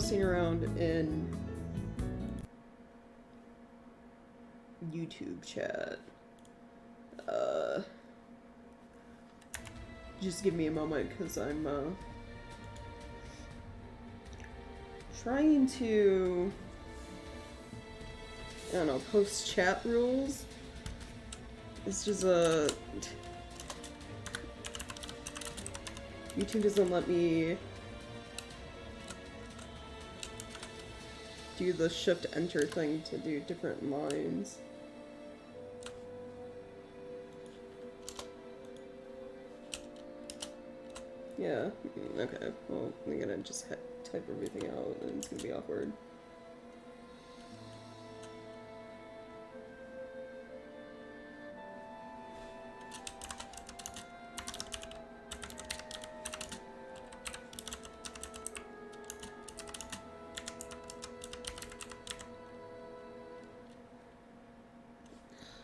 messing around in YouTube chat. Just give me a moment, because I'm trying to, I don't know, post chat rules. It's just YouTube doesn't let me do the shift enter thing to do different lines. Yeah, okay, well, I'm gonna just type everything out, and it's gonna be awkward.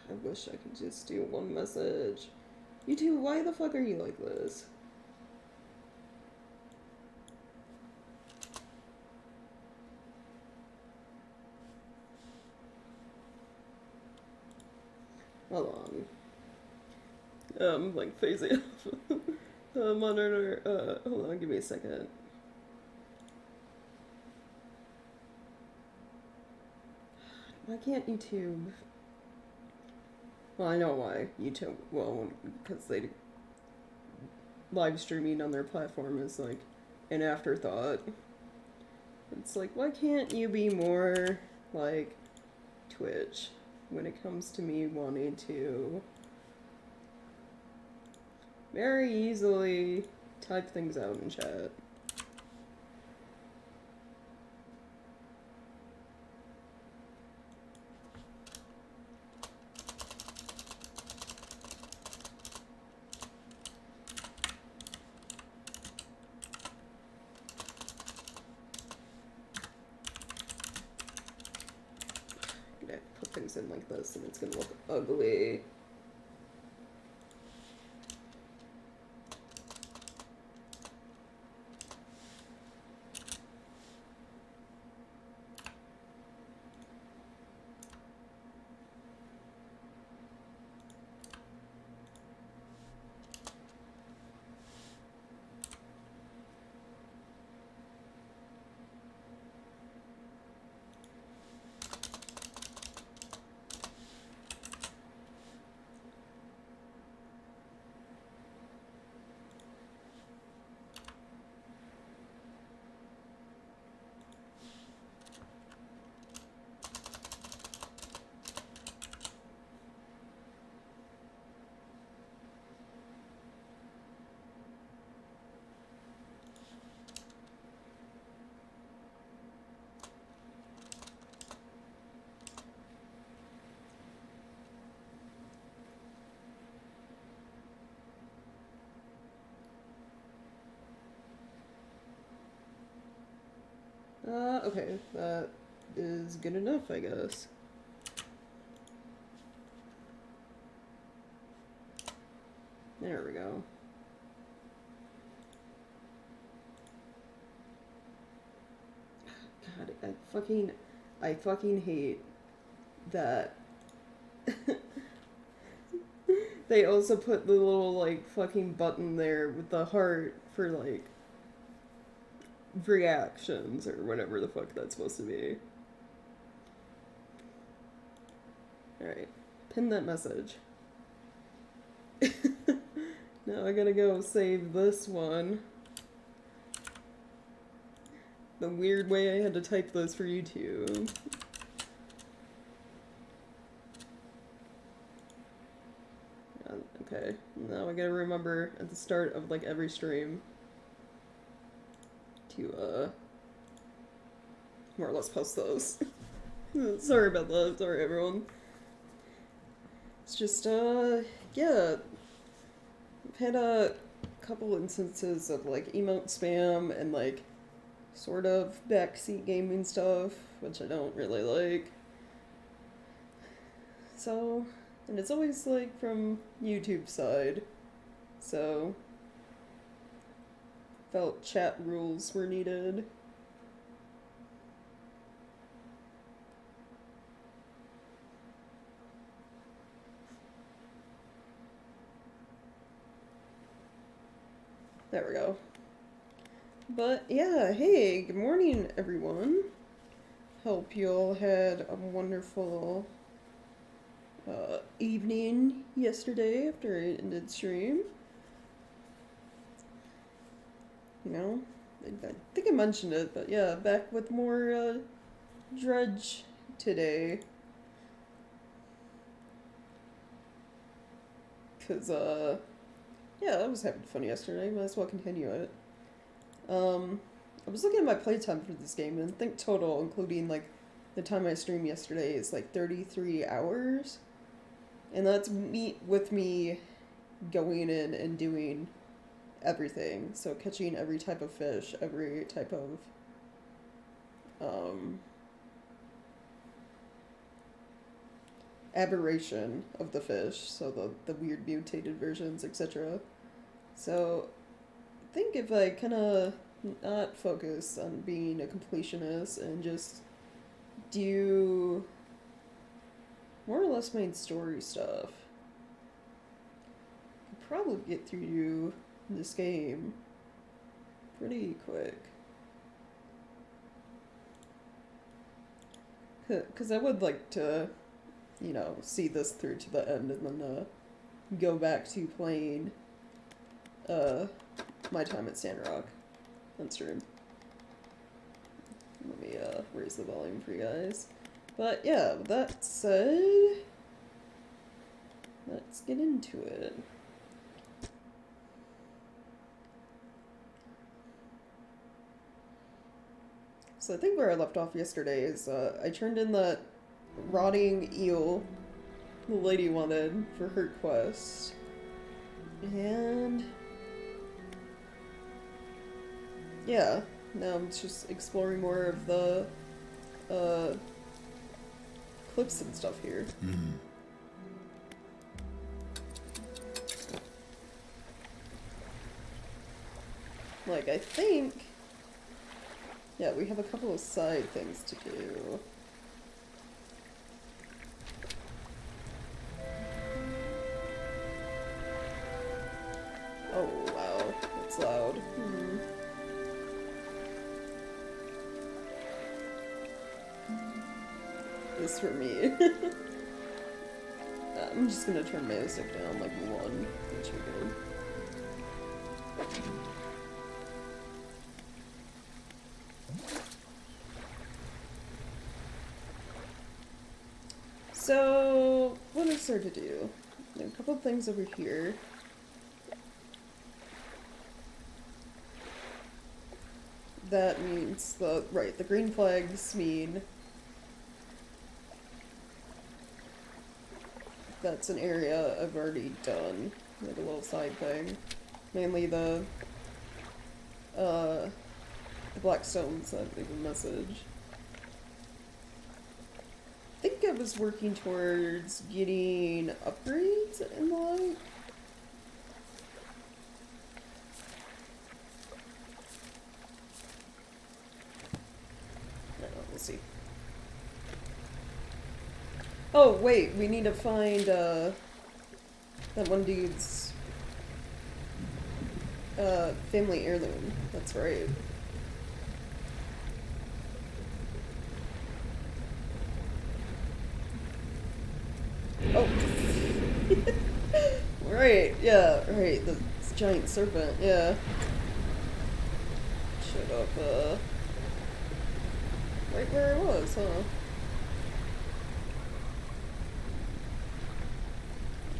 I wish I could just do one message. YouTube, why the fuck are you like this? Hold on. Like phasing off. Monitor, hold on, give me a second. Why can't YouTube? Well, I know why. YouTube, well, because they live streaming on their platform is like an afterthought. It's like, why can't you be more like Twitch when it comes to me wanting to very easily type things out in chat? Things in like this and it's gonna look ugly. Okay, that is good enough, I guess. There we go. God, I fucking hate that. They also put the little, like, fucking button there with the heart for, like, reactions or whatever the fuck that's supposed to be. Alright, pin that message. Now I gotta go save this one. The weird way I had to type this for YouTube. Okay, now I gotta remember at the start of like every stream to more or less post those. Sorry about that, sorry everyone. It's just yeah, I've had a couple instances of like emote spam and like sort of backseat gaming stuff, which I don't really like. So, and it's always like from YouTube side, so felt chat rules were needed. There we go. But yeah, hey, good morning everyone. Hope you all had a wonderful evening yesterday after I ended stream. You know, I think I mentioned it, but yeah, back with more Dredge today. Cause yeah, I was having fun yesterday, might as well continue it. I was looking at my playtime for this game, and I think total, including like the time I streamed yesterday, is like 33 hours. And that's me going in and doing everything. So catching every type of fish, every type of aberration of the fish, so the weird mutated versions, etc. So I think if I kind of not focus on being a completionist and just do more or less main story stuff, I could probably get through this game pretty quick. Because I would like to, you know, see this through to the end and then go back to playing my time at Sandrock on stream. Let me raise the volume for you guys. But yeah, with that said, let's get into it. So I think where I left off yesterday is I turned in that rotting eel the lady wanted for her quest. And yeah, now I'm just exploring more of the cliffs and stuff here. Like, I think, yeah, we have a couple of side things to do. Oh, wow, that's loud. This for me. I'm just gonna turn my music down like one, which we good. So, what is there to do? There are a couple of things over here. That means the green flags mean that's an area I've already done, like a little side thing. Mainly the black stones that leave a message. I think I was working towards getting upgrades and the like. I don't know, we'll see. Oh, wait, we need to find, that one dude's, family heirloom. That's right. Oh. Right, yeah, right, the giant serpent, yeah. Showed up, right where I was, huh?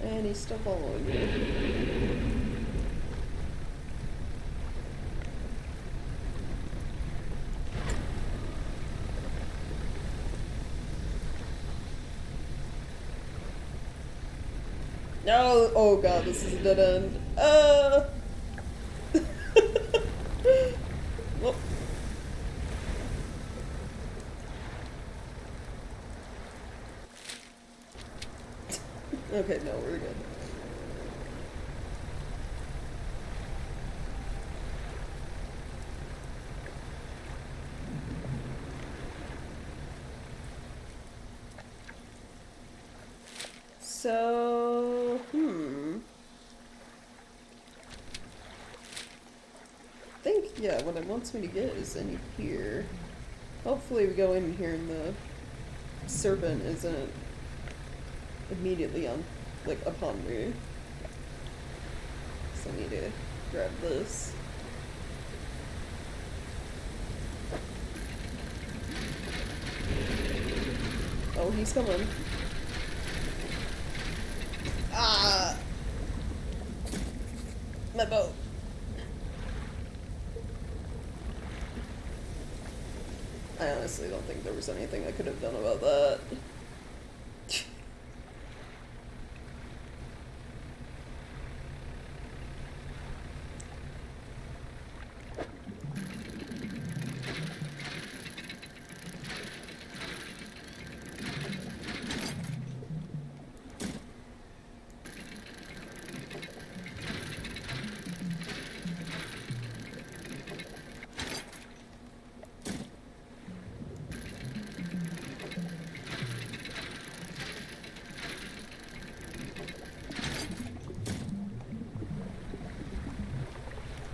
And he's still following me. No, oh god, this is a dead end. Well. Okay, no, we're good. So, yeah, what it wants me to get is in here. Hopefully we go in here and the serpent isn't immediately on, like, upon me. So I need to grab this. Oh, he's coming. Ah! My boat. I honestly don't think there was anything I could have done about that.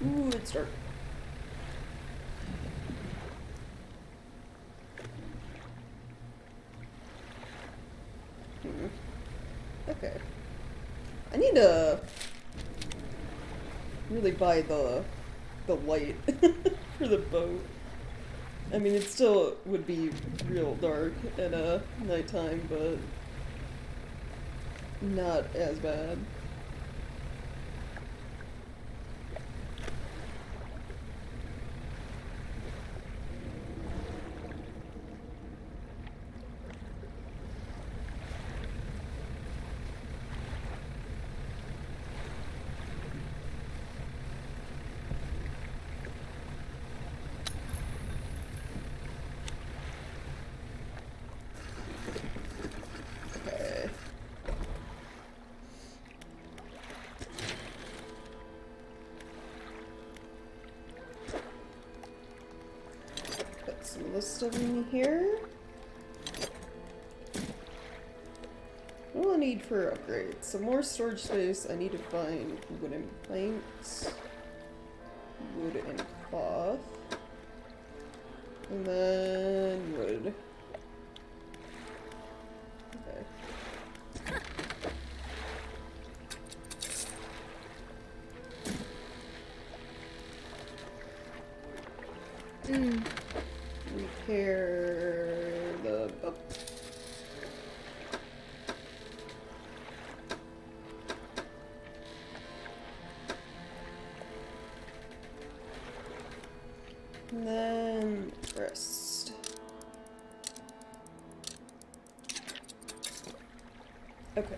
Ooh, it's dark. Okay. I need to really buy the light for the boat. I mean, it still would be real dark at nighttime, but not as bad. Okay. Put some of this stuff in here. What do I need for upgrades? Some more storage space. I need to find wooden planks, wood and cloth, and then wood. Okay. Repair the boat. And then rest. Okay.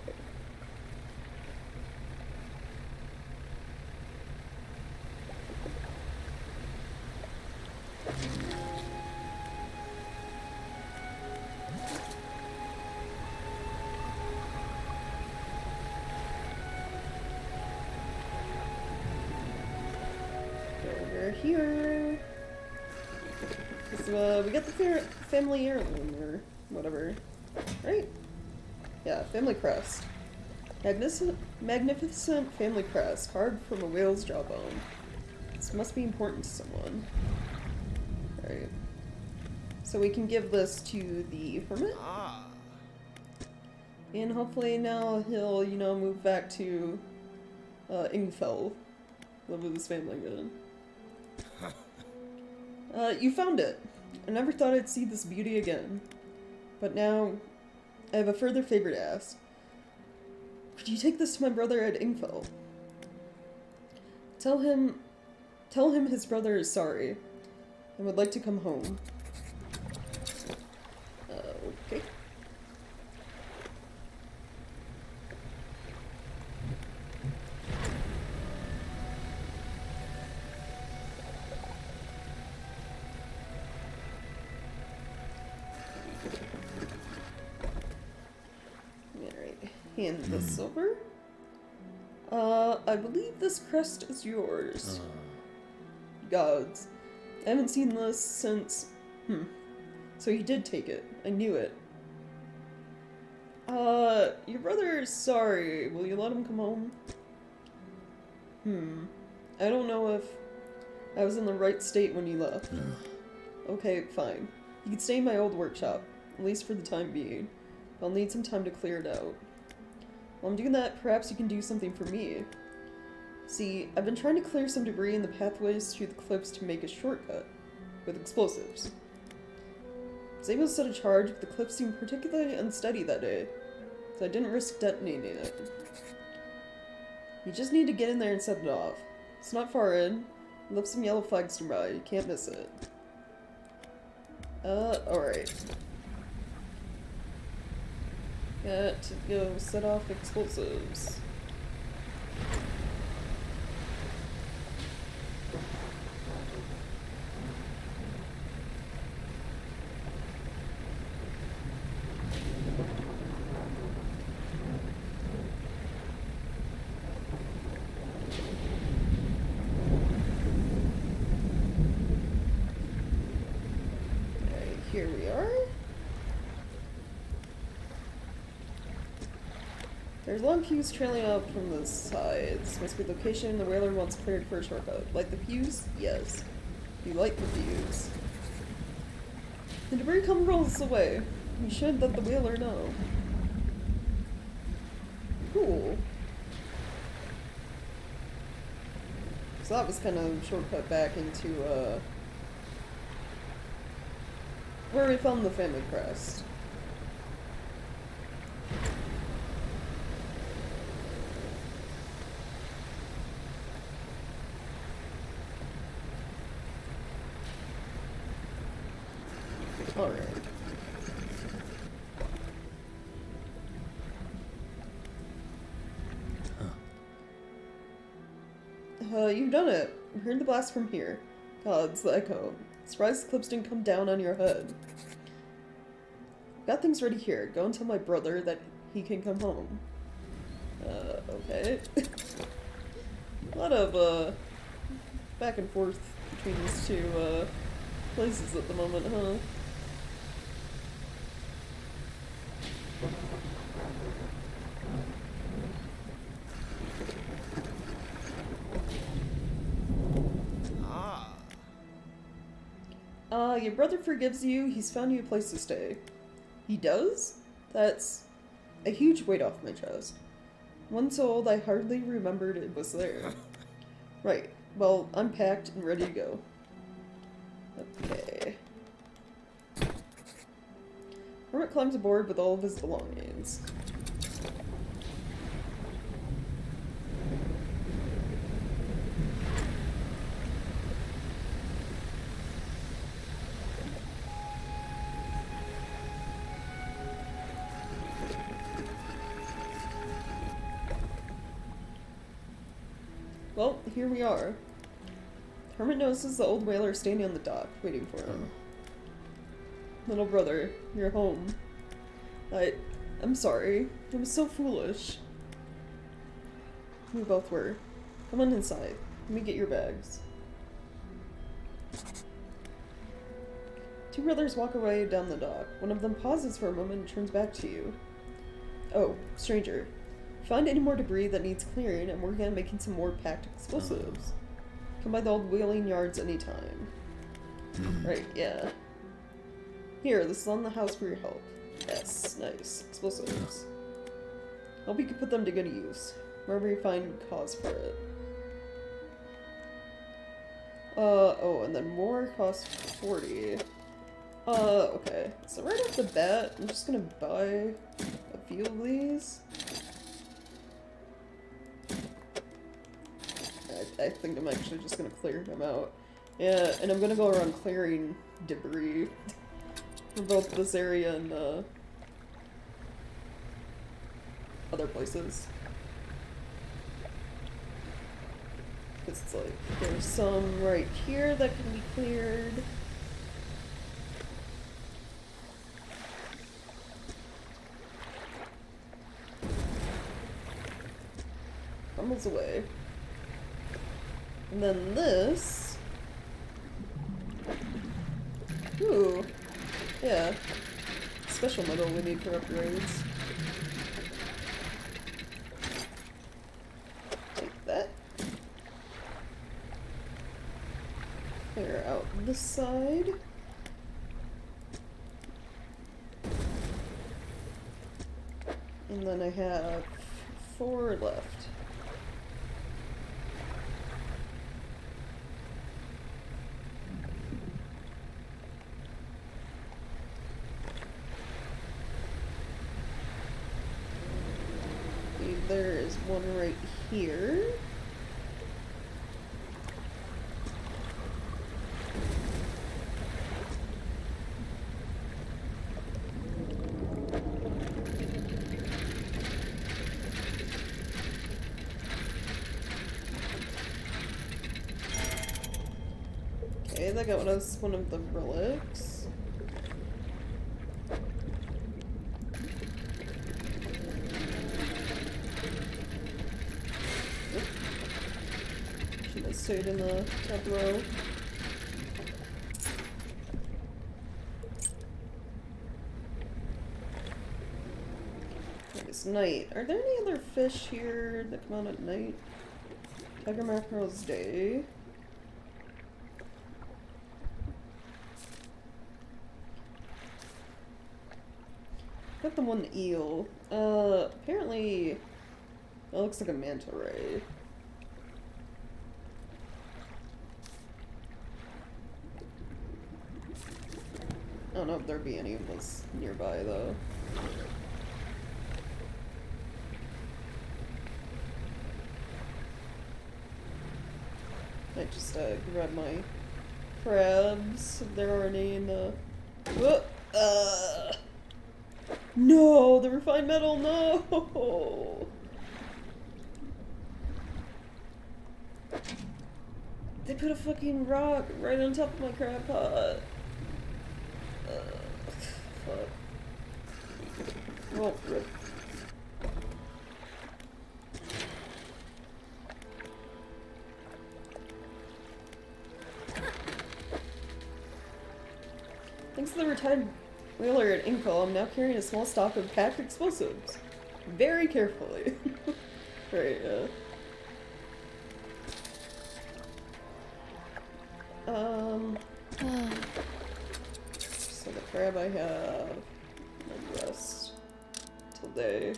Over here. So, we got the family heirloom or whatever, right? Yeah, family crest. Magnificent family crest, carved from a whale's jawbone. This must be important to someone. Alright. So we can give this to the hermit. And hopefully now he'll, you know, move back to Ingfell. Live with his family again. You found it. I never thought I'd see this beauty again. But now, I have a further favor to ask. Could you take this to my brother at Ingfell? Tell him his brother is sorry and would like to come home. Okay. Hand this over. I believe this crest is yours. Gods. I haven't seen this since... So he did take it. I knew it. Your brother is sorry. Will you let him come home? I don't know if... I was in the right state when you left. Okay, fine. You can stay in my old workshop, at least for the time being. I'll need some time to clear it out. While I'm doing that, perhaps you can do something for me. See, I've been trying to clear some debris in the pathways through the cliffs to make a shortcut, with explosives. I was able to set a charge, but the cliff seemed particularly unsteady that day, so I didn't risk detonating it. You just need to get in there and set it off. It's not far in. I left some yellow flags nearby, you can't miss it. Alright. Got to go set off explosives. Here we are. There's long fuse trailing out from the sides. Must be the location the whaler wants cleared for a shortcut. Light the fuse? Yes. You light the fuse. The debris come rolls away. You should let the whaler know. Cool. So that was kind of a shortcut back into, where we found the family crest. Alright. You've done it. I heard the blast from here. Gods, the echo. Surprised the clips didn't come down on your head. Got things ready here. Go and tell my brother that he can come home. Okay. A lot of, back and forth between these two, places at the moment, huh? Your brother forgives you. He's found you a place to stay. He does? That's a huge weight off my chest. Once old, I hardly remembered it was there. Right. Well, I'm packed and ready to go. Okay. Hermit climbs aboard with all of his belongings. Well, here we are. Hermit notices the old whaler standing on the dock, waiting for him. Little brother, you're home. I'm sorry. I was so foolish. We both were. Come on inside. Let me get your bags. Two brothers walk away down the dock. One of them pauses for a moment and turns back to you. Oh, stranger. Find any more debris that needs clearing, and we're gonna making some more packed explosives. Come by the old whaling yards anytime. Right, yeah. Here, this is on the house for your help. Yes, nice. Explosives. Hope you can put them to good use. Wherever you find cause for it. Oh, and then more cost 40. Okay. So right off the bat, I'm just gonna buy a few of these. I think I'm actually just gonna clear them out. Yeah, and I'm gonna go around clearing debris for both this area and, other places. Because it's like, there's some right here that can be cleared. Crumbles away. And then this. Ooh. Yeah. Special metal we need for upgrades. Take that. clear out this side. And then I have 4 left. There is one right here. Okay, that got one of the relics. Should have stayed in the top row. It's night. Are there any other fish here that come out at night? Tiger mackerel's day. Got the one eel. Apparently, that looks like a manta ray. I don't know if there'd be any of those nearby, though. I just, grab my crabs if they're already in the... Whoa! No! The refined metal, no! They put a fucking rock right on top of my crab pot. Fuck. Well, rip. Thanks to the retired whaler at Inkle, I'm now carrying a small stock of packed explosives. Very carefully. Right, so the crab I have, and rest till day.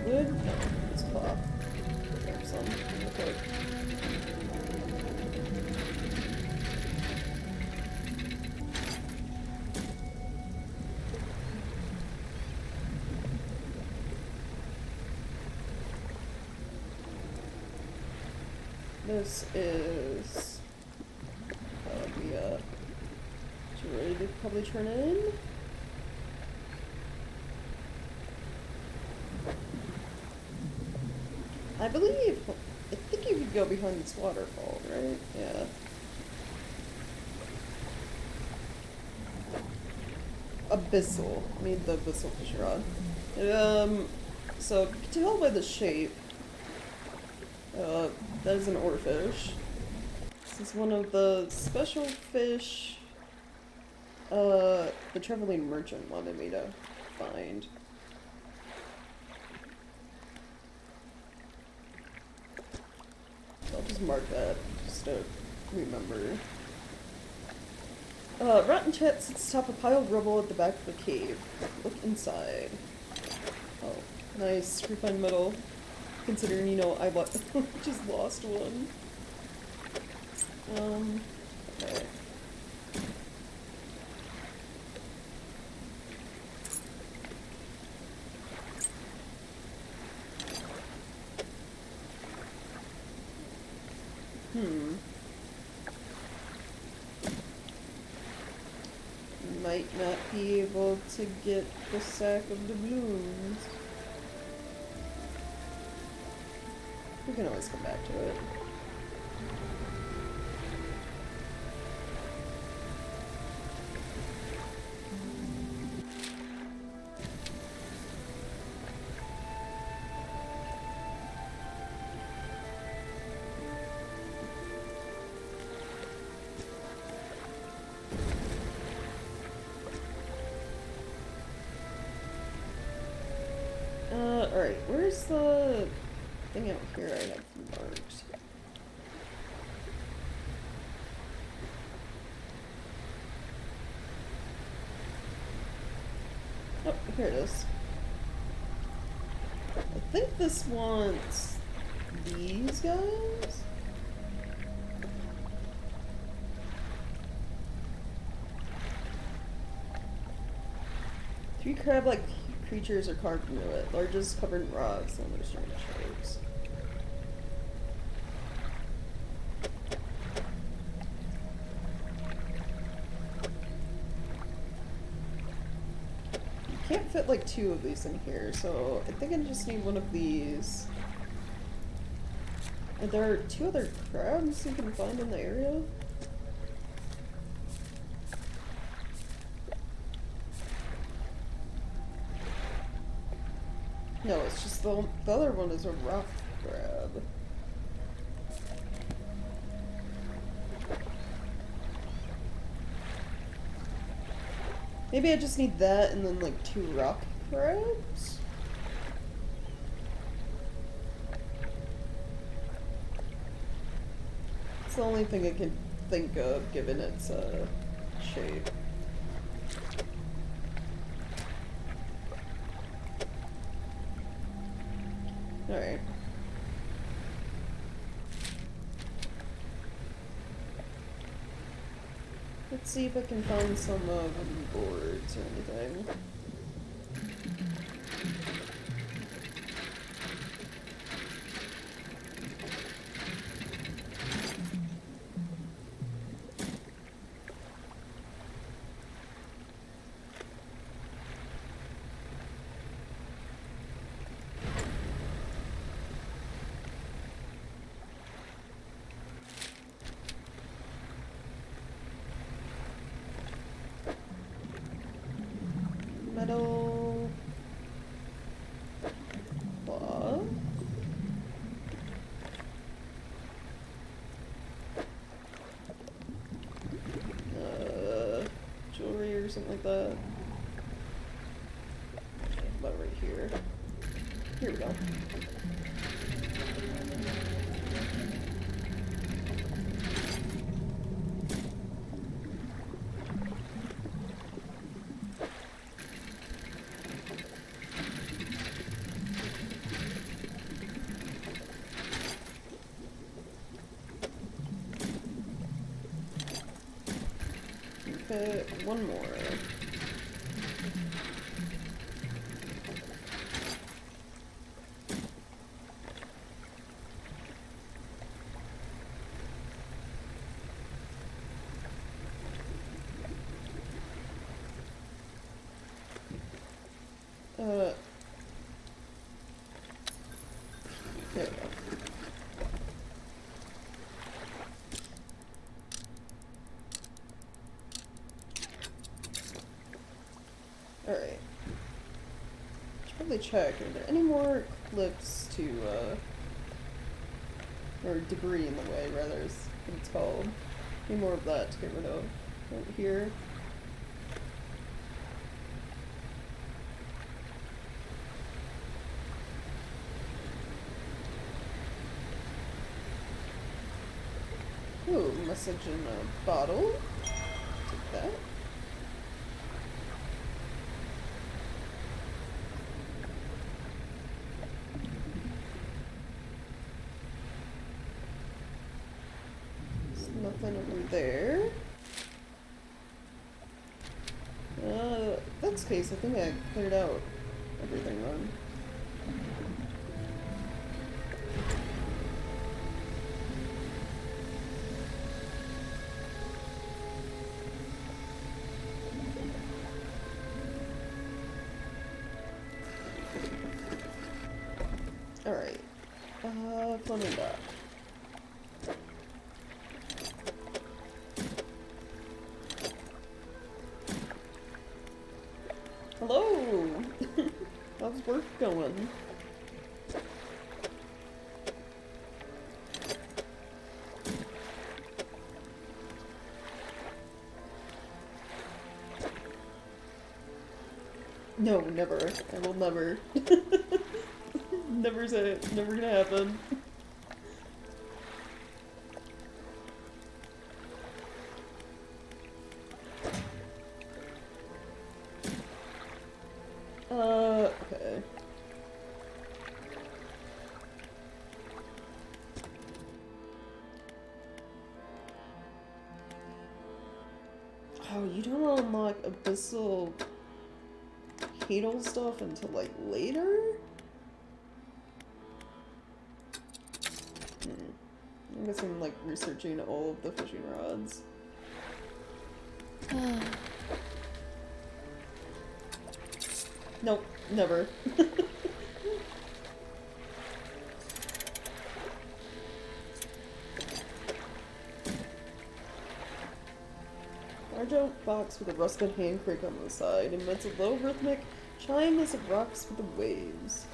Wood? It's cloth. Grab some real quick. This is the ready to probably turn in. I think you could go behind this waterfall, right? Yeah. Abyssal. I need the abyssal fish rod. So you can tell by the shape, that is an oarfish. This is one of the special fish, the traveling merchant wanted me to find. I'll just mark that, just to remember. Rotten chat sits atop a pile of rubble at the back of the cave. Look inside. Oh, nice. Refined metal. Considering, you know, I just lost one. Okay. might not be able to get the sack of doubloons. We can always come back to it. Alright, where's the thing out here I have marked? Oh, here it is. I think this wants these guys? Three crab-like creatures are carved into it, largest covered in rocks and other strange shapes. You can't fit like two of these in here, so I think I just need one of these. And there are two other crabs you can find in the area. No, it's just the other one is a rock crab. Maybe I just need that and then like two rock crabs? It's the only thing I can think of given its shape. Alright. Let's see if I can find some boards or anything. Metal cloth. Jewelry or something like that. About right here. Here we go. Okay, one more. There we go. Alright. Should probably check. Are there any more clips to, or debris in the way, rather, is what it's called. Any more of that to get rid of over here. Ooh, message in a bottle. Take that. Nothing over there. That's the case. I think I cleared out everything then. fun in that. Hello! How's work going? No, never. I will never. Never say it. Never gonna happen. Okay. Oh, you don't unlock abyssal Hadal stuff until, like, later? I guess I'm, like, researching all of the fishing rods. Nope, never. Large oak box with a rusted handcrake on the side emits a low rhythmic chime as it rocks with the waves.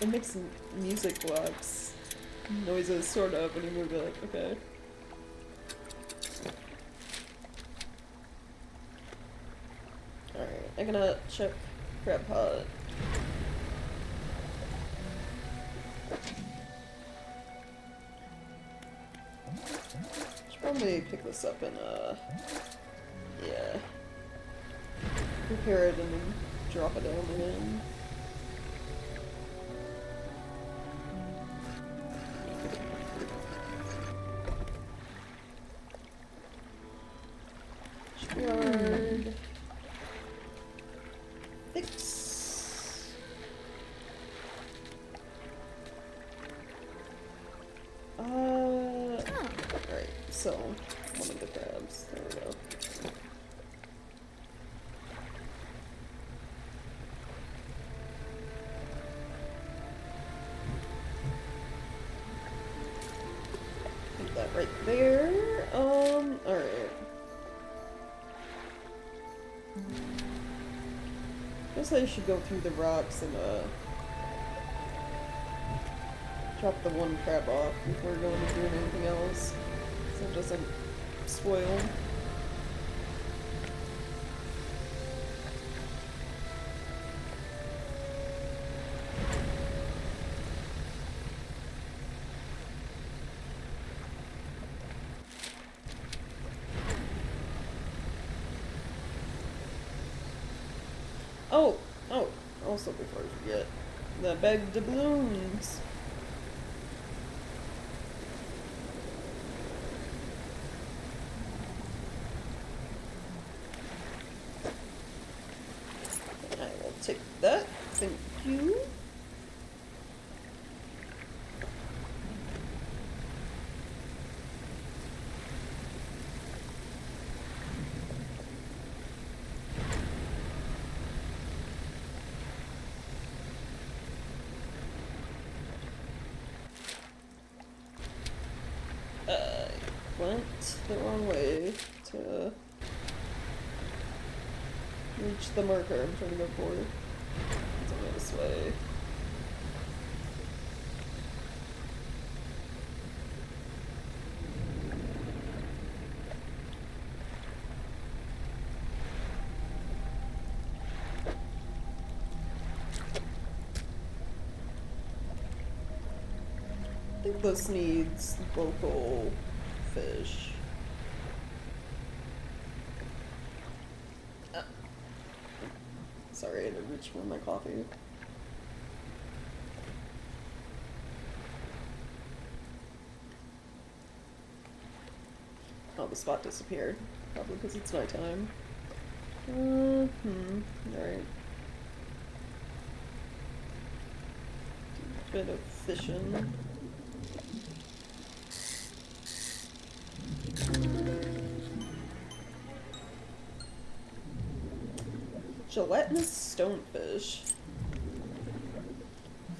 It makes music box noises, sort of, when you move it. Okay. Alright, I'm gonna check crab pot. Should probably pick this up and, yeah. Prepare it and then drop it down again. Shipyard. Fix. Right, so, one of the crabs. There we go. Put that right there. Alright. Guess I should go through the rocks and, drop the one crab off before going to doing anything else, so it doesn't spoil. Oh, also before I forget, the bag doubloons. I will take that, thank you. Went the wrong way to reach the marker I'm trying to go for. It's only this way. I think this needs local fish. Sorry, I had to reach for my coffee. Oh, the spot disappeared. Probably because it's nighttime. Alright. Bit of fishing. Gelatinous stonefish.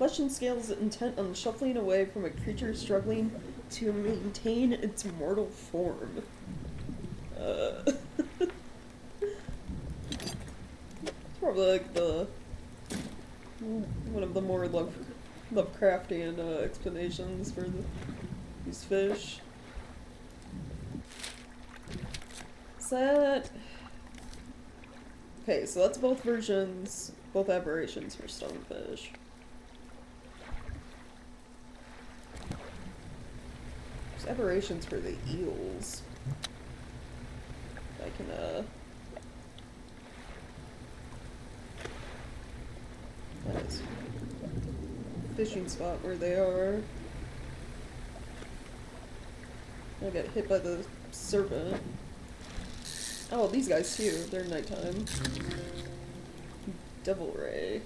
flesh and scales intent on shuffling away from a creature struggling to maintain its mortal form. It's probably like the one of the more Lovecraftian explanations for these fish. Is that... Okay, so that's both versions, both aberrations for stonefish. There's aberrations for the eels. I can, nice. Fishing spot where they are. I got hit by the serpent. Oh, these guys too. They're nighttime. Devil ray.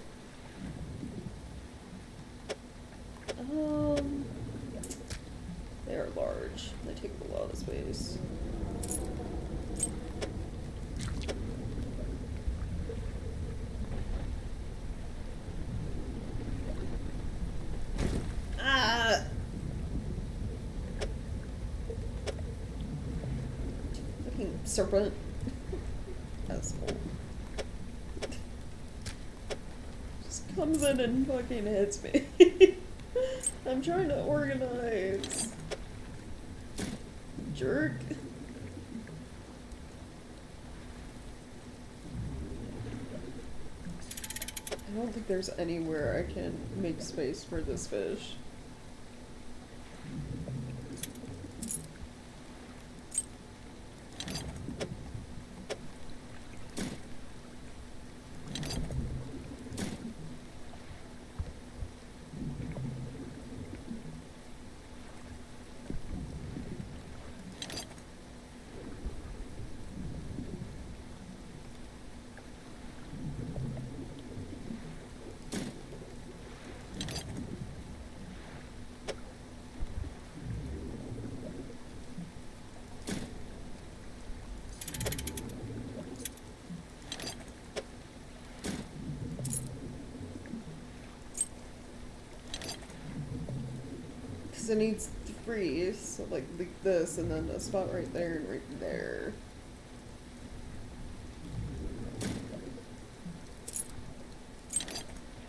They are large. They take up a lot of space. Ah! Fucking serpent. Asshole. Just comes in and fucking hits me. I'm trying to organize. Jerk. I don't think there's anywhere I can make space for this fish. Because it needs to freeze, so like this, and then a spot right there and right there.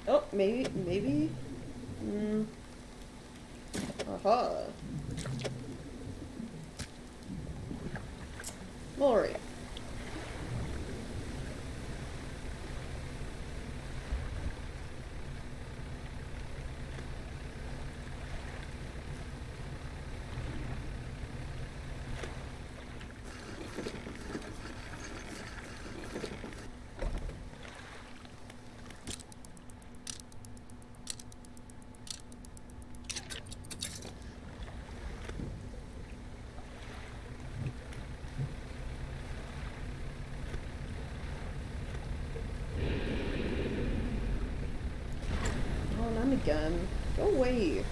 Oh, maybe? Aha. Alright. Again. Go away.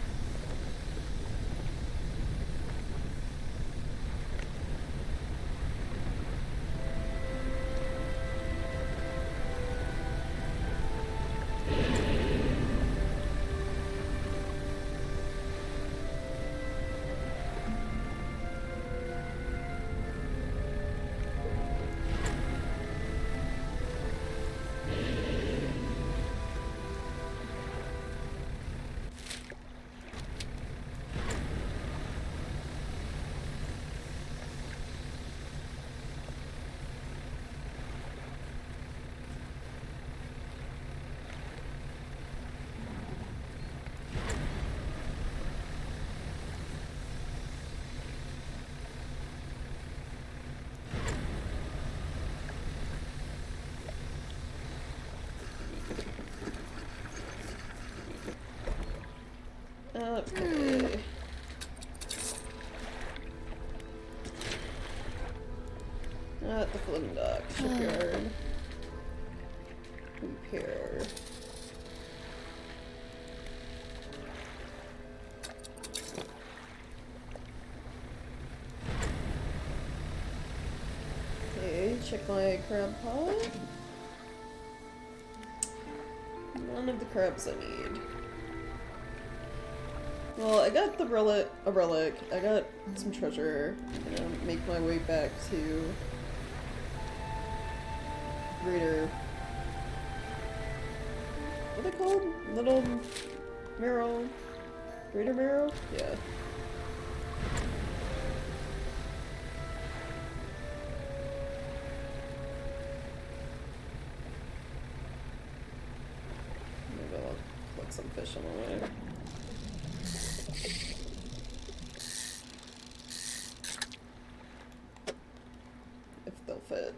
Okay. At the floating dock, shipyard. Repair. Okay, check my crab pot. None of the crabs I need. Well, I got a relic. I got some treasure. I'm gonna make my way back to Greater. What are they called? Little Marrow? Greater Marrow? Yeah. Maybe I'll collect some fish on the way. If they'll fit.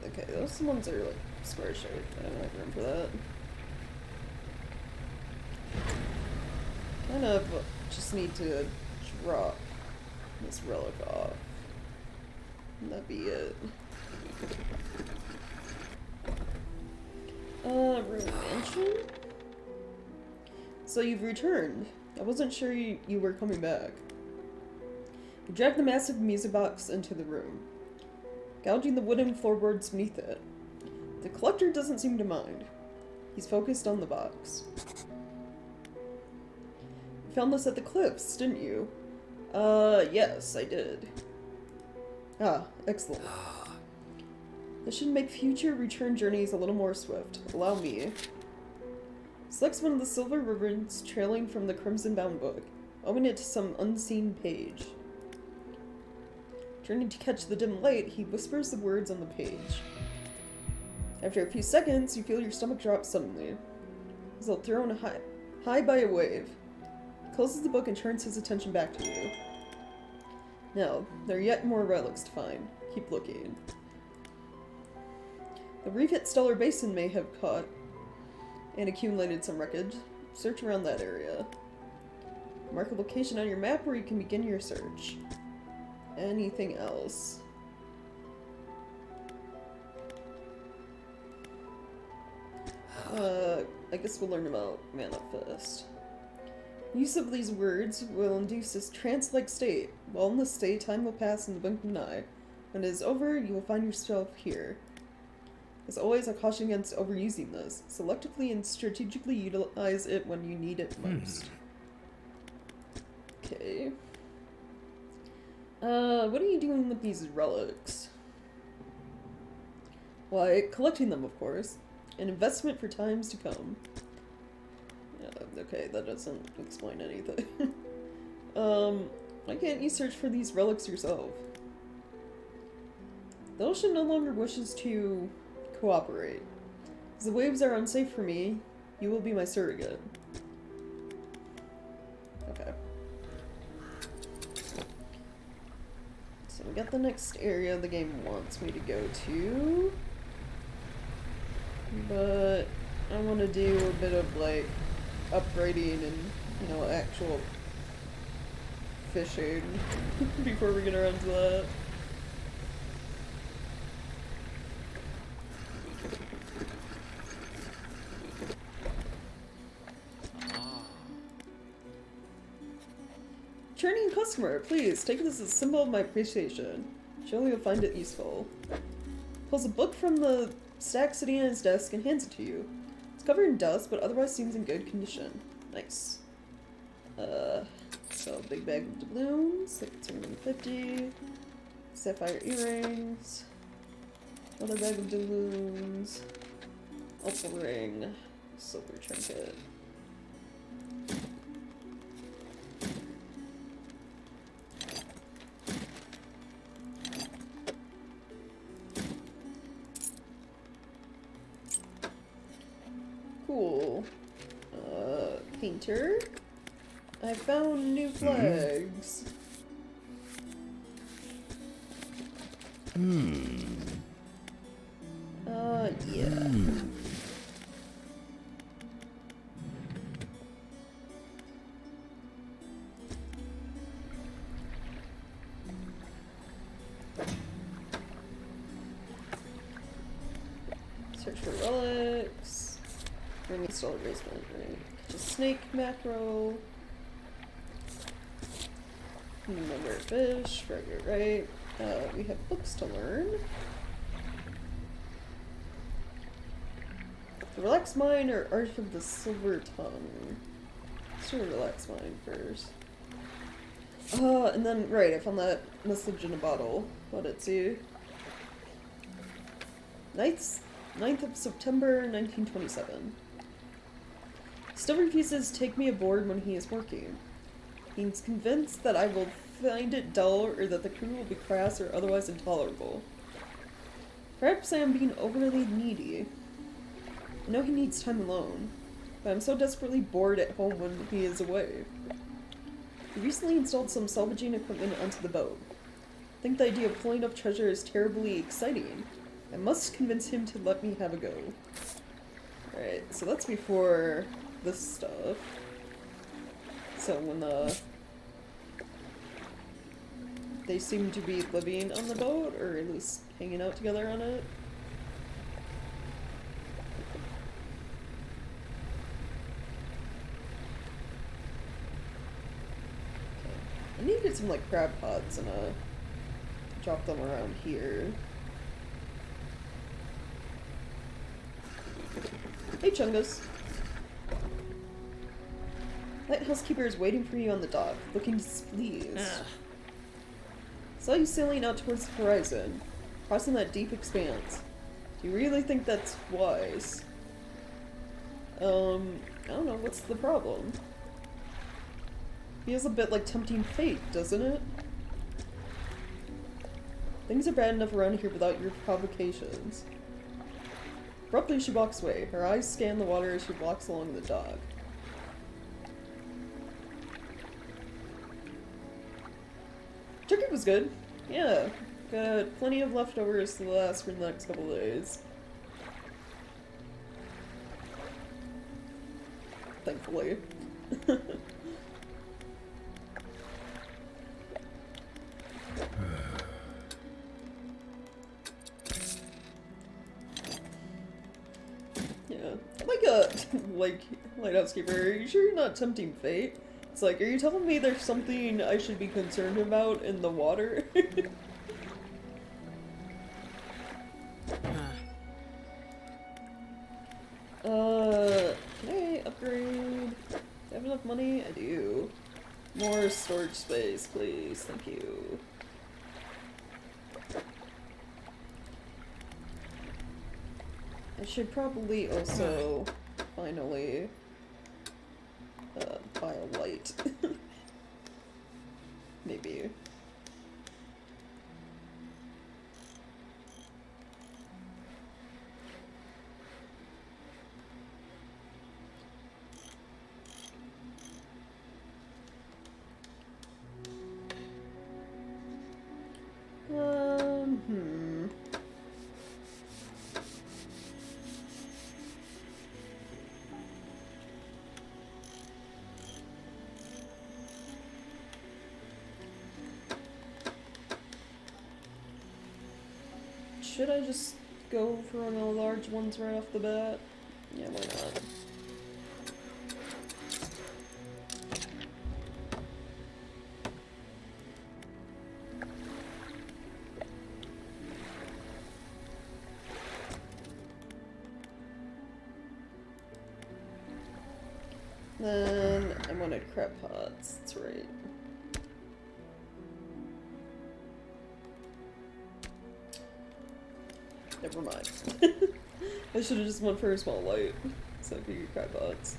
Okay, those ones are like square shaped. I don't have room for that. Kind of just need to drop this relic off. And that'd be it. Ruined Mansion? So you've returned. I wasn't sure you were coming back. You dragged the massive music box into the room, gouging the wooden floorboards beneath it. The collector doesn't seem to mind. He's focused on the box. You found this at the cliffs, didn't you? Yes, I did. Ah, excellent. This should make future return journeys a little more swift. Allow me. Selects one of the silver ribbons trailing from the crimson-bound book. Open it to some unseen page. Turning to catch the dim light, he whispers the words on the page. After a few seconds, you feel your stomach drop suddenly, as though thrown high by a wave. He closes the book and turns his attention back to you. Now, there are yet more relics to find. Keep looking. The reef at Stellar Basin may have caught and accumulated some wreckage. Search around that area. Mark a location on your map where you can begin your search. Anything else? I guess we'll learn about Manifest. Use of these words will induce this trance-like state. While in this state, time will pass in the blink of an eye. When it is over, you will find yourself here. As always, I caution against overusing this. Selectively and strategically utilize it when you need it most. Okay. What are you doing with these relics? Why, collecting them, of course. An investment for times to come. Okay, that doesn't explain anything. Why can't you search for these relics yourself? The ocean no longer wishes to cooperate. As the waves are unsafe for me, you will be my surrogate. Okay. So we got the next area the game wants me to go to. But I want to do a bit of like upgrading and, you know, actual fishing before we get around to that. Returning customer, please take this as a symbol of my appreciation. Surely you'll find it useful. Pulls a book from the stack sitting on his desk and hands it to you. It's covered in dust, but otherwise seems in good condition. Nice. So big bag of doubloons, like 250. Sapphire earrings. Another bag of doubloons. Opal ring. Silver trinket. Painter. I found new flags. Yeah. Search for relics. Bring install a basement, right? Catch a snake macro. Number of fish, right. We have books to learn. The relax mine or art of the silver tongue. Let's do a relax mine first. And then, right, I found that message in a bottle. What did it say? 9th of September, 1927. Still refuses to take me aboard when he is working. He's convinced that I will find it dull or that the crew will be crass or otherwise intolerable. Perhaps I am being overly needy. I know he needs time alone, but I'm so desperately bored at home when he is away. He recently installed some salvaging equipment onto the boat. I think the idea of pulling up treasure is terribly exciting. I must convince him to let me have a go. Alright, so that's before this stuff. So when they seem to be living on the boat, or at least hanging out together on it. I need to get some like crab pots and drop them around here. Hey Chungus. Lighthouse keeper is waiting for you on the dock, looking displeased. Saw you sailing out towards the horizon, crossing that deep expanse. Do you really think that's wise? I don't know, what's the problem? Feels a bit like tempting fate, doesn't it? Things are bad enough around here without your provocations. Abruptly, she walks away. Her eyes scan the water as she walks along the dock. Turkey was good. Yeah. Got plenty of leftovers to last for the next couple days. Thankfully. Yeah. Like, lighthouse keeper, are you sure you're not tempting fate? It's like, are you telling me there's something I should be concerned about in the water? Can I upgrade? Do I have enough money? I do. More storage space, please. Thank you. I should probably also finally buy a light. Maybe. Should I just go for one of the large ones right off the bat? Yeah, why not? Then I wanted crab pots, that's right. Never mind. I should have just went for a small light, so I could get crab pots.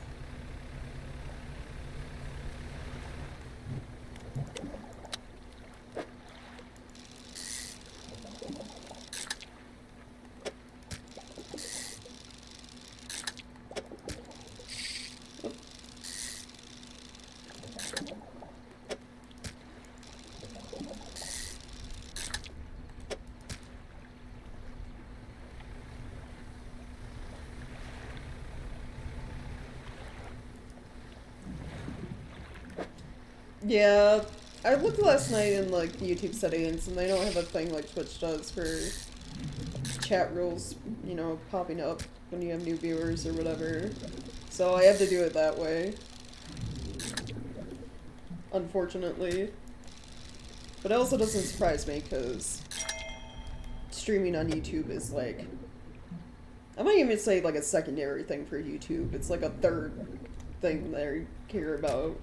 Yeah, I looked last night in like YouTube settings, and they don't have a thing like Twitch does for chat rules, you know, popping up when you have new viewers or whatever. So I have to do it that way. Unfortunately. But it also doesn't surprise me, because streaming on YouTube is like... I might even say like a secondary thing for YouTube. It's like a third thing that I care about.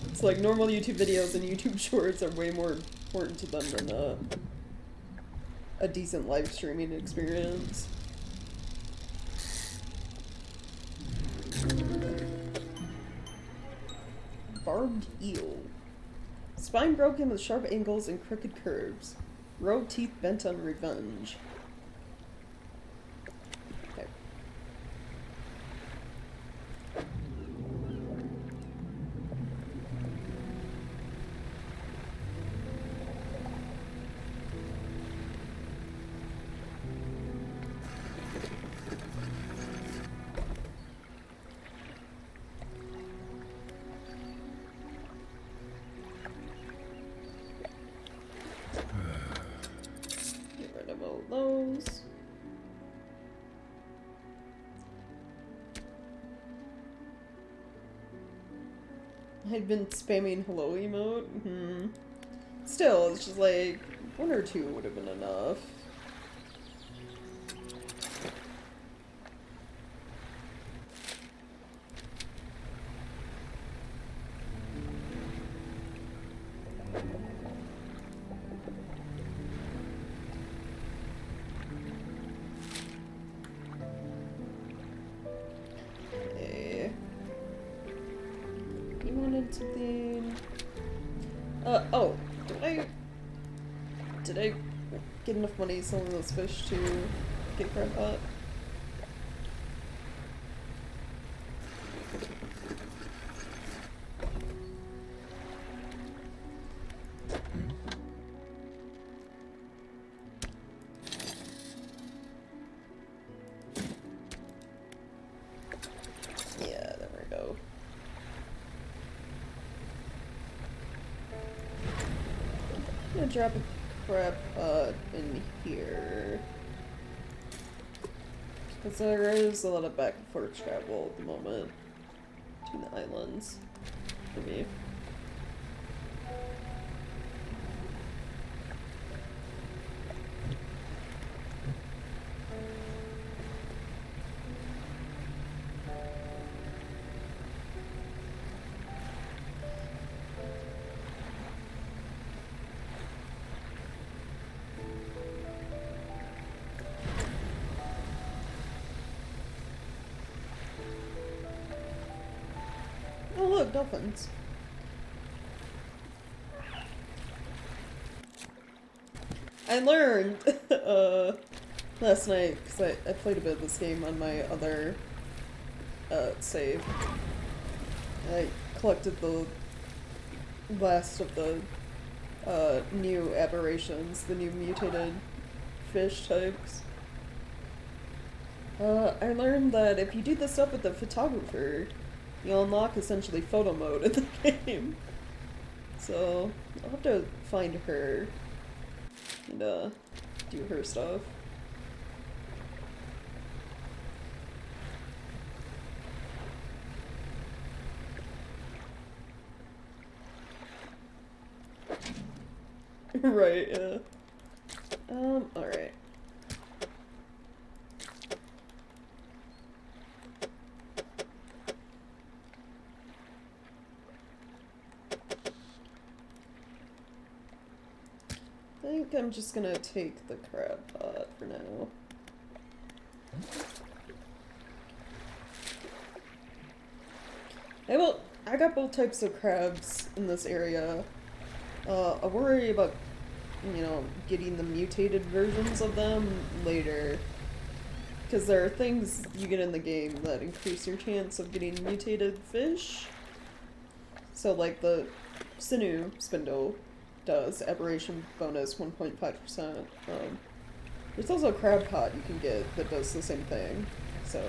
It's like normal YouTube videos and YouTube shorts are way more important to them than a decent live streaming experience. Barbed eel. Spine broken with sharp angles and crooked curves. Rogue teeth bent on revenge. Okay. Get rid of all those. I'd been spamming hello emote. Still, it's just like one or two would have been enough. Okay. You wanted something? Oh, did I get enough money selling those fish to get crab pot? Yeah, there we go. I'm gonna drop a crab pot in here. Because there is a lot of back and forth travel at the moment between the islands for me. Oh look, dolphins. I learned last night, because I played a bit of this game on my other save. I collected the last of the new aberrations, the new mutated fish types. I learned that if you do this stuff with the photographer, you unlock essentially photo mode in the game. So I'll have to find her and do her stuff. Right, yeah. Alright. I think I'm just gonna take the crab pot for now. I got both types of crabs in this area. I worry about, you know, getting the mutated versions of them later. Because there are things you get in the game that increase your chance of getting mutated fish. So, like the sinew spindle does aberration bonus 1.5%. There's also a crab pot you can get that does the same thing. So.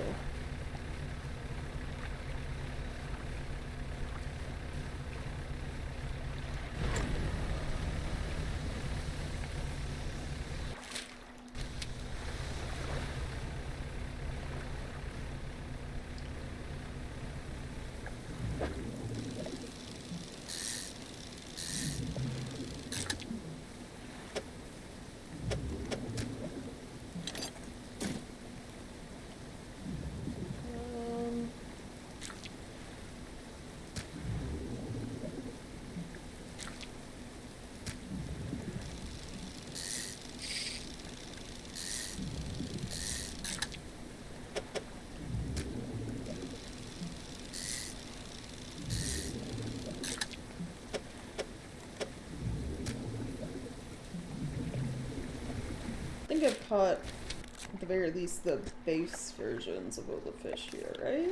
think I've caught, at the very least, the base versions of all the fish here, right?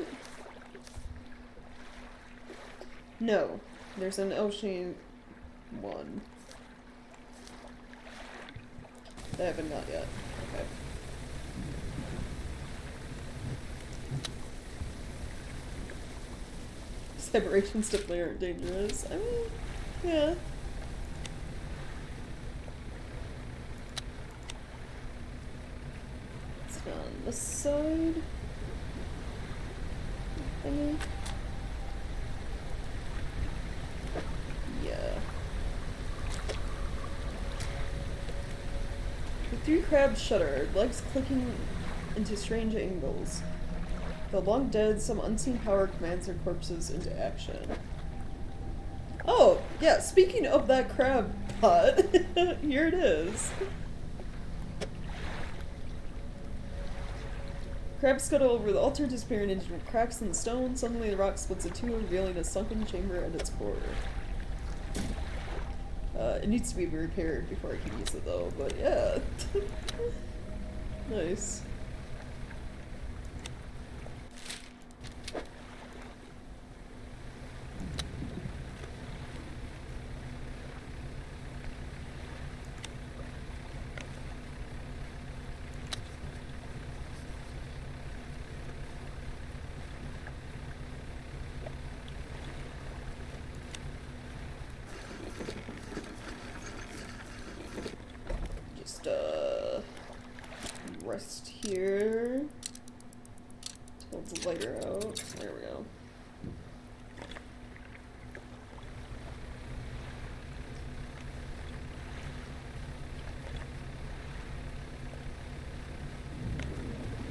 No. There's an ocean one. I haven't got yet. Okay. Separations definitely aren't dangerous. I mean, yeah. It's on this side. Thingy. Yeah. The three crabs shuddered, legs clicking into strange angles. The long dead, some unseen power commands their corpses into action. Oh, yeah, speaking of that crab pot, here it is. Crabs scuttle over the altar, disappearing into cracks in the stone. Suddenly the rock splits in two, revealing a sunken chamber at its core. It needs to be repaired before I can use it though, but yeah. Nice. Rest here. Hold the lighter out. There we go.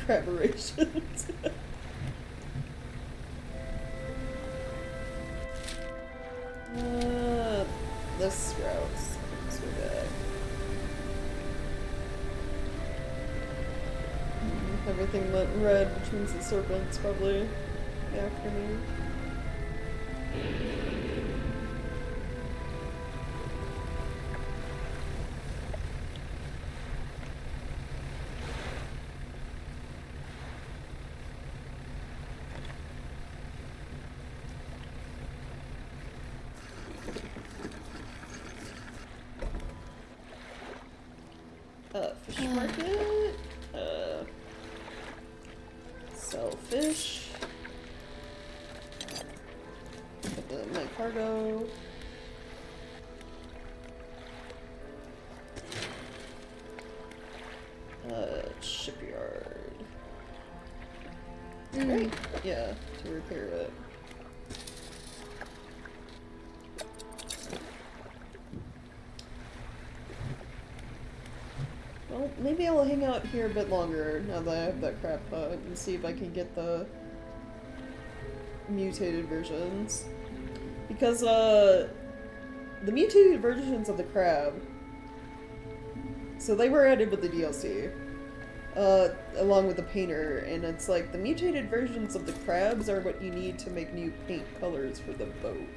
Craberations. This route. This way back. Everything went red, which means the serpent's probably after me. Fish market. Sell fish. Put my cargo. Shipyard. Great. Yeah, to repair it. Well, maybe I'll hang out here a bit longer now that I have that crab pot and see if I can get the mutated versions. Because, the mutated versions of the crab, so they were added with the DLC, along with the painter, and it's like, the mutated versions of the crabs are what you need to make new paint colors for the boat.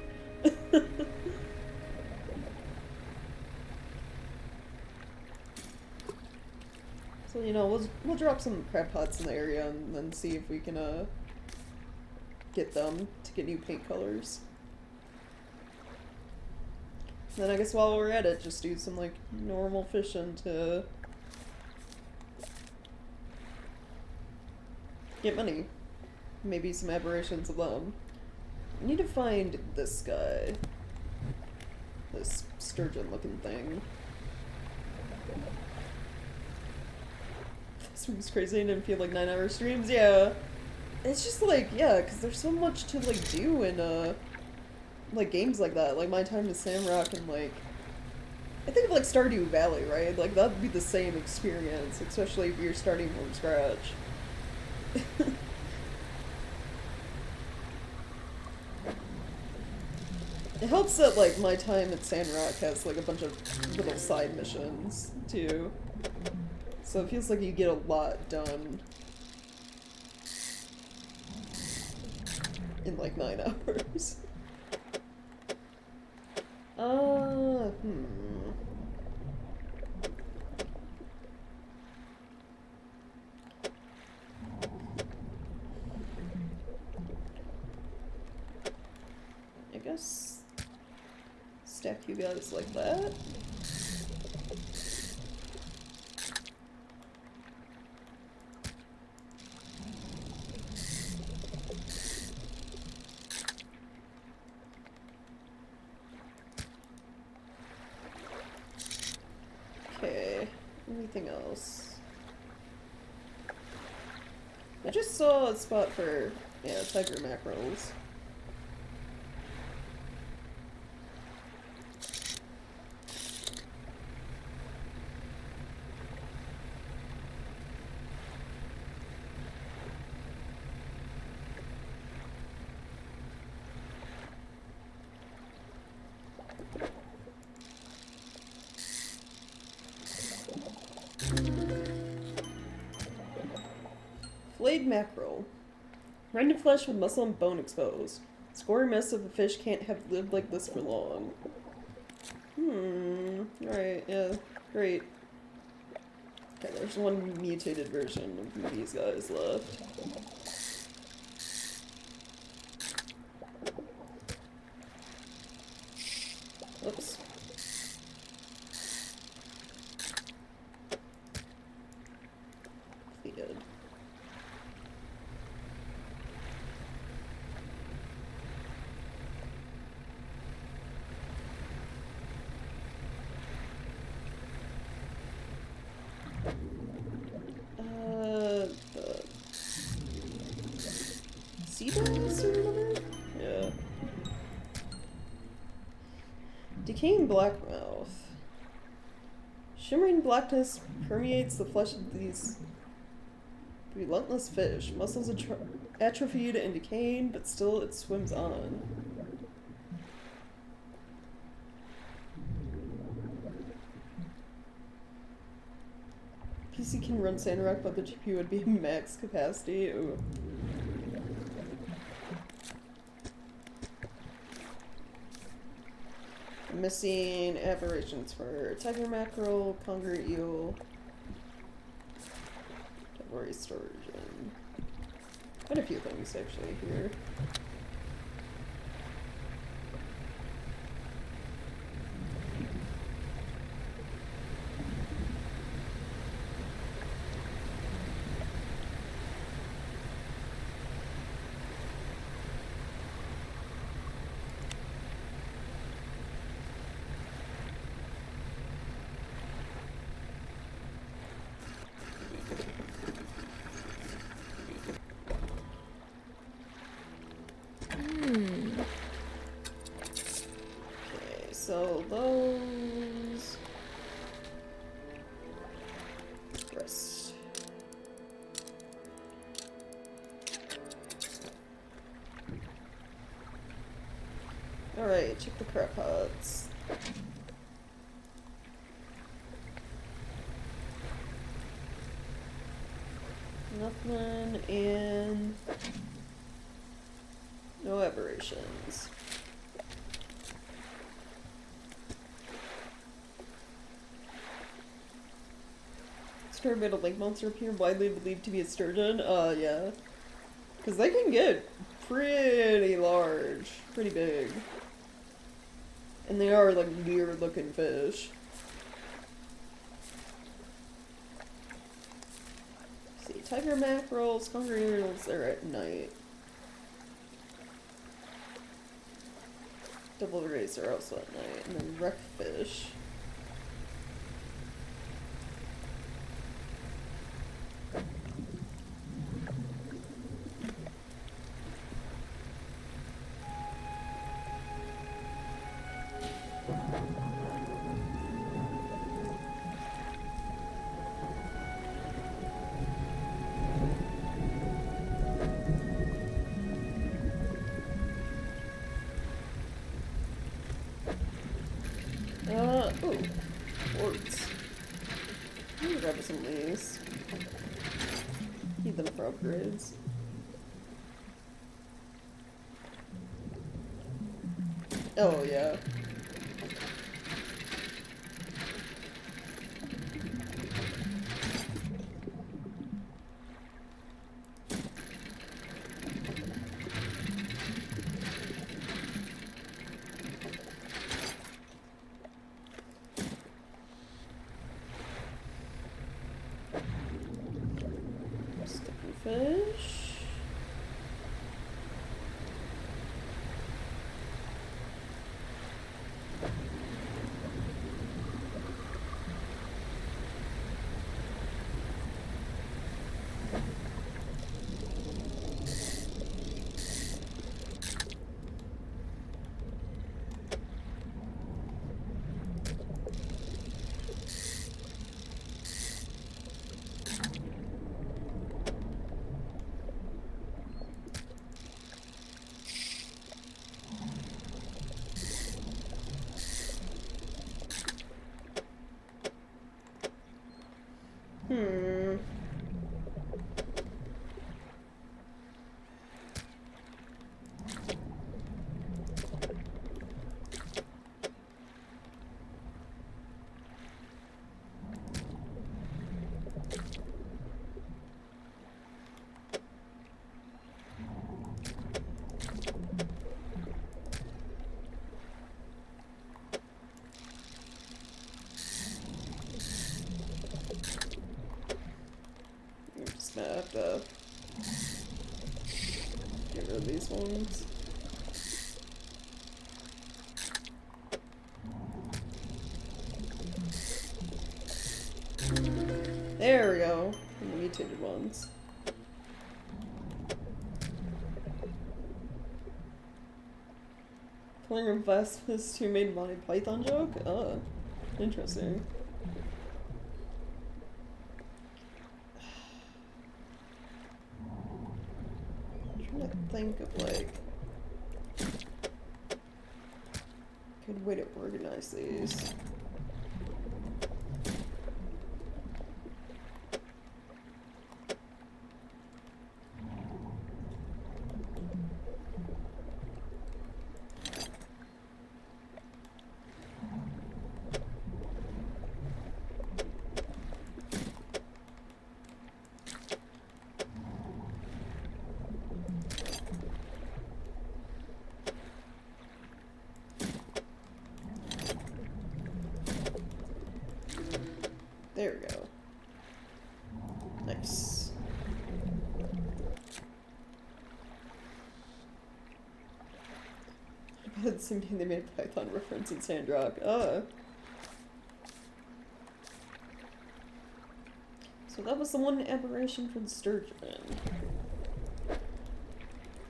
So, you know, we'll drop some crab pots in the area and then see if we can, get them to get new paint colors. And then I guess while we're at it, just do some, like, normal fishing to get money. Maybe some aberrations of them. I need to find this guy. This sturgeon-looking thing. This week's crazy. I didn't feel like 9-hour streams. Yeah. It's just like, yeah, because there's so much to, like, do in, like, games like that. Like, My Time to Samrock and, like, I think of, like, Stardew Valley, right? Like, that'd be the same experience, especially if you're starting from scratch. It helps that, like, My Time at Sandrock has, like, a bunch of little side missions, too. So it feels like you get a lot done in, like, 9 hours. guess stack you guys like that. Okay, anything else? I just saw a spot for, yeah, tiger mackerels. Flayed mackerel. Rend of flesh with muscle and bone exposed. Score mess of the fish can't have lived like this for long. Alright, yeah, great. Okay, there's one mutated version of these guys left. Oops. Defeated. The sea bass or whatever? Yeah. Decaying blackmouth. Shimmering blackness permeates the flesh of these relentless fish. Muscles atrophied and decaying, but still it swims on. PC can run Sandrock, but the GPU would be max capacity. Ooh. I'm missing aberrations for tiger mackerel, conger eel, Devilry sturgeon. Quite a few things actually here. So those rest. Alright, check the crab pots. Nothing and no aberrations. Experimental lake monster appear widely believed to be a sturgeon. Yeah. Because they can get pretty large. Pretty big. And they are, like, weird looking fish. Let's see, tiger mackerels, conger eels, they're at night. Double rays are also at night. And then wreck fish. Ooh, quartz. I'm gonna grab some of these. Need them for upgrades. Oh, yeah. Just gonna have to get rid of these ones. There we go. And the mutated ones. Pulling a Vespas who made Monty Python joke? Oh, interesting. I'm trying to think of like a good way to organize these. There we go. Nice. I bet something they made a Python reference in Sandrock. So that was the one aberration from Sturgeon.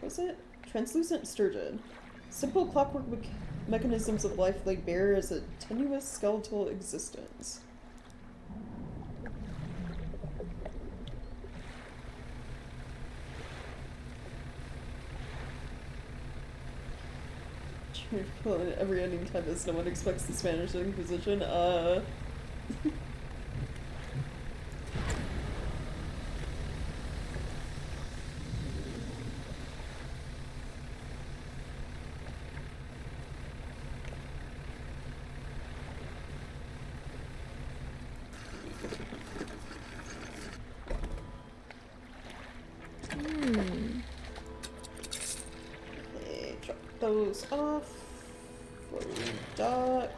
Was it? Translucent Sturgeon. Simple clockwork mechanisms of life laid bare as a tenuous skeletal existence. Every ending time as no one expects the Spanish Inquisition. Okay, drop those off. Floating dock.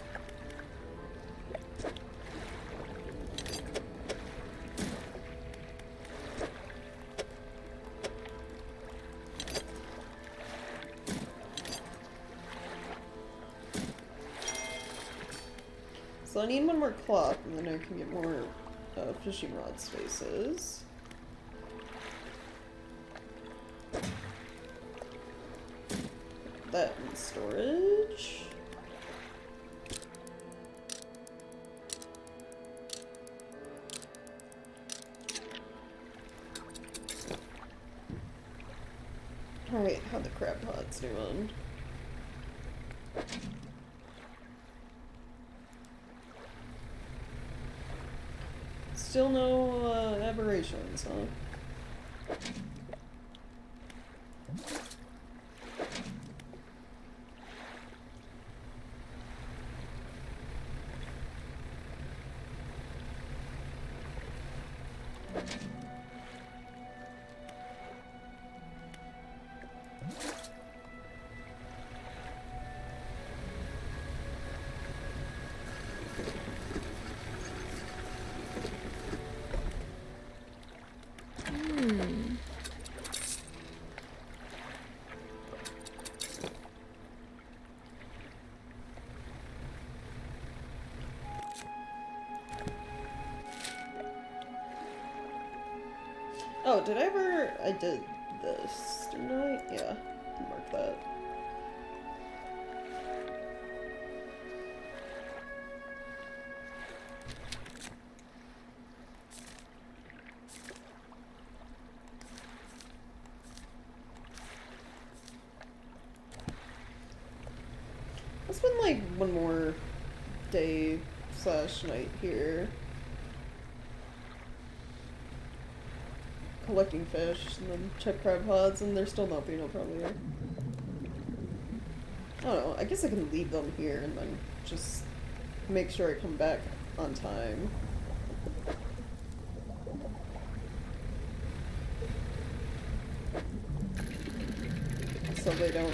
So I need one more clock, and then I can get more fishing rod spaces. That in storage. Alright, how the crab pots doing? Still no aberrations, huh? Oh, did I ever... I did this, didn't I? Yeah, mark that. I'll spend like one more day / night here. Collecting fish, and then check crab pods, and they're still not being no problem here. I don't know, I guess I can leave them here and then just make sure I come back on time. So they don't,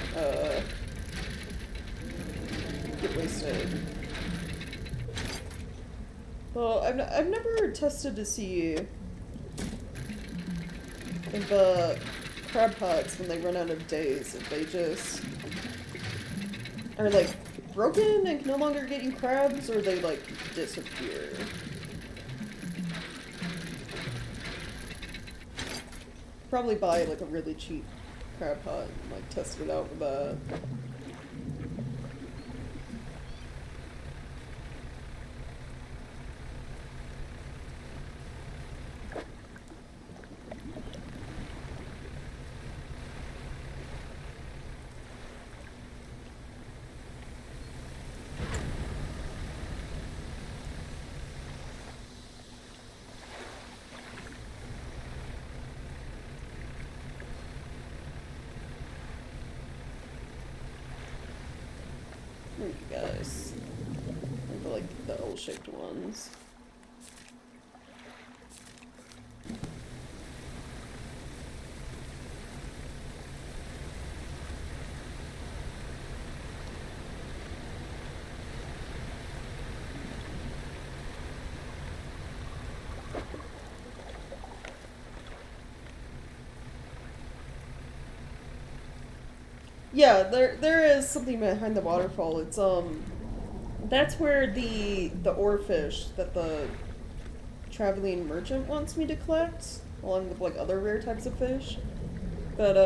get wasted. Well, I've never tested to see if crab pots, when they run out of days, if they just are like broken and can no longer get you crabs, or they like disappear. Probably buy like a really cheap crab pot and like test it out with that. Thank you guys. I like the L-shaped ones. Yeah, there is something behind the waterfall. It's that's where the oarfish that the traveling merchant wants me to collect, along with like other rare types of fish. But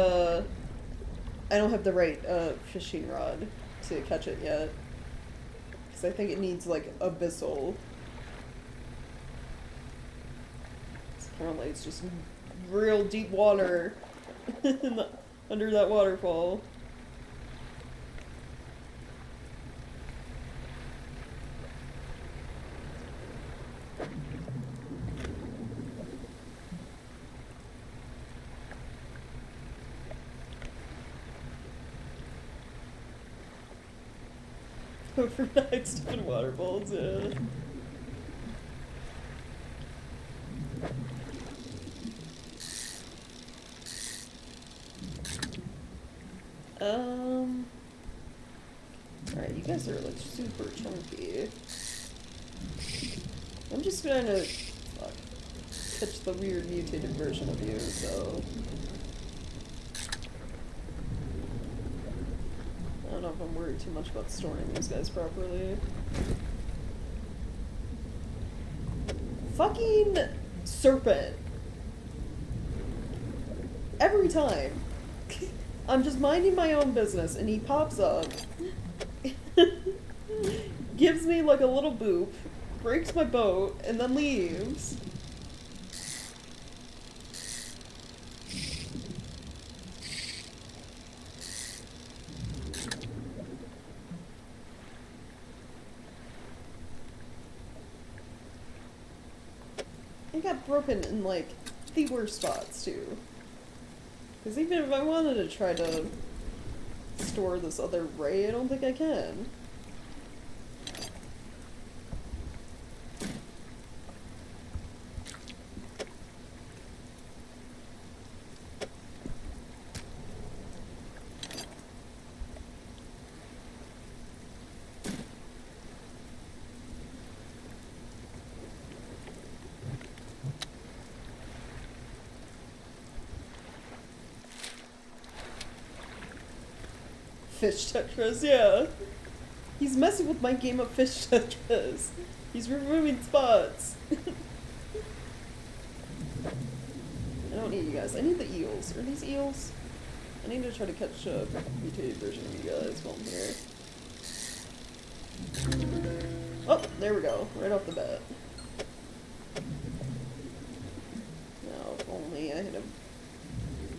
I don't have the right fishing rod to catch it yet, because I think it needs like abyssal. Apparently, it's just real deep water under that waterfall. Overnight stupid water balls, yeah. Alright, you guys are like super chunky. I'm just gonna catch the weird mutated version of you, so I don't know if I'm worried too much about storing these guys properly. Fucking serpent. Every time. I'm just minding my own business and he pops up, gives me like a little boop, breaks my boat, and then leaves. It got broken in like the worst spots too. Because even if I wanted to try to store this other ray, I don't think I can. Fish Tetris, yeah. He's messing with my game of Fish Tetris. He's removing spots. And don't need you guys. I need the eels. Are these eels? I need to try to catch a mutated version of you guys while I'm here. Oh, there we go. Right off the bat. Now, if only I had a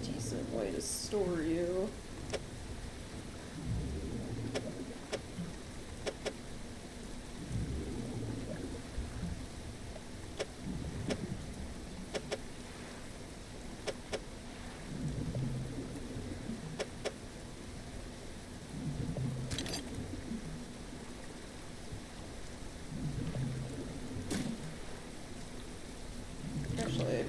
decent way to store you. Actually,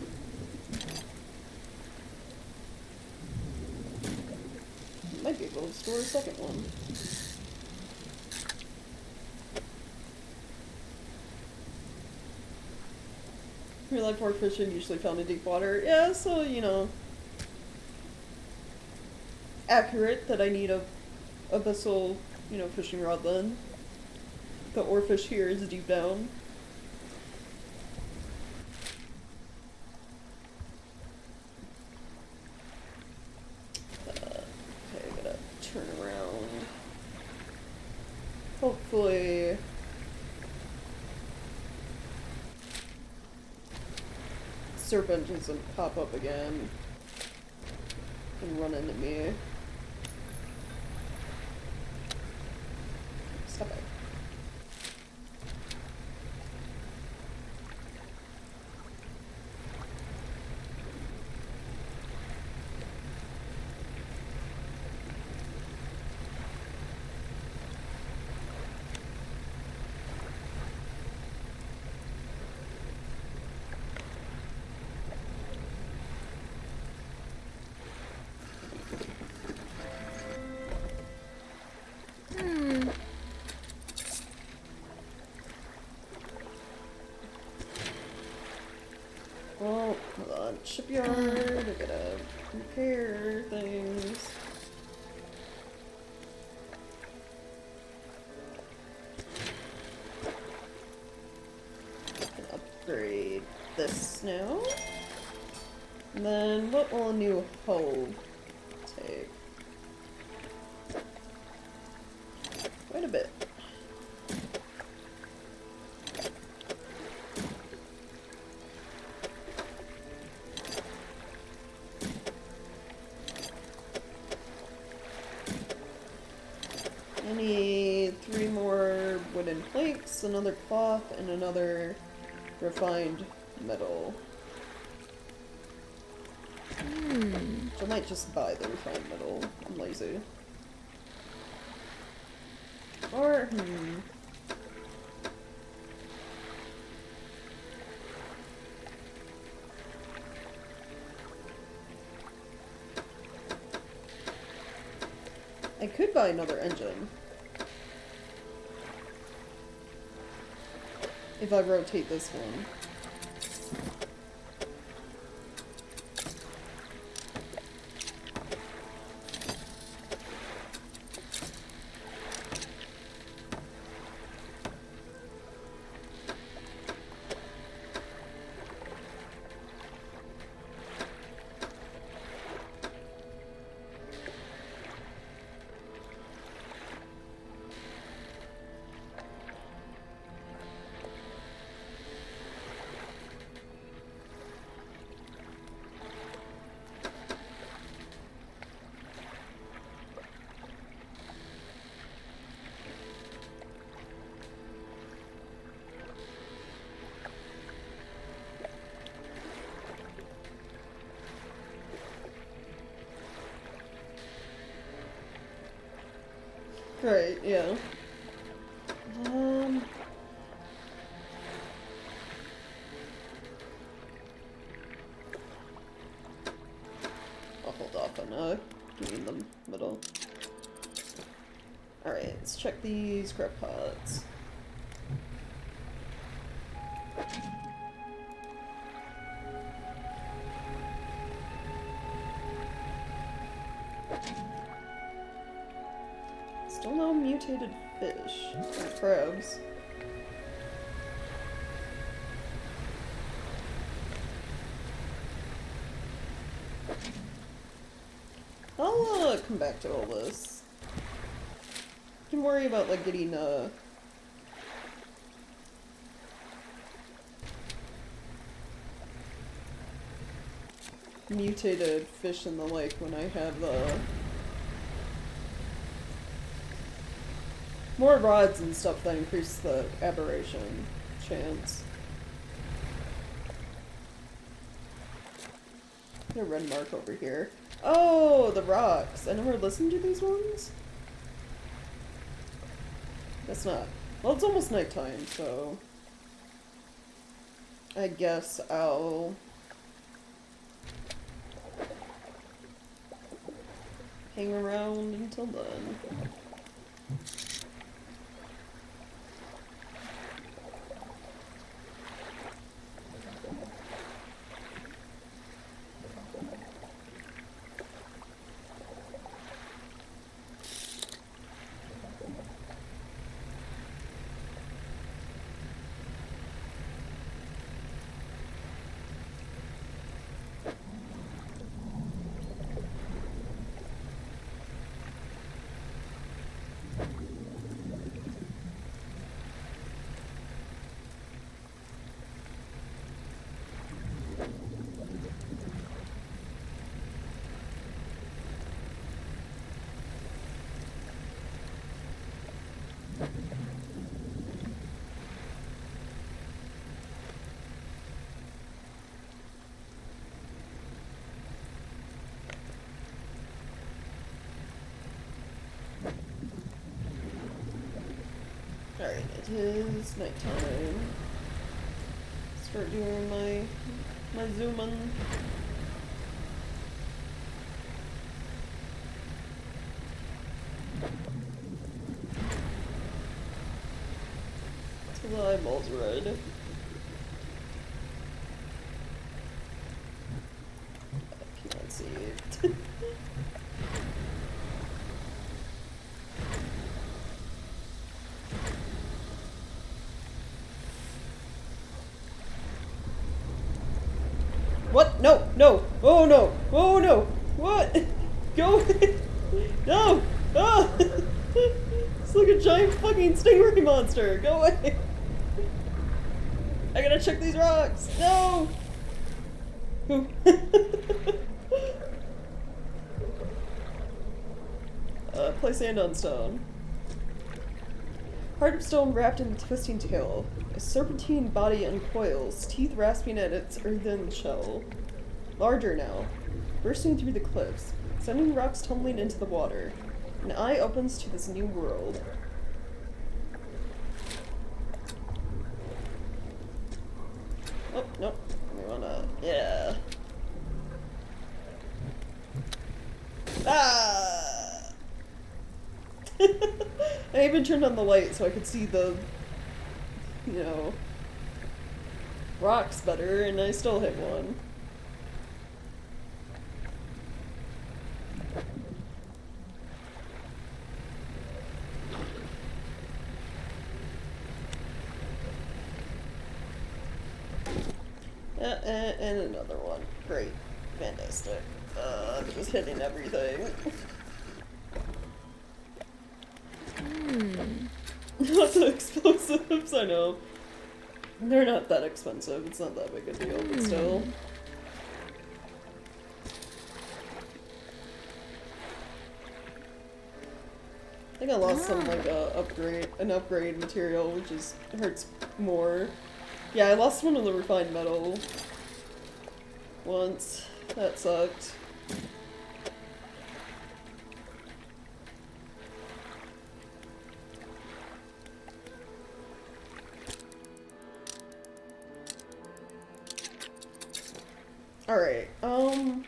might be able to store a second one. Real life fork fishing usually found in deep water. Yeah, so, you know, accurate that I need a abyssal, you know, fishing rod then. The oarfish here is deep down. Okay, I gotta turn around. Hopefully serpent doesn't pop up again and run into me. Stop it. Well, hold on. Shipyard, I gotta repair things. Can upgrade this now. And then what will a new hoe take? Quite a bit. I need 3 more wooden planks, another cloth, and another refined metal. So I might just buy the refined metal. I'm lazy. Or, I could buy another engine. If I rotate this one. Right, yeah. I'll hold off on getting the middle. Alright, let's check these scrap pots. Still no mutated fish or crabs. come back to all this. You can worry about, like, getting, mutated fish in the lake when I have, more rods and stuff that increase the aberration chance. A red mark over here. Oh, the rocks. I never listened to these ones? Guess not. Well, it's almost nighttime, so I guess I'll hang around until then. Alright, it is nighttime. Start doing my zooming. Till the eyeballs red. I can't see it. What? No! No! Oh no! Oh no! What? Go! No! Ah! It's like a giant fucking stingray monster! Go away! I gotta check these rocks! No! Ooh. Play sand on stone. Heart of stone wrapped in a twisting tail. A serpentine body uncoils, teeth rasping at its earthen shell. Larger now, bursting through the cliffs, sending rocks tumbling into the water. An eye opens to this new world. Oh, nope. We wanna... yeah. Ah! I even turned on the light so I could see the, you know, rocks better, and I still hit one. And another one. Great. Fantastic. Just hitting everything. Not the explosives, I know. They're not that expensive, it's not that big a deal, but still. I think I lost some, like, an upgrade material, which is, hurts more. Yeah, I lost one of the refined metal once. That sucked. Alright, so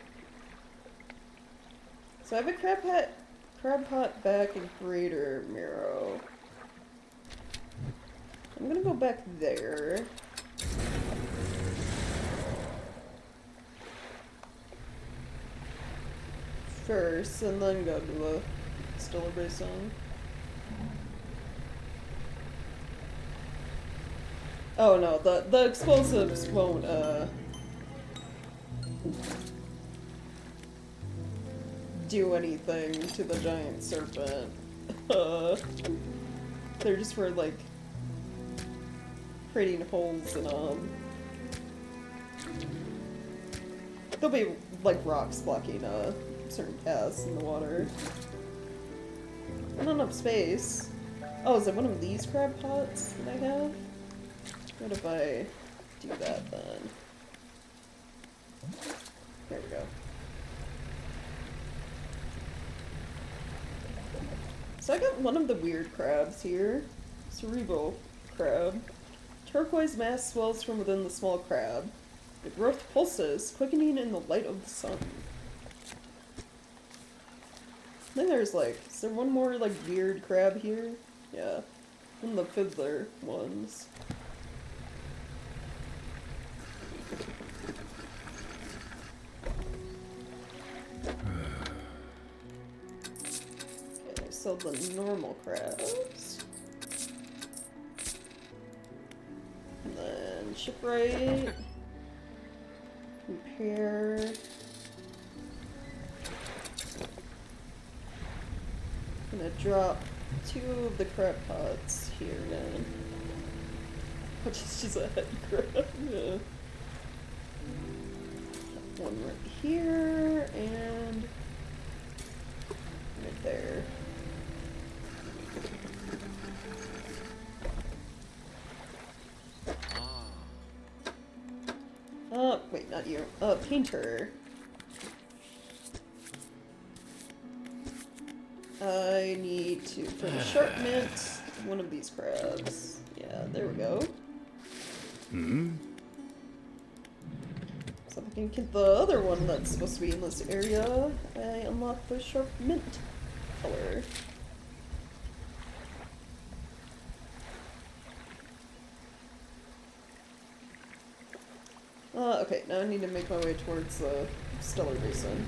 I have a crab pot back in Greater Miro. I'm gonna go back there. First, and then go to the Stiller Basin. Oh no, the explosives won't, do anything to the giant serpent. They're just for, like, creating holes in, there'll be, like, rocks blocking, certain paths in the water. Not enough space. Oh, is it one of these crab pots that I have? What if I do that, then? There we go. So I got one of the weird crabs here. Cerebral crab. Turquoise mass swells from within the small crab. The growth pulses, quickening in the light of the sun. Then there's like, is there one more like weird crab here? Yeah. One of the fiddler ones. Okay, so the normal crabs. And then shipwright. Repair. I'm gonna drop 2 of the crab pots here then. Which is just a head crab. Yeah. One right here and right there. Wait, not you. Painter. I need to, for the sharp mint, one of these crabs. Yeah, there we go. So if I can get the other one that's supposed to be in this area, I unlock the sharp mint color. Okay, now I need to make my way towards the Stellar Basin.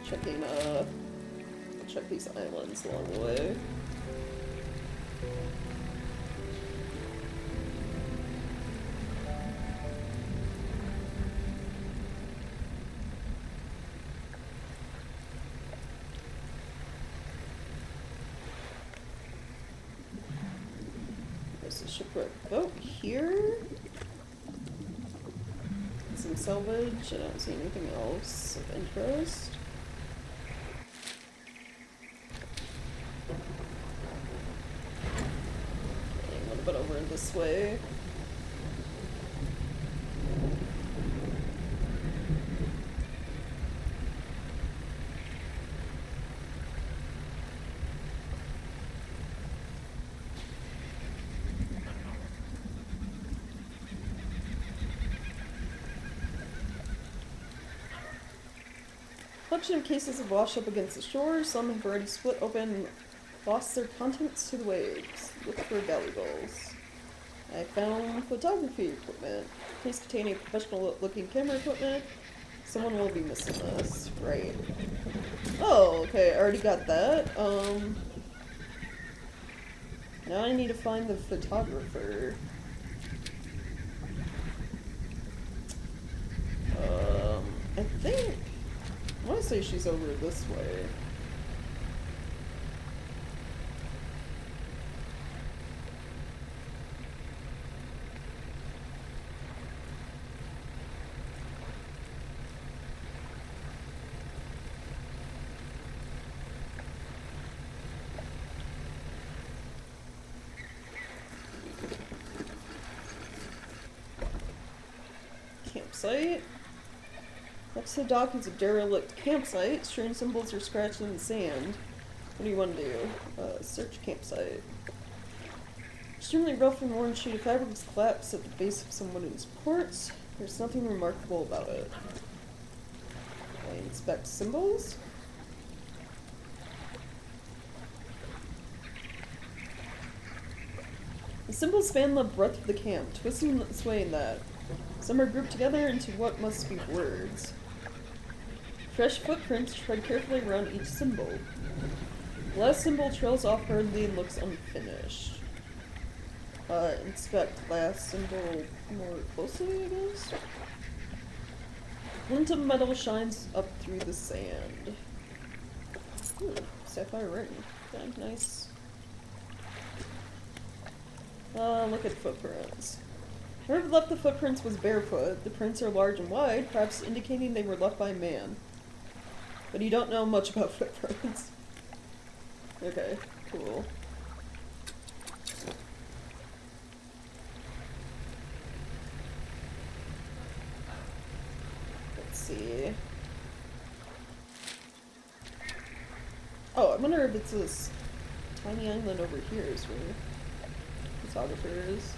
Checking, check these islands along the way. There's a shipwreck boat here. Some salvage. I don't see anything else of interest. Okay, a little bit over this way. Collection of cases have washed up against the shore. Some have already split open and lost their contents to the waves. Look for valuables. I found photography equipment. Case containing professional-looking camera equipment. Someone will be missing this. Right. Oh, okay. I already got that. Now I need to find the photographer. I think... I want to say she's over this way. Campsite. Next to the dock is a derelict campsite. Strange symbols are scratched in the sand. What do you want to do? Search campsite. Extremely rough and worn sheet of fabric is collapsed at the base of some wooden supports. There's nothing remarkable about it. I inspect symbols. The symbols span the breadth of the camp, twisting this way and that. Some are grouped together into what must be words. Fresh footprints tread carefully around each symbol. The last symbol trails off hurriedly and looks unfinished. Inspect last symbol more closely, I guess? Glint of metal shines up through the sand. Ooh, sapphire ring. Okay, nice. Look at footprints. Whoever left the footprints was barefoot. The prints are large and wide, perhaps indicating they were left by a man. But you don't know much about footprints. Okay, cool. Let's see. Oh, I wonder if it's this tiny island over here is where the photographer is.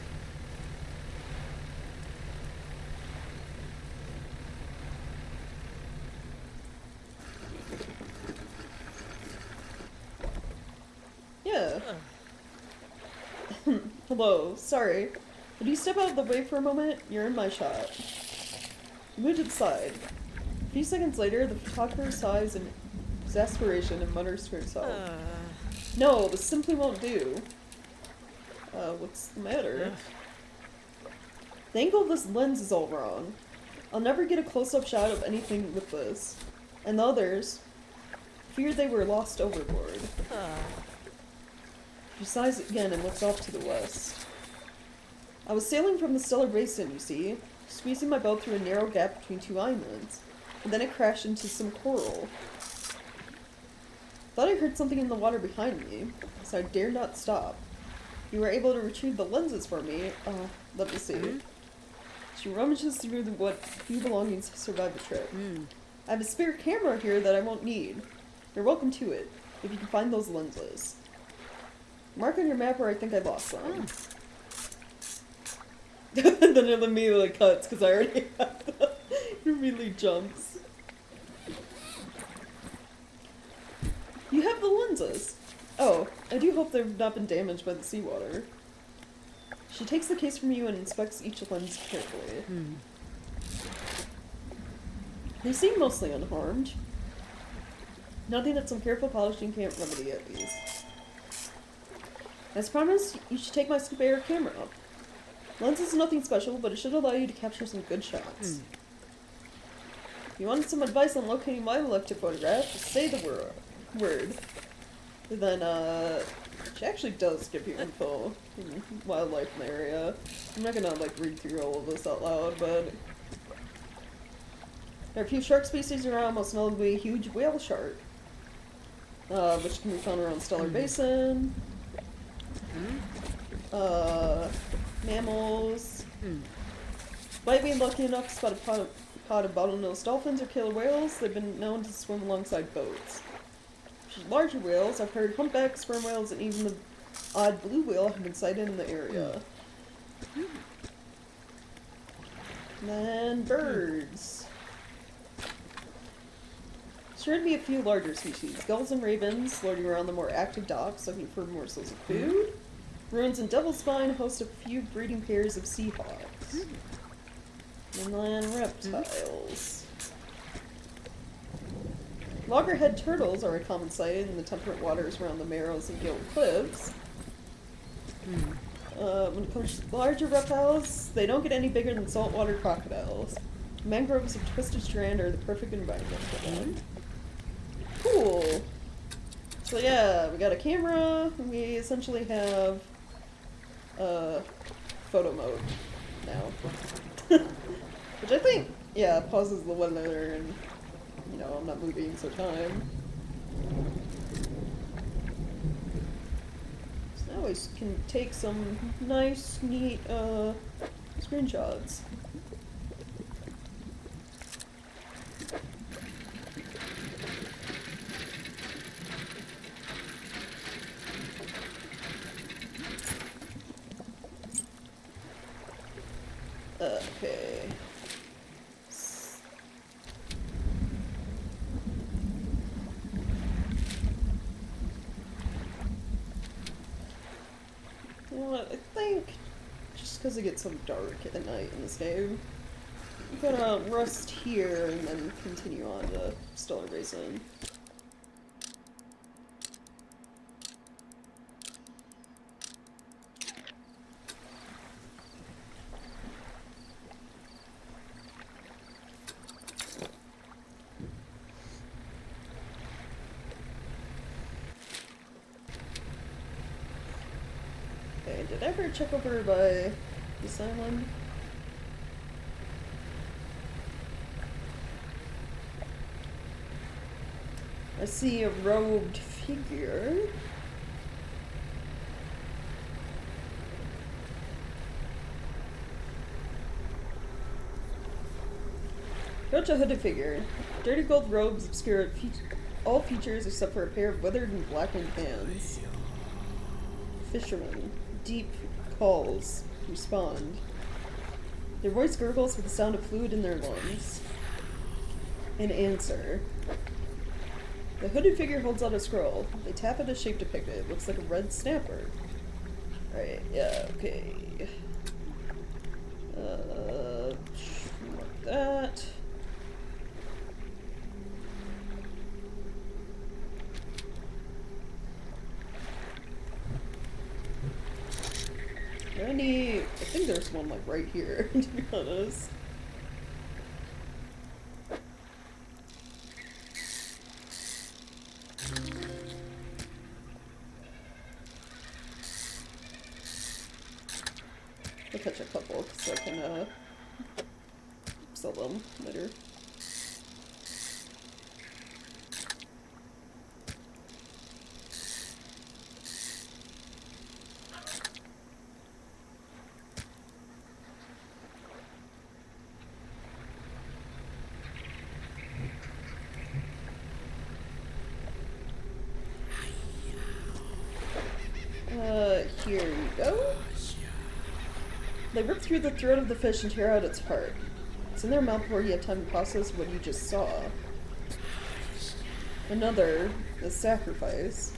Yeah. Hello, sorry. Would you step out of the way for a moment? You're in my shot. You moved to the side. A few seconds later, the photographer sighs in exasperation and mutters to herself. No, this simply won't do. What's the matter? The angle of this lens is all wrong. I'll never get a close-up shot of anything with this. And the others feared they were lost overboard. She sighs again and looks off to the west. I was sailing from the stellar basin, you see, squeezing my boat through a narrow gap between two islands, and then it crashed into some coral. Thought I heard something in the water behind me, so I dared not stop. You were able to retrieve the lenses for me. Let me see. She rummages through what few belongings survived the trip. I have a spare camera here that I won't need. You're welcome to it, if you can find those lenses. Mark on your map where I think I lost them. Then it immediately cuts, because I already have them. It really jumps. You have the lenses! Oh, I do hope they've not been damaged by the seawater. She takes the case from you and inspects each lens carefully. They seem mostly unharmed. Nothing that some careful polishing can't remedy, at least. As promised, you should take my spare camera. Lens is nothing special, but it should allow you to capture some good shots. If you wanted some advice on locating wildlife to photograph, just say the word. And then, she actually does give you info in wildlife in the area. I'm not gonna, like, read through all of this out loud, but there are a few shark species around, most notably a huge whale shark, which can be found around Stellar Basin. Mammals. Might be lucky enough to spot a pod of bottlenose dolphins or killer whales. They've been known to swim alongside boats. Larger whales, I've heard humpback, sperm whales, and even the odd blue whale have been sighted in the area. And then birds. Sure to be a few larger species. Gulls and ravens floating around the more active docks looking for morsels of food. Ruins and Devil's Spine host a few breeding pairs of seahawks. Inland reptiles. Loggerhead turtles are a common sight in the temperate waters around the Marrows and Gilt Cliffs. When it comes to larger reptiles, they don't get any bigger than saltwater crocodiles. Mangroves of Twisted Strand are the perfect environment for them. Cool! So yeah, we got a camera, and we essentially have photo mode now. Which I think, yeah, pauses the weather and, you know, I'm not moving, so time. So now we can take some nice, neat, screenshots. Okay. You know what, I think just because it gets so dark at night in this game, I'm gonna rest here and then continue on to Stellar Basin. Okay, did I ever check over by this island? I see a robed figure. Approach a hooded figure. Dirty gold robes obscure all features except for a pair of withered and blackened hands. Fishermen. Deep calls. Respond. Their voice gurgles with the sound of fluid in their lungs. An answer. The hooded figure holds out a scroll. They tap at a shape depicted. It looks like a red snapper. Alright, yeah, okay. Like that. I think there's one like right here, to be honest. I'll catch a couple so I can sell them later. Here you go. They rip through the throat of the fish and tear out its heart. It's in their mouth before you have time to process what you just saw. Another, the sacrifice.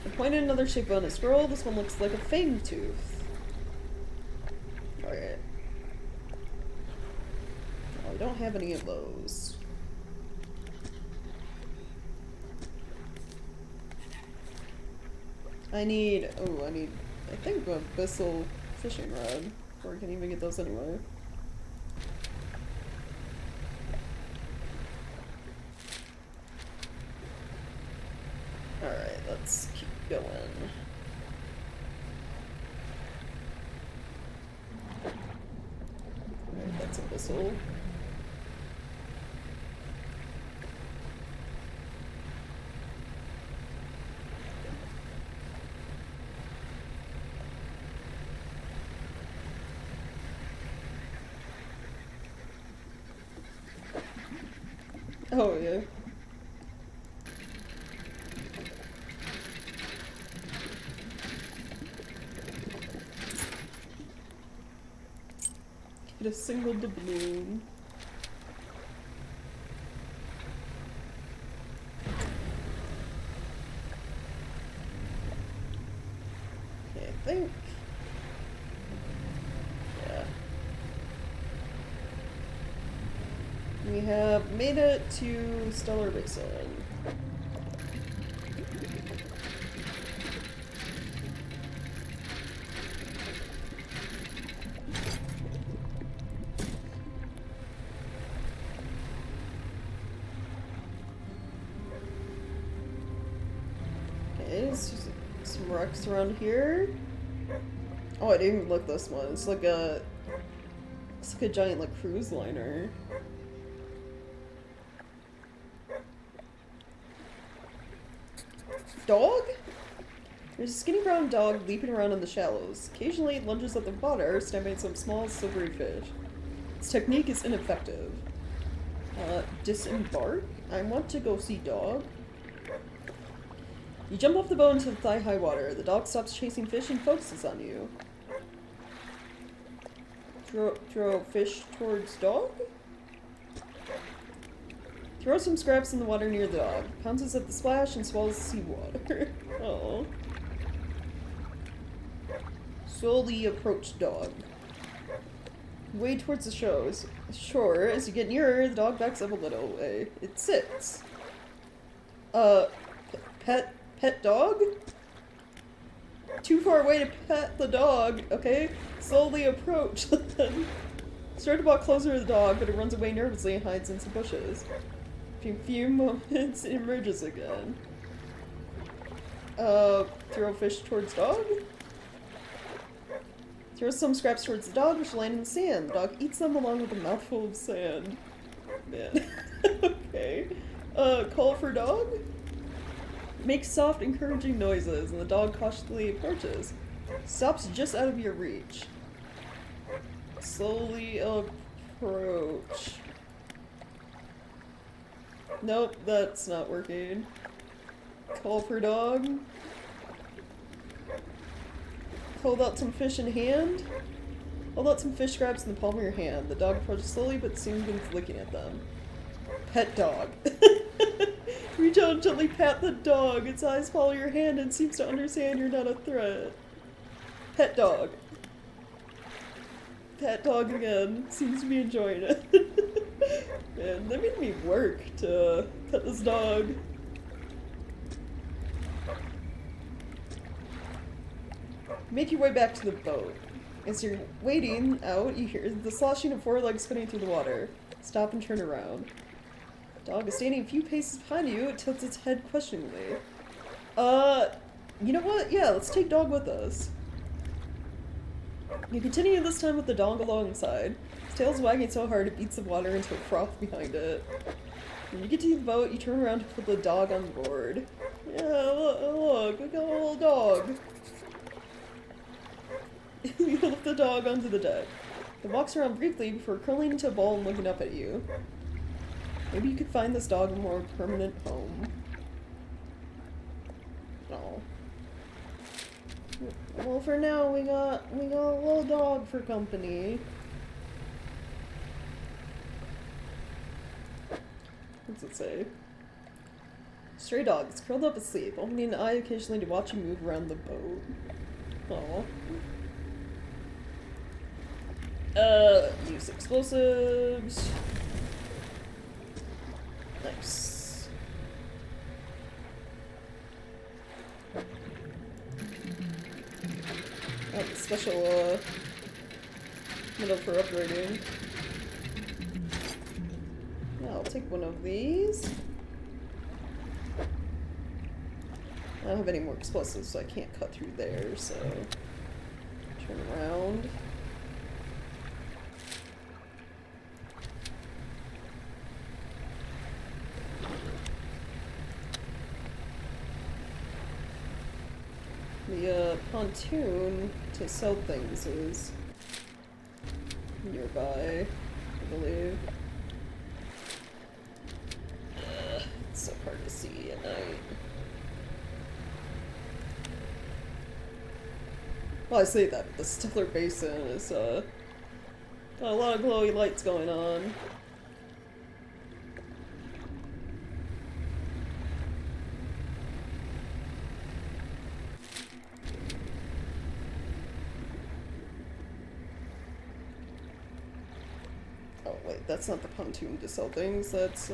I pointed another shape on a scroll. This one looks like a fang tooth. Alright. Oh, we don't have any of those. I think a Bissell fishing rod, before I can even get those anyway. Alright, let's keep going. Alright, that's a Bissell. Oh, yeah. Get a single doubloon. Okay, I think. Yeah. We have made it to Stellar Basin. Okay, there's some wrecks around here. Oh, I didn't even look this one. It's like a giant like cruise liner. Dog? There's a skinny brown dog leaping around in the shallows. Occasionally it lunges at the water, snapping at some small silvery fish. Its technique is ineffective. Disembark? I want to go see dog. You jump off the boat into thigh-high water. The dog stops chasing fish and focuses on you. Throw fish towards dog? Throw some scraps in the water near the dog. Pounces at the splash and swallows the seawater. Oh. Slowly approach dog. Way towards the shore. As you get nearer, the dog backs up a little way. It sits. Pet dog? Too far away to pet the dog, okay? Slowly approach. Start to walk closer to the dog, but it runs away nervously and hides in some bushes. In a few moments, it emerges again. Throw fish towards dog? Throw some scraps towards the dog, which land in the sand. The dog eats them along with a mouthful of sand. Man. Okay. Call for dog? Make soft, encouraging noises, and the dog cautiously approaches. Stops just out of your reach. Slowly approach. Nope, that's not working. Call for dog. Hold out some fish in hand. Hold out some fish scraps in the palm of your hand. The dog approaches slowly, but soon begins looking at them. Pet dog. Reach out and gently pat the dog. Its eyes follow your hand and seems to understand you're not a threat. Pet dog. Pet dog again. Seems to be enjoying it. Man, that made me work to pet this dog. Make your way back to the boat. As you're wading out, you hear the sloshing of four legs spinning through the water. Stop and turn around. The dog is standing a few paces behind you. It tilts its head questioningly. You know what? Yeah, let's take dog with us. You continue this time with the dog alongside. Its tail's wagging so hard it beats the water into a froth behind it. When you get to the boat, you turn around to put the dog on board. Yeah, look, we got a little dog. You lift the dog onto the deck. It walks around briefly before curling into a ball and looking up at you. Maybe you could find this dog a more permanent home. Oh. Well, for now, we got a little dog for company. What's it say? Stray dog is curled up asleep, opening an eye occasionally to watch you move around the boat. Oh. Use explosives. Nice. Oh, special, middle for upgrading. Yeah, I'll take one of these. I don't have any more explosives, so I can't cut through there, so turn around. The pontoon to sell things is nearby, I believe. It's so hard to see at night. Well, I say that, but the Stellar Basin is, got a lot of glowy lights going on. Oh, wait, that's not the pontoon to sell things, that's,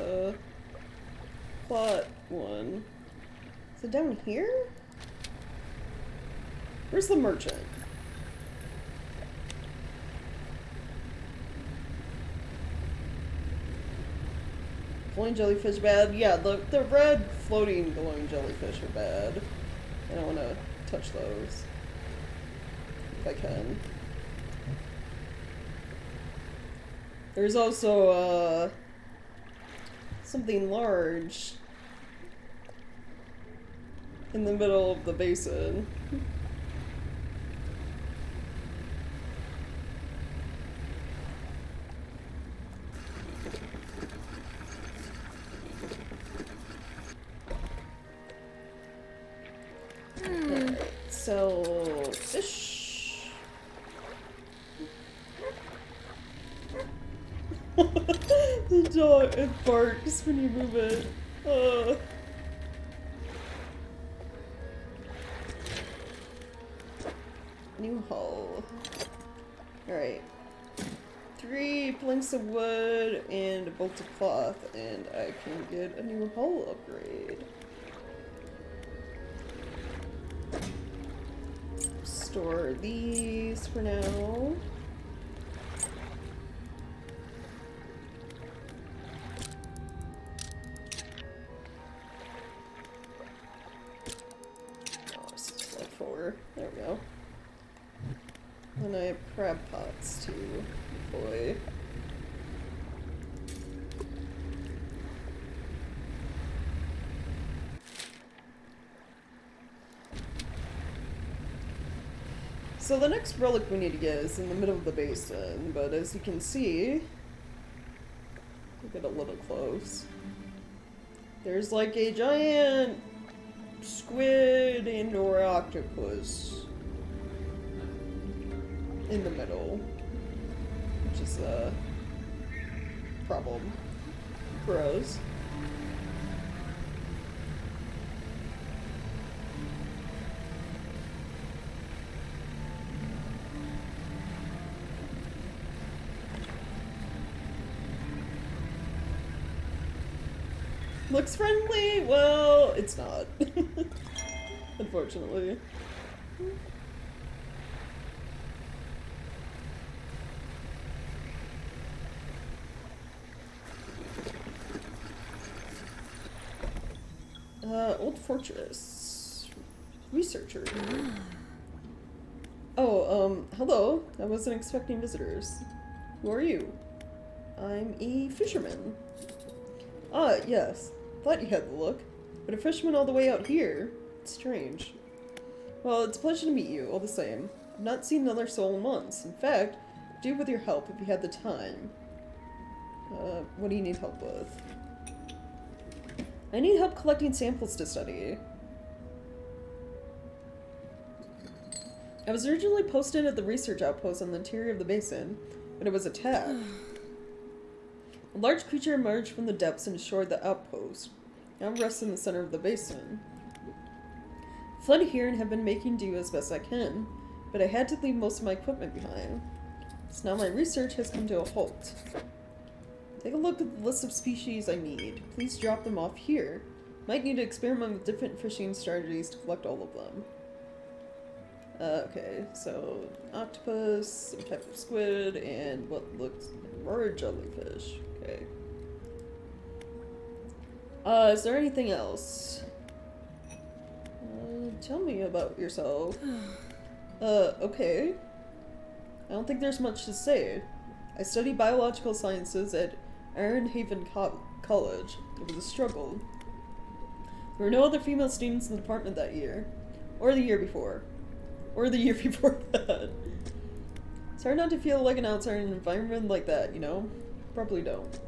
plot one. Is it down here? Where's the merchant? Glowing jellyfish bad? Yeah, the red floating glowing jellyfish are bad. I don't want to touch those. If I can. There's also, something large in the middle of the basin. So, fish. The dog, it barks when you move it. New hull. Alright. 3 planks of wood and a bolt of cloth, and I can get a new hull upgrade. Store these for now. Like 4. There we go. And I have crab pots to deploy. So the next relic we need to get is in the middle of the basin, but as you can see, we'll get a little close. There's like a giant squid and or octopus in the middle, which is a problem for us. Looks friendly? Well, it's not. Unfortunately. Old fortress. Researcher. Oh, hello. I wasn't expecting visitors. Who are you? I'm a fisherman. Ah, yes. Thought you had the look. But a fisherman all the way out here? It's strange. Well, it's a pleasure to meet you, all the same. I've not seen another soul in months. In fact, I'd do with your help if you had the time. What do you need help with? I need help collecting samples to study. I was originally posted at the research outpost on the interior of the basin, but it was attacked. A large creature emerged from the depths and destroyed the outpost. Now I'm resting in the center of the basin. I fled here and have been making do as best I can, but I had to leave most of my equipment behind. So now my research has come to a halt. Take a look at the list of species I need. Please drop them off here. Might need to experiment with different fishing strategies to collect all of them. Okay, so octopus, some type of squid, and what looks like a jellyfish. Okay. Is there anything else? Tell me about yourself. Okay. I don't think there's much to say. I study biological sciences at Ironhaven College. It was a struggle. There were no other female students in the department that year. Or the year before. Or the year before that. It's hard not to feel like an outsider in an environment like that, you know? Probably don't.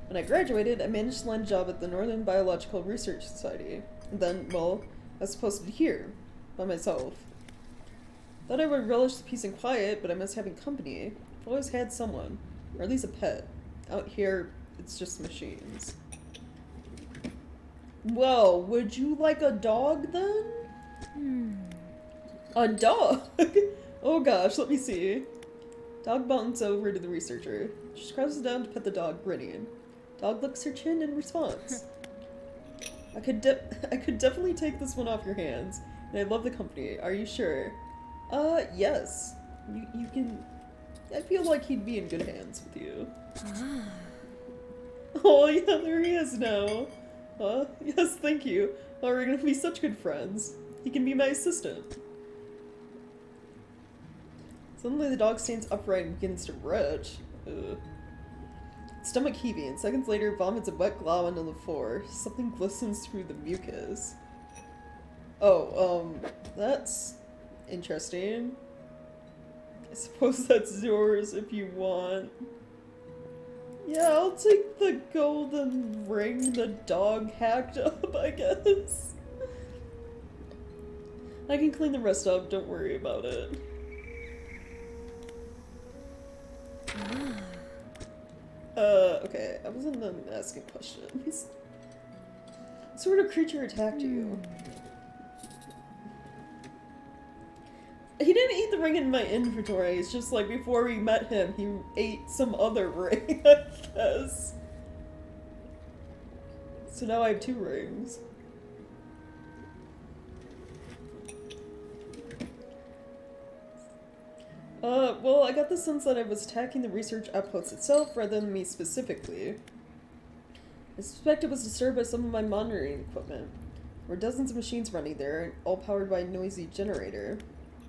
When I graduated, I managed to land a job at the Northern Biological Research Society. And then, well, I was posted here, by myself. Thought I would relish the peace and quiet, but I miss having company. I've always had someone, or at least a pet. Out here, it's just machines. Well, would you like a dog then? A dog? Oh gosh, let me see. Dog bounces over to the researcher. She crouches down to pet the dog, grinning. Dog licks her chin in response. I could definitely take this one off your hands, and I love the company. Are you sure? Yes. You can... I feel like he'd be in good hands with you. Oh, yeah, there he is now. Yes, thank you. Oh, we're gonna be such good friends. He can be my assistant. Suddenly the dog stands upright and begins to retch. Stomach heaving. Seconds later, vomits a wet glob onto the floor. Something glistens through the mucus. Oh, that's interesting. I suppose that's yours if you want. Yeah, I'll take the golden ring the dog hacked up, I guess. I can clean the rest up, don't worry about it. Okay, I wasn't done asking questions. What sort of creature attacked you? He didn't eat the the ring in my inventory. It's just like before we met him, he ate some other ring, I guess. So now I have 2 rings. Well, I got the sense that I was attacking the research outpost itself rather than me specifically. I suspect it was disturbed by some of my monitoring equipment. There were dozens of machines running there, all powered by a noisy generator.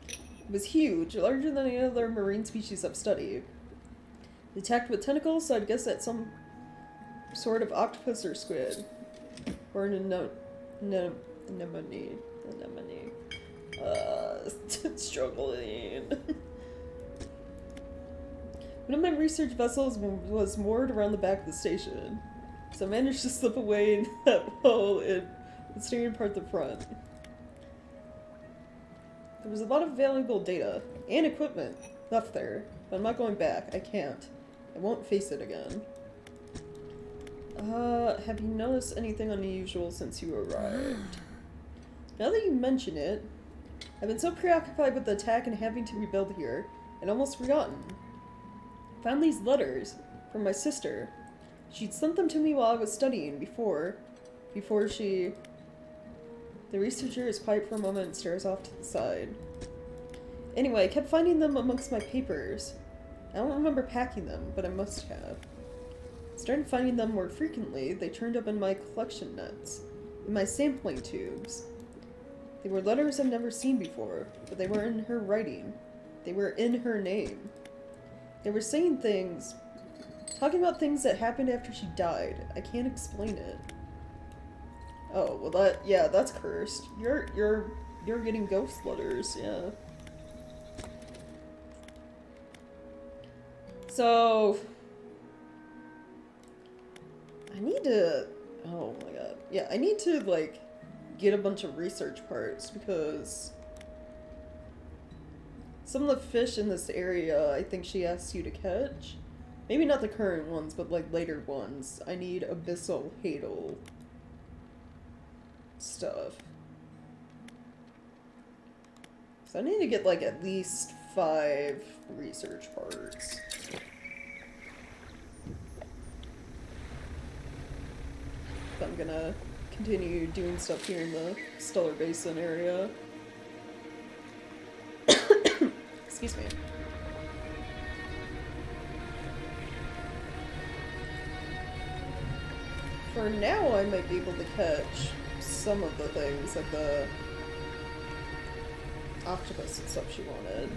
It was huge, larger than any other marine species I've studied. It attacked with tentacles, so I'd guess that's some sort of octopus or squid. Or an anemone. Struggling. One of my research vessels was moored around the back of the station, so I managed to slip away in that hole and steering apart the front. There was a lot of valuable data and equipment left there, but I'm not going back. I can't. I won't face it again. Have you noticed anything unusual since you arrived? Now that you mention it, I've been so preoccupied with the attack and having to rebuild here, and almost forgotten. I found these letters from my sister. She'd sent them to me while I was studying before she... The researcher is quiet for a moment and stares off to the side. Anyway, I kept finding them amongst my papers. I don't remember packing them, but I must have. I started finding them more frequently. They turned up in my collection nets, in my sampling tubes. They were letters I've never seen before, but they were in her writing. They were in her name. They were saying things, talking about things that happened after she died. I can't explain it. Oh, well that's cursed. You're getting ghost letters, yeah. So I need to, oh my god. Yeah, I need to like get a bunch of research parts because some of the fish in this area I think she asks you to catch. Maybe not the current ones, but like later ones. I need abyssal hadal stuff. So I need to get like at least 5 research parts. If I'm gonna continue doing stuff here in the Stellar Basin area. Excuse me. For now, I might be able to catch some of the things, like the octopus and stuff she wanted.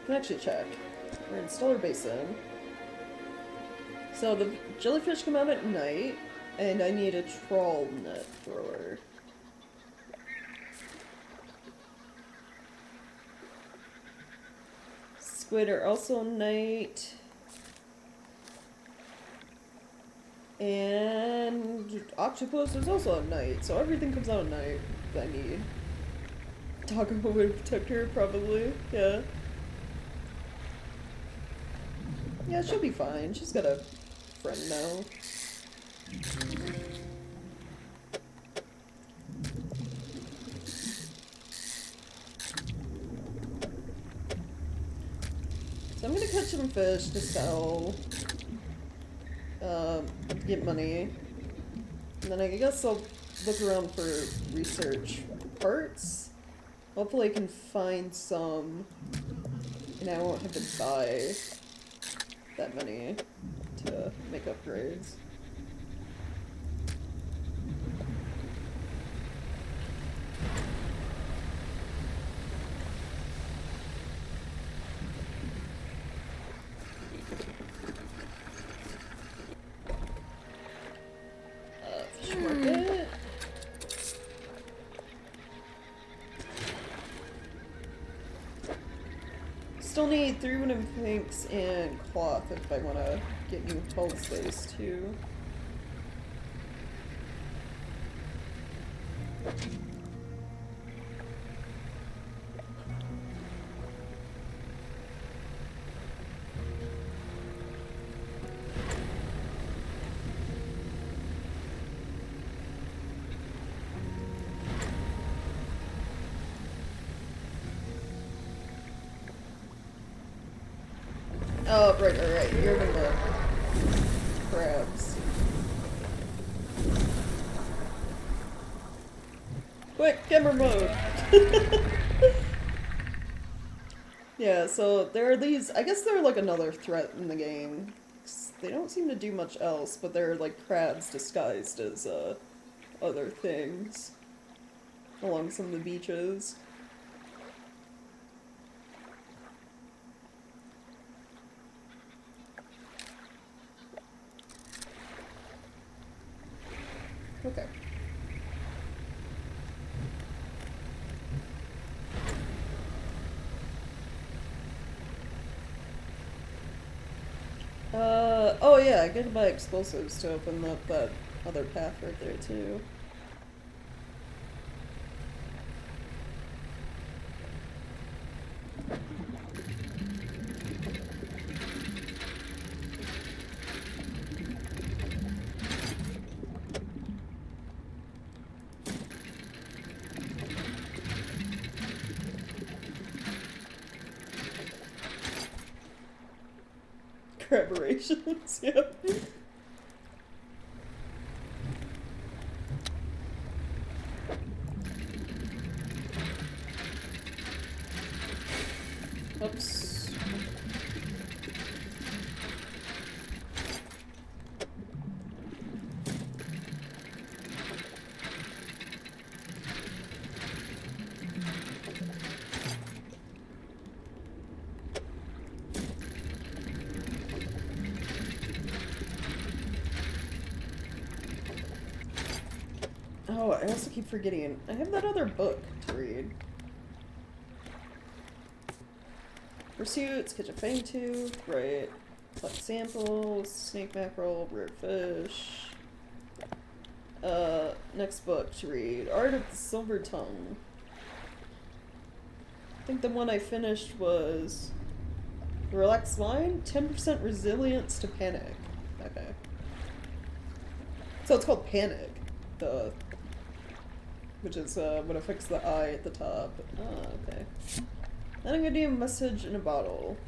I can actually check. We're in Stellar Basin. So the jellyfish come out at night, and I need a trawl net thrower. Squid are also night. And octopus is also at night, so everything comes out at night that I need. Taco would protect her, probably, yeah. Yeah, she'll be fine. She's got a friend now. So I'm gonna catch some fish to sell. Get money. And then I guess I'll look around for research parts. Hopefully I can find some and I won't have to buy that many to make upgrades. Fish market. Still need 3 wooden planks and cloth if I want to get new hull space too. Oh, right. You're in the crabs. Quick, camera mode! Yeah, so there are these, I guess they're like another threat in the game. They don't seem to do much else, but they're like crabs disguised as, other things along some of the beaches. Okay. Oh yeah, I get to buy explosives to open up that other path right there too. Collaborations, yep. Oops. Oh, I also keep forgetting. I have that other book to read. Pursuits, catch a fangtooth, right. Collect samples, snake mackerel, rare fish. Next book to read. Art of the Silver Tongue. I think the one I finished was Relaxed Mind, 10% Resilience to Panic. Okay. So it's called Panic. Which is, when I fix the eye at the top. Ah, okay. Then I'm gonna do a message in a bottle.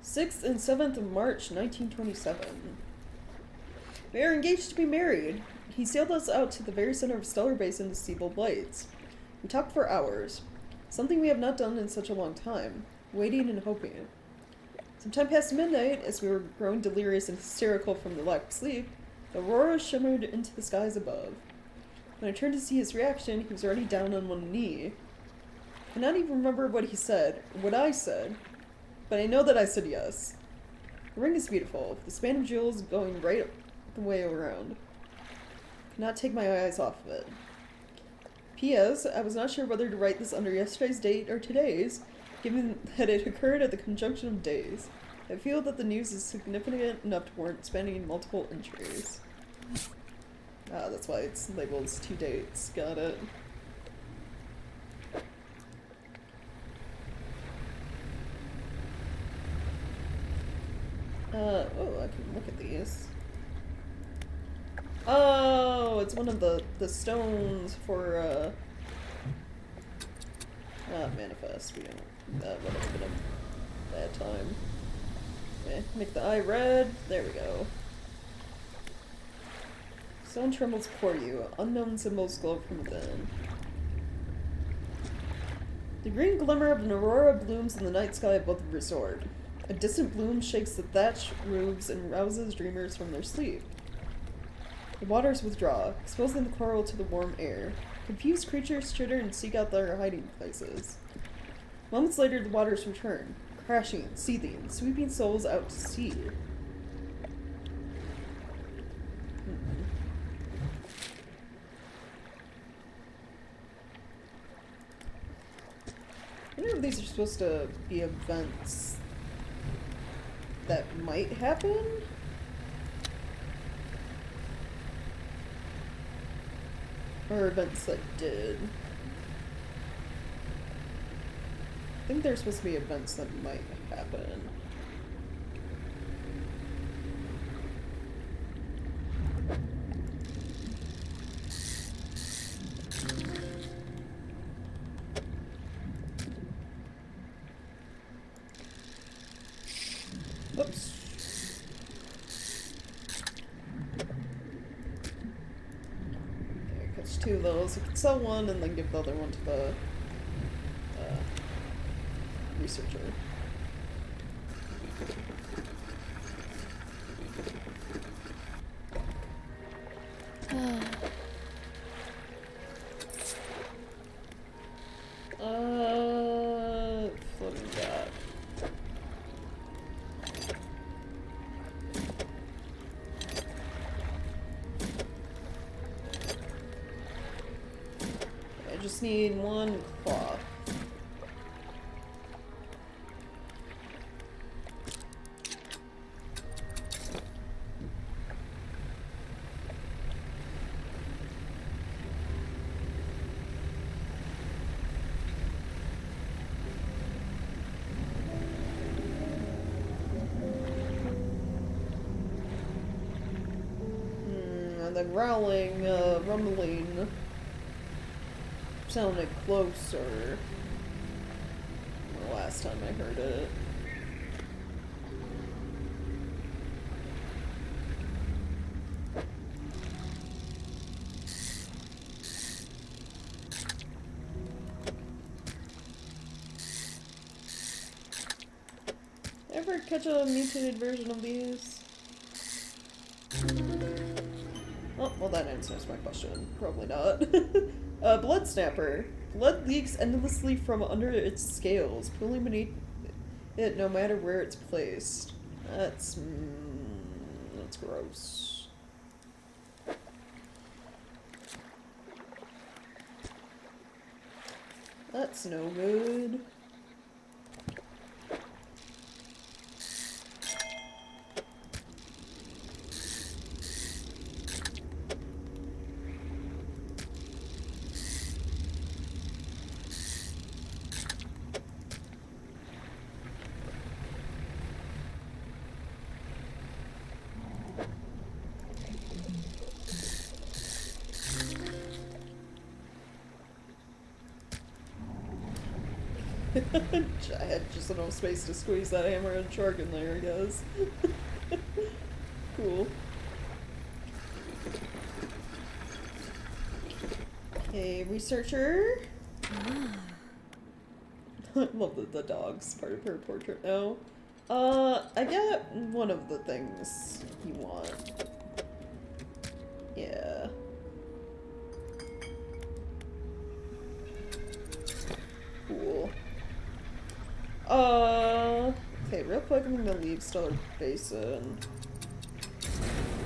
6th and 7th of March, 1927. We are engaged to be married. He sailed us out to the very center of Stellar Basin to see both lights. We talked for hours. Something we have not done in such a long time. Waiting and hoping. Sometime past midnight, as we were growing delirious and hysterical from the lack of sleep, the aurora shimmered into the skies above. When I turned to see his reaction, he was already down on one knee. I cannot even remember what he said, or what I said, but I know that I said yes. The ring is beautiful, the span of jewels going right the way around. I cannot take my eyes off of it. P.S. I was not sure whether to write this under yesterday's date or today's, given that it occurred at the conjunction of days. I feel that the news is significant enough to warrant spanning multiple entries. Ah, that's why it's labeled as 2 dates. Got it. Oh, I can look at these. Oh, it's one of the stones for, manifest. We don't, that would have been a bad time. Okay, make the eye red. There we go. Stone trembles before you. Unknown symbols glow from within. The green glimmer of an aurora blooms in the night sky above the resort. A distant bloom shakes the thatched roofs and rouses dreamers from their sleep. The waters withdraw, exposing the coral to the warm air. Confused creatures chitter and seek out their hiding places. Moments later, the waters return, crashing, seething, sweeping souls out to sea. I wonder if these are supposed to be events that might happen? Or events that did. I think they're supposed to be events that might happen. There's 2 of those. I could sell one and then give the other one to the researcher. Floating that. I just need 1 cloth. The growling, rumbling sounded closer than the last time I heard it. Ever catch a mutated version of these? Oh, well that answers my question. Probably not. Blood snapper. Blood leaks endlessly from under its scales, pulling beneath it no matter where it's placed. That's gross. That's no good. I had just enough space to squeeze that hammer and shark in there, I guess. Cool. Okay, researcher. I love the dog's part of her portrait now. I get one of the things you want. Yeah. Cool. Okay, real quick, I'm gonna leave Stellar Basin.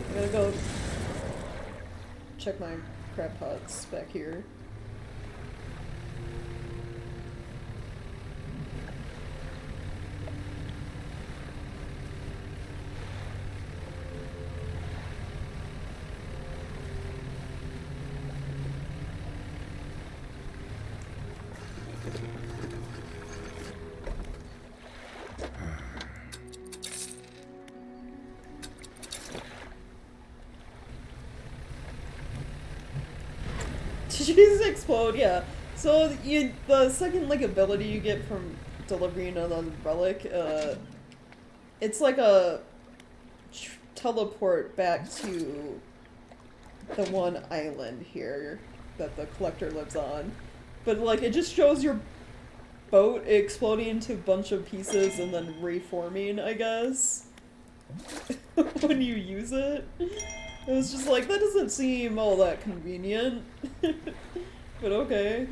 I'm gonna go check my crab pots back here. Jesus explode, yeah. So the second like ability you get from delivering another relic, it's like a teleport back to the one island here that the collector lives on. But like it just shows your boat exploding into a bunch of pieces and then reforming, I guess. When you use it. It was just like, that doesn't seem all that convenient. But okay.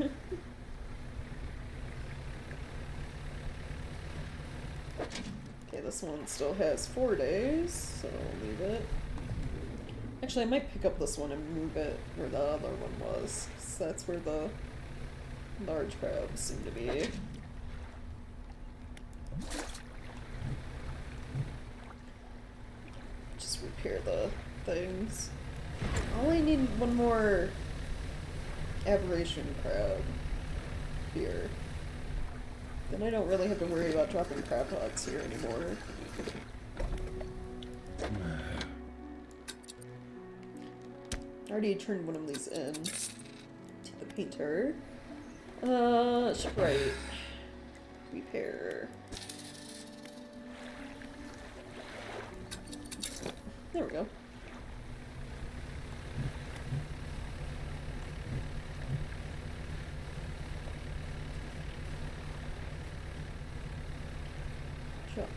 Okay, this one still has 4 days, so I'll leave it. Actually, I might pick up this one and move it where the other one was, because that's where the large crabs seem to be. Just repair the things. I only need one more aberration crab here. Then I don't really have to worry about dropping crab pots here anymore. I already turned one of these in to the painter. Sprite. Repair. There we go.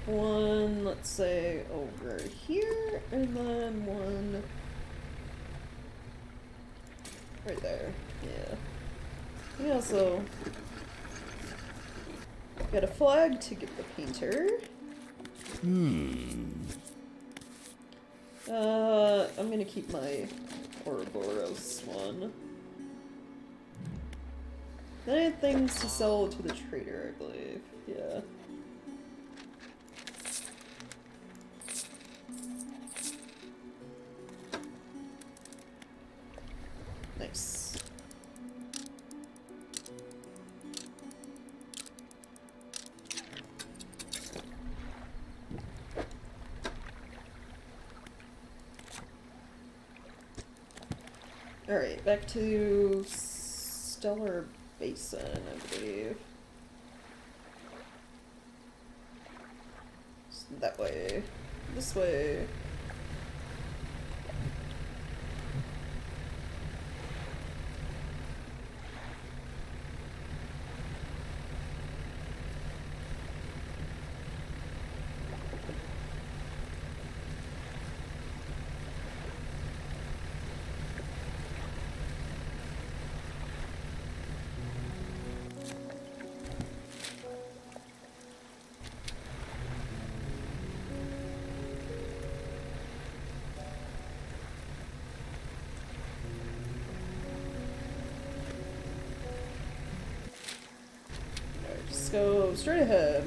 one, let's say, over here, and then one right there. Yeah. We also got a flag to give the painter. I'm gonna keep my Ouroboros one. Then I have things to sell to the trader, I believe. Yeah. Nice. Alright, back to Stellar Basin, I believe. That way. This way. Just go straight ahead.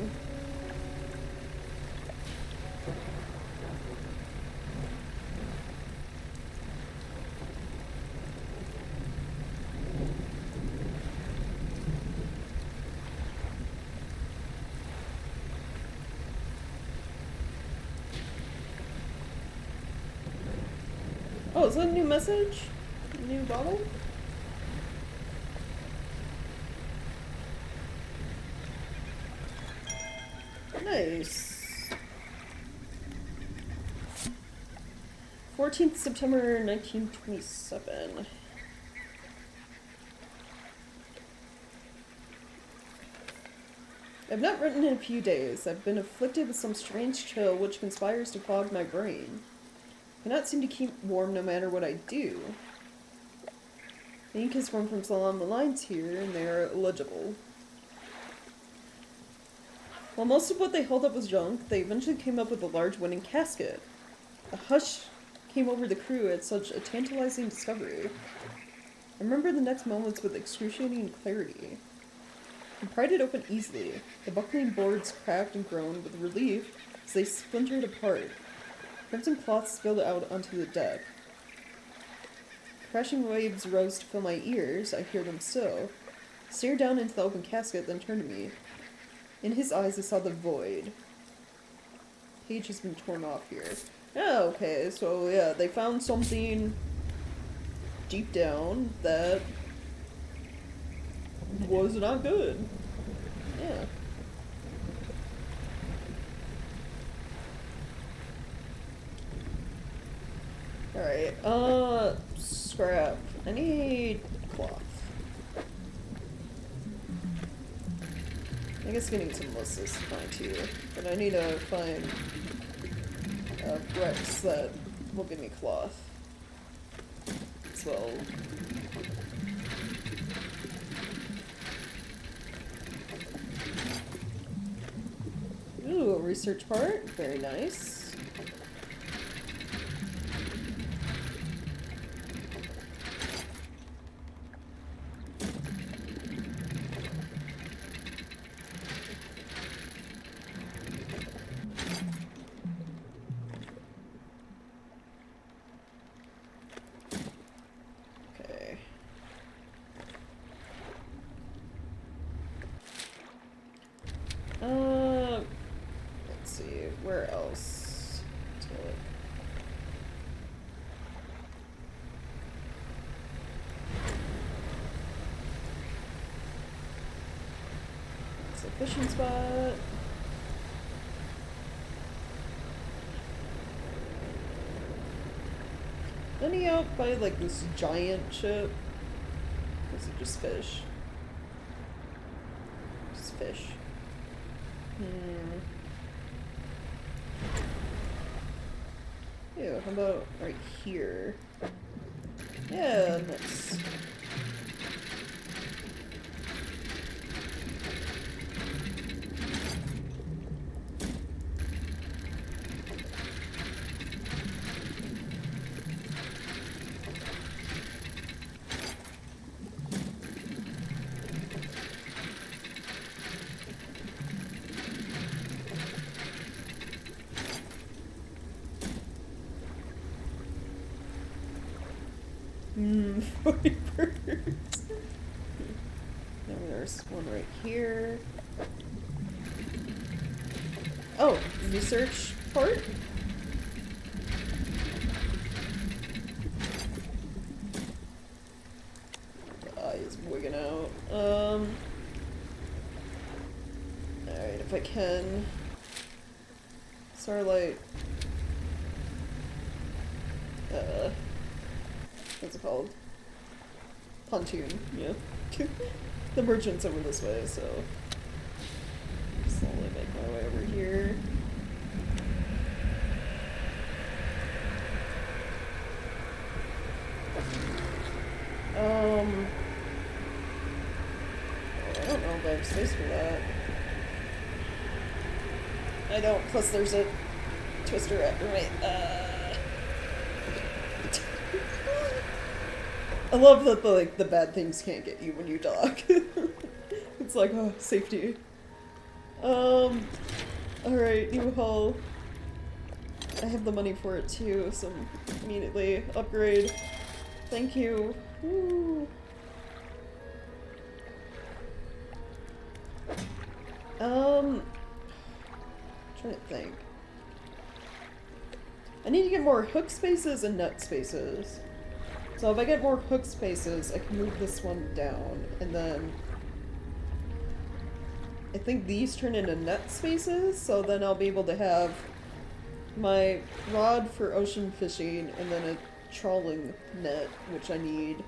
Oh, is that a new message? A new bottle? Nice. 14th September 1927. I've not written in a few days. I've been afflicted with some strange chill which conspires to fog my brain. I cannot seem to keep warm no matter what I do. The ink has run from along the lines here, and they are illegible. While most of what they held up was junk, they eventually came up with a large wooden casket. A hush came over the crew at such a tantalizing discovery. I remember the next moments with excruciating clarity. I pried it open easily. The buckling boards cracked and groaned with relief as they splintered apart. Crimson cloth spilled out onto the deck. Crashing waves rose to fill my ears. I hear them still. Stared down into the open casket, then turned to me. In his eyes I saw the void. Page has been torn off here. Oh, okay, so yeah, they found something deep down that was not good. Yeah. Alright, scrap. I need cloth. I guess getting some lists is fine too, but I need to find bricks that will give me cloth as well. Ooh, a research part. Very nice. Let's see, where else to look? It's a fishing spot. Any out by like this giant ship? Or is it just fish? Just fish. Ew, how about right here? Yeah, nice. Mmm, 40 birds. Now there's one right here. Oh, research part? The eye is wigging out. Alright, if I can. Starlight. What's it called? Pontoon, yeah. The merchant's over this way, so slowly make my way over here. I don't know if I have space for that. I don't, plus there's a twister at right. I love that the bad things can't get you when you dock. It's like, oh, safety. Alright, new hull. I have the money for it too, so immediately upgrade. Thank you. Woo. Trying to think. I need to get more hook spaces and nut spaces. So if I get more hook spaces, I can move this one down, and then I think these turn into net spaces, so then I'll be able to have my rod for ocean fishing and then a trawling net, which I need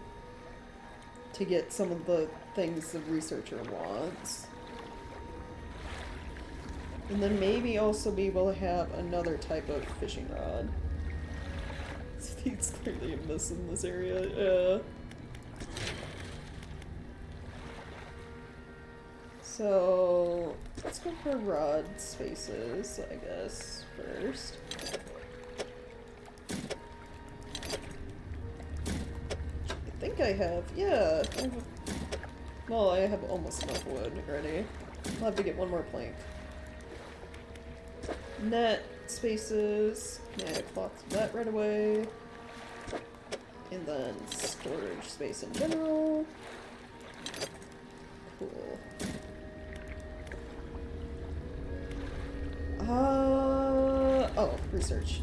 to get some of the things the researcher wants. And then maybe also be able to have another type of fishing rod. It's clearly a miss in this area. So let's go for rod spaces, I guess, first. I think I have, yeah. Well, I have almost enough wood already. I'll have to get one more plank. Net spaces. Can I add a cloth to that right away? And then storage space in general. Cool. Oh, research.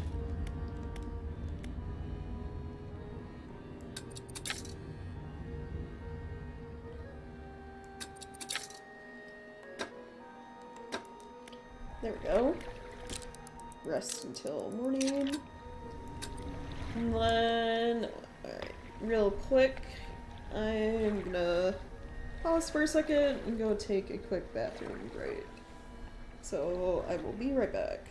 There we go. Rest until morning. And then, alright, real quick, I'm gonna pause for a second and go take a quick bathroom break. So I will be right back.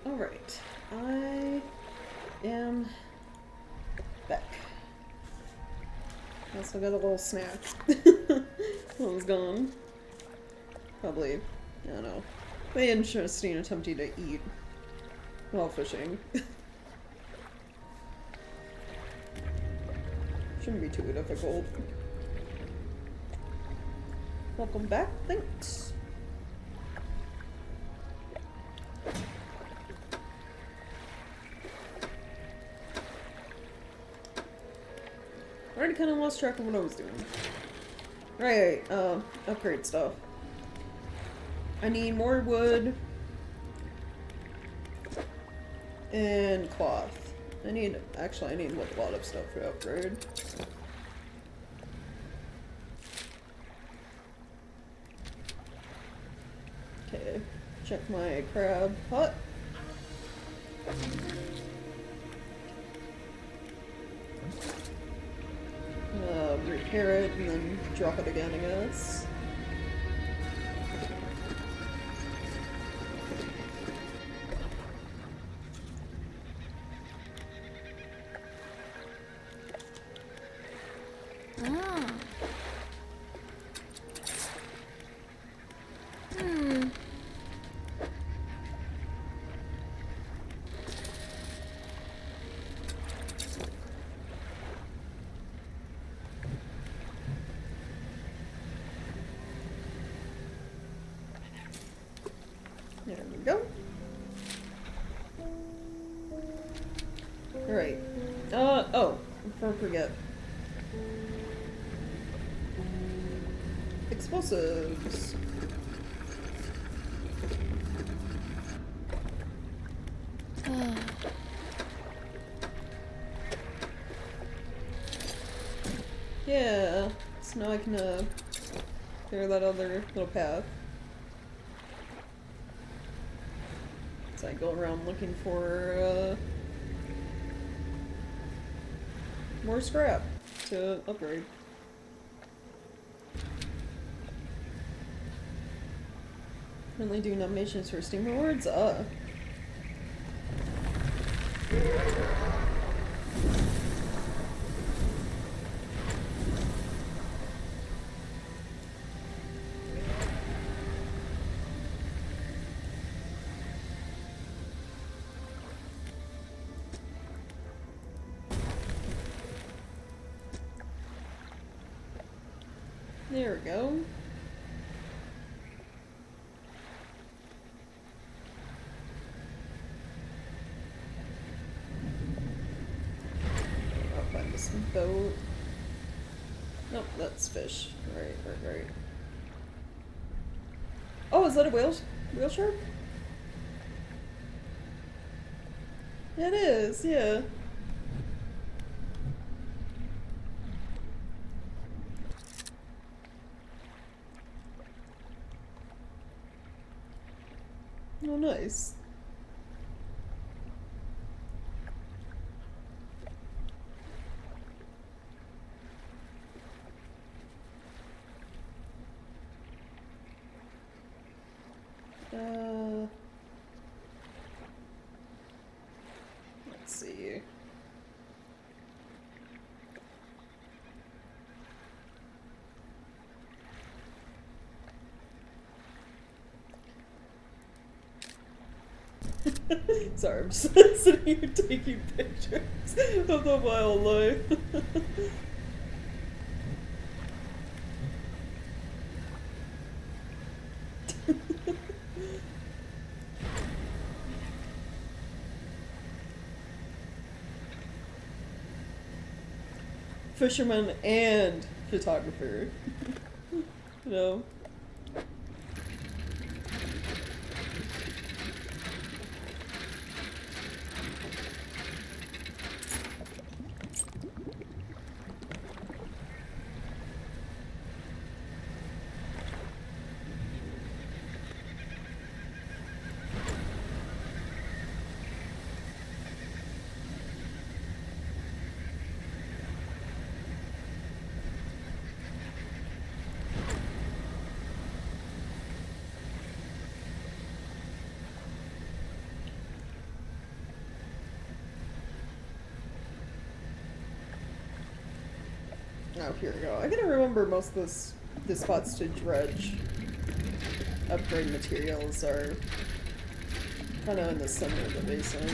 Alright. I am back. Also got a little snack. What was gone? Probably, I don't know. Very interesting attempting to eat while fishing. Shouldn't be too difficult. Welcome back, thanks. I already kind of lost track of what I was doing. Right, upgrade stuff. I need more wood and cloth. I need like a lot of stuff to upgrade. Okay, check my crab hut. Repair it and then drop it again, I guess. There we go. Alright. Oh, before I forget. Explosives. Yeah, so now I can, clear that other little path. So I go around looking for, more scrap to upgrade. Currently do nominations for Steam Rewards? There we go. I'll find this boat. Nope, that's fish. Right. Oh, is that a whale shark? It is, yeah. Oh, nice. Let's see. Sorry, I'm just sitting here taking pictures of the wildlife. Fisherman and photographer. You know? Oh, here we go. I gotta remember most of the spots to dredge. Upgrade materials are kind of in the center of the basin.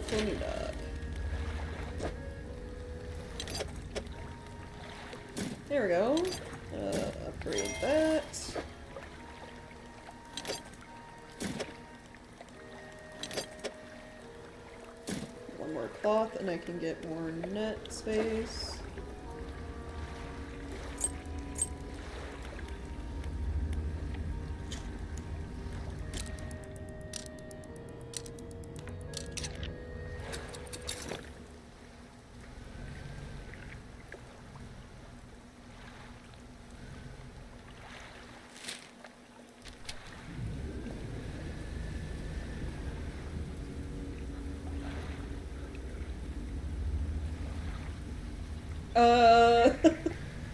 Fill me up. There we go. Upgrade that. One more cloth and I can get more net space.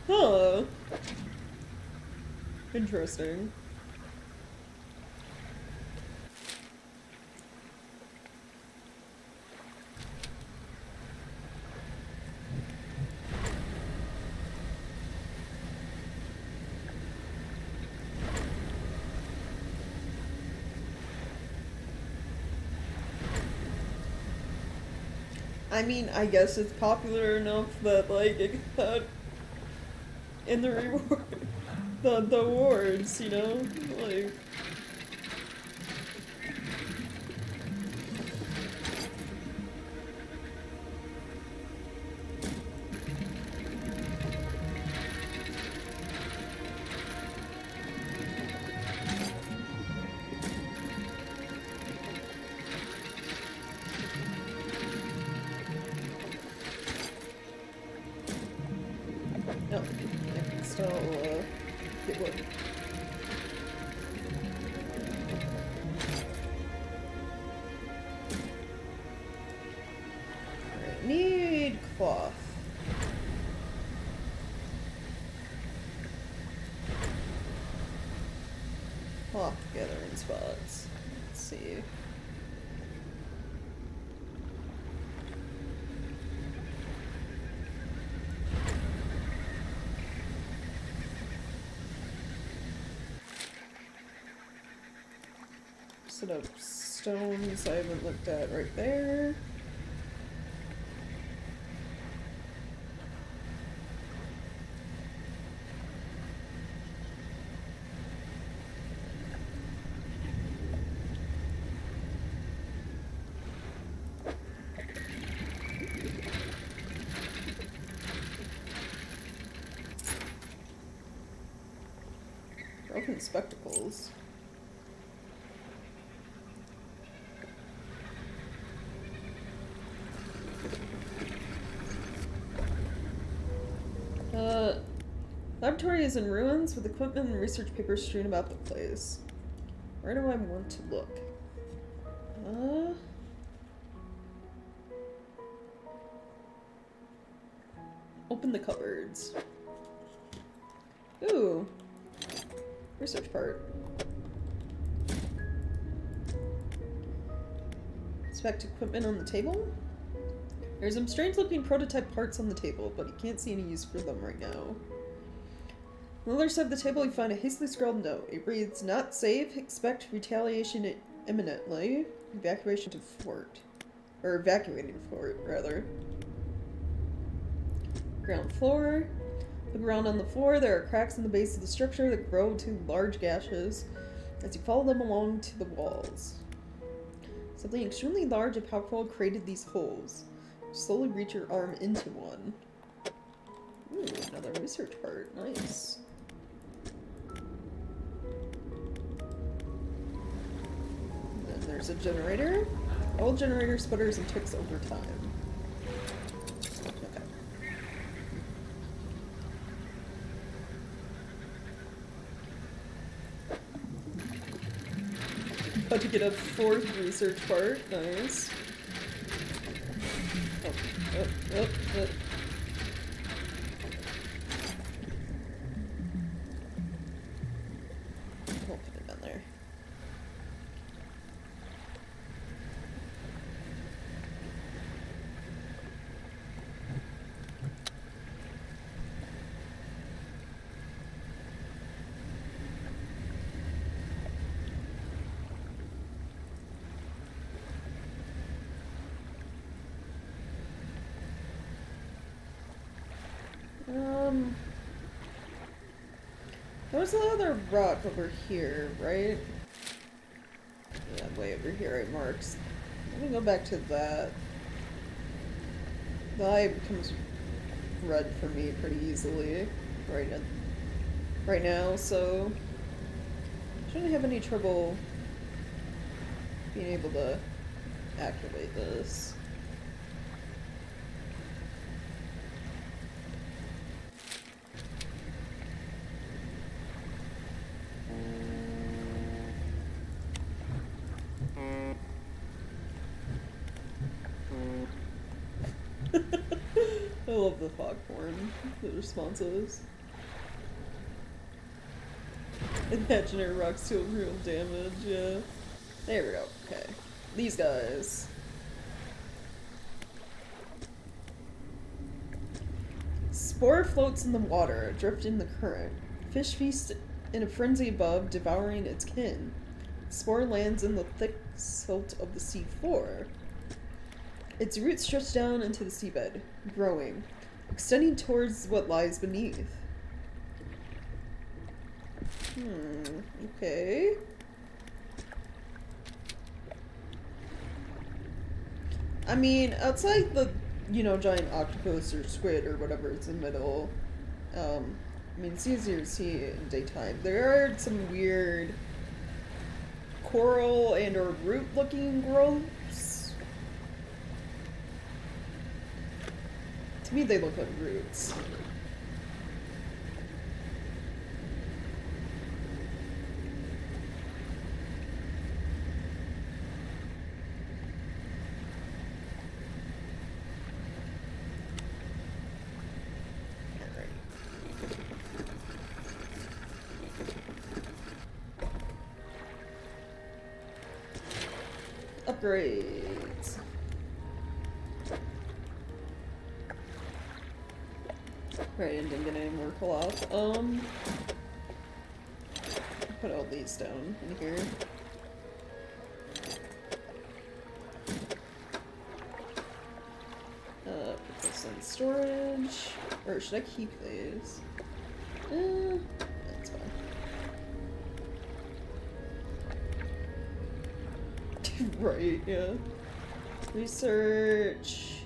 Huh. Interesting. I mean, I guess it's popular enough that, like, it got in the reward, the awards, you know? Like... No, I can still, get wood. Alright, need cloth. Cloth gathering spots. Let's see. Set up stones I haven't looked at right there. Broken spectacles. Laboratory is in ruins with equipment and research papers strewn about the place. Where do I want to look? Open the cupboards. Ooh. Research part. Inspect equipment on the table? There's some strange looking prototype parts on the table, but you can't see any use for them right now. On the other side of the table, you find a hastily scrawled note. It reads, "Not safe. Expect retaliation imminently. Evacuation to fort." or evacuating for it, rather. Ground floor. Look around on the floor. There are cracks in the base of the structure that grow to large gashes as you follow them along to the walls. Something extremely large and powerful created these holes. Slowly reach your arm into one. Ooh, another research part. Nice. And then there's a generator. All generator sputters and ticks over time. Okay. About to get a fourth research part. Nice. Oh. We'll put it down there. There's another rock over here, right? Yeah, way over here I marked. Let me go back to that. The eye becomes red for me pretty easily right now, so shouldn't have any trouble being able to activate this. I love the foghorn, the responses. Imaginary rocks deal real damage, yeah. There we go, okay. These guys. Spore floats in the water, adrift in the current. Fish feast in a frenzy above, devouring its kin. Spore lands in the thick silt of the sea floor. Its roots stretch down into the seabed, growing, extending towards what lies beneath. Okay. I mean, outside the, giant octopus or squid or whatever is in the middle, I mean, it's easier to see in daytime. There are some weird coral and or root-looking growths. To me, they look like roots. Upgrades. Right, and didn't get any more cloth. Put all these down in here. Put this in storage. Or should I keep these? That's fine. Right, yeah. Research.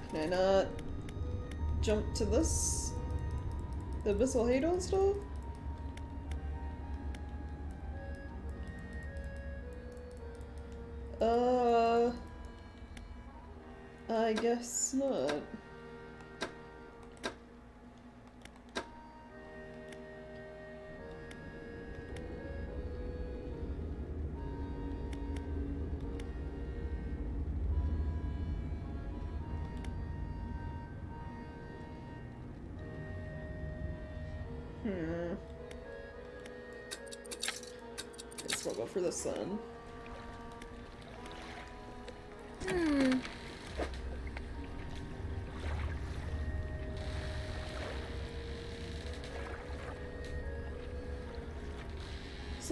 Can I not jump to this? The Abyssal Hadon stuff? I guess not. Guess we'll go for this then.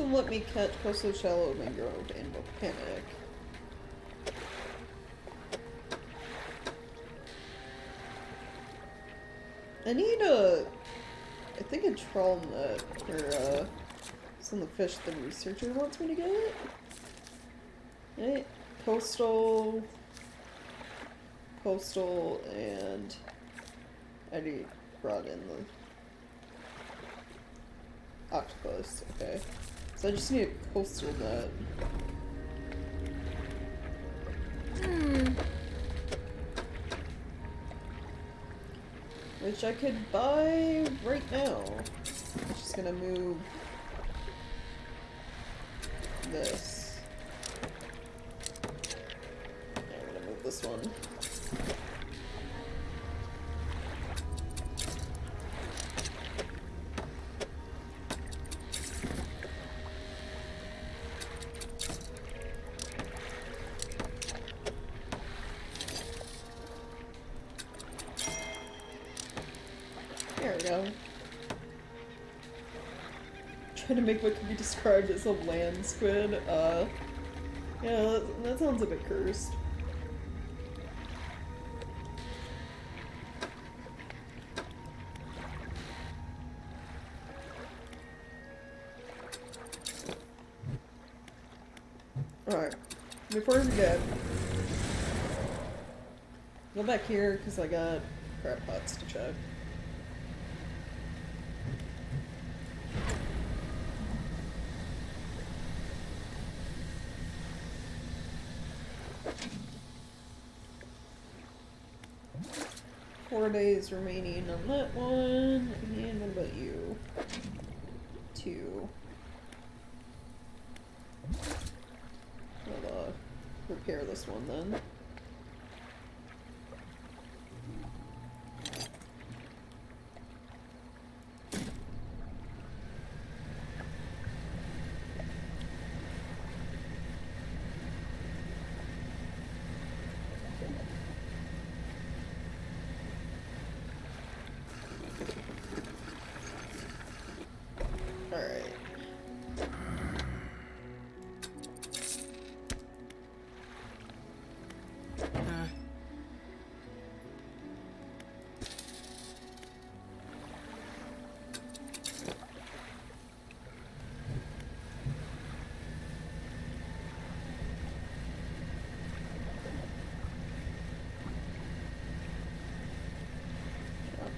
also let me catch coastal shallow mangrove and volcanic. I need I think a trawl net for some of the fish the researcher wants me to get. Right? Coastal, and I already brought in the octopus. Okay, so I just need a coastal net. Which I could buy right now. I'm just gonna move this. Yeah, I'm gonna move this one. There we go. Trying to make what could be described as a land squid. Yeah, that sounds a bit cursed. Alright, before we forget, go back here because I got crab pots to check. Four days remaining on that one, and what about you? 2. I'll repair this one then.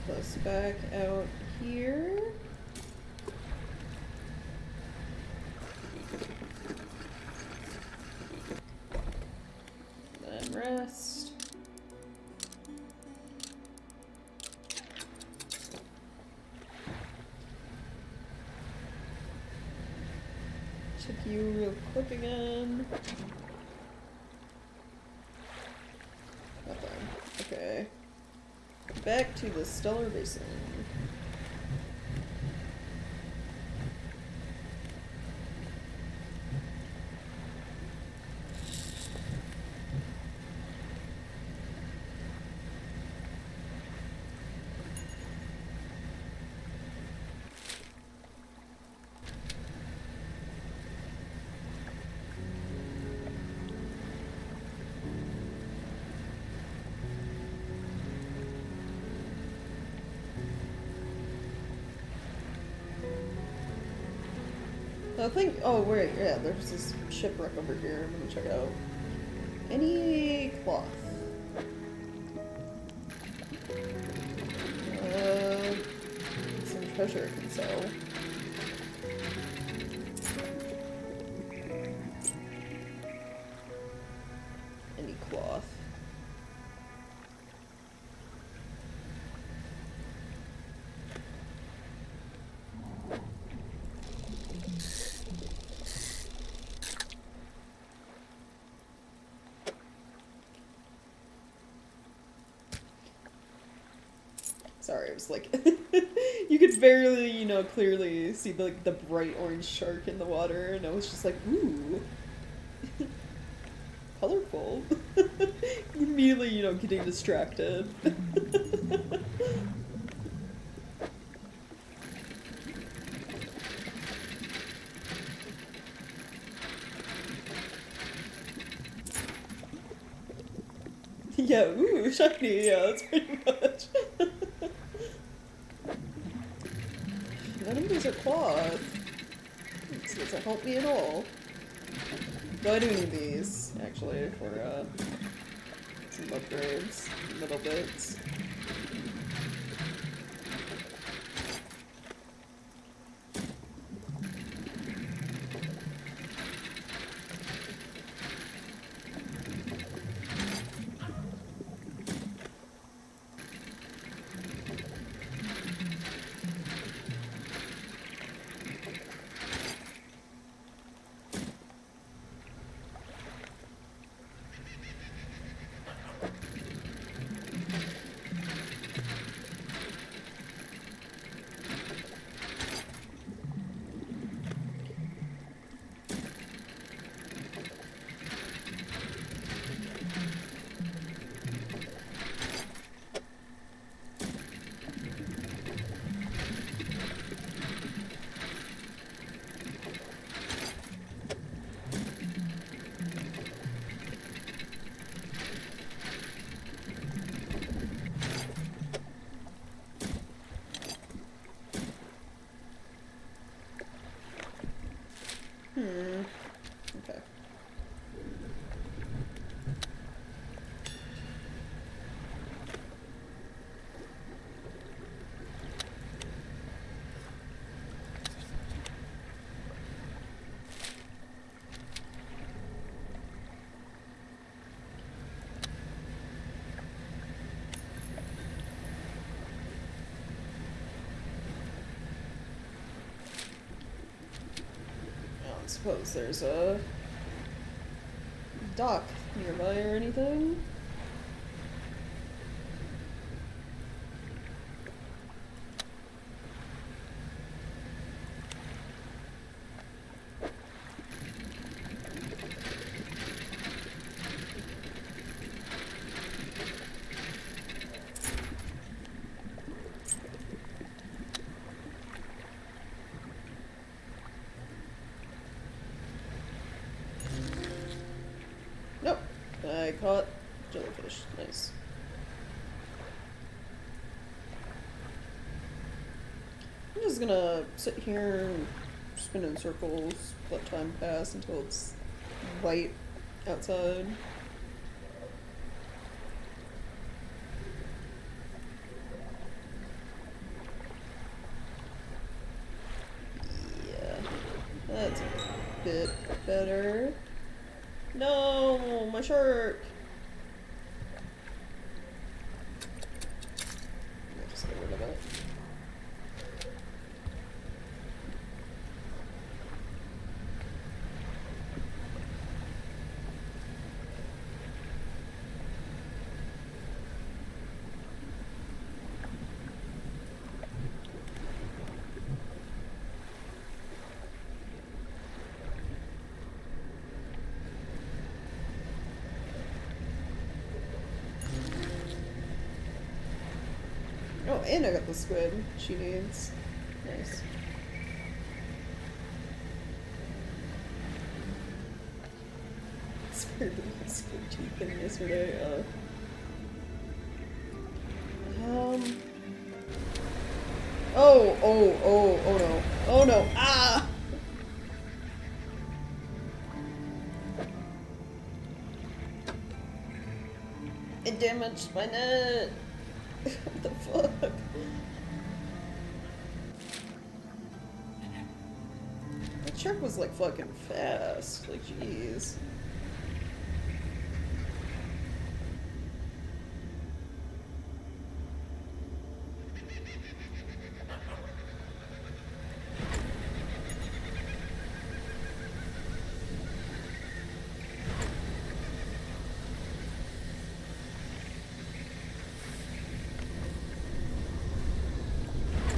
This back out here. Then rest. Check you real quick again. Nothing. Okay. Back to the Stellar Basin. I think, oh wait, yeah, there's this shipwreck over here. I'm gonna check out. Any cloth? Some treasure I can sell. Any cloth? Sorry, it was like, you could barely, you know, clearly see the bright orange shark in the water, and I was just like, ooh, colorful. Immediately, you know, getting distracted. Yeah, ooh, shiny, yeah, that's pretty much. None of these are cloth. This doesn't help me at all. Though I do need these, actually, for, some upgrades, little bits. Okay. I don't suppose there's a dock nearby or anything. Nope. I caught jellyfish. Nice. I'm just gonna sit here and spin in circles, let time pass until it's light outside. Yeah, that's a bit better. No, my shark! I'll just get rid of it. Oh, and I got the squid she needs. Nice. Spared the squid teeth in yesterday. Oh no. Oh no. Ah! It damaged my net. What the fuck? That shark was like fucking fast. Like, jeez.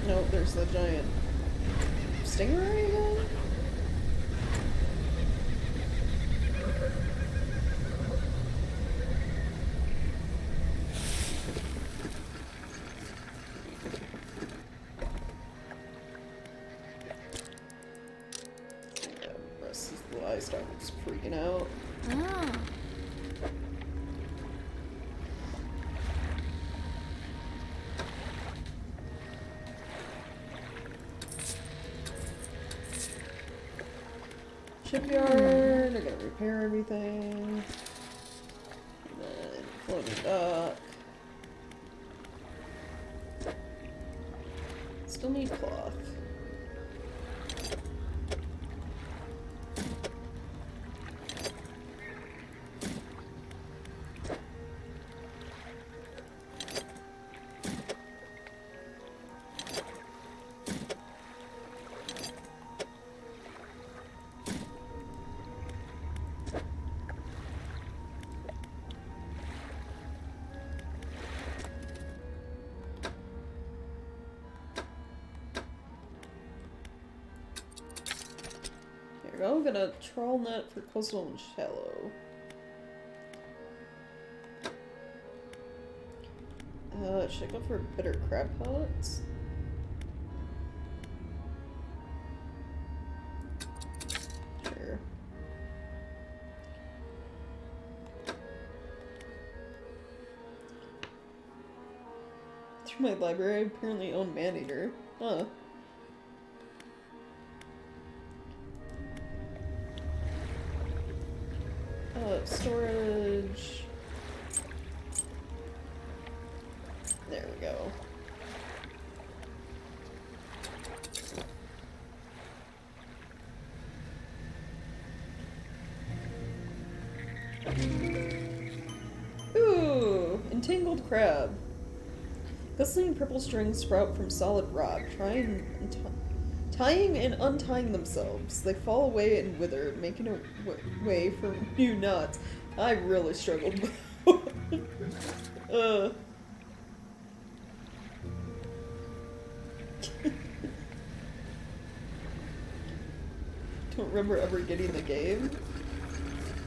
No, there's the giant stingray again? Yeah, the rest of the livestock is freaking out. Ah. shipyard. I gotta repair everything. And then floating dock. Still need cloth. I'm gonna trawl net for coastal and shallow. Should I go for better crab pots? Sure. Through my library, I apparently own Maneater. Huh. Storage. There we go. Ooh, entangled crab. Glistening purple strings sprout from solid rock, tying and untying themselves. They fall away and wither, making a way for new knots. I really struggled with Don't remember ever getting the game.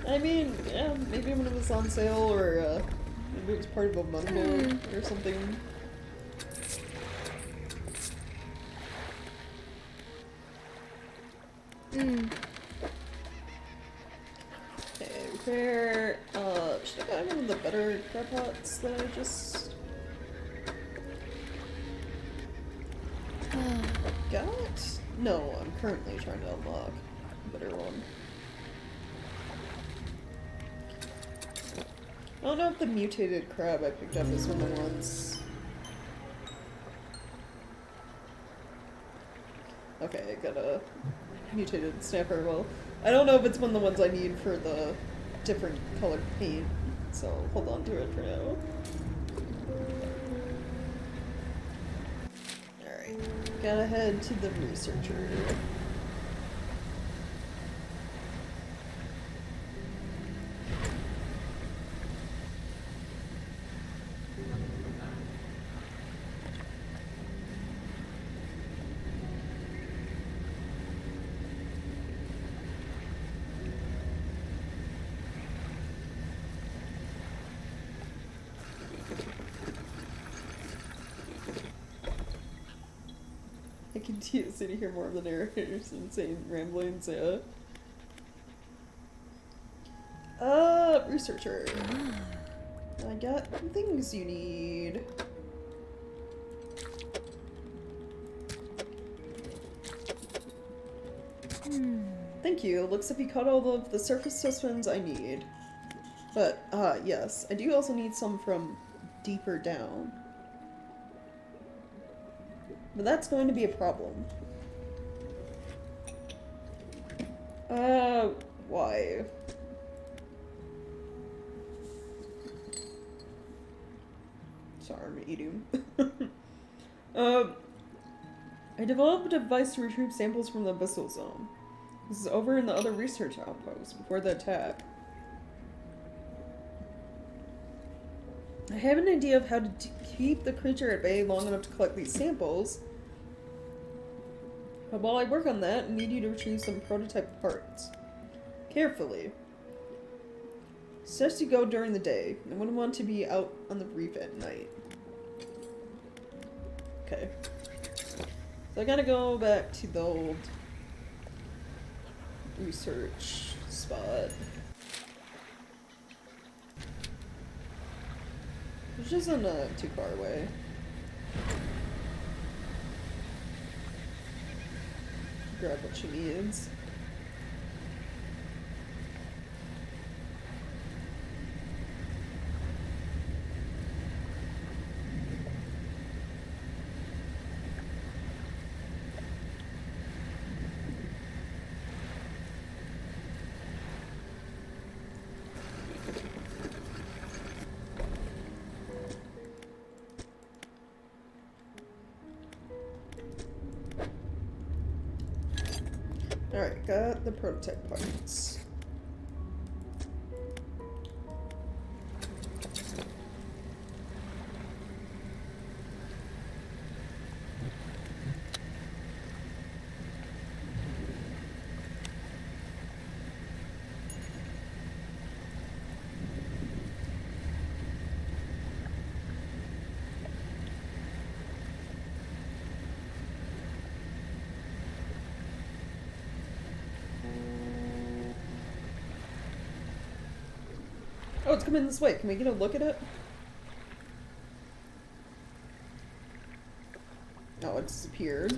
I mean, yeah, maybe when it was on sale, or maybe it was part of a bundle or something. Okay, repair. Should I get one of the better crab pots that I just got? No, I'm currently trying to unlock a better one. I don't know if the mutated crab I picked up is one of the ones. Okay, I got a mutated snapper. Well, I don't know if it's one of the ones I need for the different colored paint, so hold on to it for now. Alright, gotta head to the researcher. I continue to hear more of the narrator's insane ramblings, yeah. Researcher. I got things you need. Thank you. Looks like you caught all of the surface specimens I need. But, yes. I do also need some from deeper down. But that's going to be a problem. Why? Sorry, I'm eating. I developed a device to retrieve samples from the abyssal zone. This is over in the other research outpost before the attack. I have an idea of how to keep the creature at bay long enough to collect these samples. But while I work on that, I need you to retrieve some prototype parts. Carefully. Suggest you go during the day. I wouldn't want to be out on the reef at night. Okay. So I gotta go back to the old research spot. Which isn't too far away. Grab what she needs. Alright, got the prototype parts. Oh, it's coming this way. Can we get a look at it? Oh, it disappeared.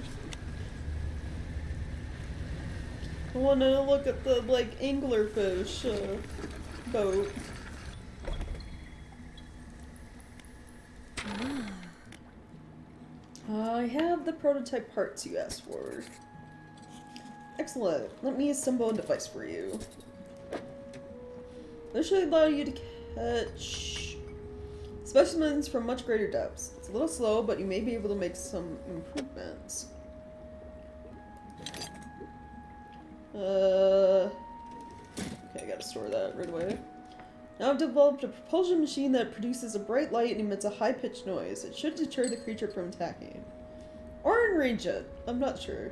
I want to look at the, like, anglerfish boat. I have the prototype parts you asked for. Excellent. Let me assemble a device for you. This should allow you to catch specimens from much greater depths. It's a little slow, but you may be able to make some improvements. Okay, I gotta store that right away. Now I've developed a propulsion machine that produces a bright light and emits a high-pitched noise. It should deter the creature from attacking. Or enrage it. I'm not sure.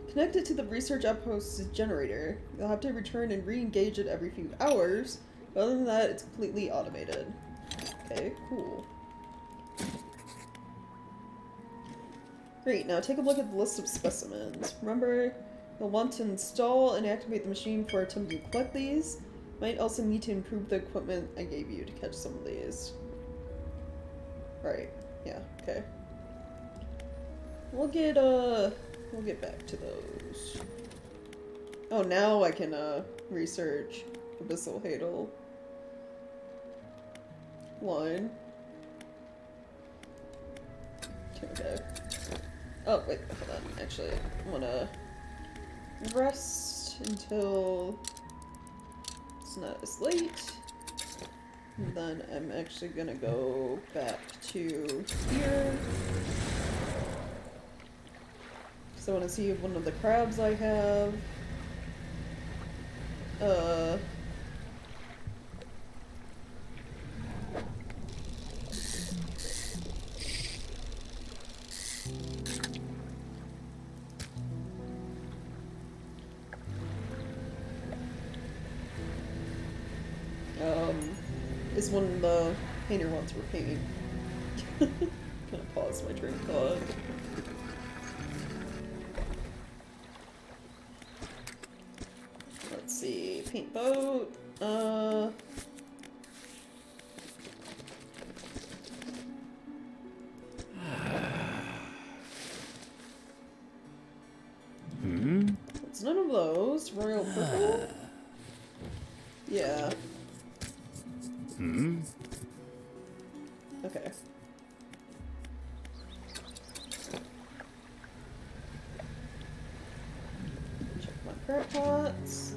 Connect it to the research outpost's generator. You'll have to return and re-engage it every few hours, but other than that, it's completely automated. Okay, cool. Great, now take a look at the list of specimens. Remember, you'll want to install and activate the machine for attempting to collect these. Might also need to improve the equipment I gave you to catch some of these. Right, yeah, okay. We'll get back to those. Oh, now I can, research Abyssal Hadal line. Okay. Oh, wait, hold on. Actually, I wanna rest until it's not as late. And then I'm actually gonna go back to here. So I want to see one of the crabs I have. Is one the painter wants for painting. Gonna pause my train of thought. Let's see, paint boat, it's none of those. Royal purple? Yeah. Okay. Check my crab pots.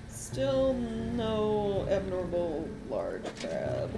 Still no abnormal large crab.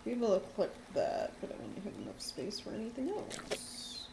Be able to click that, but I don't have enough space for anything else.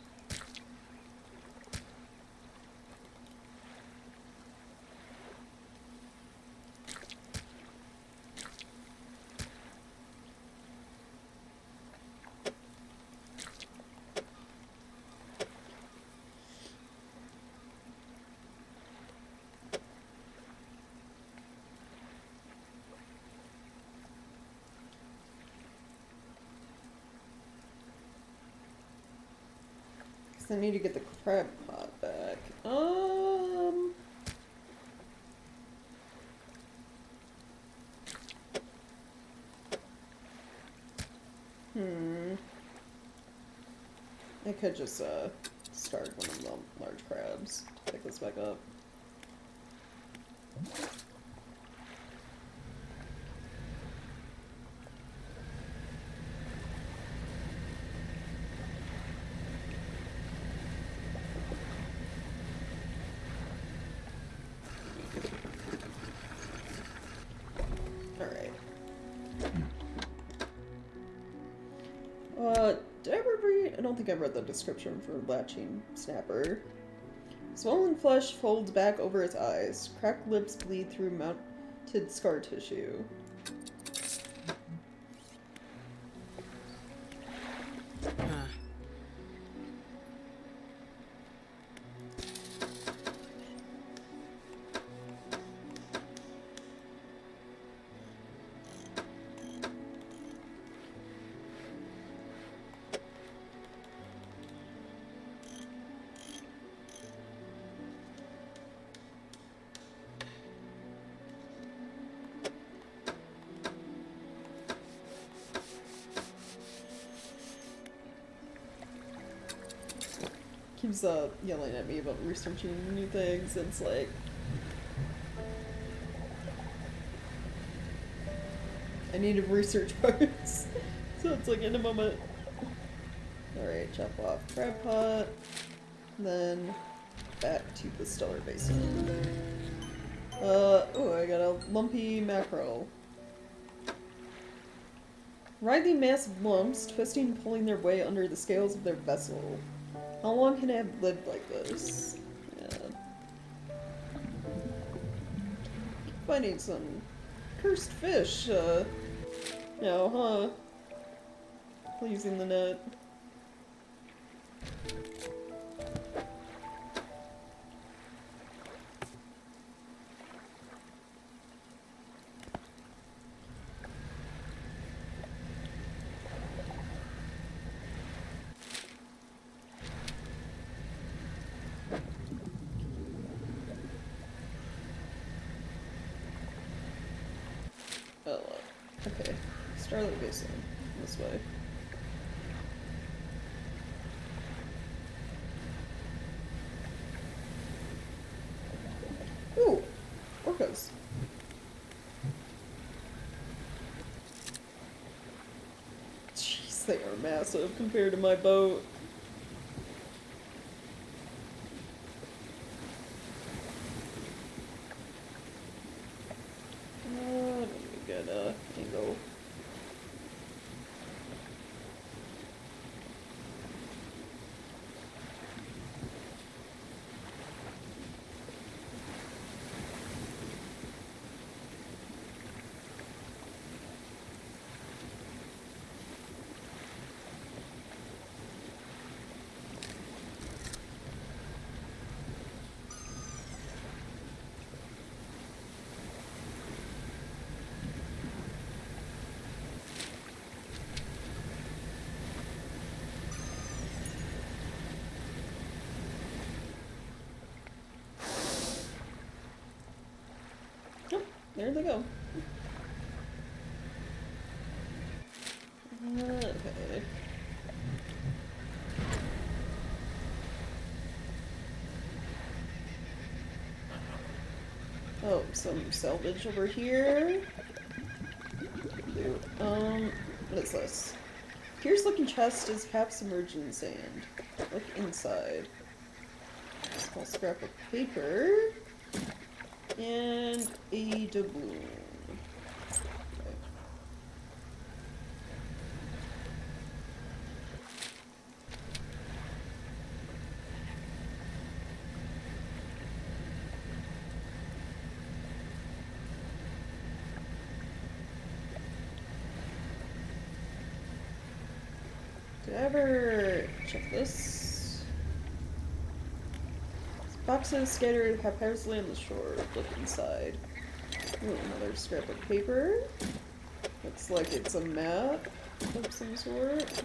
Cause I need to get the crab pot back. I could just, start one of the large crabs to pick this back up. Alright. Did I ever read? I don't think I read the description for latching snapper. Swollen flesh folds back over its eyes. Cracked lips bleed through mounted scar tissue. Keeps yelling at me about researching new things, and it's like, I need to research parts. So it's like in a moment. Alright, chop off crab pot, then back to the stellar basin. Oh, I got a lumpy mackerel. Writhing massive lumps, twisting and pulling their way under the scales of their vessel. How long can I have lived like this? Yeah. Finding some cursed fish, no, huh? Using the net. Oh, okay. Starlight Basin. This way. Ooh! Orcas. Jeez, they are massive compared to my boat. Angle. There they go. Okay. Oh, some salvage over here. Dude, what is this? Pierce looking chest is half submerged in sand. Look inside. Small scrap of paper. And a doubloon. Okay. Did I ever check this? Boxes scattered haphazardly on the shore. Look inside. Ooh, another scrap of paper. Looks like it's a map of some sort.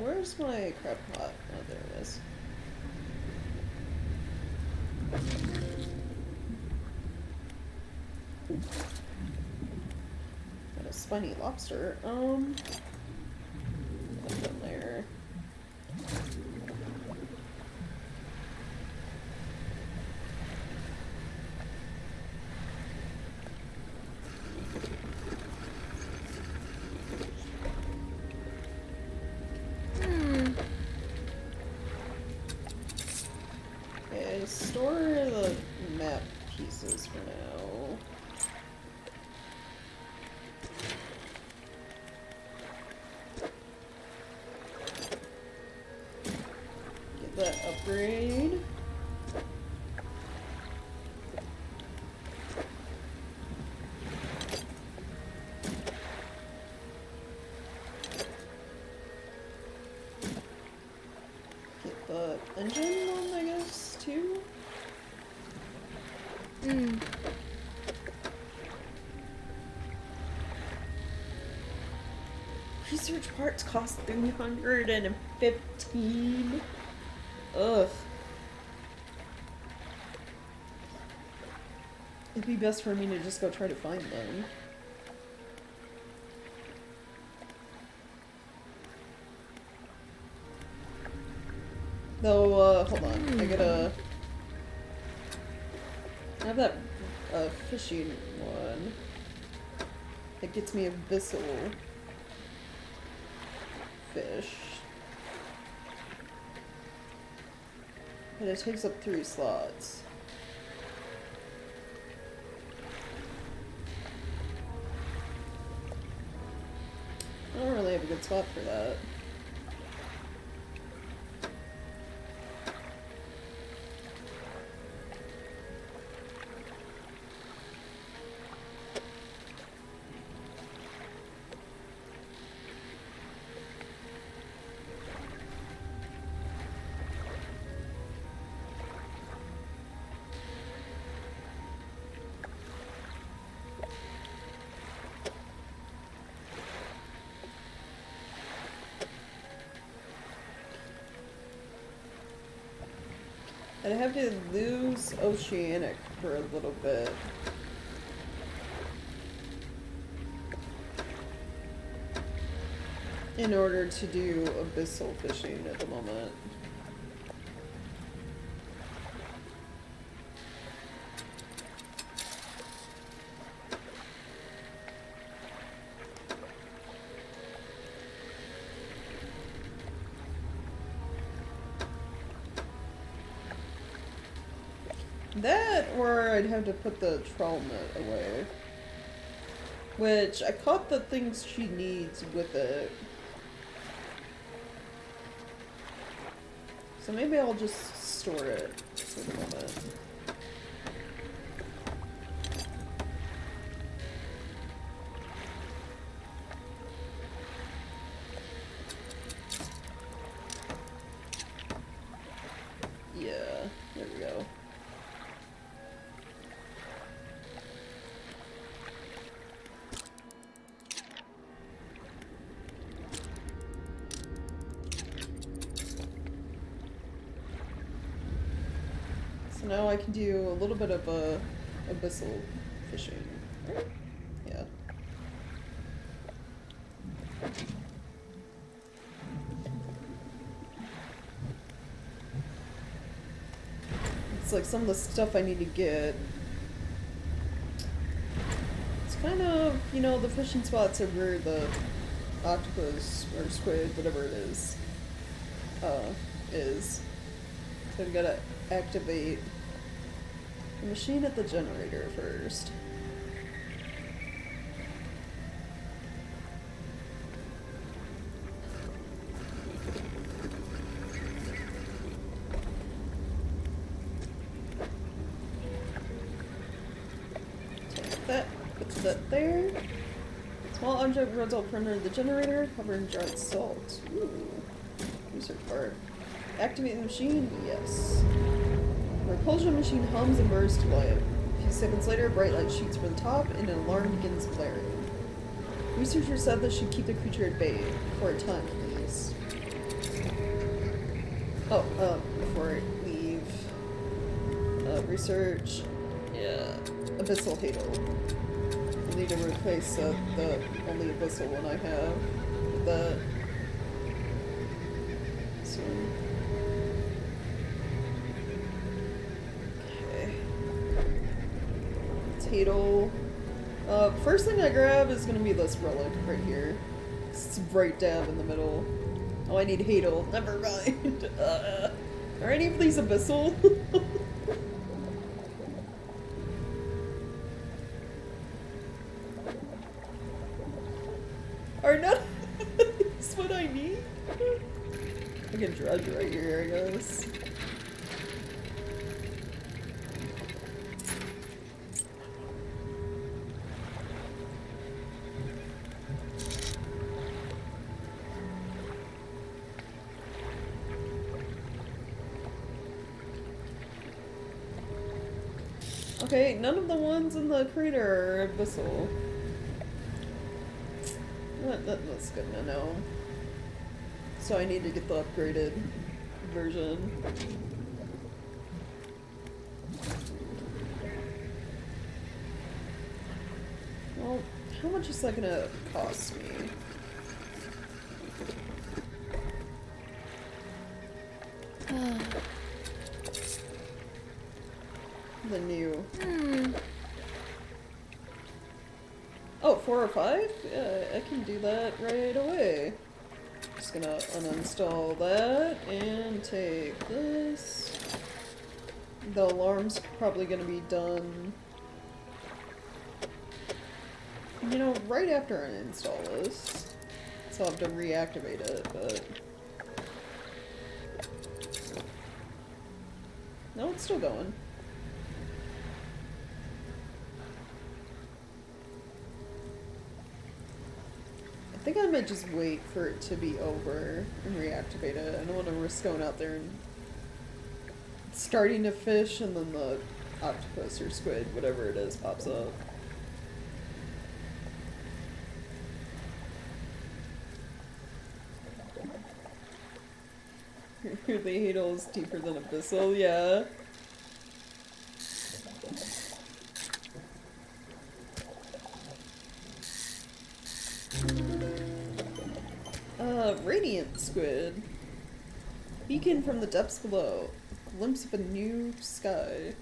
Where's my crab pot? Oh, there it is. Got a spiny lobster. Put it in there. Okay, store the map pieces for now. Get that upgrade. Get the engine one, I guess, too. Research parts cost 315. Ugh. It'd be best for me to just go try to find them. Though, hold on. I have that fishing one. It gets me abyssal fish. And it takes up 3 slots. I don't really have a good spot for that. I'd have to lose Oceanic for a little bit. In order to do abyssal fishing at the moment. That, or I'd have to put the trawl net away. Which, I caught the things she needs with it. So maybe I'll just store it for the moment. Yeah, there we go. So now I can do a little bit of abyssal fishing. Yeah. It's like some of the stuff I need to get. It's kind of, you know, the fishing spots are where the octopus or squid, whatever it is. So we gotta activate the machine at the generator first. Take that, put that there. Small object runs out from under the generator, covered in dried salt. Ooh. Research part. Activate the machine? Yes. The repulsion machine hums and bursts to life. A few seconds later, a bright light shoots from the top and an alarm begins blaring. Researchers said this should keep the creature at bay, for a time at least. Oh, before I leave, research, yeah, Abyssal Hadal. I need to replace the only Abyssal one I have with that. So, okay. Hadal. First thing I grab is gonna be this relic right here. It's right dab in the middle. Oh, I need Hadal. Never mind. Are any of these Abyssal? Are none of these what I need? I can Dredge right here, I guess. Okay, none of the ones in the crater are Abyssal. That's good to know. So I need to get the upgraded version. Well, how much is that gonna cost me? The new. Oh, 4 or 5? Yeah, I can do that right away. Just gonna uninstall that and take this. The alarm's probably gonna be done, you know, right after I install this. So I'll have to reactivate it, but... No, it's still going. I think I might just wait for it to be over and reactivate it. I don't want to risk going out there and starting to fish and then the octopus or squid, whatever it is, pops up. The Hadal is deeper than Abyssal, yeah. Radiant squid. Beacon from the depths below. Glimpse of a new sky.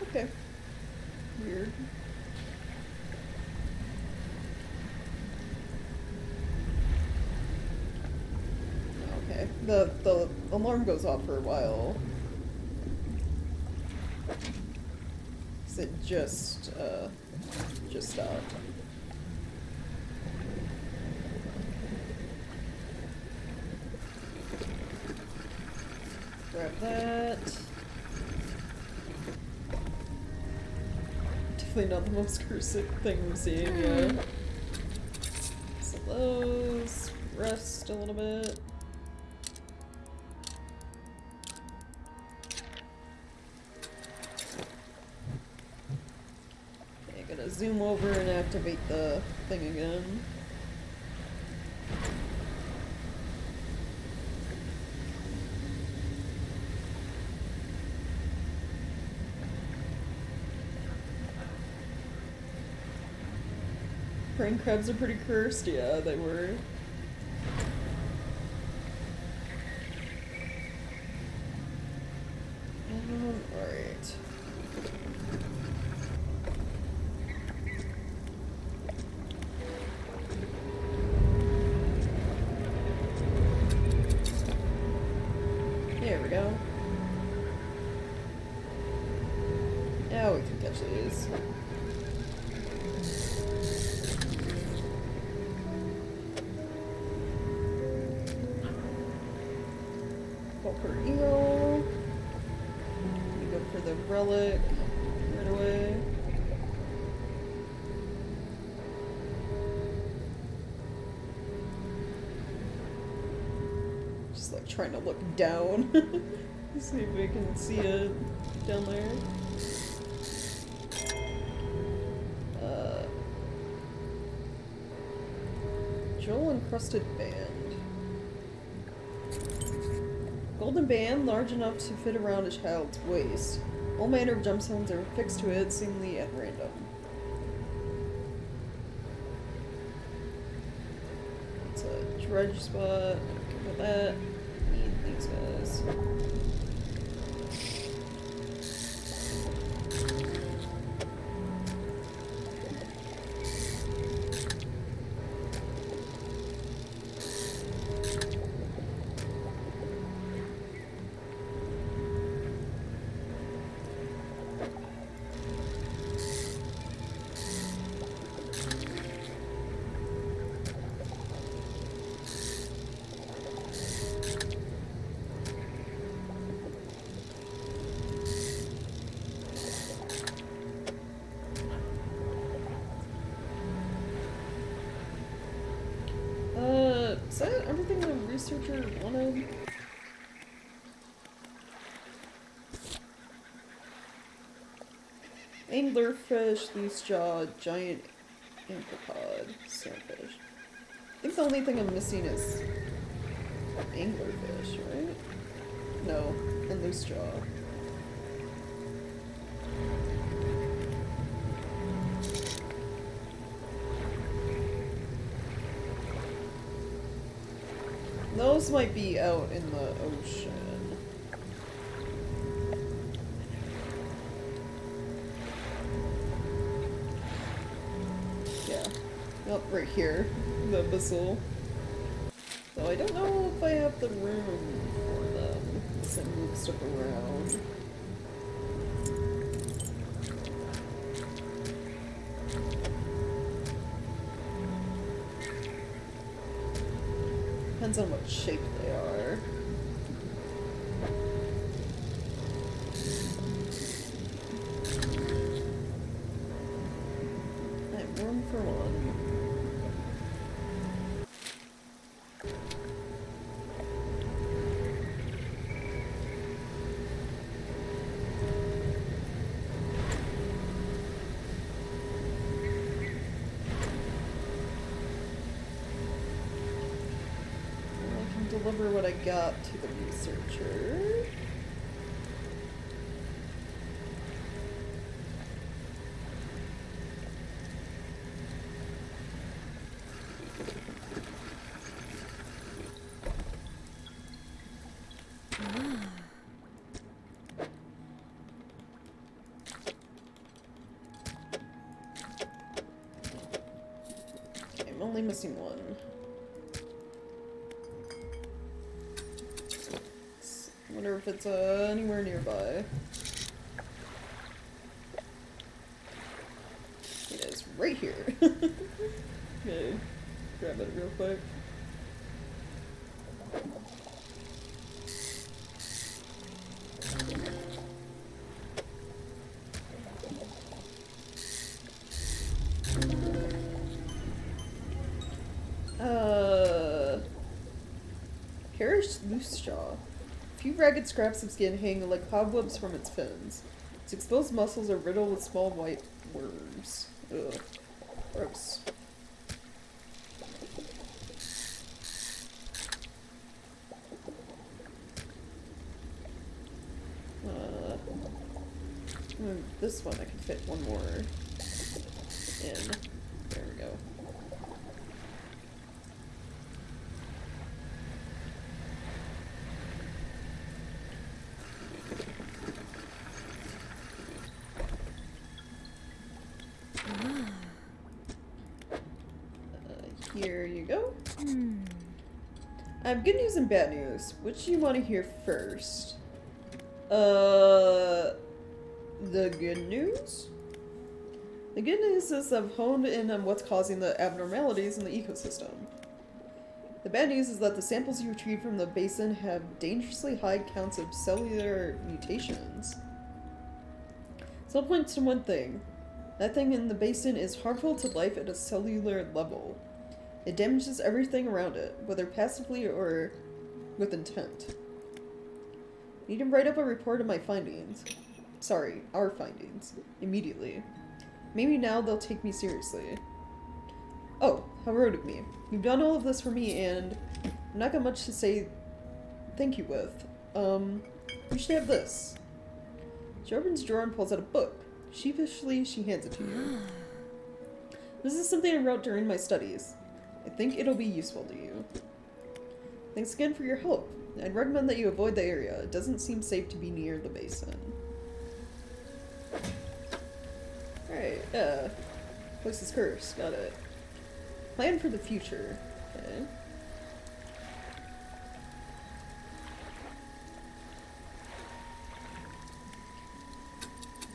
Okay. Weird. Okay. The alarm goes off for a while. It just stopped. Grab that. Definitely not the most cursed thing we've seen, yeah. So those, rest a little bit. Zoom over and activate the thing again. Brain crabs are pretty cursed, yeah, they were. Alright. There we go. Now we can catch these. Pulper eel. We go for the relic right away. Just like trying to look down. See if we can see it down there. encrusted band. Golden band, large enough to fit around a child's waist. All manner of gemstones are fixed to it, seemingly at random. It's a dredge spot. Good with that. Need these guys. Is that everything the researcher wanted? Anglerfish, loose jaw, giant amphipod, sandfish. I think the only thing I'm missing is anglerfish, right? No, and loose jaw. Those might be out in the ocean. Yeah. Up right here. The abyssal. So I don't know if I have the room for them. Unless I move stuff around. Depends on what shape they are. I have room for one. Deliver what I got to the researcher. Okay, I'm only missing one. I wonder if it's anywhere nearby. It is right here. Okay, grab it real quick. Perished loose jaw. A few ragged scraps of skin hang like cobwebs from its fins. Its exposed muscles are riddled with small white worms. Ugh. Gross. This one I can fit one more in. There we go. Here you go. I have good news and bad news. Which do you want to hear first? The good news? The good news is I've honed in on what's causing the abnormalities in the ecosystem. The bad news is that the samples you retrieve from the basin have dangerously high counts of cellular mutations. So I'll point to one thing. That thing in the basin is harmful to life at a cellular level. It damages everything around it, whether passively or with intent. I need to write up a report of my findings. Sorry, our findings. Immediately. Maybe now they'll take me seriously. Oh, how rude of me. You've done all of this for me, and I'm not got much to say thank you with. You should have this. She opens a drawer and pulls out a book. Sheepishly, she hands it to you. This is something I wrote during my studies. I think it'll be useful to you. Thanks again for your help. I'd recommend that you avoid the area. It doesn't seem safe to be near the basin. Alright, yeah. Place is cursed. Got it. Plan for the future. Okay.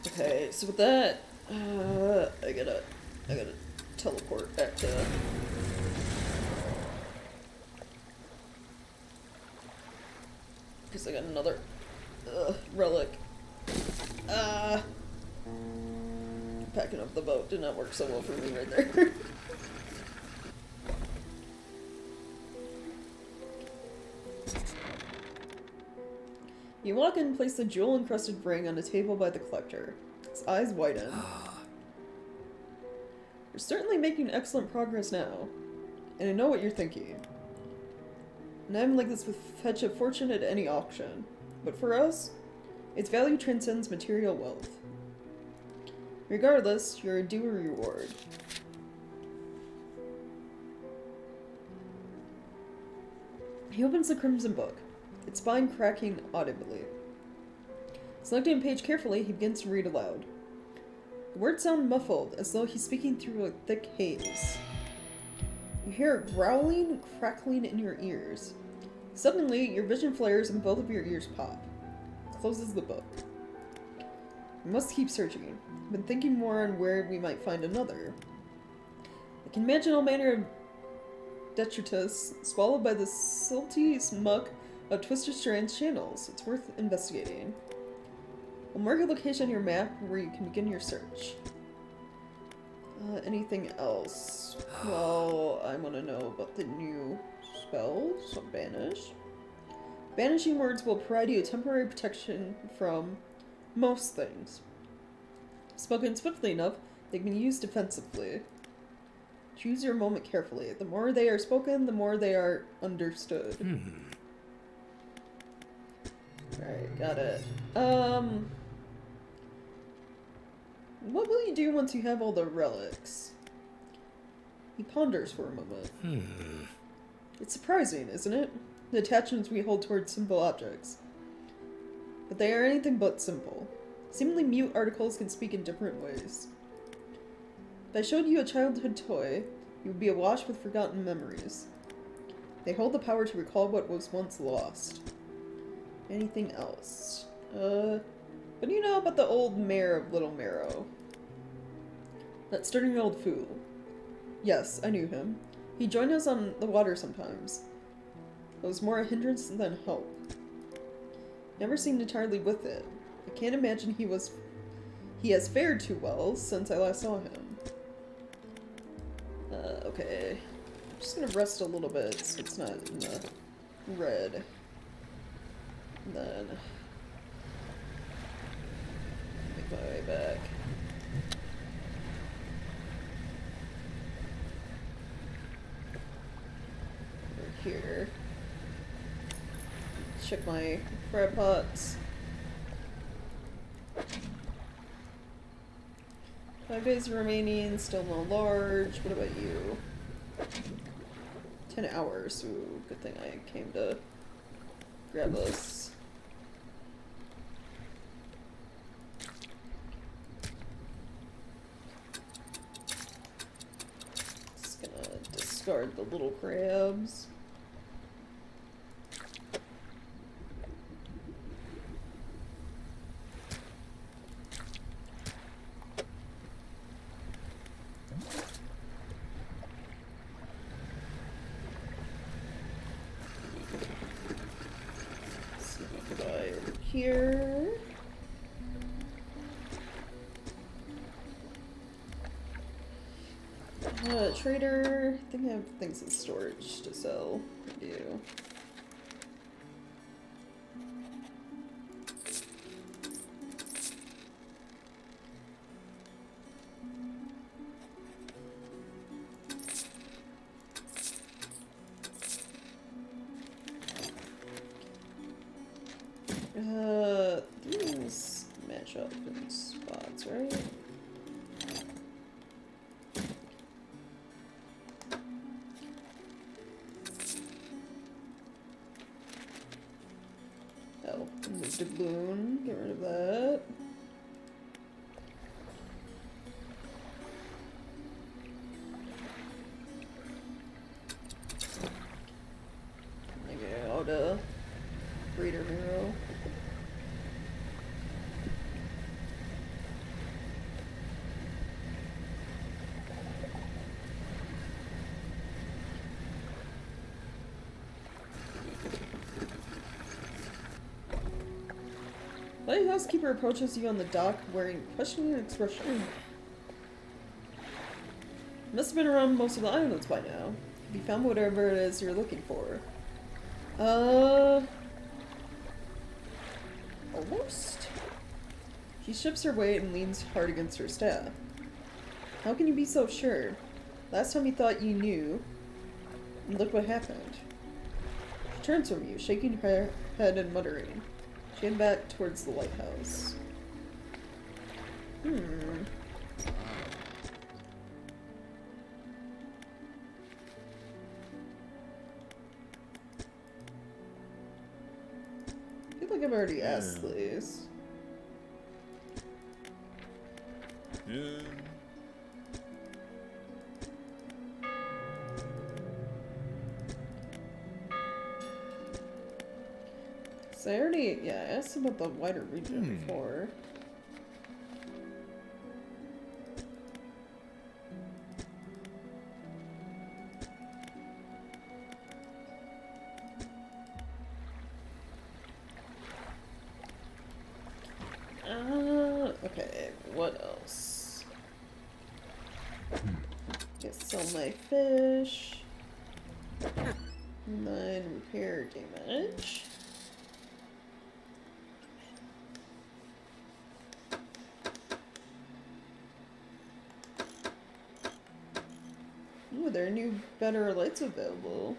Okay, so with that, I gotta teleport back to... Because I got another relic. Packing up the boat did not work so well for me right there. You walk in and place the jewel-encrusted ring on a table by the collector. His eyes widen. You're certainly making excellent progress now. And I know what you're thinking. An item like this would fetch a fortune at any auction. But for us, its value transcends material wealth. Regardless, you're due a reward. He opens the Crimson Book, its spine cracking audibly. Selecting a page carefully, he begins to read aloud. The words sound muffled, as though he's speaking through a thick haze. You hear a growling and crackling in your ears. Suddenly, your vision flares and both of your ears pop. Closes the book. We must keep searching. I've been thinking more on where we might find another. I can imagine all manner of detritus swallowed by the silty muck of Twisted Strand's channels. It's worth investigating. I'll mark a location on your map where you can begin your search. Anything else? Well, I want to know about the new spells. So banish. Banishing words will provide you a temporary protection from most things. Spoken swiftly enough, they can be used defensively. Choose your moment carefully. The more they are spoken, the more they are understood. Alright, got it. What will you do once you have all the relics? He ponders for a moment. It's surprising, isn't it? The attachments we hold towards simple objects. But they are anything but simple. Seemingly mute articles can speak in different ways. If I showed you a childhood toy, you would be awash with forgotten memories. They hold the power to recall what was once lost. Anything else? What do you know about the old mayor of Little Marrow? That sturdy old fool. Yes, I knew him. He joined us on the water sometimes. It was more a hindrance than help. Never seemed entirely with it. I can't imagine he has fared too well since I last saw him. Okay. I'm just gonna rest a little bit so it's not in the red. And then make my way back. Over here. Check my crab pots. 5 days remaining, still no large. What about you? 10 hours. Ooh, good thing I came to grab this. Just gonna discard the little crabs. Here. Trader. I think I have things in storage to sell. I do. These match up in spots, right? Oh, move doubloon, get rid of that. Maybe auto breeder hero. Lighthouse-keeper approaches you on the dock wearing questioning expression. Must have been around most of the islands by now. Have you found whatever it is you're looking for? Almost? She shifts her weight and leans hard against her staff. How can you be so sure? Last time you thought you knew, and look what happened. She turns from you, shaking her head and muttering. She headed back towards the lighthouse. I feel like I've already asked these. So I already, I asked about the wider region before. Okay, what else? Get sell my fish. 9 repair damage. Ooh, there are new, better lights available.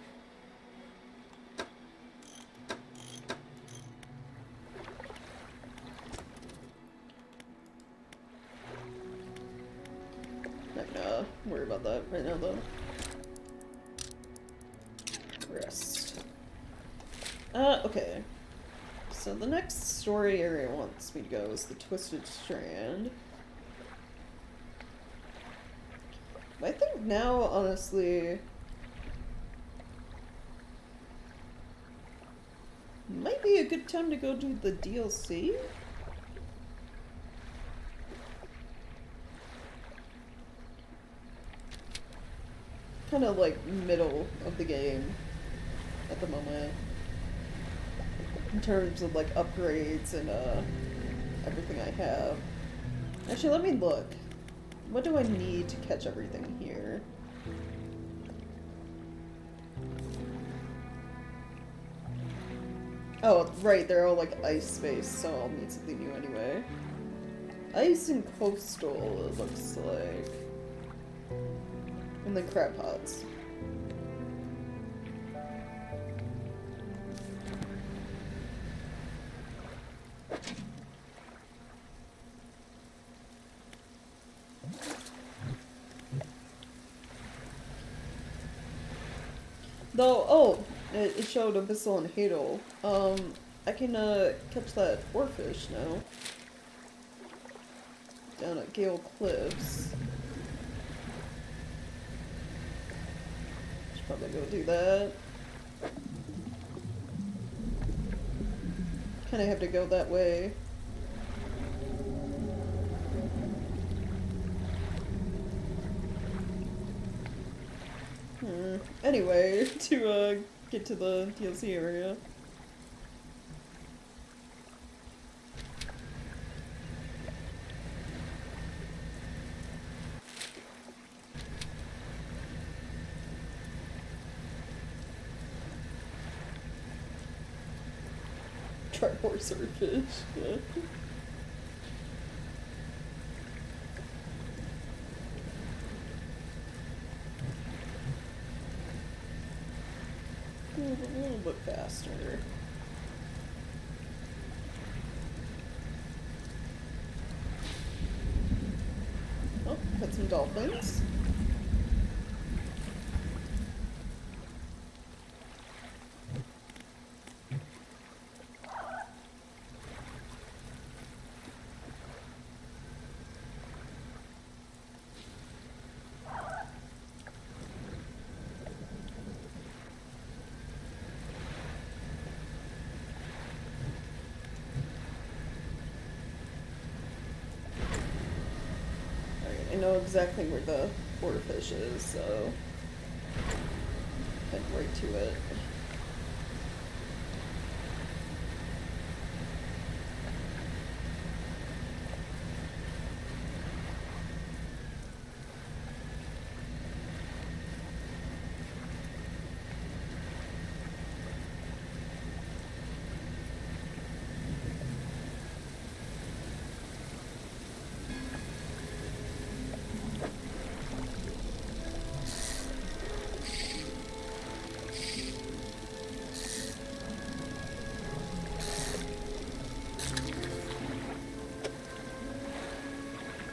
Not gonna worry about that right now, though. Rest. Okay. So the next story area wants me to go is the Twisted Strand. I think now, honestly, might be a good time to go do the DLC. Kind of like middle of the game at the moment. In terms of like upgrades and everything I have. Actually, let me look. What do I need to catch everything here? Oh, right, they're all like ice-based, so I'll need something new anyway. Ice and coastal, it looks like. And then crab pots. Though, it showed Abyssal and Hadal. I can, catch that oarfish now. Down at Gale Cliffs. Should probably go do that. Kinda have to go that way. Anyway, to get to the DLC area. Try more swordfish. Yeah. A little bit faster. some dolphins. I know exactly where the water fish is, so head right to it.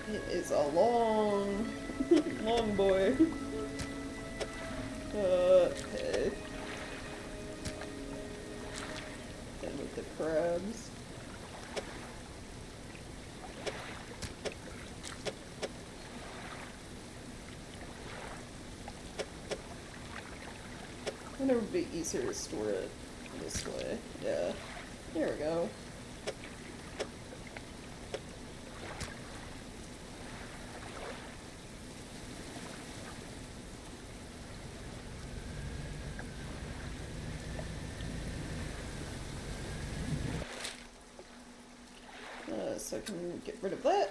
It is a long, long boy. Okay. And with the crabs. I wonder if it would be easier to store it this way. Yeah. There we go. So I can get rid of that.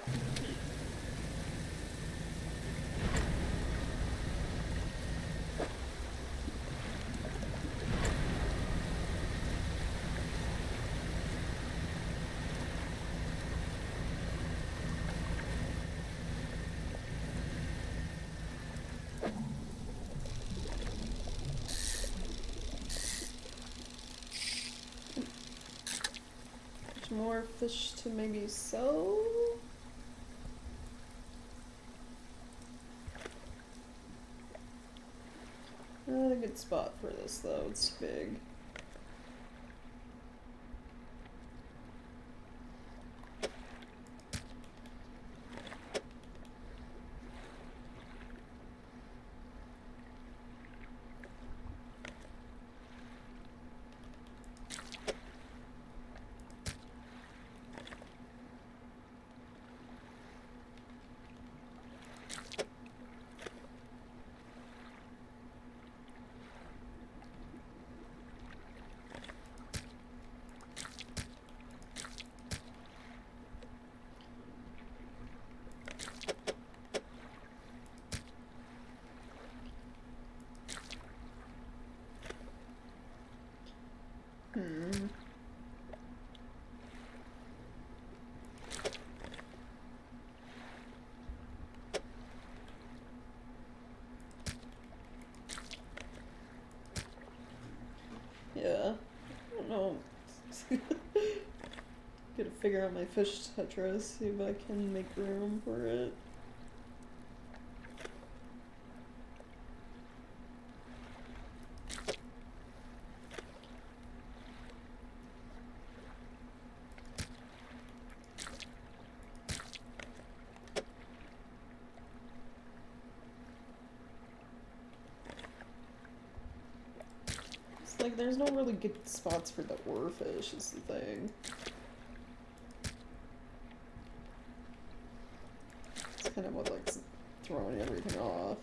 More fish to maybe sell? Not a good spot for this though, it's big. Yeah, I don't know. Gotta figure out my fish Tetris, see if I can make room for it. Like, there's no really good spots for the oarfish, is the thing. It's kind of what, like, throwing everything off.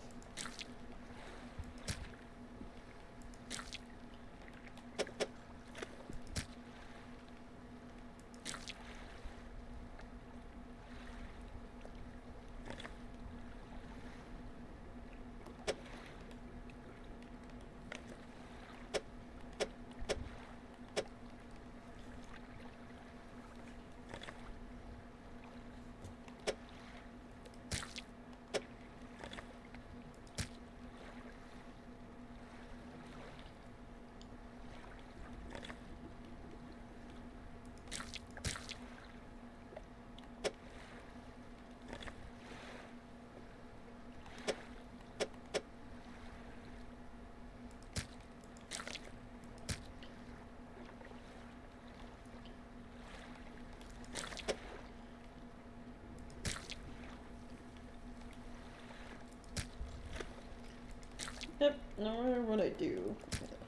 no matter what I do.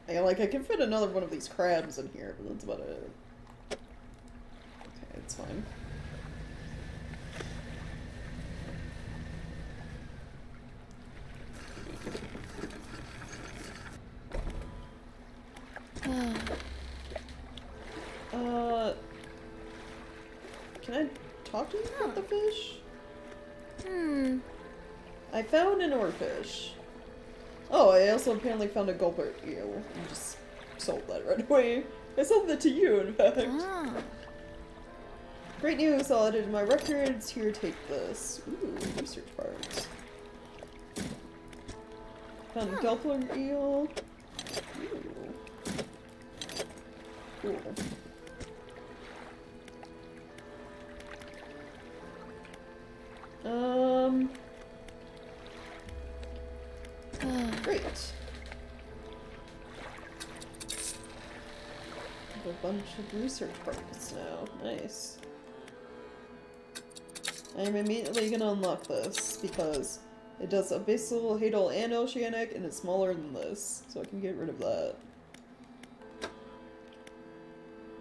I can fit another one of these crabs in here, but that's about it. Okay, it's fine. Can I talk to you about the fish? I found an oarfish. Oh, I also apparently found a gulper eel and just sold that right away. I sold that to you, in fact. Great news, I'll add it to my records. Here, take this. Ooh, research parts. Found a gulper eel. Ooh. Cool. Great. Have a bunch of research parts now. Nice. I'm immediately gonna unlock this because it does abyssal, hadal, and oceanic, and it's smaller than this, so I can get rid of that.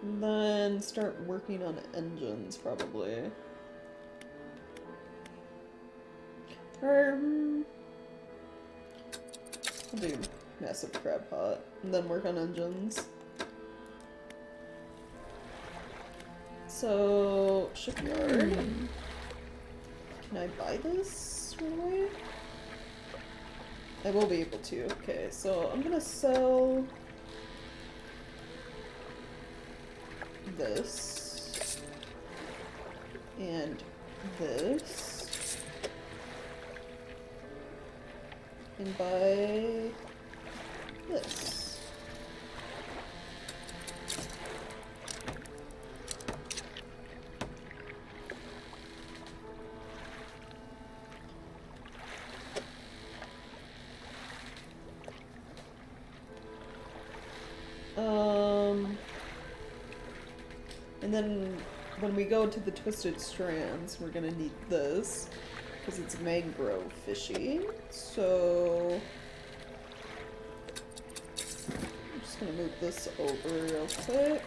And then start working on engines, probably. I'll do massive crab pot, and then work on engines. So, shipyard. Can I buy this right away? I will be able to. Okay, so I'm gonna sell this and this and buy this. And then when we go to the Twisted Strands, we're gonna need this, because it's mangrove fishing. So I'm just gonna move this over real quick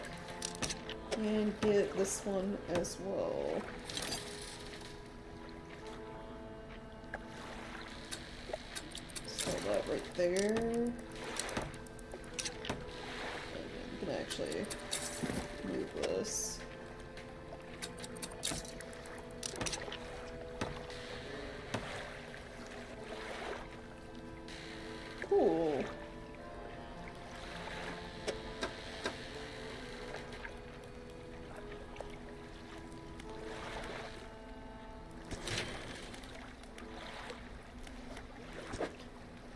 and get this one as well. Sell that right there. I'm gonna actually move this. Cool.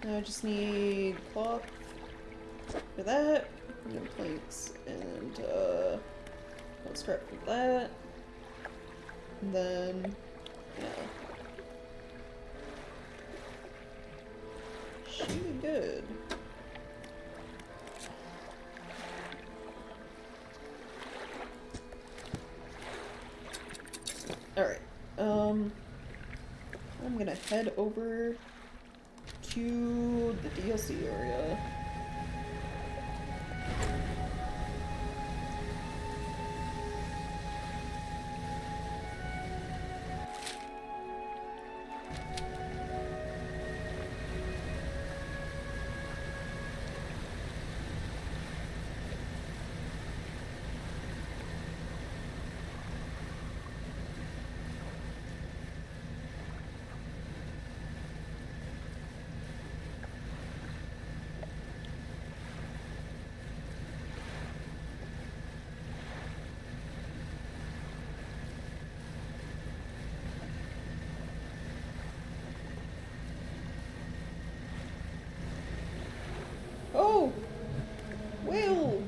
Now I just need cloth for that, and planks, and scrap for that, and then, yeah. Should be good. Alright, I'm gonna head over to the DLC area. Oh! Whale!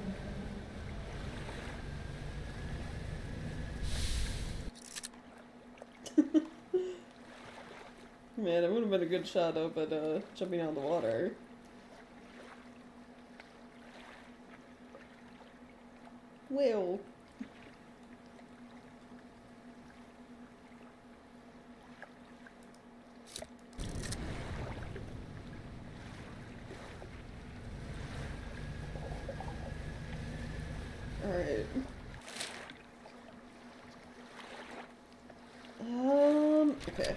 Man, it would have been a good shot up at jumping out of the water. Whale. Okay.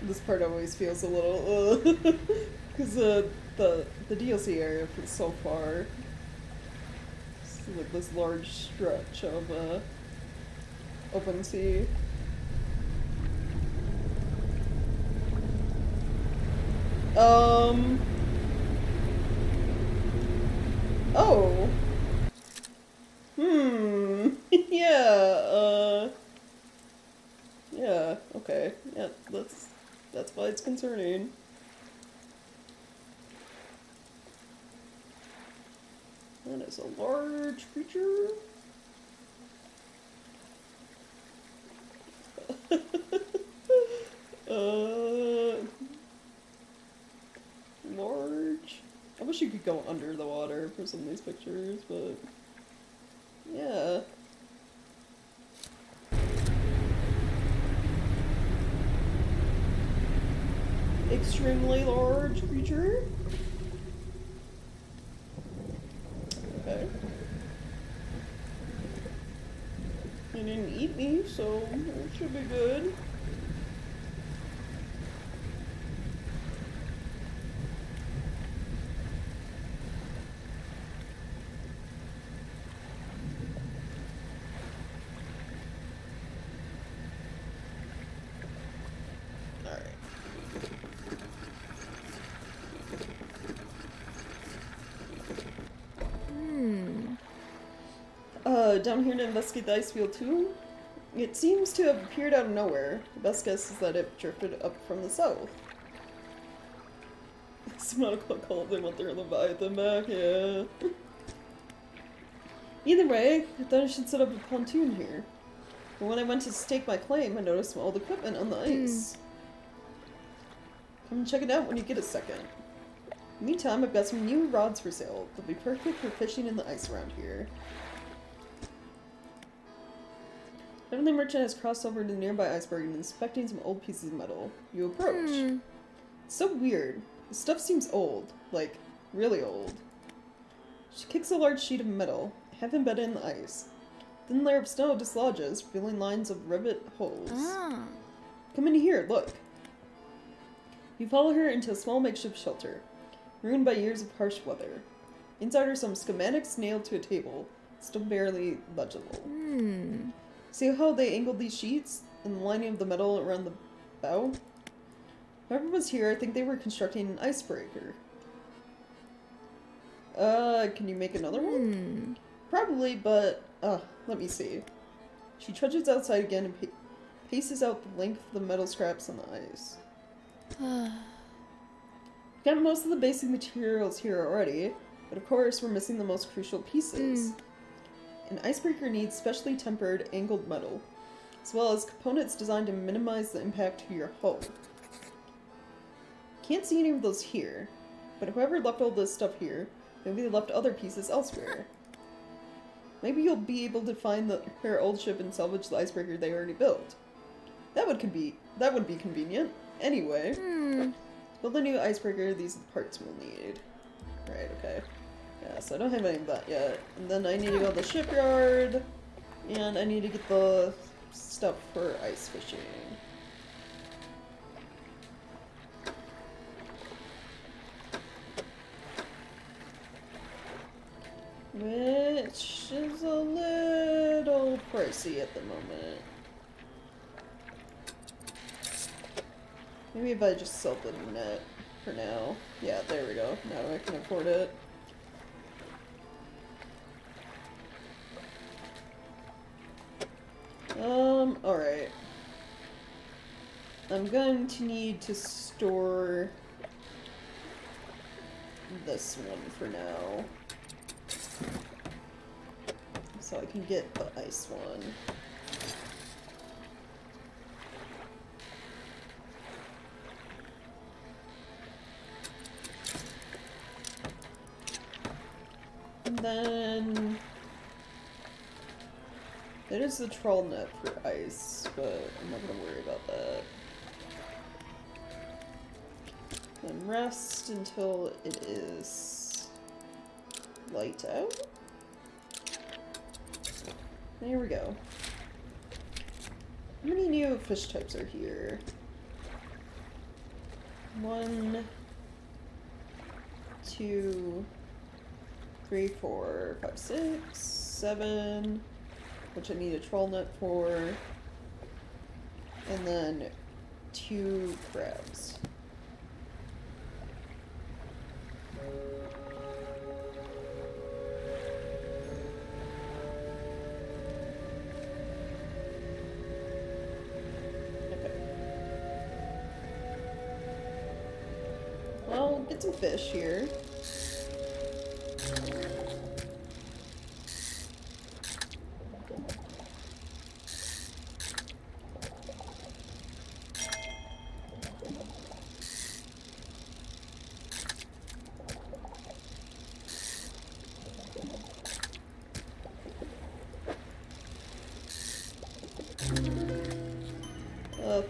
This part always feels a little, because the DLC area feels so far. It's like this large stretch of open sea. Oh. Yeah, yeah, okay. Yeah, that's why it's concerning. That is a large creature. Large. I wish you could go under the water for some of these pictures, but yeah. Extremely large creature. Okay. He didn't eat me, so it should be good. Down here to investigate the ice field too. It seems to have appeared out of nowhere. The best guess is that it drifted up from the south. Smell called they want their Leviathan back, yeah. Either way, I thought I should set up a pontoon here. But when I went to stake my claim, I noticed some old equipment on the ice. Come check it out when you get a second. Meantime, I've got some new rods for sale. They'll be perfect for fishing in the ice around here. Another merchant has crossed over to the nearby iceberg and inspecting some old pieces of metal. You approach. It's so weird. The stuff seems old. Like, really old. She kicks a large sheet of metal, half embedded in the ice. Thin layer of snow dislodges, revealing lines of rivet holes. Come in here, look. You follow her into a small makeshift shelter, ruined by years of harsh weather. Inside are some schematics nailed to a table, still barely legible. See how they angled these sheets and the lining of the metal around the bow? Whoever was here, I think they were constructing an icebreaker. Can you make another one? Probably, but, let me see. She trudges outside again and paces out the length of the metal scraps on the ice. We've got most of the basic materials here already, but of course we're missing the most crucial pieces. An icebreaker needs specially tempered, angled metal, as well as components designed to minimize the impact to your hull. Can't see any of those here, but whoever left all this stuff here, maybe they left other pieces elsewhere. Maybe you'll be able to find their old ship and salvage the icebreaker they already built. That would be convenient. Anyway, to build a new icebreaker, these are the parts we'll need. Right, okay. Yeah, so I don't have any of that yet. And then I need to go to the shipyard, and I need to get the stuff for ice fishing. Which is a little pricey at the moment. Maybe if I just sell the net for now. Yeah, there we go. Now I can afford it. Alright. I'm going to need to store this one for now. So I can get the ice one. And then there is the troll net for ice, but I'm not gonna worry about that. Then rest until it is light out. There we go. How many new fish types are here? 1, 2, 3, 4, 5, 6, 7, which I need a troll net for, and then 2 crabs. Well, get some fish here.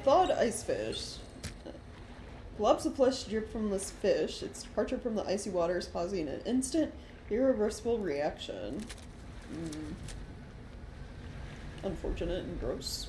Thawed ice fish. Globs of flesh drip from this fish. Its departure from the icy water is causing an instant, irreversible reaction. Unfortunate and gross.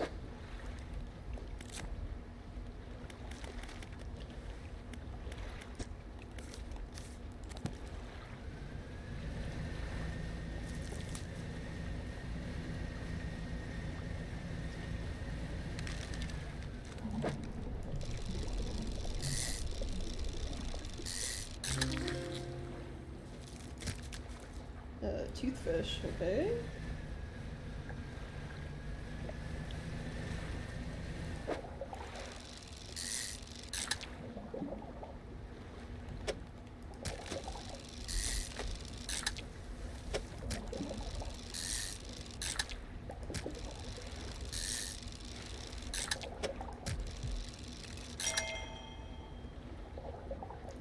Toothfish, okay.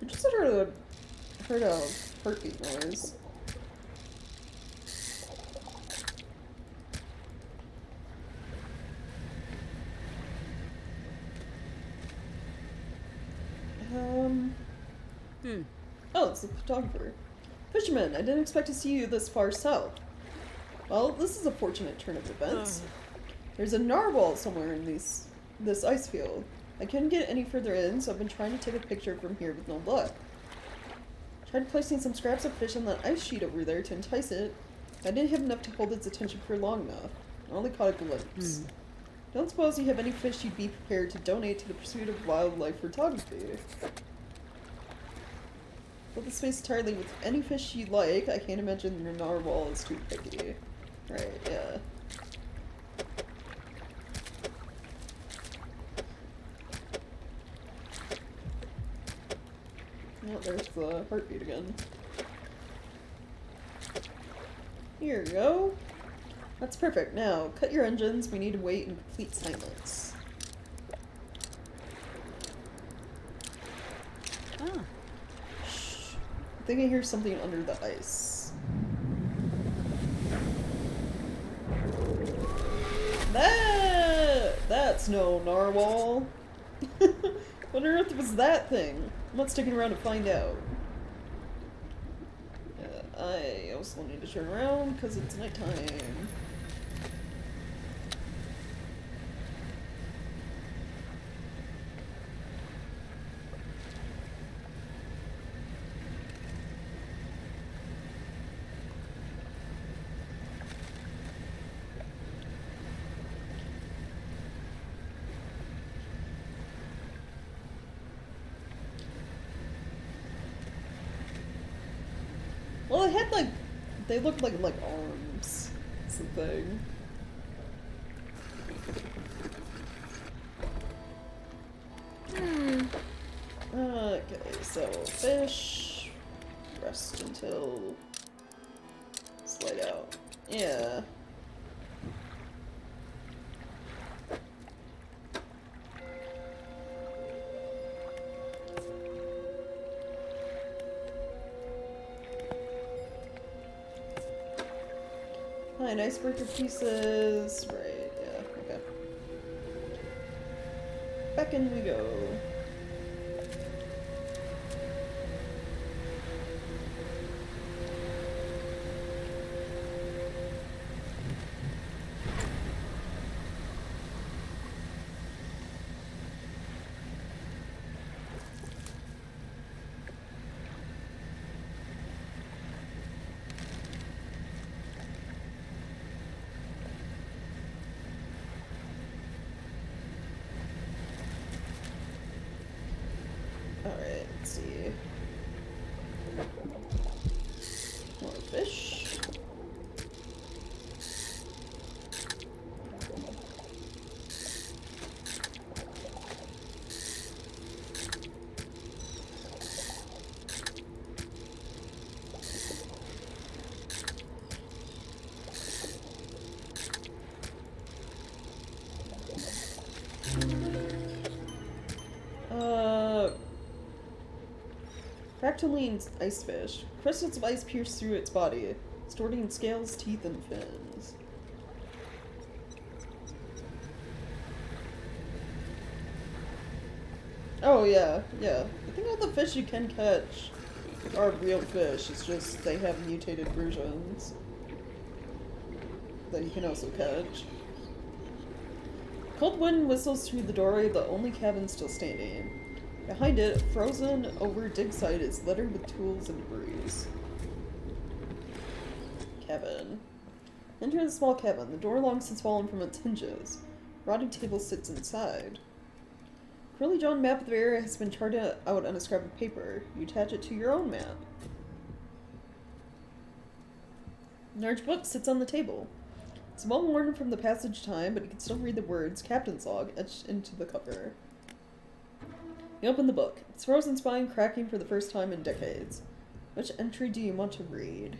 I just heard a heartbeat noise. Oh, it's the photographer. Fisherman, I didn't expect to see you this far south. Well, this is a fortunate turn of events. There's a narwhal somewhere in this ice field. I couldn't get any further in, so I've been trying to take a picture from here with no luck. Tried placing some scraps of fish on the ice sheet over there to entice it. I didn't have enough to hold its attention for long enough. I only caught a glimpse. Don't suppose you have any fish you'd be prepared to donate to the pursuit of wildlife photography? Fill the space entirely with any fish you like. I can't imagine your narwhal is too picky. Right, yeah. Oh, there's the heartbeat again. Here we go. That's perfect. Now, cut your engines. We need to wait in complete silence. Shh. I think I hear something under the ice. That's no narwhal. What on earth was that thing? I'm not sticking around to find out. I also need to turn around because it's nighttime. Well, it had they looked like arms. That's the thing. Okay, so fish. Rest until slide out. Yeah. Fine, icebreaker pieces. Right, yeah, okay. Back in we go. Dactyline ice fish. Crystals of ice pierce through its body, distorting scales, teeth, and fins. Oh yeah, yeah. I think all the fish you can catch are real fish. It's just they have mutated versions that you can also catch. Cold wind whistles through the doorway, the only cabin still standing. Behind it, a frozen over dig site is littered with tools and debris. Cabin. Enter the small cabin. The door long since fallen from its hinges. A rotting table sits inside. Curly drawn map of the area has been charted out on a scrap of paper. You attach it to your own map. A large book sits on the table. It's well worn from the passage time, but you can still read the words Captain's Log etched into the cover. You open the book. Its frozen spine cracking for the first time in decades. Which entry do you want to read?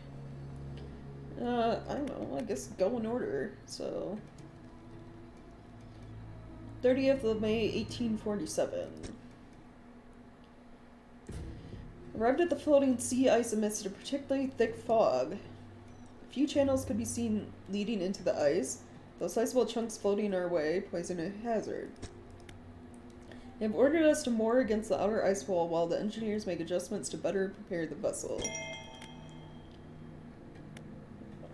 I don't know. I guess go in order. So, 30th of May, 1847. Arrived at the floating sea ice amidst a particularly thick fog. A few channels could be seen leading into the ice, though sizable chunks floating our way, posing a hazard. They have ordered us to moor against the outer ice wall while the engineers make adjustments to better prepare the vessel.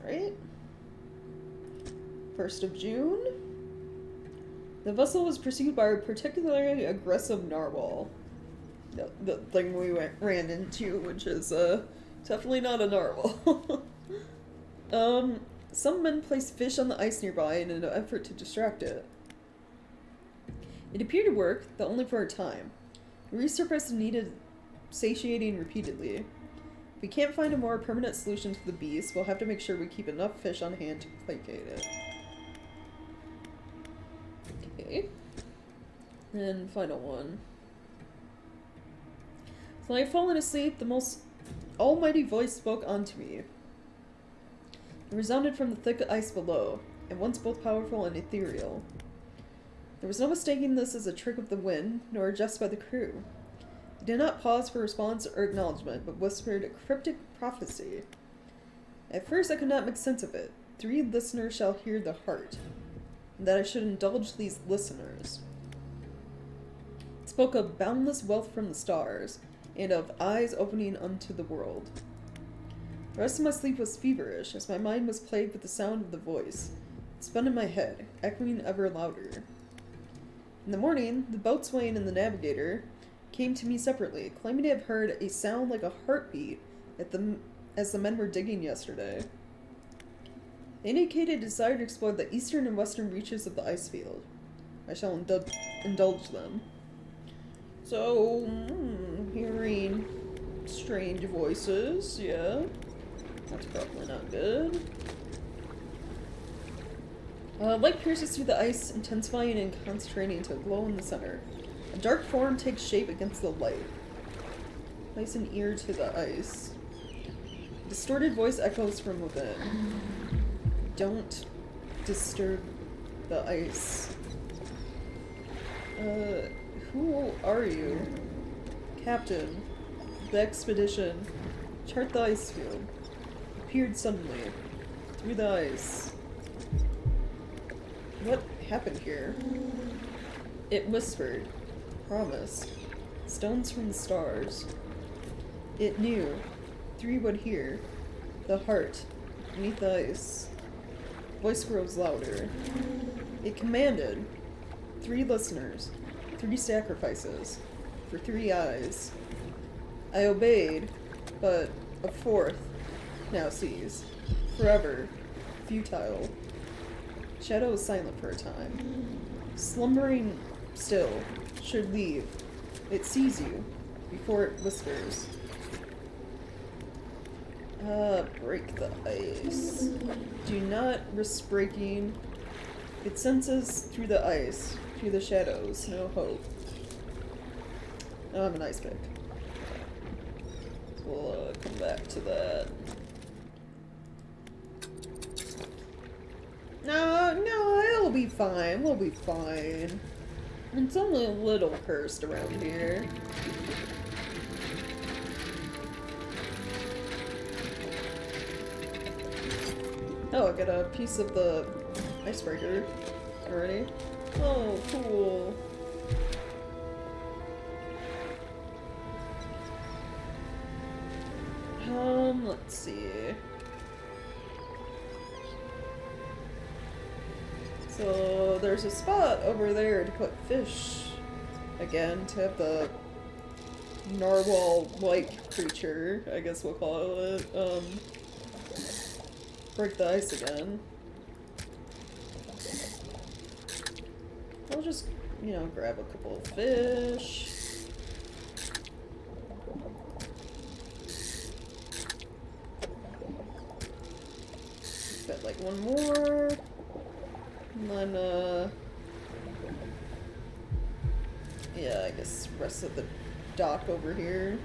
Alright. 1st of June. The vessel was pursued by a particularly aggressive narwhal. The thing we ran into, which is definitely not a narwhal. Some men placed fish on the ice nearby in an effort to distract it. It appeared to work, though only for a time. It resurfaced and needed satiating repeatedly. If we can't find a more permanent solution to the beast, we'll have to make sure we keep enough fish on hand to placate it. Okay. And final one. So I had fallen asleep, the most almighty voice spoke unto me. It resounded from the thick ice below, at once both powerful and ethereal. There was no mistaking this as a trick of the wind, nor a jest by the crew. They did not pause for response or acknowledgement, but whispered a cryptic prophecy. At first I could not make sense of it. 3 listeners shall hear the heart, and that I should indulge these listeners. It spoke of boundless wealth from the stars, and of eyes opening unto the world. The rest of my sleep was feverish, as my mind was plagued with the sound of the voice. It spun in my head, echoing ever louder. In the morning, the boatswain and the navigator came to me separately, claiming to have heard a sound like a heartbeat as the men were digging yesterday. They indicated a desire to explore the eastern and western reaches of the ice field. I shall indulge them. So, hearing strange voices, yeah. That's probably not good. Light pierces through the ice, intensifying and concentrating to a glow in the center. A dark form takes shape against the light. Place an ear to the ice. A distorted voice echoes from within. Don't disturb the ice. Who are you? Captain. The expedition. Chart the ice field. Appeared suddenly. Through the ice. What happened here? It whispered. Promised. Stones from the stars. It knew. 3 would hear. The heart. Beneath the ice. Voice grows louder. It commanded. 3 listeners. 3 sacrifices. For 3 eyes. I obeyed, but a 4th now sees. Forever. Futile. Shadow is silent for a time. Slumbering still. Should leave. It sees you. Before it whispers. Break the ice. Do not risk breaking. It senses through the ice. Through the shadows. No hope. I'm an ice pick. So we'll come back to that. No, it'll be fine. We'll be fine. It's only a little cursed around here. Oh, I got a piece of the icebreaker already. Oh, cool. Let's see. So there's a spot over there to put fish again, to have the narwhal-like creature, I guess we'll call it, break the ice again. I'll just, you know, grab a couple of fish. Got like one more. And then, yeah, I guess rest of the dock over here.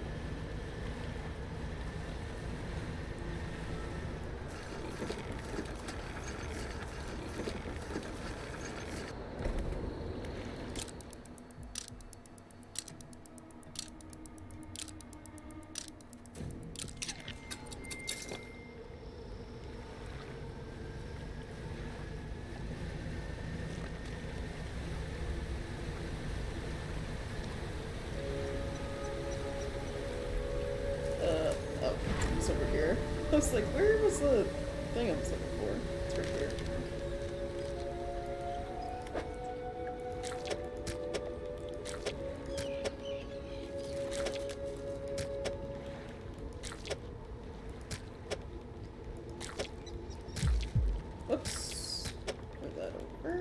Over here. I was like, where was the thing I was looking for? It's right here. Whoops. Move that over.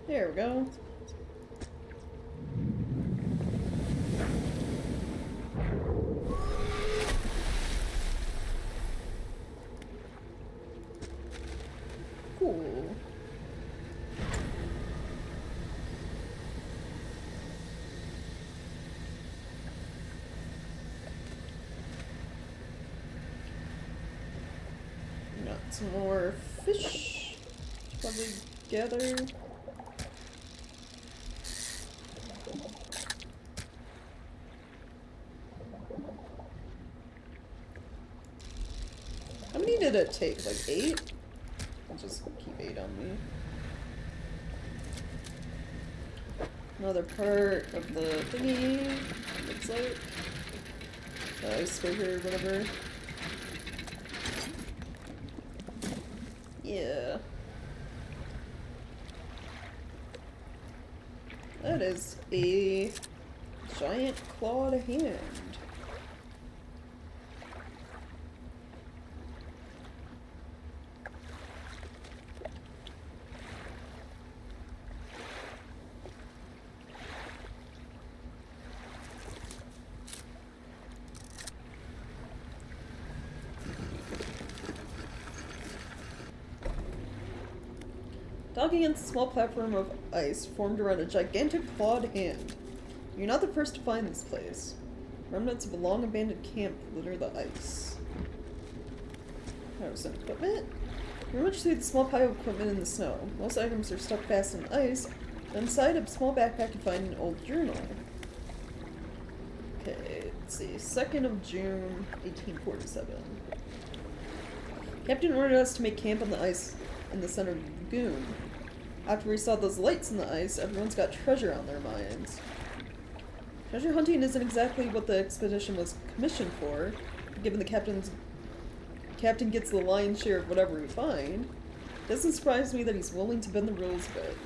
There we go. Cool. Got some more fish. Probably gather. How many did it take? Like 8? I'll just keep 8 on me. Another part of the thingy, looks like. Icebreaker, whatever. Yeah. That is a giant clawed hand. Docking against a small platform of ice formed around a gigantic clawed hand. You're not the first to find this place. Remnants of a long abandoned camp litter the ice. There's some equipment. You rummage through the small pile of equipment in the snow. Most items are stuck fast in ice. Inside a small backpack you find an old journal. Okay, let's see. 2nd of June, 1847. Captain ordered us to make camp on the ice in the center of the lagoon. After we saw those lights in the ice, everyone's got treasure on their minds. Treasure hunting isn't exactly what the expedition was commissioned for, given the captain gets the lion's share of whatever we find. It doesn't surprise me that he's willing to bend the rules a bit.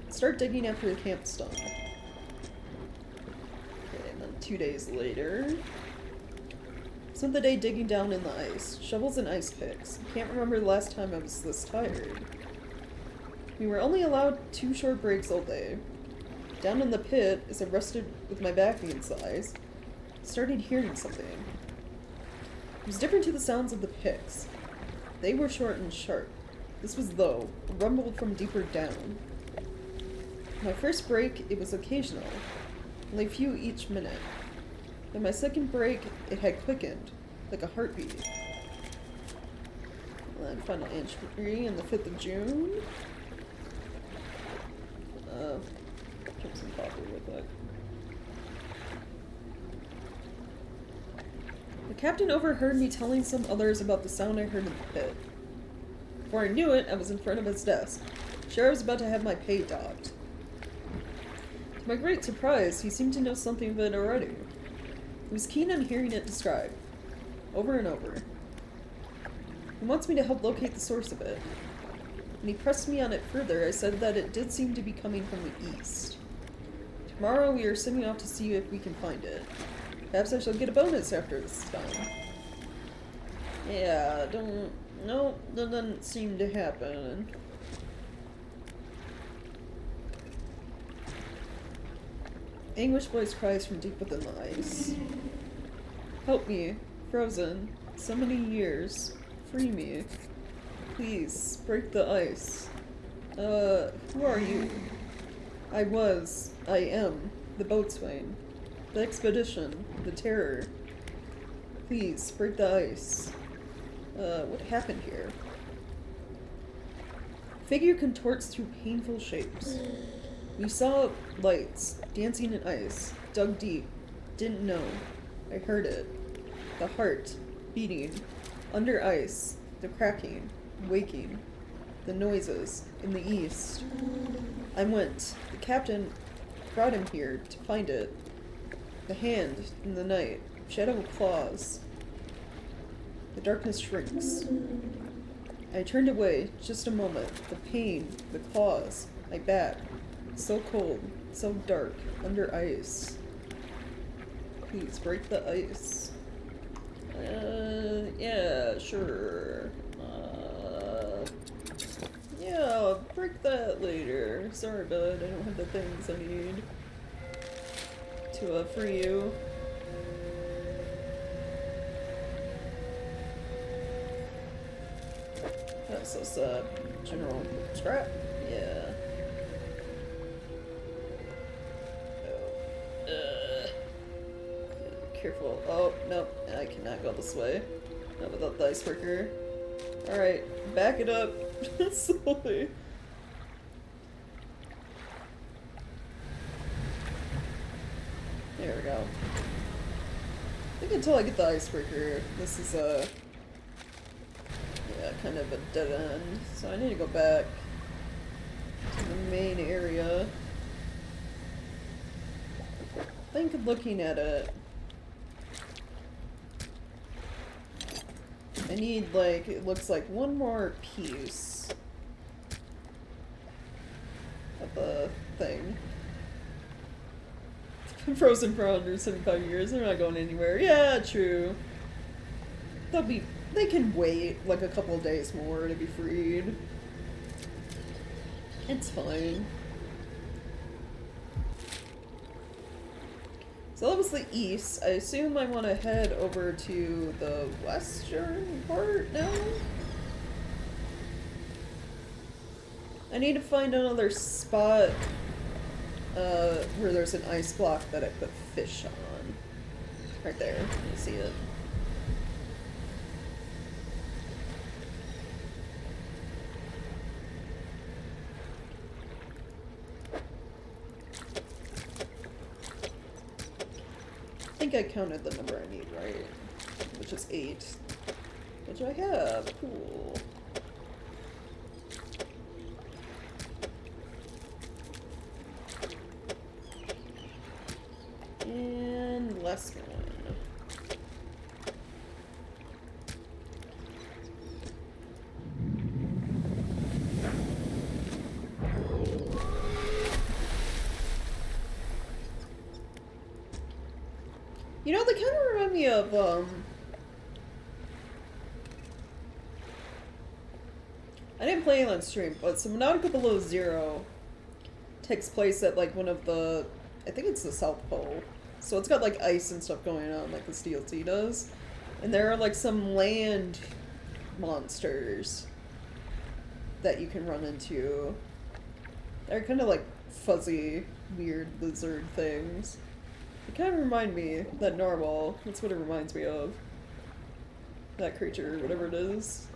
Start digging after the camp's done. Okay, and then 2 days later. Spent the day digging down in the ice. Shovels and ice picks. Can't remember the last time I was this tired. We were only allowed 2 short breaks all day. Down in the pit, as I rested with my back against the ice, I started hearing something. It was different to the sounds of the picks. They were short and sharp. This was low, a rumble from deeper down. My first break, it was occasional, only a few each minute. In my second break, it had quickened, like a heartbeat. And then final entry on the 5th of June. Drink some coffee real quick. Captain overheard me telling some others about the sound I heard in the pit. Before I knew it, I was in front of his desk. Sure, I was about to have my pay docked. To my great surprise, he seemed to know something of it already. He was keen on hearing it described, over and over. He wants me to help locate the source of it. When he pressed me on it further, I said that it did seem to be coming from the east. Tomorrow we are sending off to see if we can find it. Perhaps I shall get a bonus after this is done. Yeah, no, that doesn't seem to happen. Anguished voice cries from deep within the ice. Help me, frozen, so many years. Free me. Please, break the ice. Who are you? I am, the boatswain. The expedition, the terror. Please, break the ice. What happened here? Figure contorts through painful shapes. We saw lights, dancing in ice, dug deep, didn't know. I heard it. The heart, beating, under ice, the cracking, waking, the noises, in the east. I went. The captain brought him here to find it. The hand, in the night, shadow claws. The darkness shrinks. I turned away, just a moment. The pain, the claws, my back. So cold, so dark, under ice. Please break the ice. Yeah, sure. Yeah, I'll break that later. Sorry, bud, I don't have the things I need to, free you. That's just, general scrap? Yeah. Careful. Oh, nope. I cannot go this way. Not without the icebreaker. Alright, back it up. Slowly. There we go. I think until I get the icebreaker, this is yeah, kind of a dead end. So I need to go back to the main area. I think looking at it, I need, like, it looks like one more piece of the thing. It's been frozen for 175 years. They're not going anywhere. Yeah, true. They can wait, like, a couple of days more to be freed. It's fine. So that was the east. I assume I want to head over to the western part now? I need to find another spot where there's an ice block that I put fish on. Right there. You see it. I think I counted the number I need, right? Which is 8. Which I have. Cool. And last one. You know, they kind of remind me of, I didn't play it on stream, but Subnautica Below Zero takes place at, like, one of the, I think it's the South Pole. So it's got, like, ice and stuff going on, like this DLC does. And there are, like, some land monsters that you can run into. They're kind of, like, fuzzy, weird lizard things. It kind of remind me that narwhal. That's what it reminds me of. That creature, whatever it is.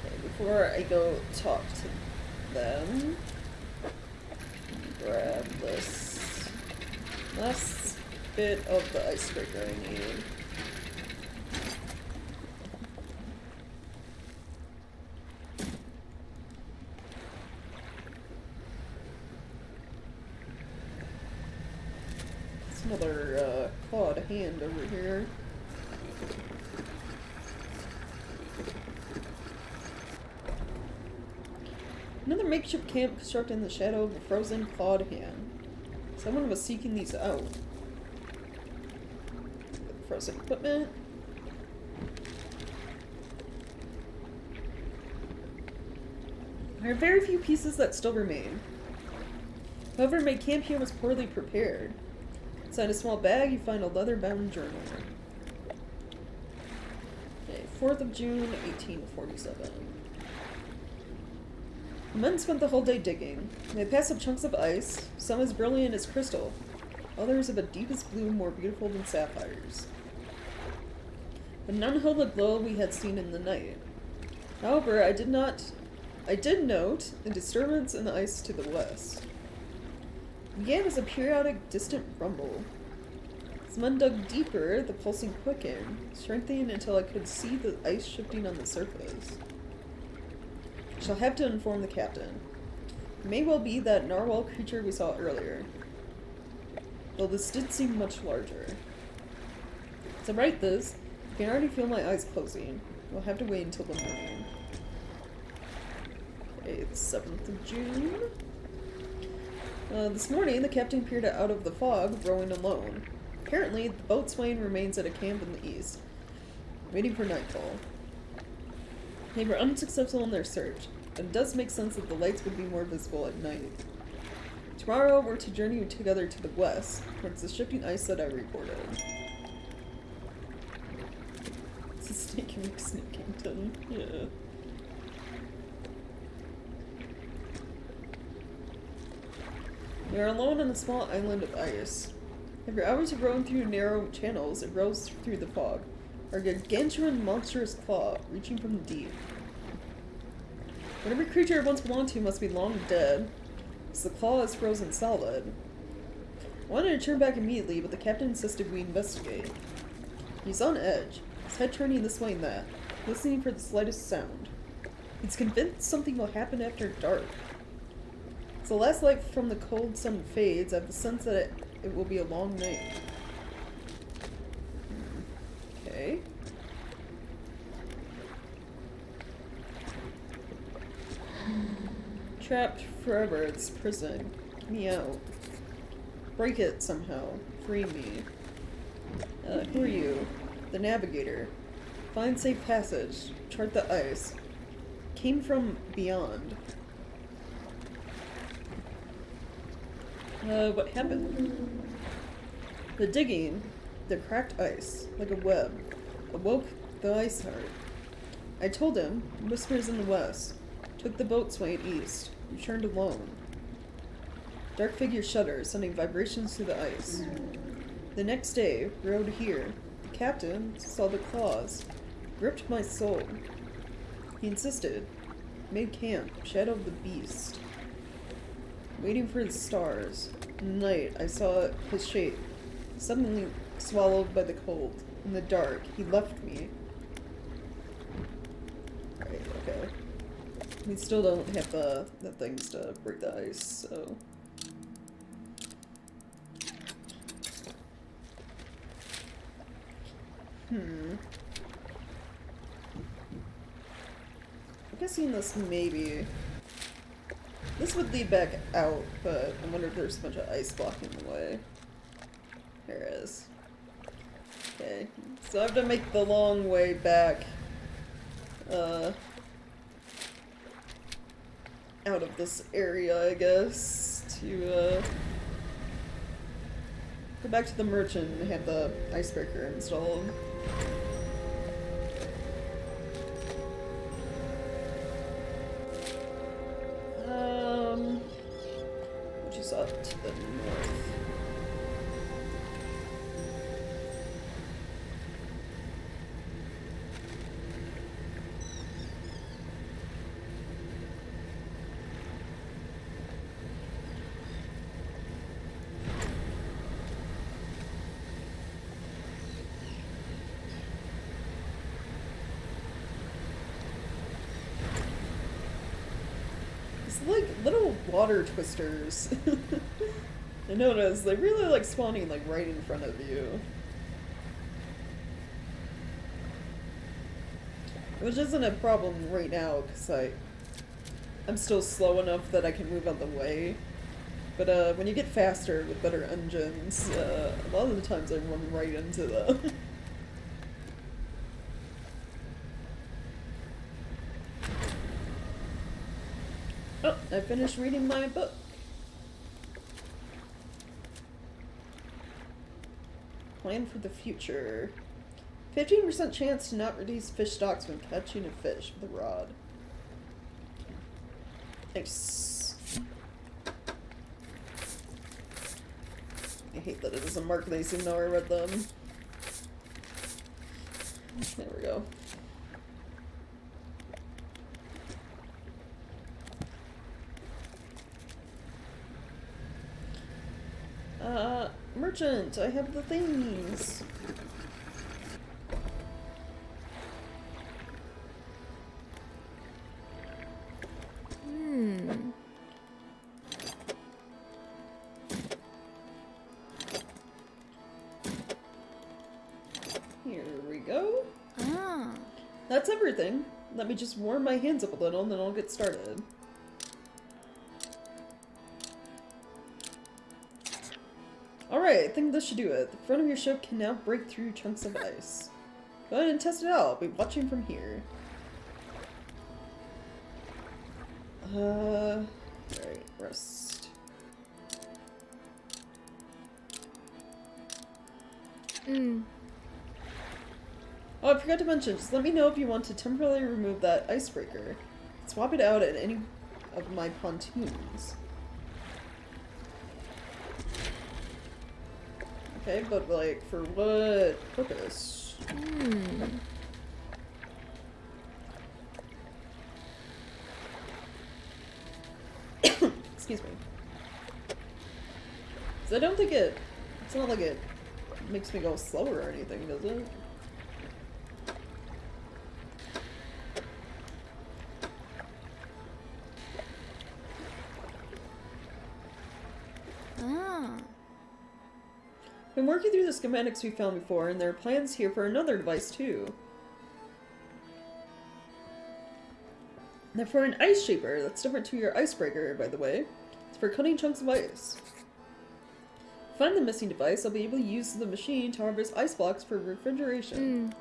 Okay, before I go talk to them, grab this last bit of the icebreaker I need. There's another clawed hand over here. Another makeshift camp constructed in the shadow of a frozen clawed hand. Someone was seeking these out. Frozen equipment. There are very few pieces that still remain. Whoever made camp here was poorly prepared. Inside a small bag, you find a leather-bound journal. Okay, 4th of June, 1847. The men spent the whole day digging. They passed up chunks of ice, some as brilliant as crystal, others of a deepest blue more beautiful than sapphires. But none held the glow we had seen in the night. However, I did note a disturbance in the ice to the west. It began as a periodic distant rumble. As men dug deeper, the pulsing quickened, strengthening until I could see the ice shifting on the surface. I shall have to inform the captain. It may well be that narwhal creature we saw earlier, though this did seem much larger. As I write this, I can already feel my eyes closing. We'll have to wait until the morning. Okay, the 7th of June. This morning, the captain appeared out of the fog, rowing alone. Apparently, the boatswain remains at a camp in the east, waiting for nightfall. They were unsuccessful in their search, but it does make sense that the lights would be more visible at night. Tomorrow, we're to journey together to the west, towards the shifting ice that I reported. It's a snake in Sneakington. Yeah. We are alone on a small island of ice. After hours of rowing through narrow channels, it rose through the fog, a gargantuan monstrous claw reaching from the deep. Whatever creature it once belonged to must be long dead, as the claw is frozen solid. I wanted to turn back immediately, but the captain insisted we investigate. He's on edge, his head turning this way and that, listening for the slightest sound. He's convinced something will happen after dark. As the last light from the cold sun fades, I have the sense that it will be a long night. Okay. Trapped forever in this prison. Get me out. Break it somehow. Free me. Who are you? The navigator. Find safe passage. Chart the ice. Came from beyond. What happened? The digging, the cracked ice, like a web, awoke the ice heart. I told him, whispers in the west, took the boatswain east, returned alone. Dark figure shudders, sending vibrations through the ice. The next day, rowed here. The captain saw the claws, gripped my soul. He insisted, made camp, shadow of the beast. Waiting for the stars. In the night, I saw his shape, suddenly swallowed by the cold. In the dark, he left me. Right, okay. We still don't have the things to break the ice, so... I'm guessing this maybe... This would lead back out, but I wonder if there's a bunch of ice blocking the way. There is. Okay, so I have to make the long way back, out of this area, I guess, to, go back to the merchant and have the icebreaker installed. Which is up to the north. like little water twisters. I noticed they really like spawning like right in front of you. Which isn't a problem right now, because I'm still slow enough that I can move out the way. But when you get faster with better engines, a lot of the times I run right into them. Oh, I finished reading my book. Plan for the future. 15% chance to not reduce fish stocks when catching a fish with a rod. Nice. I hate that it doesn't mark these even though I read them. There we go. Merchant, I have the things. Here we go. Ah. That's everything. Let me just warm my hands up a little and then I'll get started. Alright, I think this should do it. The front of your ship can now break through chunks of ice. Go ahead and test it out. I'll be watching from here. Right, rest. Oh, I forgot to mention, just let me know if you want to temporarily remove that icebreaker. Swap it out at any of my pontoons. Okay, but like, for what purpose? Excuse me. 'Cause I don't think it's not like it makes me go slower or anything, does it? Been working through the schematics we found before, and there are plans here for another device too. They're for an ice shaper that's different to your icebreaker, by the way. It's for cutting chunks of ice. Find the missing device, I'll be able to use the machine to harvest ice blocks for refrigeration.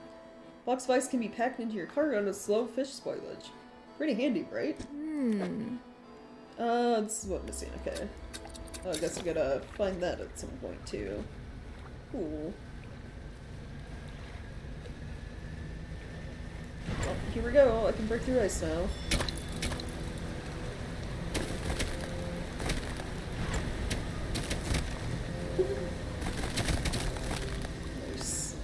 Blocks of ice can be packed into your cargo to slow fish spoilage. Pretty handy, right? This is what I'm missing, okay. Oh, I guess I gotta find that at some point too. Cool. Well, here we go. I can break through ice now. Nice.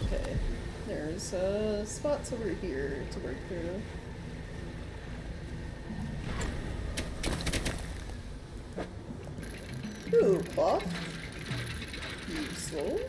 Okay. There's spots over here to work through. Ooh, cloth. Useful.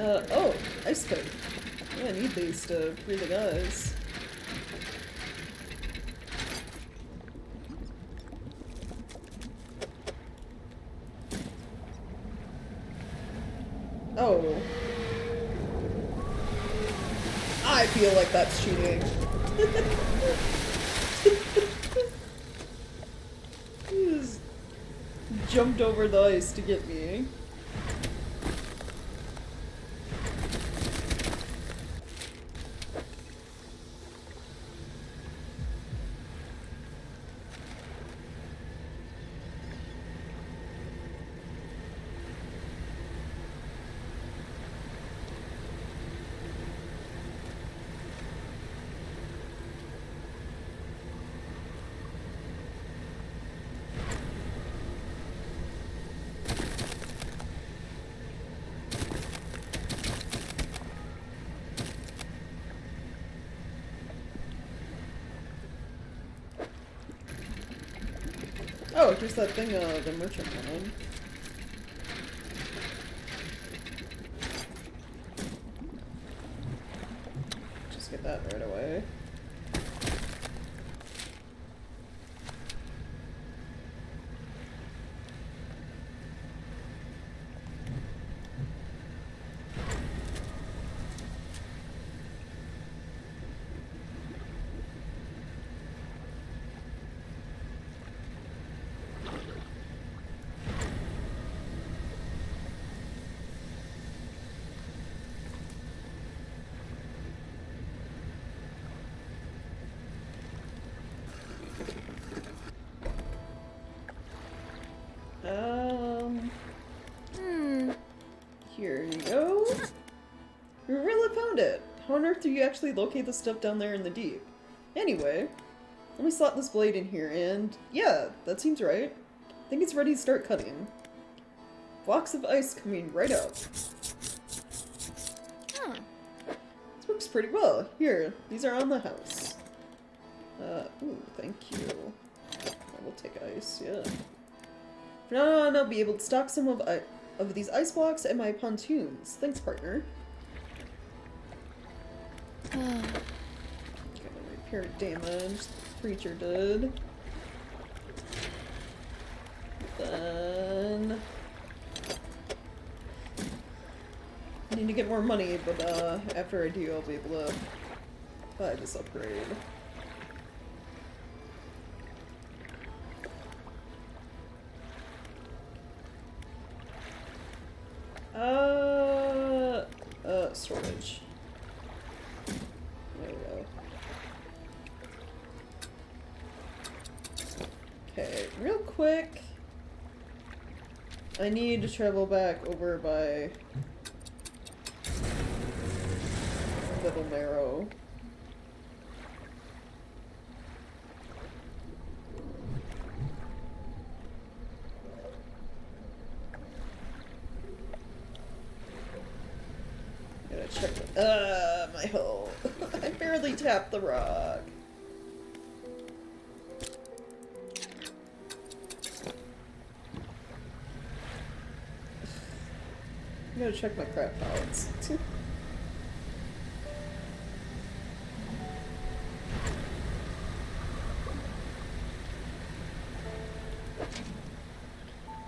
Oh, ice pick. Yeah, I need these to free the guys. Oh. I feel like that's cheating. He just jumped over the ice to get me. Oh, here's that thing the merchant wanted. Just get that right away. Here you go. We really found it. How on earth do you actually locate the stuff down there in the deep? Anyway, let me slot this blade in here and yeah, that seems right. I think it's ready to start cutting. Blocks of ice coming right up. Huh. This works pretty well. Here, these are on the house. Ooh, thank you. I will take ice, yeah. From now on, I'll be able to stock some of these ice blocks and my pontoons. Thanks, partner. Gotta repair damage the creature did. Then I need to get more money, but after I do, I'll be able to buy this upgrade. Storage. There we go. Okay, real quick. I need to travel back over by Little Marrow. Gotta check my hole. I barely tapped the rock. I gotta check my crap pallets.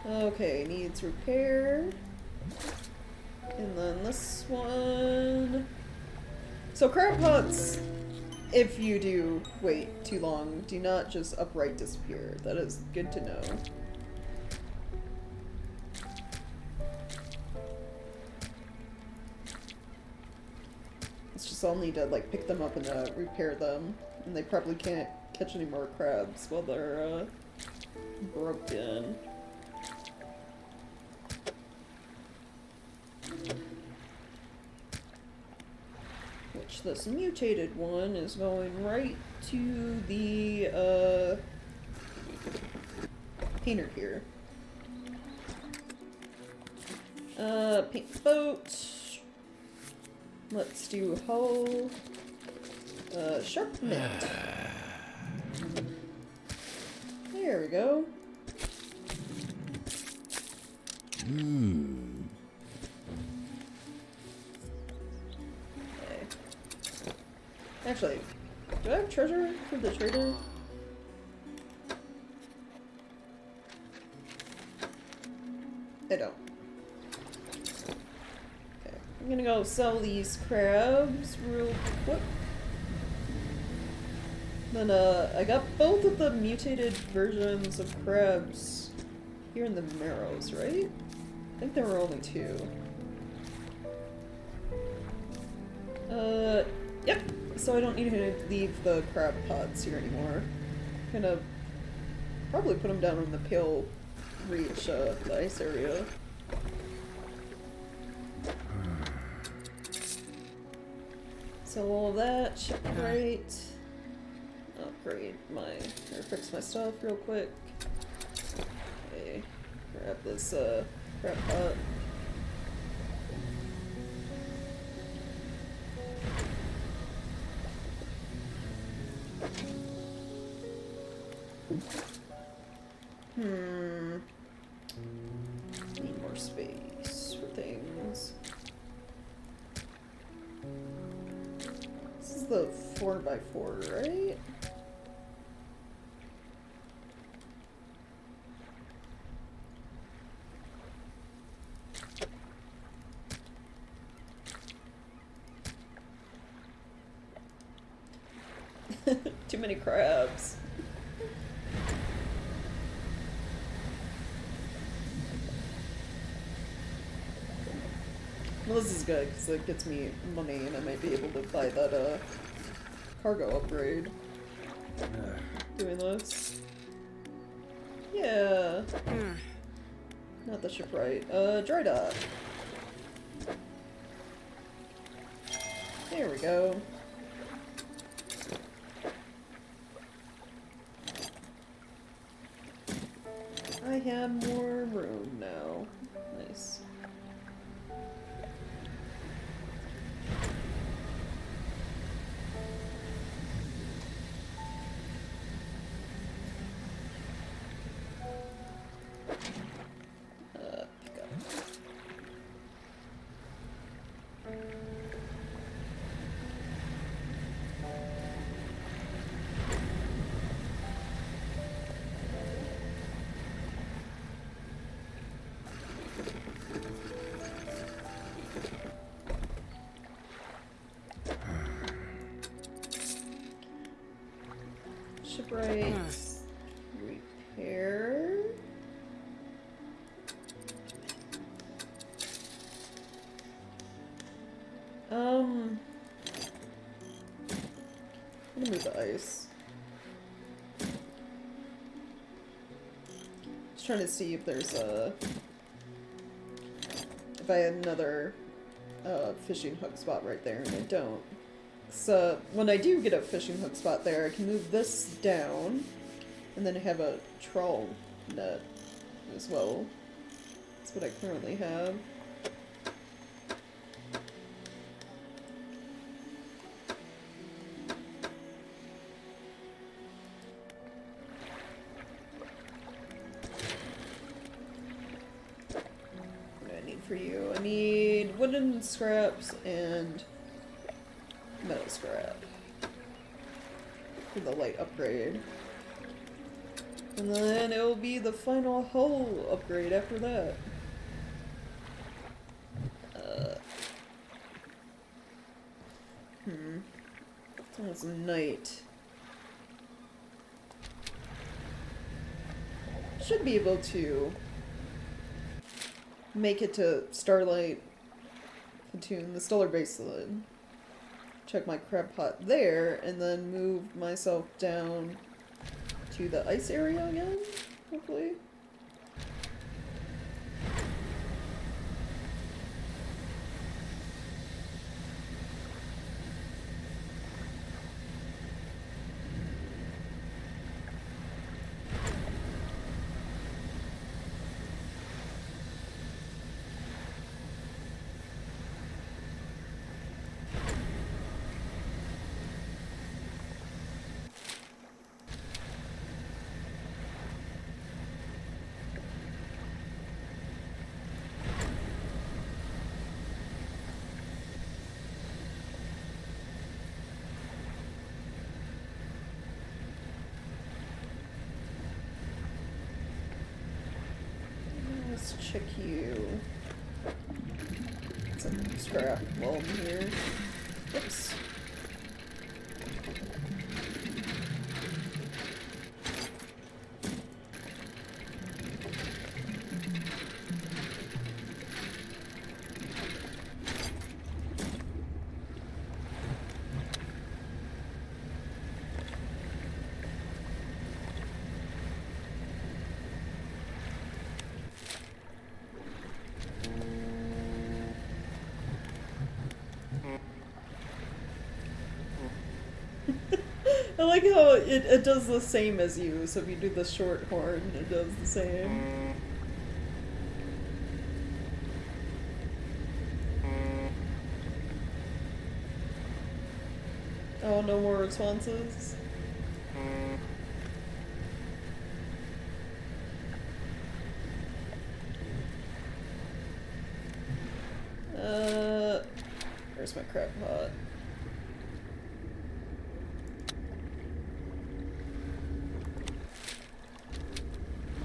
Okay, needs repair. And then this one. So crab pots, if you do wait too long, do not just upright disappear. That is good to know. It's just I'll need to like pick them up and repair them. And they probably can't catch any more crabs while they're broken. Which this mutated one is going right to the painter here. Paint the boat. Let's do hull. Sharp mint. There we go. Okay. Actually, do I have treasure for the trader? I don't. Okay, I'm gonna go sell these crabs real quick. Then, I got both of the mutated versions of crabs here in the Marrows, right? I think there were only two. Yep. So I don't need to leave the crab pots here anymore. I'm gonna probably put them down in the Pale Reach, the ice area. So all of that should be great. Upgrade or fix my stuff real quick. Okay, grab this crab pot. Need more space for things. This is the 4x4, right? Too many crabs. Well, this is good because it gets me money and I might be able to buy that cargo upgrade. Doing this. Yeah. Not the shipwright. Dry dock. There we go. I have more room now. Nice. Pick up. Shipwright repair. I'm gonna move the ice. Just trying to see if there's if I had another fishing hook spot right there, and I don't. So when I do get a fishing hook spot there, I can move this down, and then have a trawl net as well. That's what I currently have. What do I need for you? I need wooden scraps and metal scrap for the light upgrade. And then it will be the final hull upgrade after that. It's almost night. Should be able to make it to Starlight Platoon, the Stellar Baseline. Check my crab pot there, and then move myself down to the ice area again, hopefully. Let's check you. Some scrap while I'm here. Oops. I like how it does the same as you, so if you do the short horn, it does the same. Oh, no more responses? Where's my crab pot?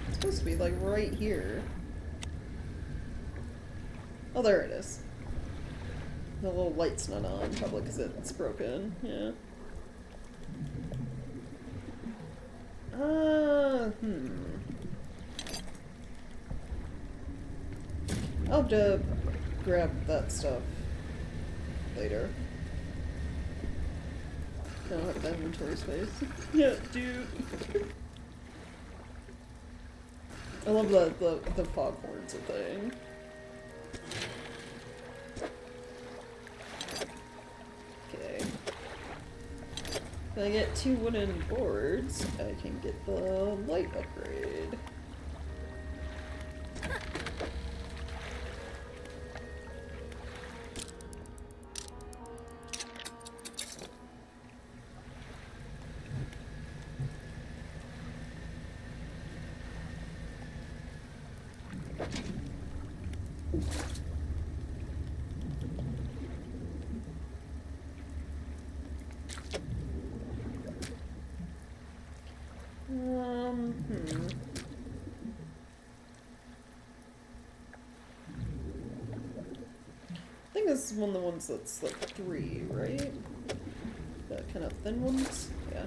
It's supposed to be like right here. Oh, there it is. The little light's not on, probably because it's broken. Yeah. I'll have to grab that stuff later. I don't have the inventory space. Yeah, dude. I love the foghorns thing. Okay. If I get 2 wooden boards, I can get the light upgrade. I think this is one of the ones that's like 3, right? The kind of thin ones? Yeah.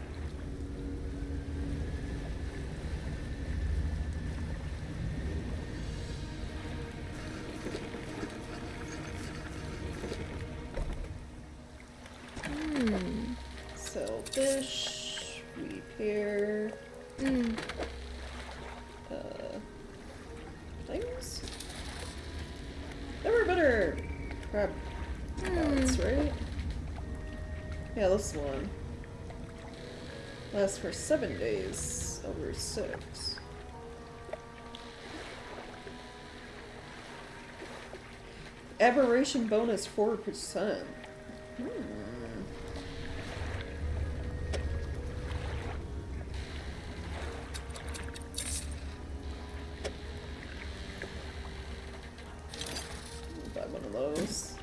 Sell fish, repair. Things? There were better crab pots, right? Yeah, this one. Lasts for 7 days over 6. Aberration bonus 4%. Buy one of those.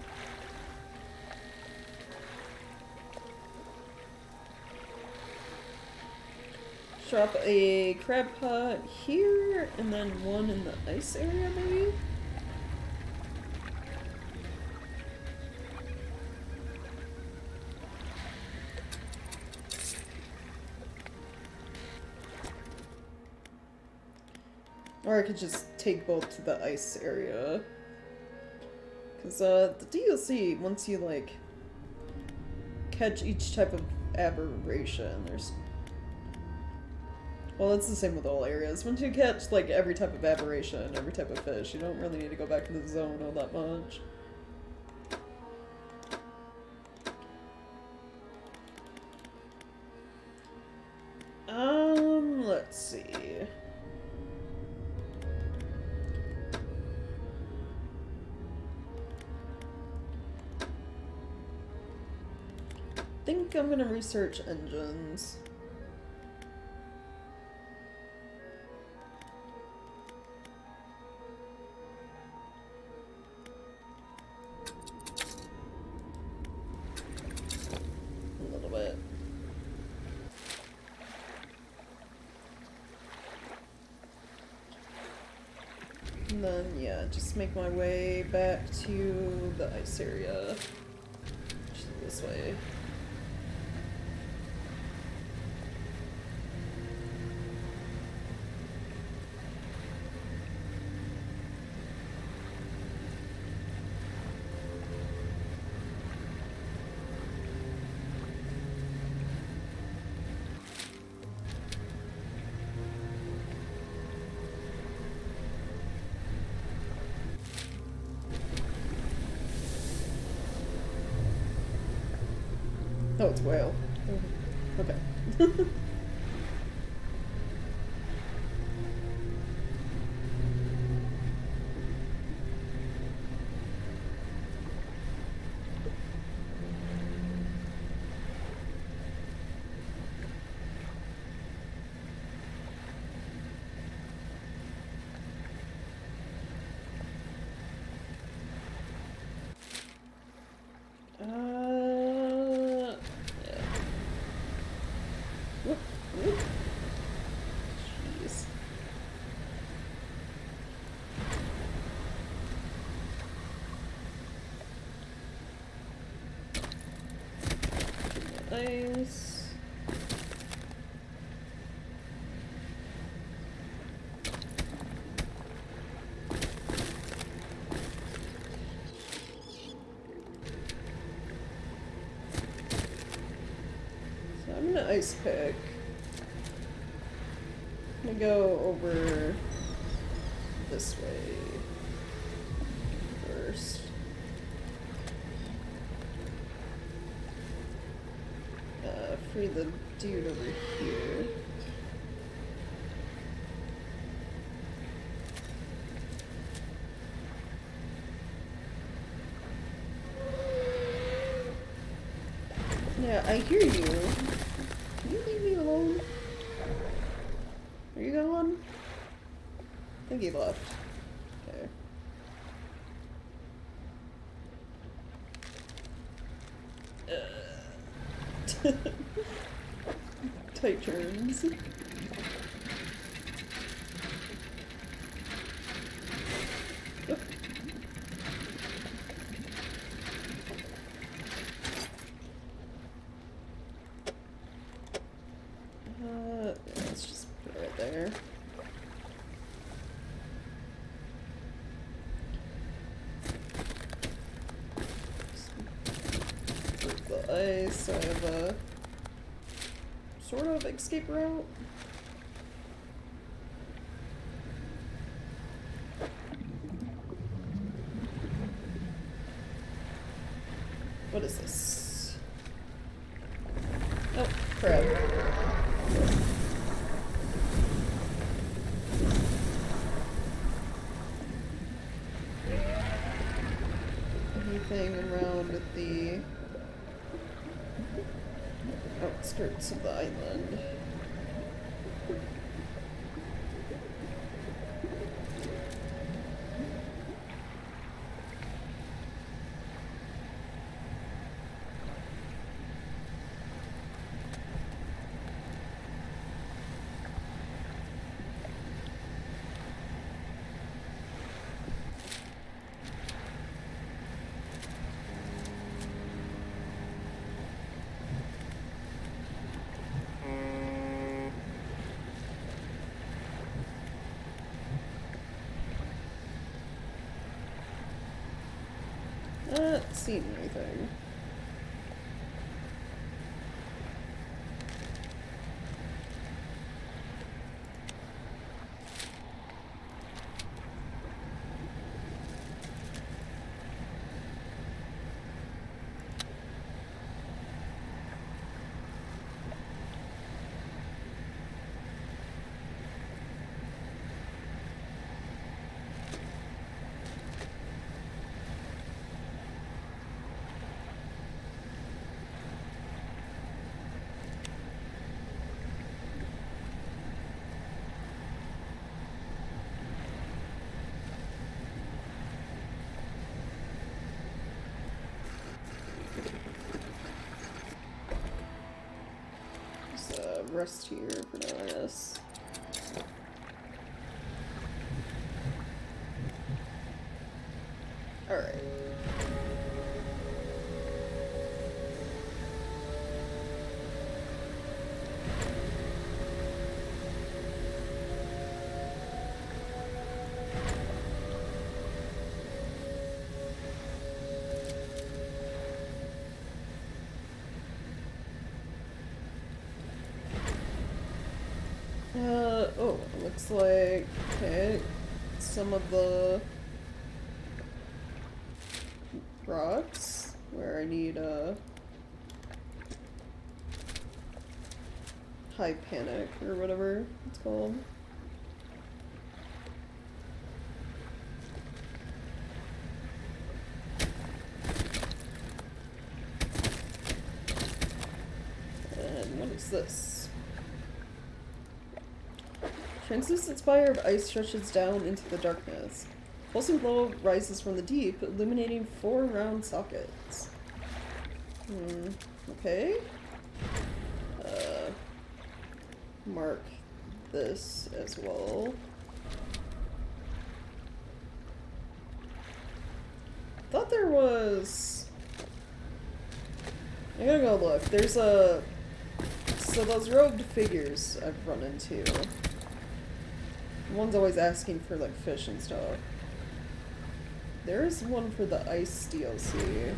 Drop a crab pot here, and then one in the ice area, maybe? Or I could just take both to the ice area. Because, the DLC, once you, like, catch each type of aberration, there's... Well, it's the same with all areas. Once you catch, like, every type of aberration, every type of fish, you don't really need to go back to the zone all that much. Let's see. I think I'm gonna research engines. A little bit. And then, yeah, just make my way back to the ice area. Which is this way. Oh, it's whale. Okay. ice. So I'm gonna ice pick. I'm gonna go over this way first. Free the dude over here. Yeah, I hear you. Can you leave me alone? Are you gone? I think he left. Okay. Tight turns. Yeah, let's just put it right there. Break the ice. I have a sort of escape route. What is this? Oh, crap. Anything around at the outskirts of the island. Not seen anything. Rest here for now, I guess. Alright. Oh, it looks like, okay, some of the rocks where I need high panic or whatever it's called. And what is this? Translucent spire of ice stretches down into the darkness. Pulsing glow rises from the deep, illuminating 4 round sockets. Okay. Mark this as well. Thought there was I gotta go look. There's a... So those robed figures I've run into. One's always asking for, like, fish and stuff. There's one for the ice DLC.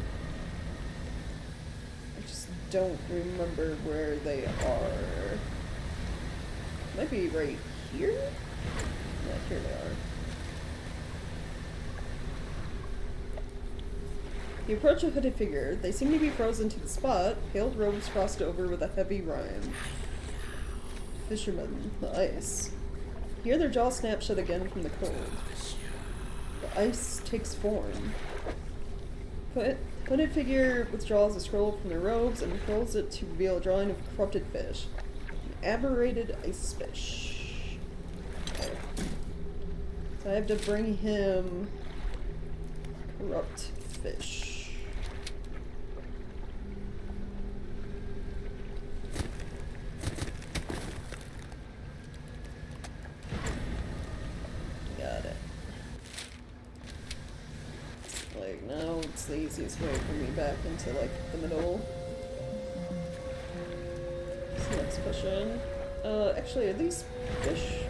I just don't remember where they are. Might be right here? Yeah, here they are. You approach a hooded figure. They seem to be frozen to the spot, pale robes crossed over with a heavy rhyme. Fishermen, the ice. Here their jaws snap shut again from the cold. The ice takes form. Hooded figure withdraws a scroll from their robes and unfurls it to reveal a drawing of a corrupted fish. An aberrated ice fish. Okay. So I have to bring him corrupt fish. Got it. Like, now it's the easiest way for me back into, like, the middle. This next question. Actually, are these fish?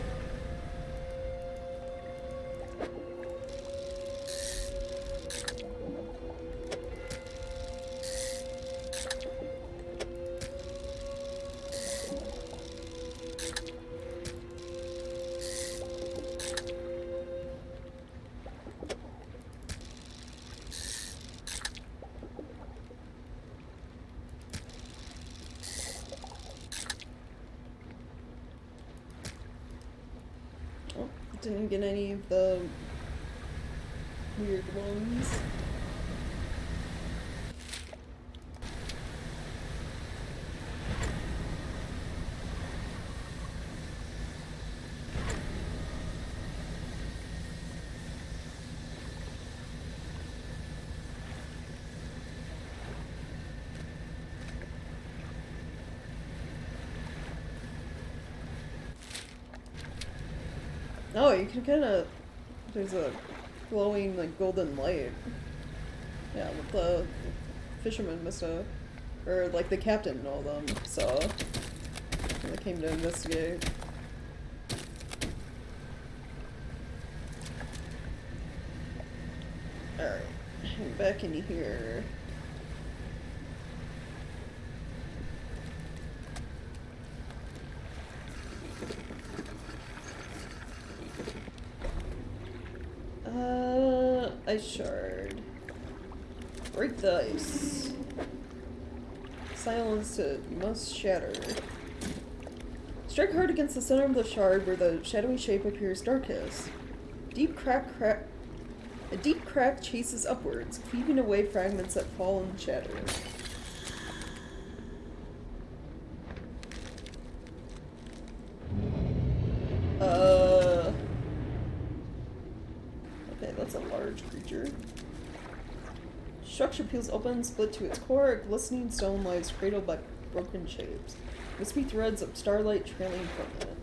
Didn't get any of the weird ones. Oh, you can kind of... There's a glowing, like, golden light. Yeah, with the fisherman must have... Or, like, the captain and all them saw when they came to investigate. Alright, back in here. Ice shard. Break the ice. Silence it must shatter. Strike hard against the center of the shard where the shadowy shape appears darkest. A deep crack chases upwards, cleaving away fragments that fall and shatter. Okay, that's a large creature. Structure peels open, split to its core. A glistening stone lies cradled by broken shapes. Wispy threads of starlight trailing from it.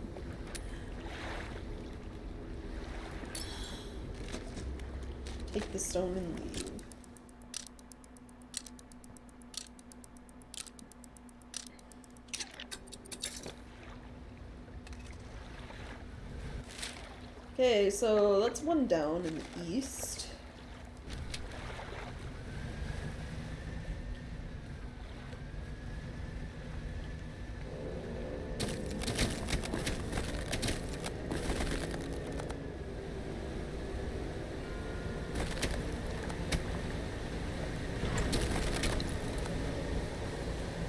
Take the stone and leave. Okay, so that's one down in the east.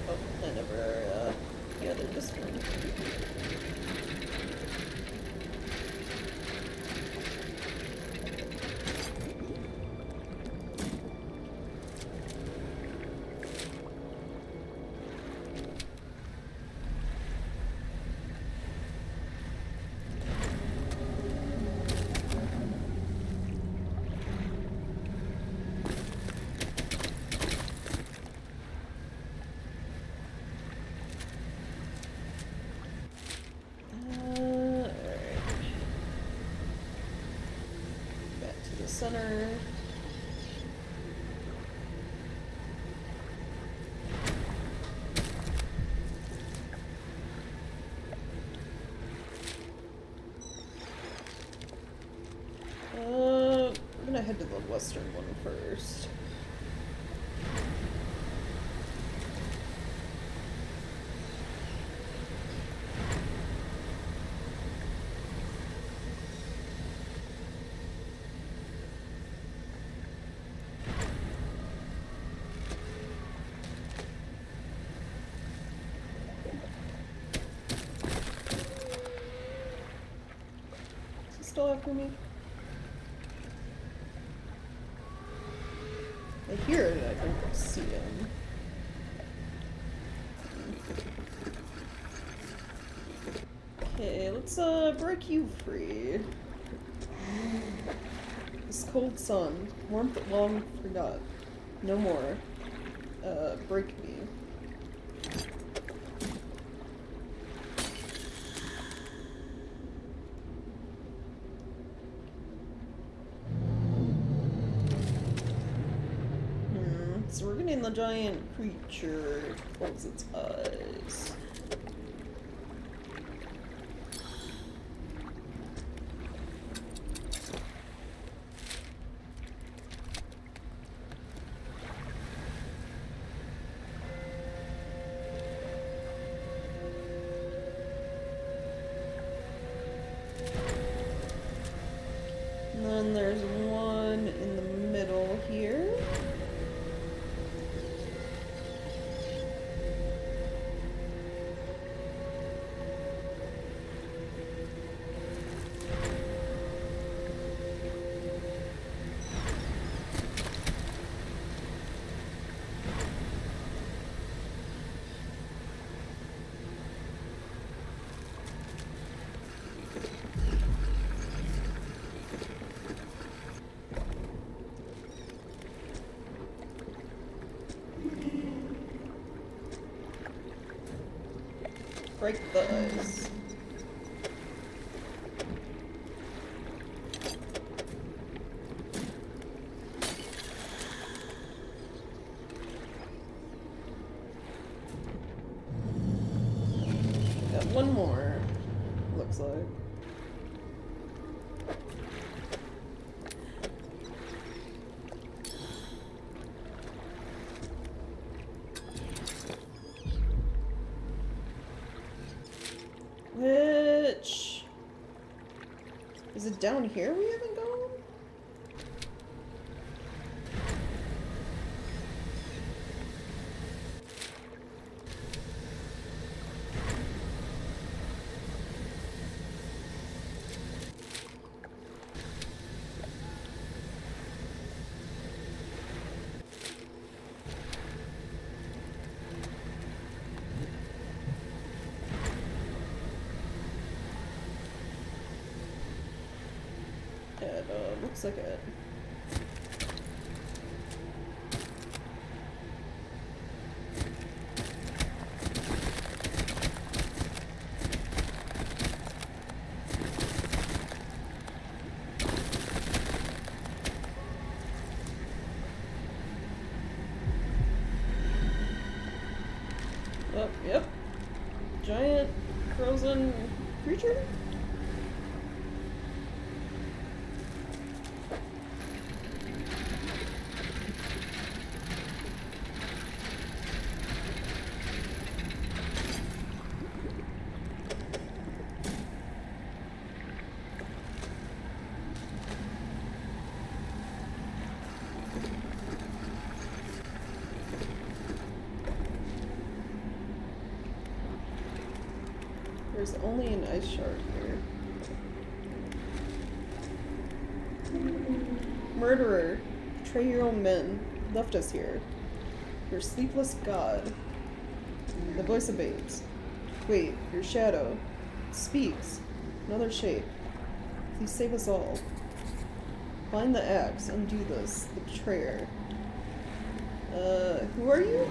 Oh, I never gathered this one. Center. western one first. Is he still after me? I hear it, I don't see him. Okay, let's break you free. This cold sun, warmth long forgot. No more. Break me. So we're getting the giant creature to close its eyes. And then there's one in the middle here. Break the ice. Got one more, looks like. Which... is it down here we haven't gone? It looks like it. Oh, yep. Giant frozen creature? There's only an ice shard here. Murderer, betray your own men, left us here. Your sleepless god. The voice obeys. Wait, your shadow. Speaks. Another shape. Please save us all. Find the axe, undo this, the betrayer. Who are you?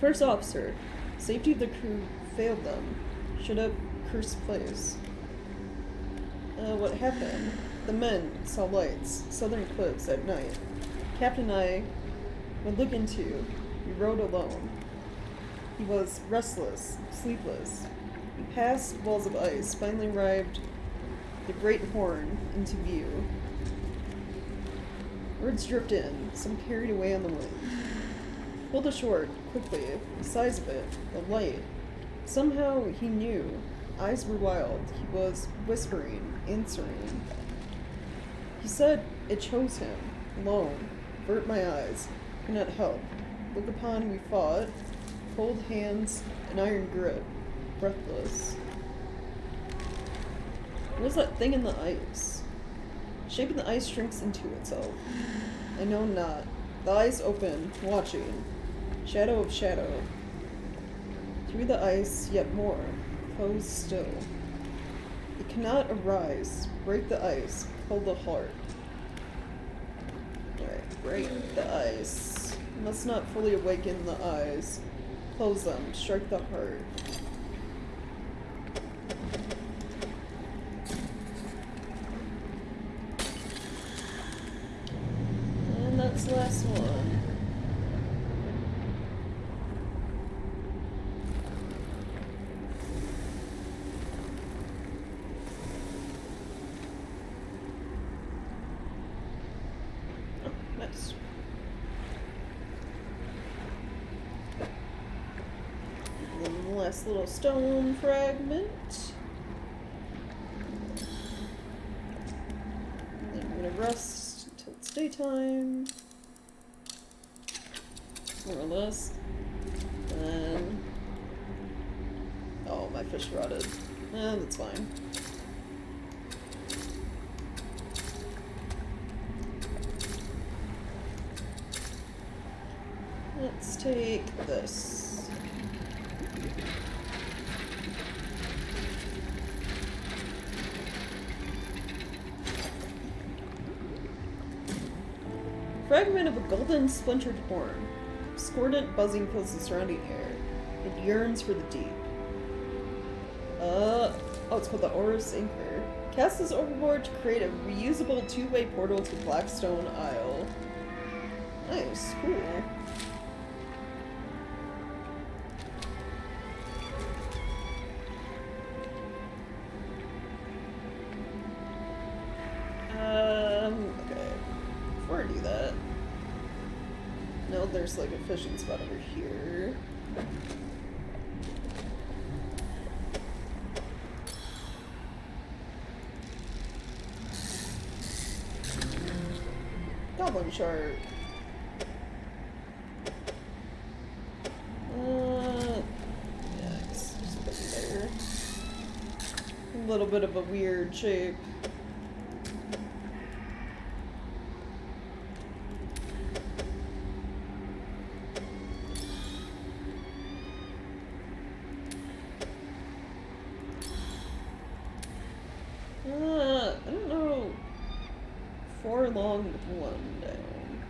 First officer. Safety of the crew failed them. Should have cursed place. What happened? The men saw lights, southern cliffs at night. Captain and I would look into. We rode alone. He was restless, sleepless. We passed walls of ice, finally arrived the Great Horn into view. Words drift in, some carried away on the wind. Pulled ashore, quickly, the size of it, the light. Somehow he knew. Eyes were wild. He was whispering, answering. He said it chose him, alone. Avert my eyes. Could not help. Look upon we fought. Cold hands, an iron grip. Breathless. What was that thing in the ice? Shape in the ice shrinks into itself. I know not. The eyes open, watching. Shadow of shadow. Through the ice, yet more. Closed still. It cannot arise. Break the ice. Pull the heart. Alright, break the ice. Must not fully awaken the eyes. Close them. Strike the heart. And that's the last one. Nice. And then the last little stone fragment. And then we're gonna rest until it's daytime. More or less. And then... oh, my fish rotted. That's fine. Let's take this. Fragment of a golden splintered horn. Discordant buzzing fills the surrounding air. It yearns for the deep. Oh, it's called the Orus Anchor. Cast this overboard to create a reusable two-way portal to Blackstone Isle. Nice, cool. Okay. Before I do that, no, there's like a fishing spot over here. Goblin shark. Yeah, it's just over there. A little bit of a weird shape. I don't know. 4 long with 1 down.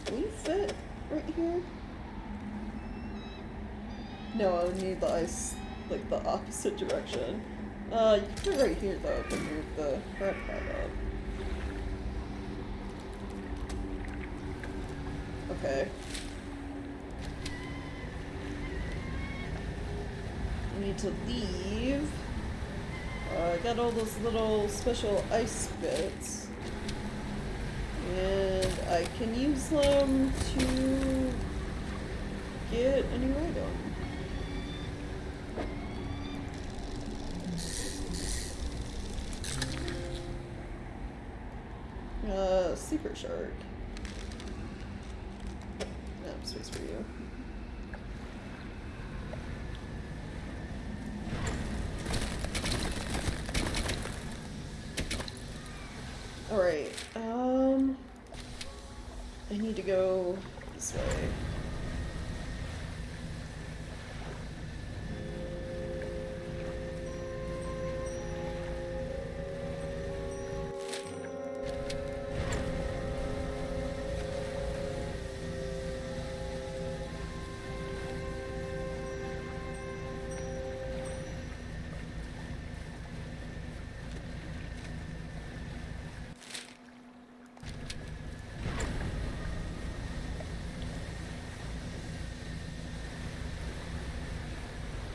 Will you fit right here? No, I would need the ice, like, the opposite direction. You can fit right here, though, if I move the rat pad up. Okay. I need to leave. I got all those little special ice bits. And I can use them to get a new item. Sleeper shark. No, space for you. Alright, I need to go this way.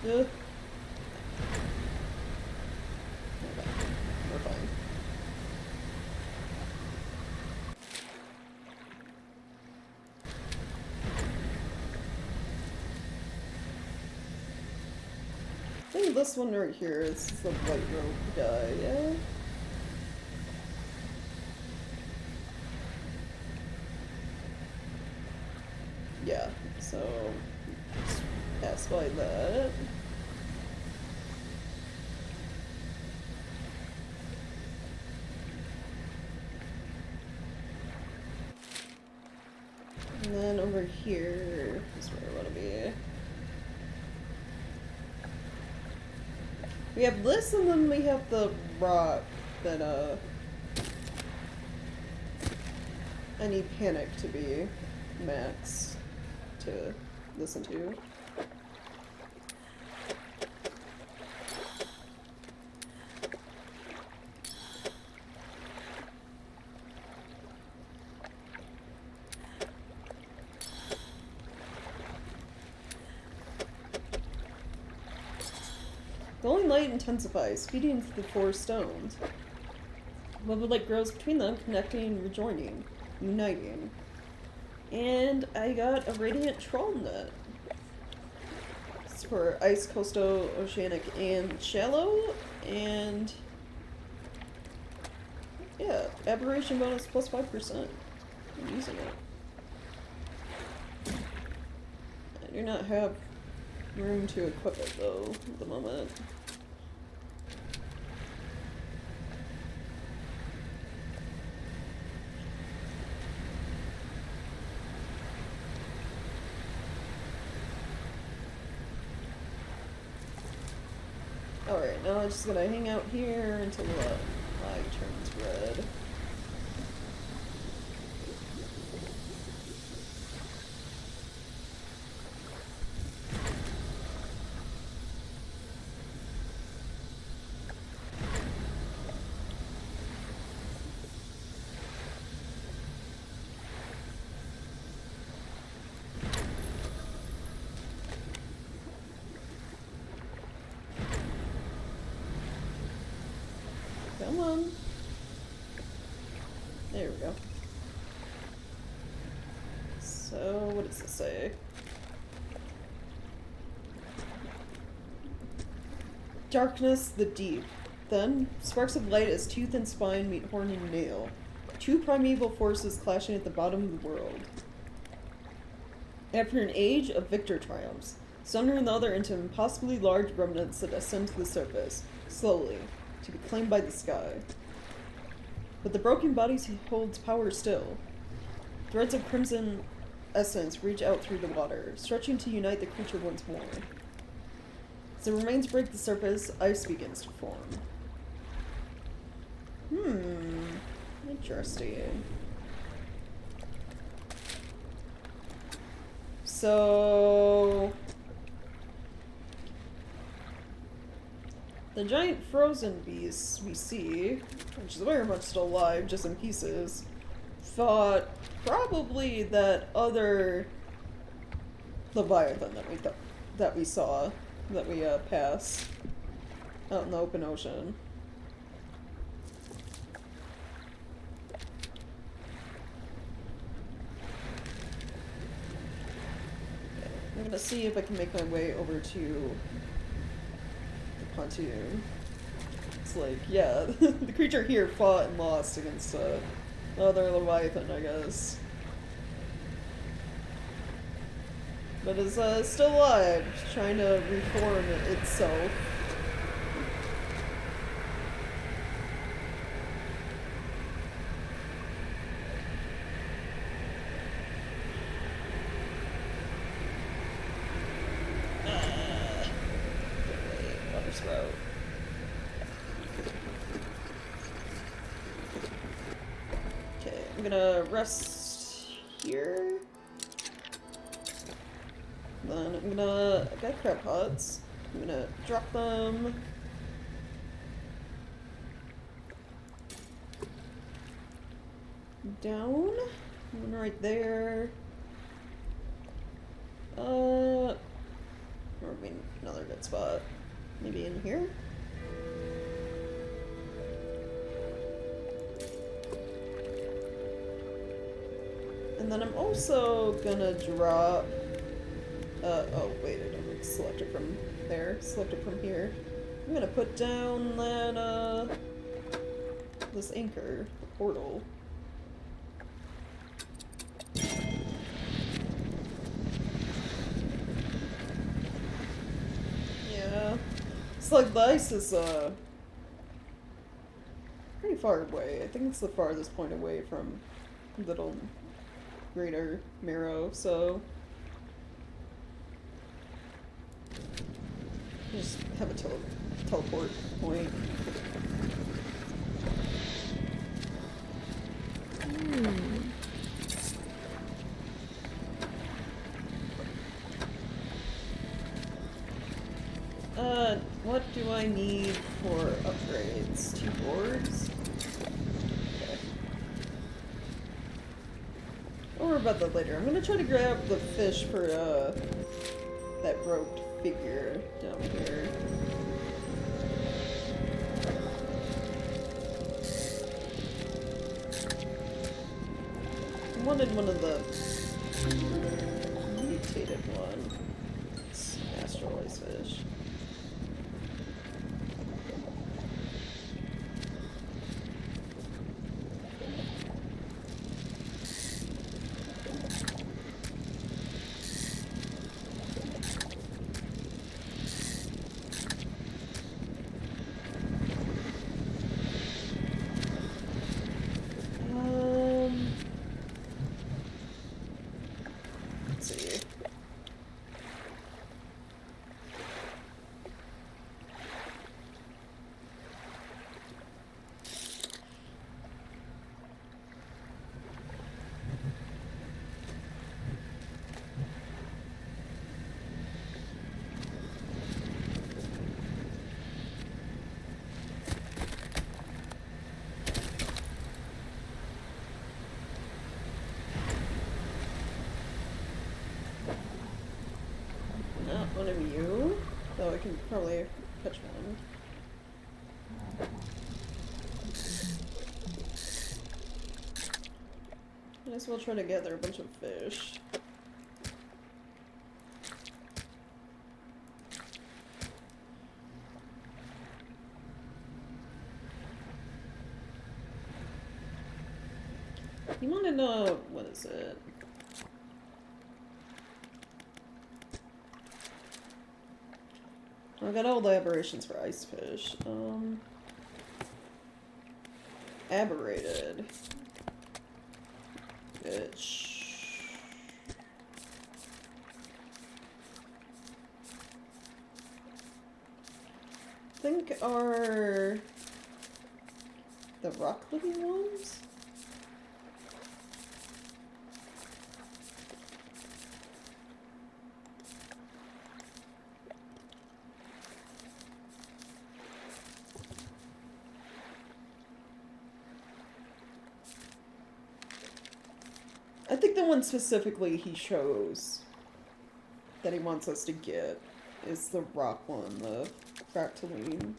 Okay, we're fine. think this one right here is the white robe guy, yeah? Yeah, so just pass by that. And then over here is where I want to be. We have this, and then we have the rock that, I need Panic to be max to listen to. Glowing light intensifies, feeding into the four stones. Love of light grows between them, connecting, rejoining, uniting. And I got a radiant troll net. It's for ice, coastal, oceanic, and shallow. And yeah, aberration bonus plus 5%. I'm using it. I do not have room to equip it though at the moment. Alright, now I'm just gonna hang out here until the light turns red. Come on. There we go. So, what does it say? Darkness, the deep. Then, sparks of light as tooth and spine meet horn and nail. Two primeval forces clashing at the bottom of the world. After an age, a victor triumphs, sundering the other into impossibly large remnants that ascend to the surface, slowly, to be claimed by the sky. But the broken body holds power still. Threads of crimson essence reach out through the water, stretching to unite the creature once more. As the remains break the surface, ice begins to form. Interesting. So the giant frozen beasts we see, which is very much still alive, just in pieces, thought probably that other Leviathan that we saw, that we passed out in the open ocean. I'm gonna see if I can make my way over to the pontoon. It's like, yeah, the creature here fought and lost against other Leviathan, I guess. But is still alive, trying to reform itself. Water sprout. Okay, I'm gonna rest here. Then I'm gonna, I got crab pots. I'm gonna drop them. Down. One right there. Or maybe another good spot. Maybe in here? And then I'm also gonna drop Oh wait, I don't select it from there. Select it from here. I'm gonna put down that, this anchor, the portal. Yeah. It's like the ice is, pretty far away. I think it's the farthest point away from Little Greater Marrow, so just have a teleport point. What do I need for upgrades? 2 boards? Okay. We'll worry about that later. I'm gonna try to grab the fish for, that roped figure down here. I wanted one of the mutated ones. Astral ice fish. Let's see. Not one of you, though I can probably catch one. Might as well try to gather a bunch of fish. You want to know, what is it? I got all the aberrations for ice fish. Aberrated. Which... I think are... the rock living ones? I think the one specifically he shows that he wants us to get is the rock one, the fractaline.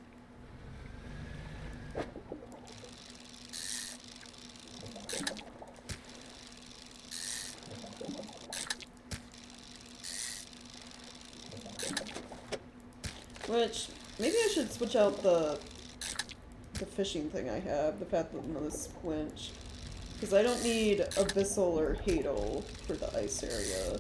Which, maybe I should switch out the fishing thing I have, the Fathomless Winch. Because I don't need Abyssal or Hadal for the ice area.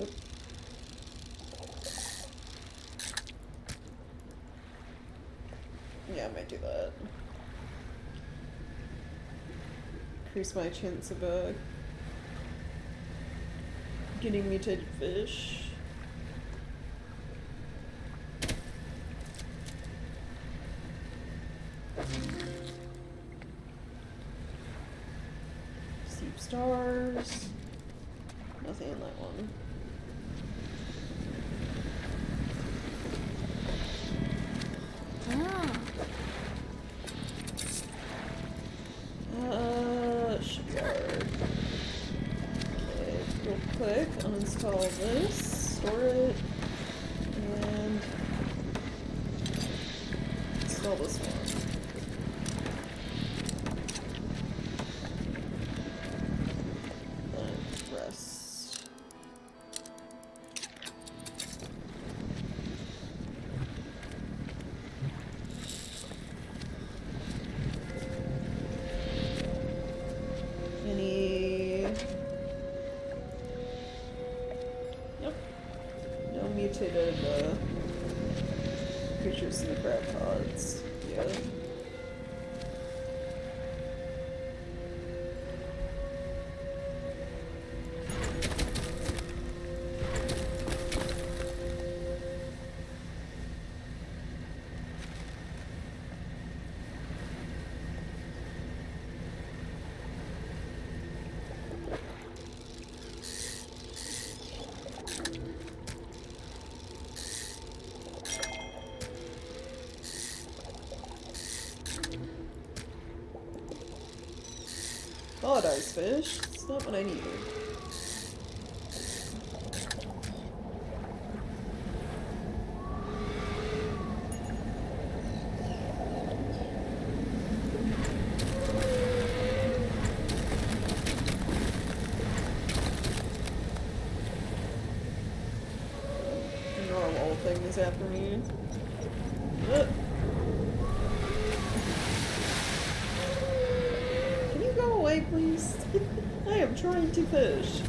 Oop. Yeah, I might do that. Increase my chance of getting mutated fish. Steep stars. Nothing in that one. Shipyard. Okay, real quick, install this, store it, and install this one. Then rest. Nope. No mutated creatures in the crab pods. Yeah. Pod ice fish. It's not what I needed. The normal thing is after me. Can you go away, please? I am trying to fish.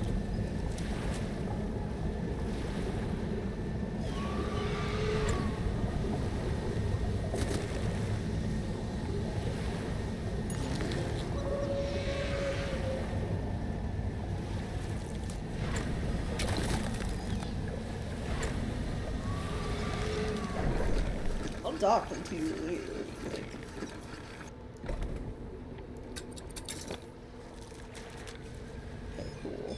I'll dock into you later. Okay, cool.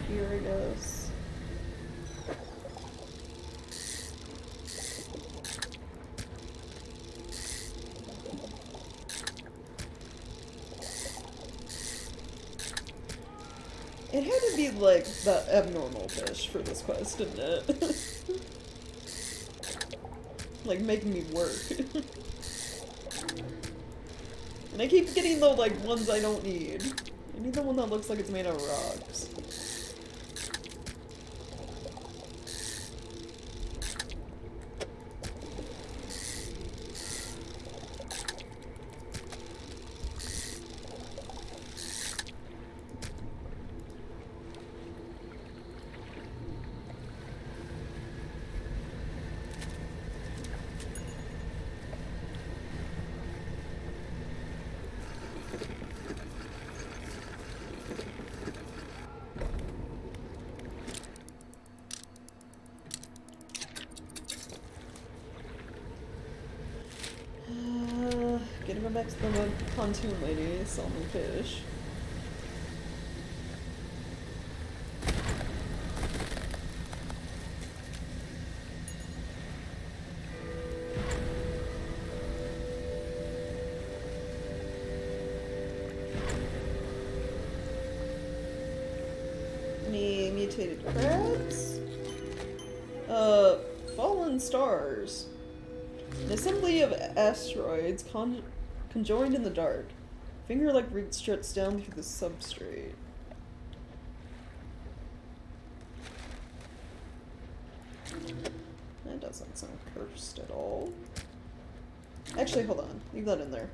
Here, I guess. It had to be like the abnormal fish for this quest, didn't it? Like making me work. And I keep getting the like ones I don't need. I need the one that looks like it's made out of rocks. Gotta go back to the pontoon lady, sell me fish. Any mutated crabs? Fallen stars. An assembly of asteroids conjoined in the dark. Finger-like roots stretch down through the substrate. That doesn't sound cursed at all. Actually, hold on. Leave that in there.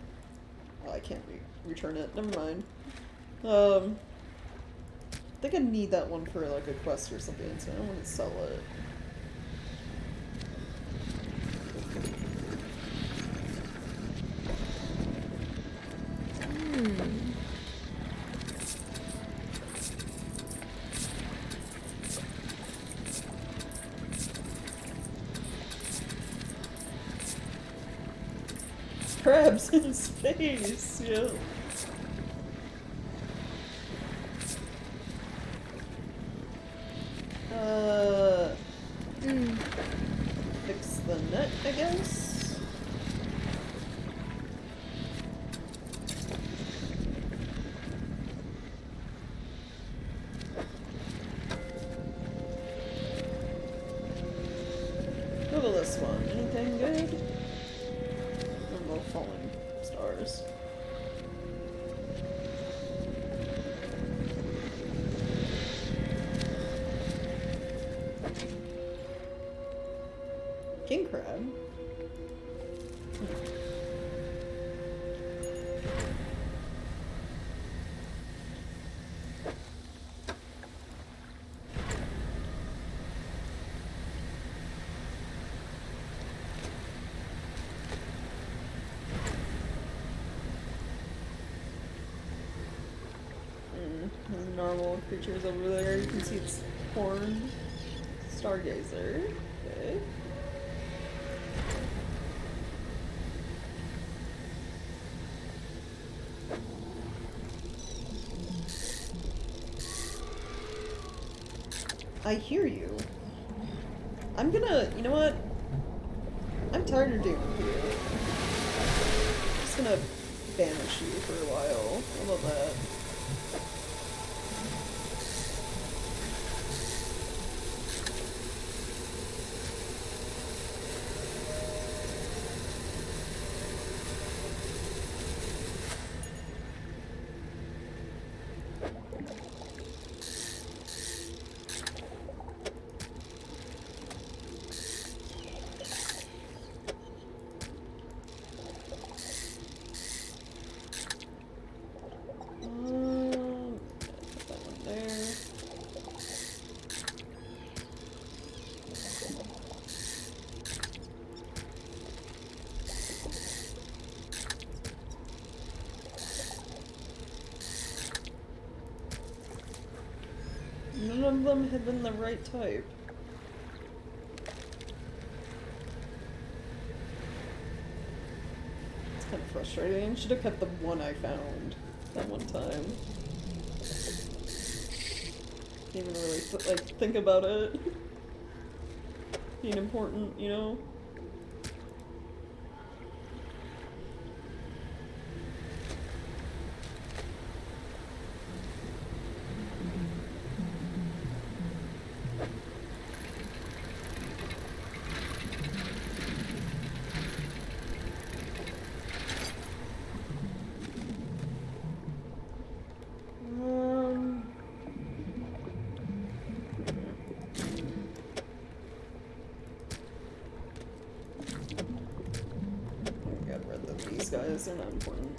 Oh, I can't return it. Never mind. I think I need that one for like a quest or something, so I don't want to sell it. crabs in space, yeah. Fix the net, I guess? Look at this one. Anything good? Or falling stars. King crab. Normal creatures over there. You can see its horn. Stargazer. Okay. I hear you. I'm gonna, you know what? I'm tired of dealing with you. I'm just gonna banish you for a while. I love that. None of them had been the right type. It's kind of frustrating. Should have kept the one I found that one time. Didn't even really think about it being important, you know? These guys, they're not important.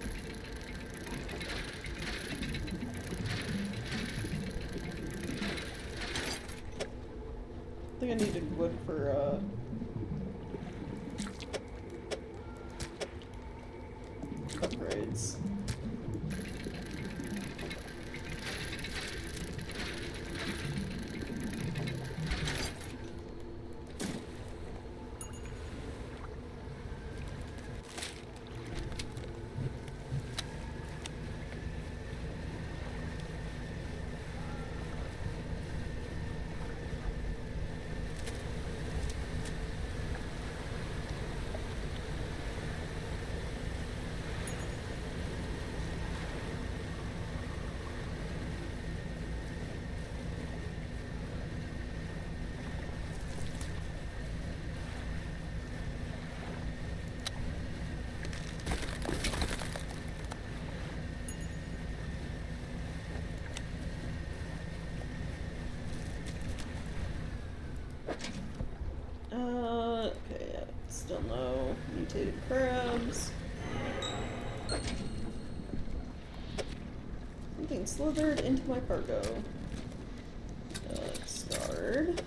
I think I needed wood for, upgrades. Okay, yeah, still no mutated crabs. Something slithered into my cargo. Scarred.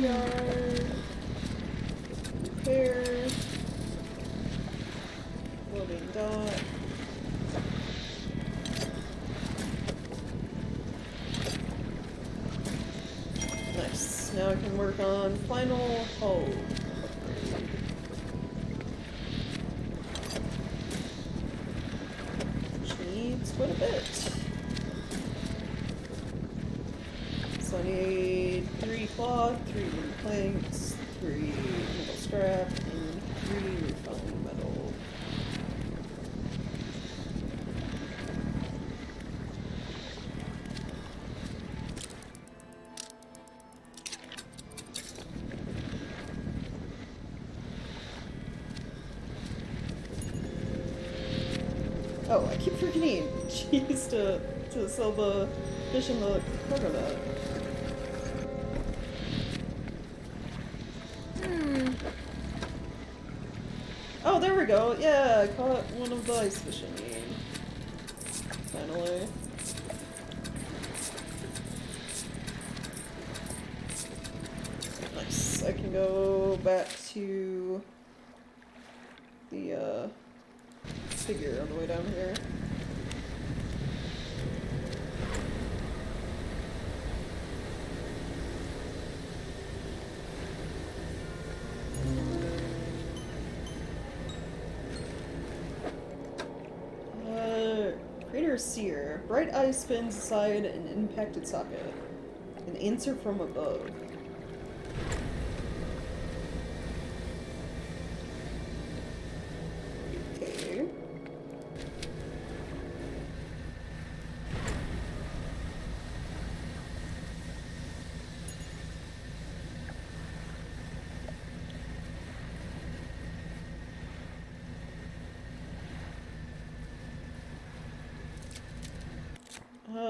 graveyard. Repair. Loading dock. Nice. Now I can work on final hull. Which needs quite a bit. So I need 3 cloth, 3 wooden planks, 3 metal scrap, and 3 refined metal. Oh, I keep forgetting. Jeez, to sell the fish in the cargo net. Oh, there we go. Yeah, I caught one of the ice fish I need. Finally. Nice. I can go back to the figure on the way down here. Crater Seer. Bright eye spins aside an impacted socket. An answer from above. Okay.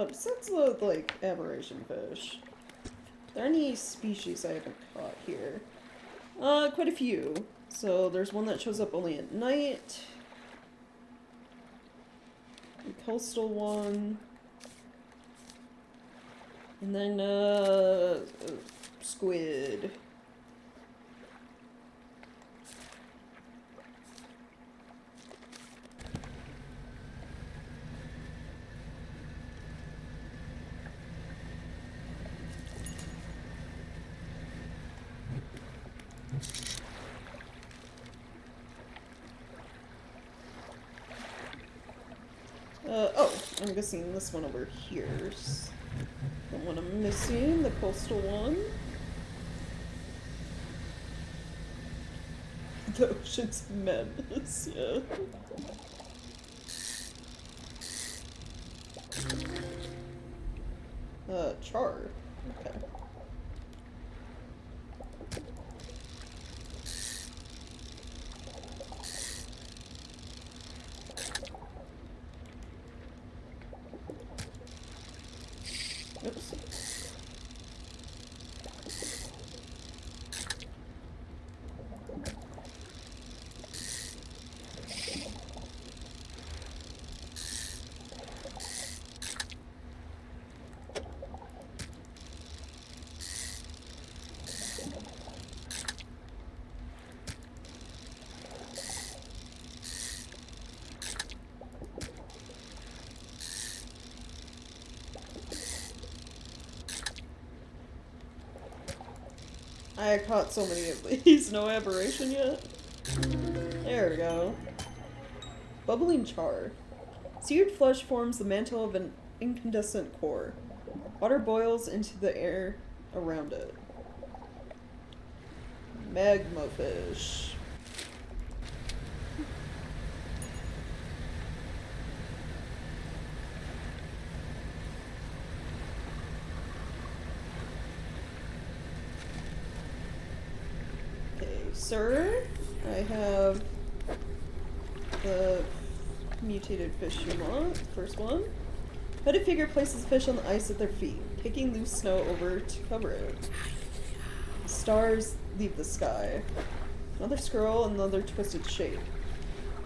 Besides the, like, aberration fish, are there any species I haven't caught here? Quite a few. So there's one that shows up only at night. A coastal one. And then, squid. Oh, I'm guessing this one over here's the one I'm missing, the coastal one. The ocean's madness, yeah. Char. Okay. Oops. I caught so many of these. No aberration yet? There we go. Bubbling char. Seared flesh forms the mantle of an incandescent core. Water boils into the air around it. Magma fish. Sir, I have the mutated fish you want. First one. Hooded figure places fish on the ice at their feet, kicking loose snow over to cover it. Stars leave the sky. Another scroll, another twisted shape.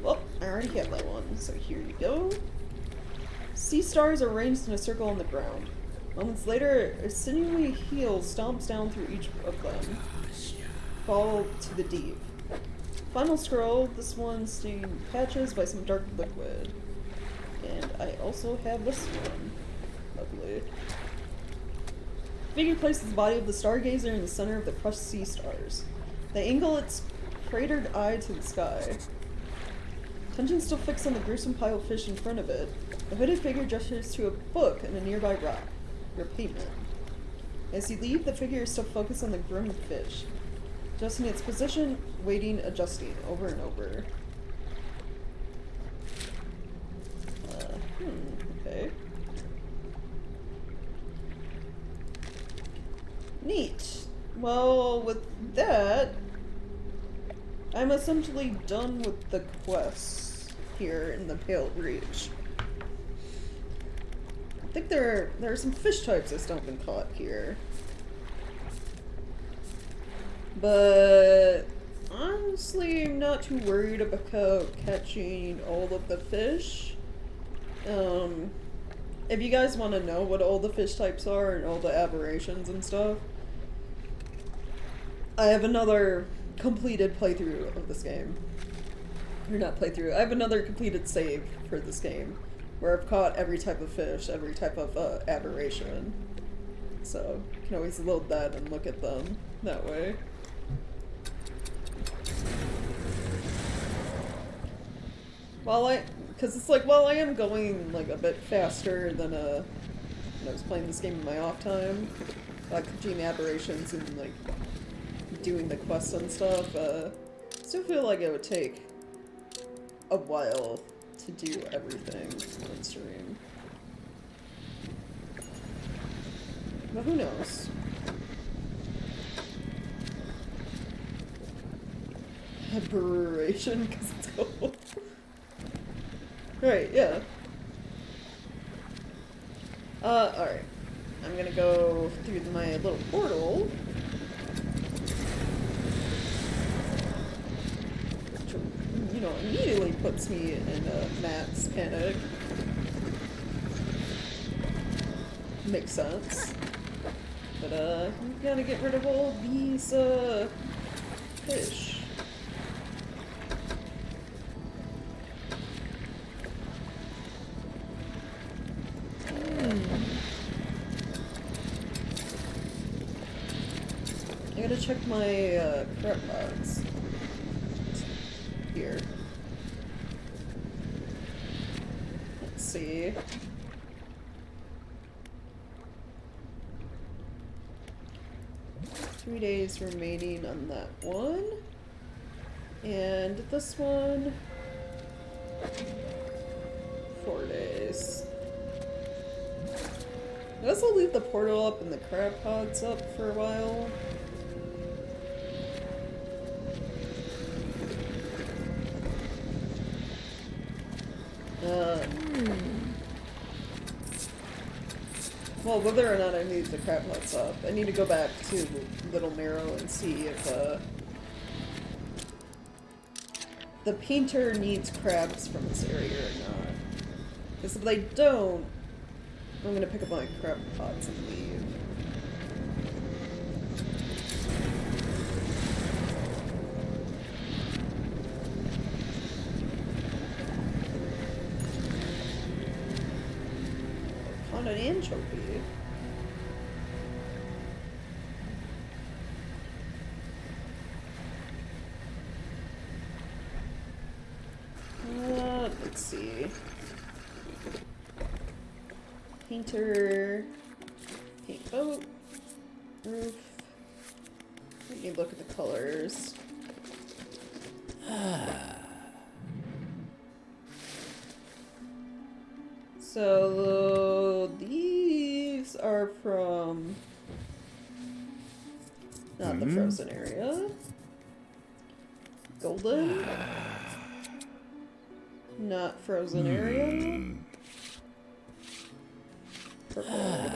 Well, I already have that one, so here you go. Sea stars are arranged in a circle on the ground. Moments later, a sinewy heel stomps down through each of them. Fall to the deep. Final scroll, this one stained patches by some dark liquid. And I also have this one. Lovely. Figure places the body of the stargazer in the center of the crushed sea stars. They angle its cratered eye to the sky. Attention still fixed on the gruesome pile of fish in front of it. The hooded figure gestures to a book and a nearby rock. Your payment. As you leave, the figure is still focused on the grim fish. Adjusting its position, waiting, adjusting, over and over. Okay. Neat. Well, with that, I'm essentially done with the quests here in the Pale Reach. I think there are some fish types that still haven't been caught here. But honestly, I'm not too worried about catching all of the fish. If you guys want to know what all the fish types are and all the aberrations and stuff, I have another completed playthrough of this game. Or not playthrough, I have another completed save for this game, where I've caught every type of fish, every type of aberration. So, you can always load that and look at them that way. Because it's like, well, I am going like a bit faster than when I was playing this game in my off time, catching aberrations and like doing the quests and stuff. Still feel like it would take a while to do everything on stream, but who knows? Aberration because it's cold. Right, yeah. Alright. I'm gonna go through my little portal. Which, you know, immediately puts me in a max panic. Makes sense. But, you gotta get rid of all these, fish. I gotta check my prep logs here. Let's see. Three days remaining on that one. And this one, 4 days. I guess I'll leave the portal up and the crab pods up for a while. Well, whether or not I need the crab pods up, I need to go back to Little Marrow and see if the painter needs crabs from this area or not. Because if they don't, I'm gonna pick up my crab pots and leave. Found an anchovy. Let's see. Painter, paint boat, roof. Let me look at the colors. So these are from not the frozen area. Golden, not frozen area. Purple.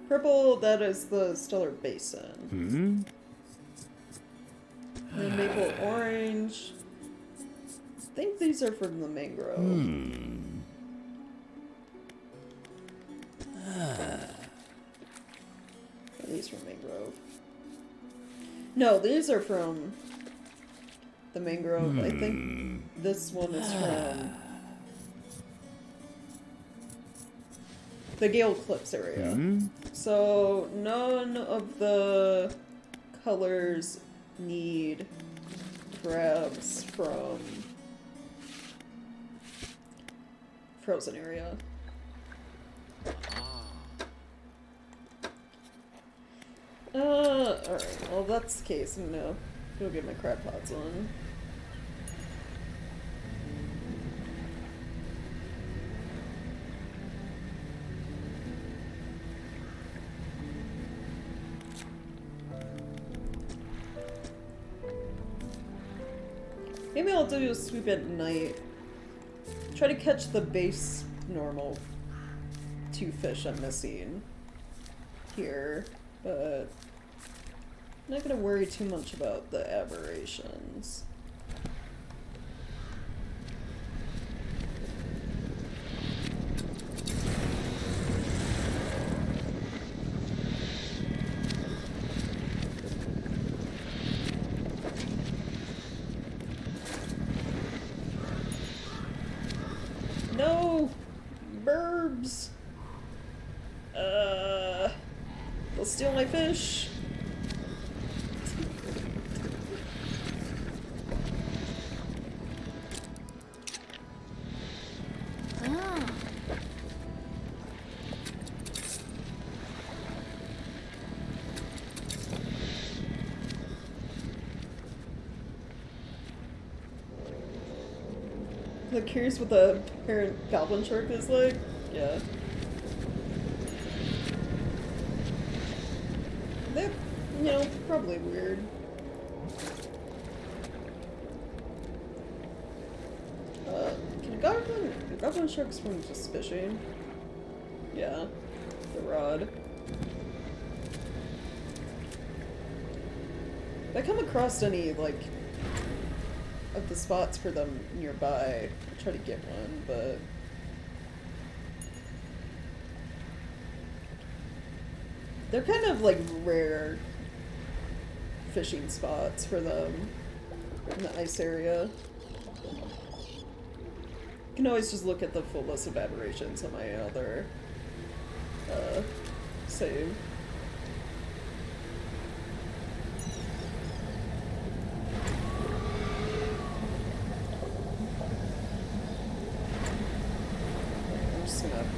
Purple, that is the Stellar Basin. And then maple orange. I think these are from the mangrove. these from mangrove. No, these are from the mangrove. I think this one is from the Gale Cliffs area. So none of the colors need crabs from frozen area. Alright, well that's the case. I'm gonna go get my crab pots on. Maybe I'll do a sweep at night. Try to catch the base normal 2 fish I'm missing here, but I'm not gonna worry too much about the aberrations. No! Burbs! They'll steal my fish! I'm curious what the parent goblin shark is like. Yeah. They're, you know, probably weird. Can a goblin shark swim just fishing? Yeah. The rod. If I come across any, like, of the spots for them nearby, I'll try to get one, but they're kind of like rare fishing spots for them in the ice area. You can always just look at the full list of aberrations on my other save.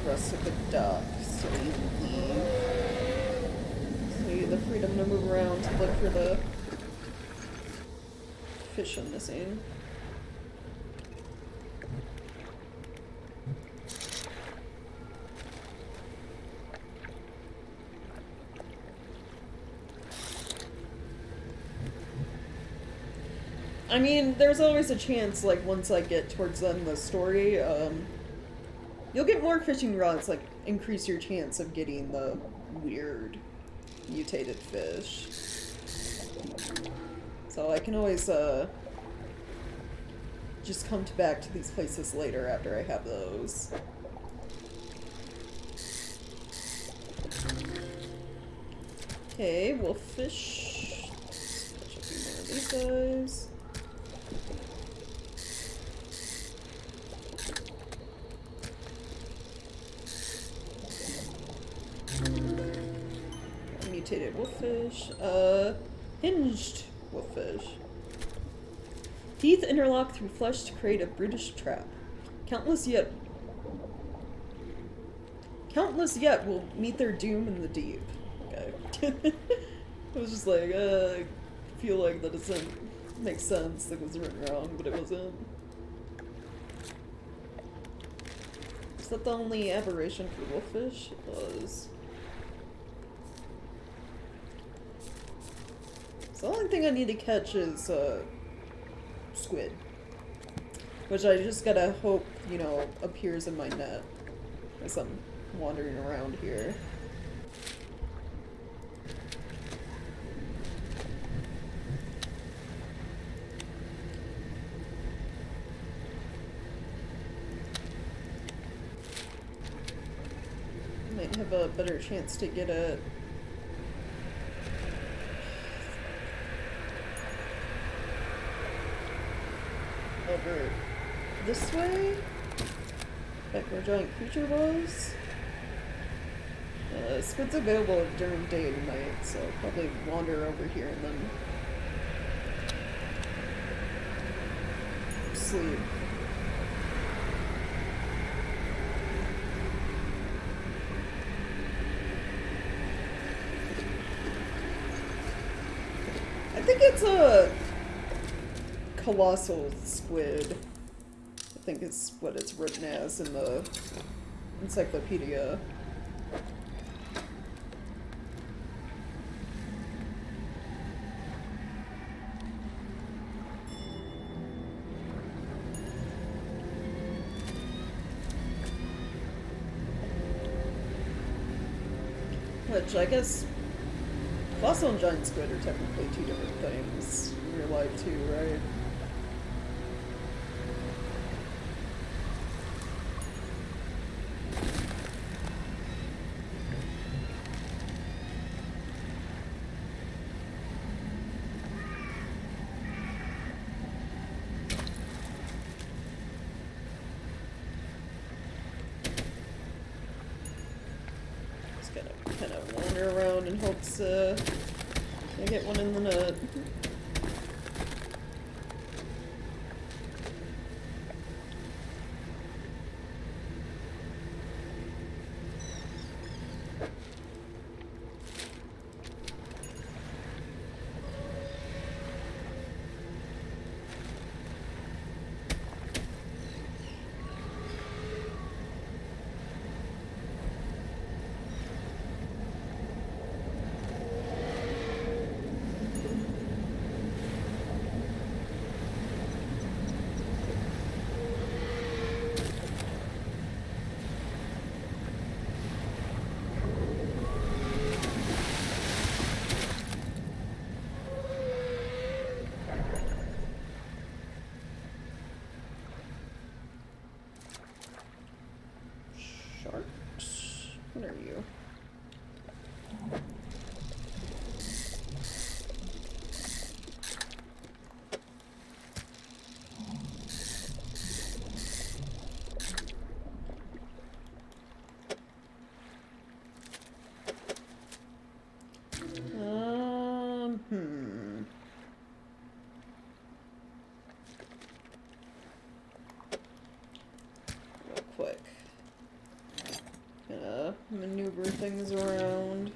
Rest at the dock so you can leave. So you have the freedom to move around to look for the fish I'm missing. I mean, there's always a chance, like, once I get towards the end of the story, you'll get more fishing rods, like, increase your chance of getting the weird mutated fish. So I can always, just come back to these places later after I have those. Okay, wolffish. Catch a few more of these guys. Mutated wolffish. Hinged wolffish. Teeth interlock through flesh to create a brutish trap. Countless yet will meet their doom in the deep. Okay. I was just like, I feel like that doesn't make sense. That was written wrong, but it wasn't. Is that the only aberration for wolffish? It was. So the only thing I need to catch is, squid. Which I just gotta hope, you know, appears in my net as I'm wandering around here. Might have a better chance to get it over this way, back where giant creature was. Squid's available during day and night, so I'll probably wander over here and then sleep. I think it's a colossal squid. I think is what it's written as in the encyclopedia. Which I guess colossal and giant squid are technically two different things in real life too, right? Kind of wander around in hopes I get one in the nut. What are you? Real quick. Gonna maneuver things around.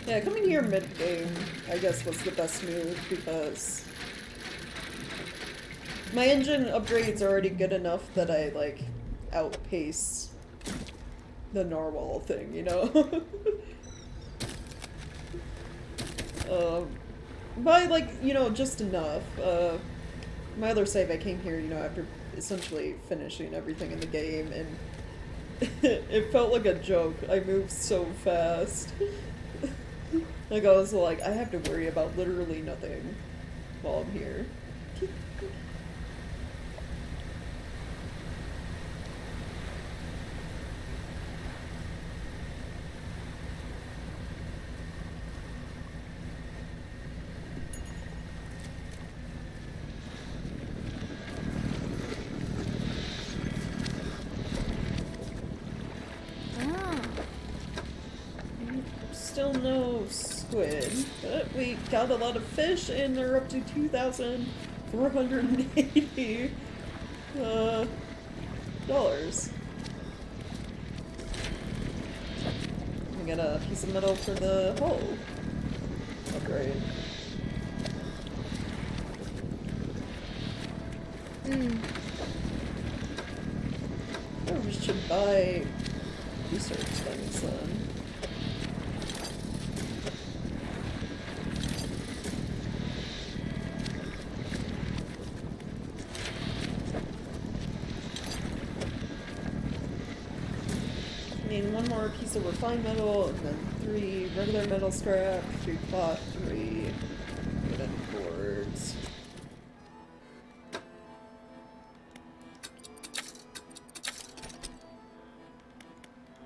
Yeah, coming here mid-game, I guess, was the best move, because my engine upgrade's already good enough that I, like, outpace the narwhal thing, you know? By, like, you know, just enough. My other save, I came here, you know, after essentially finishing everything in the game, and it felt like a joke. I moved so fast. Like, I was like, I have to worry about literally nothing while I'm here. Still no squid, but we got a lot of fish and they're up to 2,480 dollars. We got a piece of metal for the hull upgrade. Oh, we should buy research things then. I mean, one more piece of refined metal, and then 3 regular metal scrap, 3 cloth, 3 wooden boards.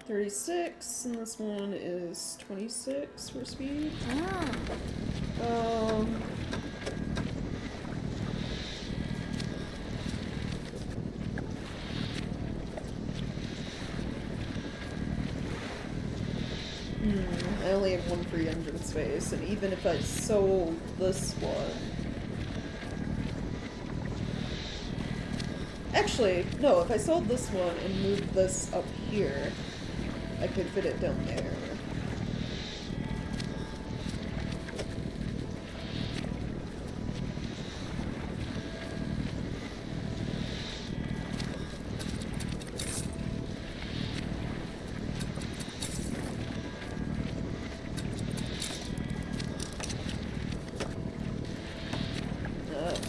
$36, and this one is 26 for speed. I only have 1 free engine space, and even if I sold this one... Actually, no, if I sold this one and moved this up here, I could fit it down there.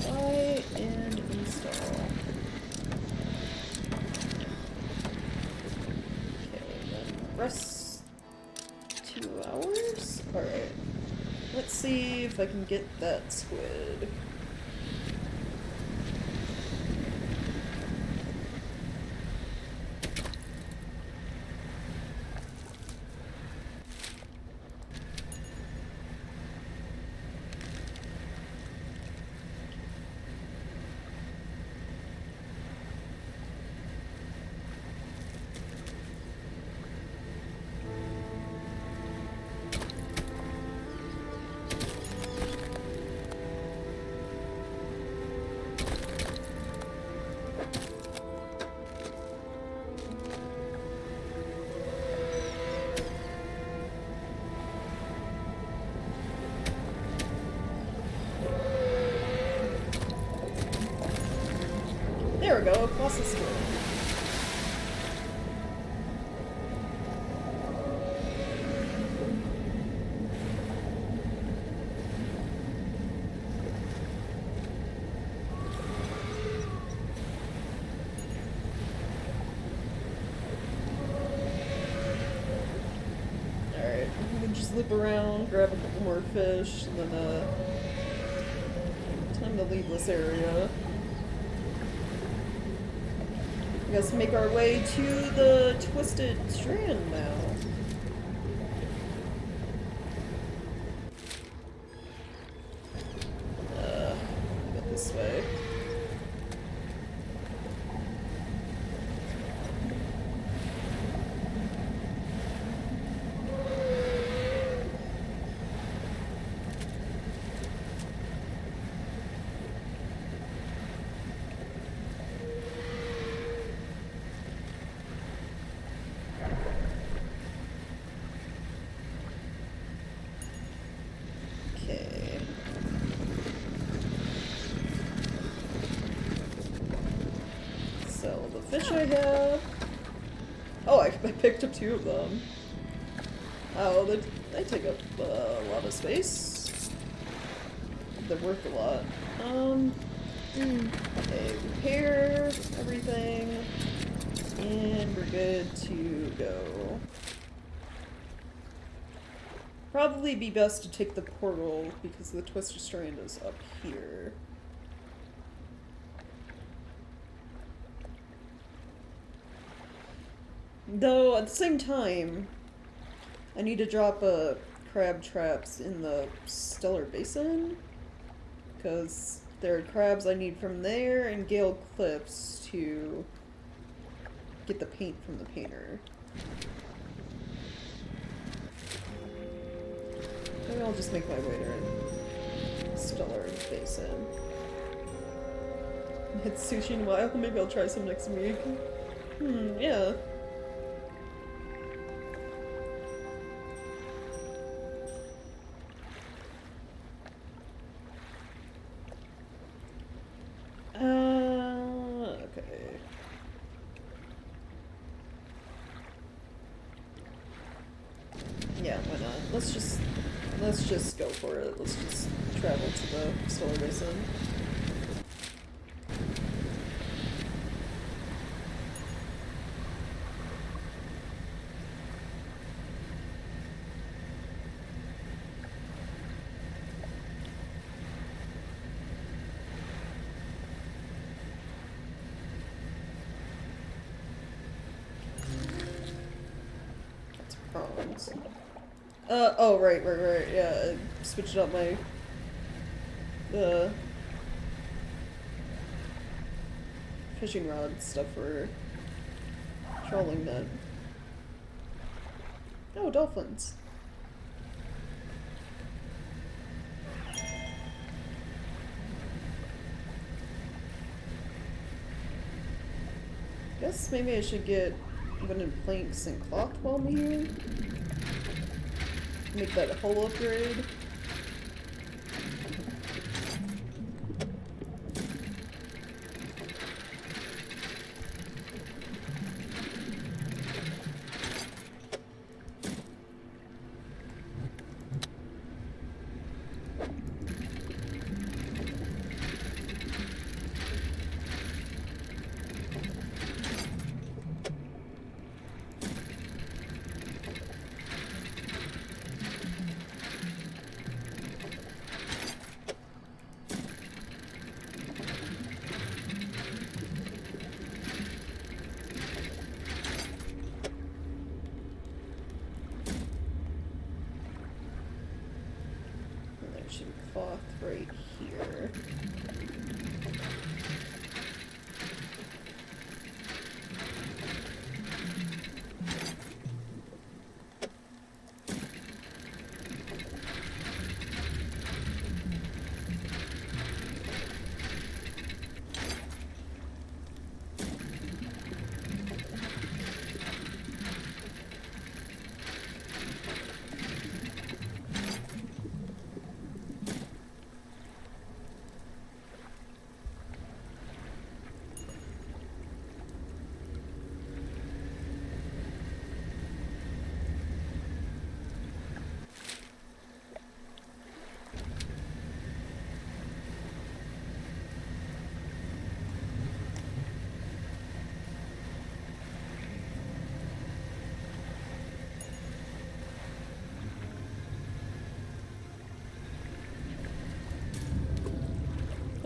Buy and install. Rest 2 hours? Alright. Let's see if I can get that squid. There we go, across the squid. Alright, we can just loop around, grab a couple more fish, and then, time to leave this area. I guess make our way to the Twisted Strand now. Get this way. Fish I have. Oh, I picked up 2 of them. Oh, they take up a lot of space. They're worth a lot. Okay, repair everything, and we're good to go. Probably be best to take the portal because the Twisted Strand is up here. Though, at the same time, I need to drop crab traps in the Stellar Basin, because there are crabs I need from there and Gale Cliffs to get the paint from the painter. Maybe I'll just make my way to Stellar Basin. It's sushi in a while, maybe I'll try some next week. Yeah. Okay. Yeah, why not? Let's just go for it. Let's just travel to the Stellar Basin. rods. Oh, right, yeah, I switched up my, fishing rod stuff for trolling net. Oh, dolphins. Guess maybe I should get wooden planks and cloth while I'm here. Make that a whole upgrade. Cloth right here.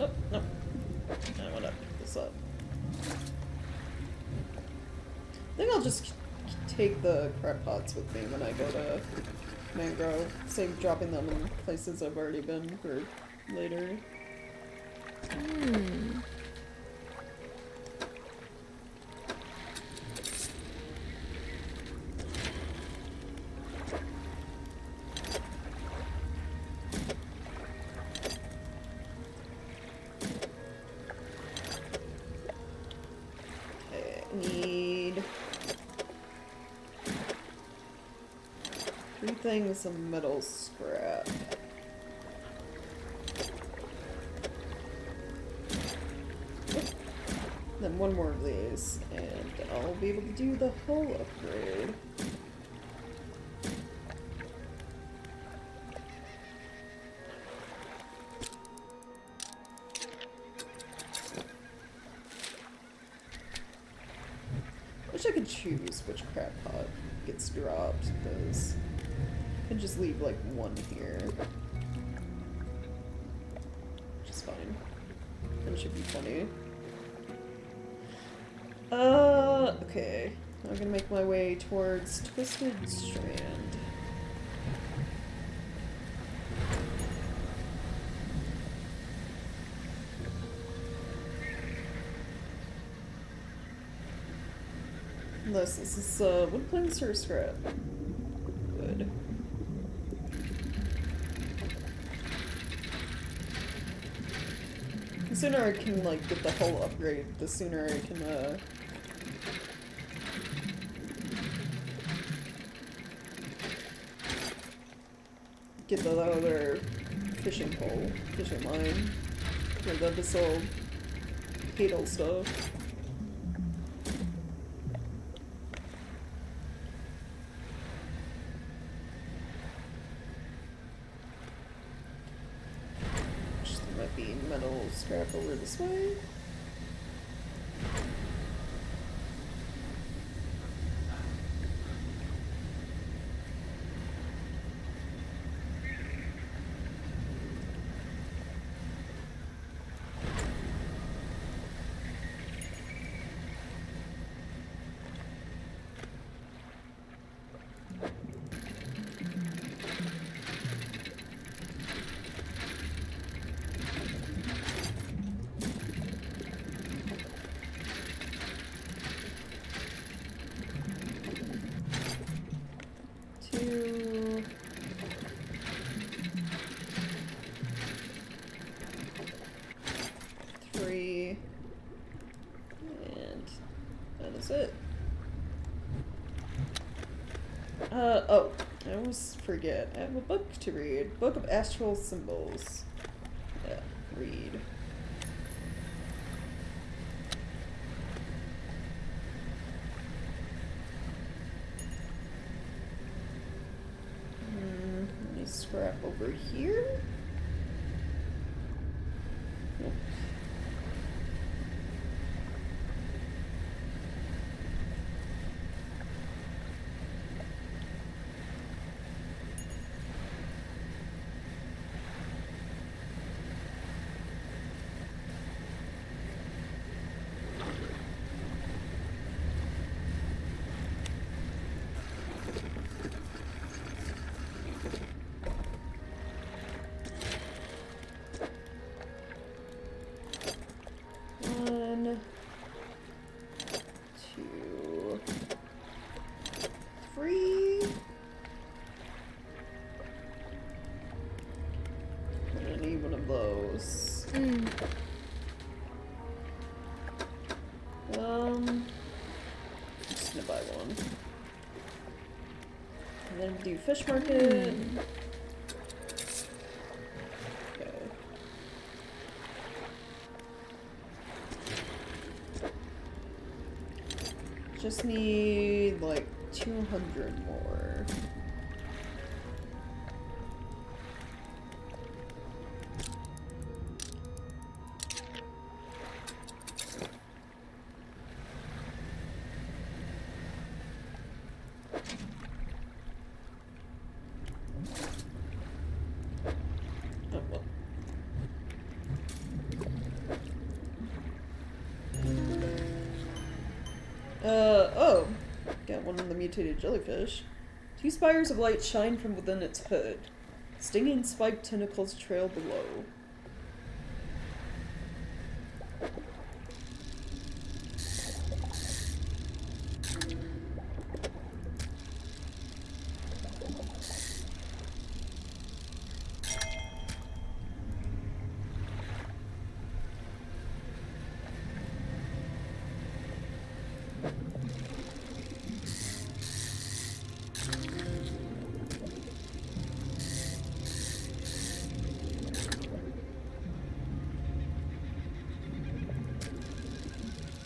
Oh, no. I want to pick this up. I think I'll just take the crab pots with me when I go to Mangrove. Save dropping them in places I've already been for later. Need 3 things of metal scrap. Then 1 more of these, and I'll be able to do the whole upgrade. Wish I could choose which crab pot gets dropped, because I could just leave like 1 here. Which is fine. And should be funny. Okay. I'm gonna make my way towards Twisted Strand. Unless this is wood planks or scrap. Good. The sooner I can like get the whole upgrade, the sooner I can get the other fishing line for the abyssal hadal stuff. Metal scrap over this way. it? Oh, I always forget. I have a book to read. Book of Astral Symbols. Yeah, read. Let me scrap over here. Nope. One, two, three. I need one of those. Just gonna buy one. And then do fish market. Okay. Just need like 200 more. Oh well. Oh. Got one of the mutated jellyfish. 2 spires of light shine from within its hood. Stinging spiked tentacles trail below.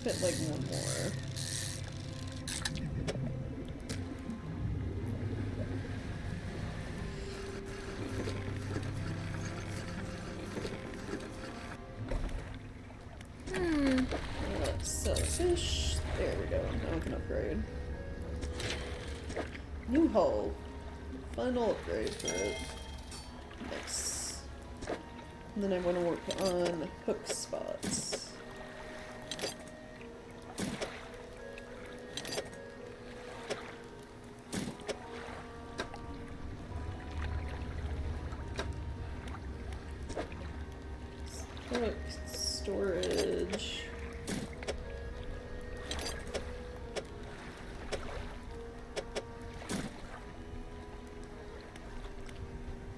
Fit like one more. Let's sell fish. There we go. Now we can upgrade. New hull. Final upgrade for it. Nice. And then I want to work on hook spots. Hook storage.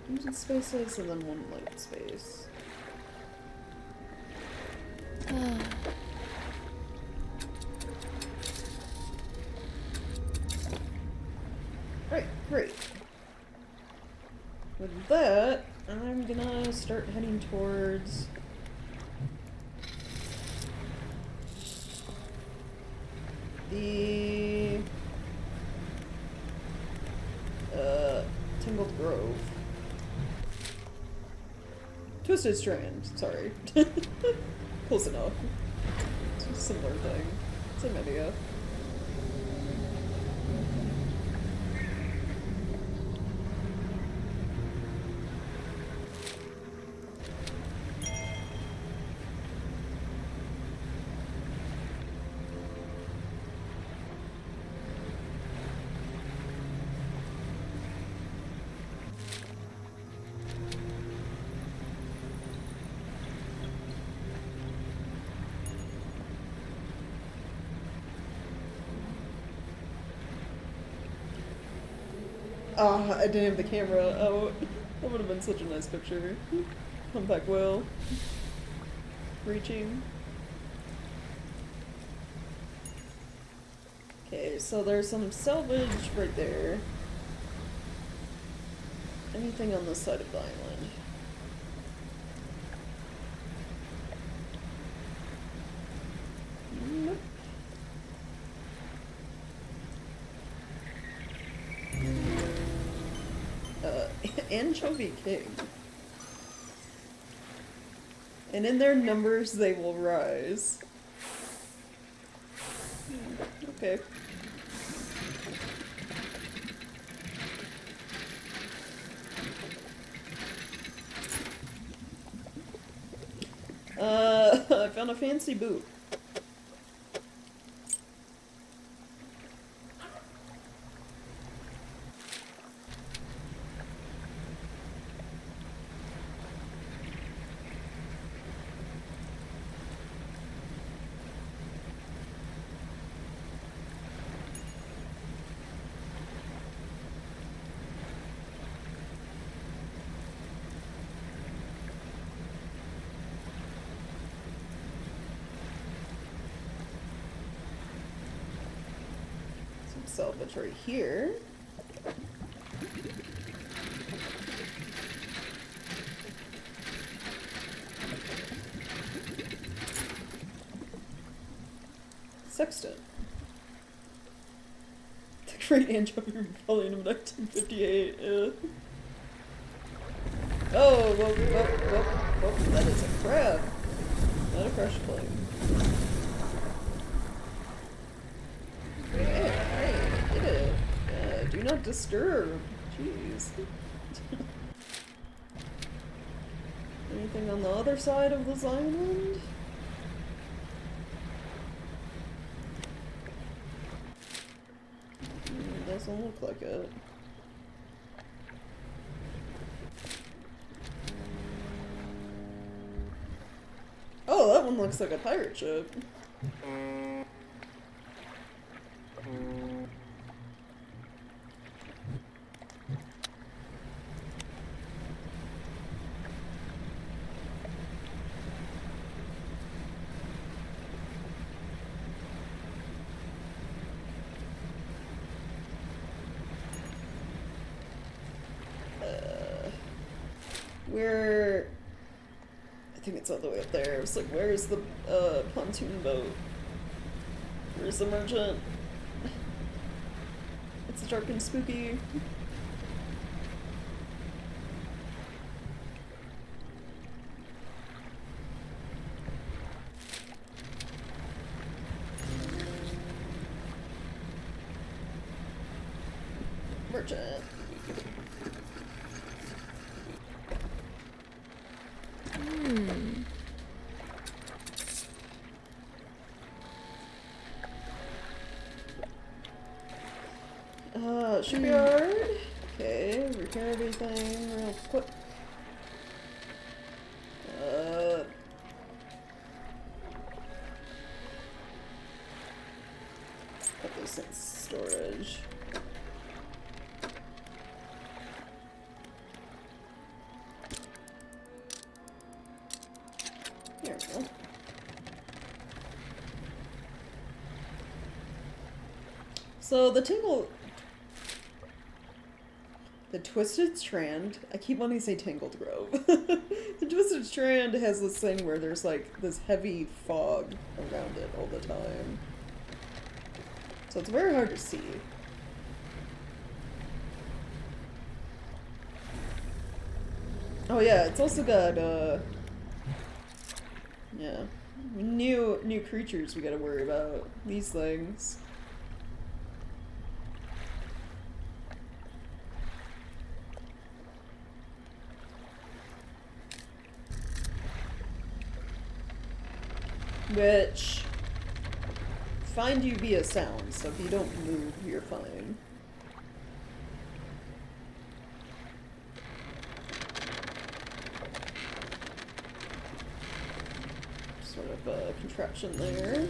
Engine spaces and then one light space. Right, great. With that, I'm gonna start heading towards the Tangled Grove. Twisted Strand, sorry. Close enough. It's a similar thing. Same idea. Oh, I didn't have the camera out. That would have been such a nice picture. Humpback whale. Reaching. Okay, so there's some salvage right there. Anything on this side of the island? Nope. Anchovy King. And in their numbers they will rise. Okay. I found a fancy boot. Salvage right here. Sextant. The Great Anchovy Rebellion of 1958. Oh, whoa, that is a crab. Not a fresh flame. Hey, get it. Do not disturb. Jeez. Anything on the other side of this island? Doesn't look like it. Oh, that one looks like a pirate ship. Where... I think it's all the way up there. It's like, where's the pontoon boat? Where's the merchant? It's dark and spooky. Merchant. Shipyard. Okay, repair everything real quick. Put this in storage. There we go. So the Twisted Strand, I keep wanting to say Tangled Grove. The Twisted Strand has this thing where there's like this heavy fog around it all the time. So it's very hard to see. Oh yeah, it's also got, yeah, new creatures we gotta worry about. These things. Which find you via sound, so if you don't move, you're fine. Sort of a contraption there.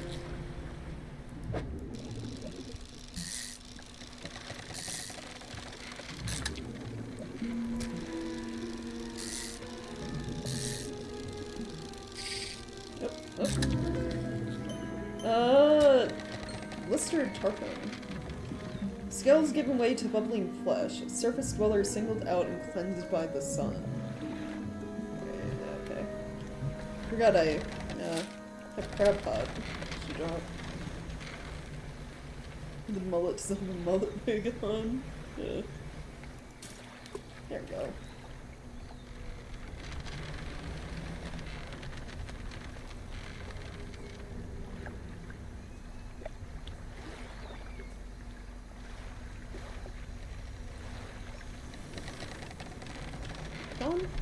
blistered tarpon. Scales giving way to bubbling flesh. Surface dweller singled out and cleansed by the sun. Okay. Forgot I have crab pot. Should drop. The mullet, still the mullet wig on. Yeah. There we go.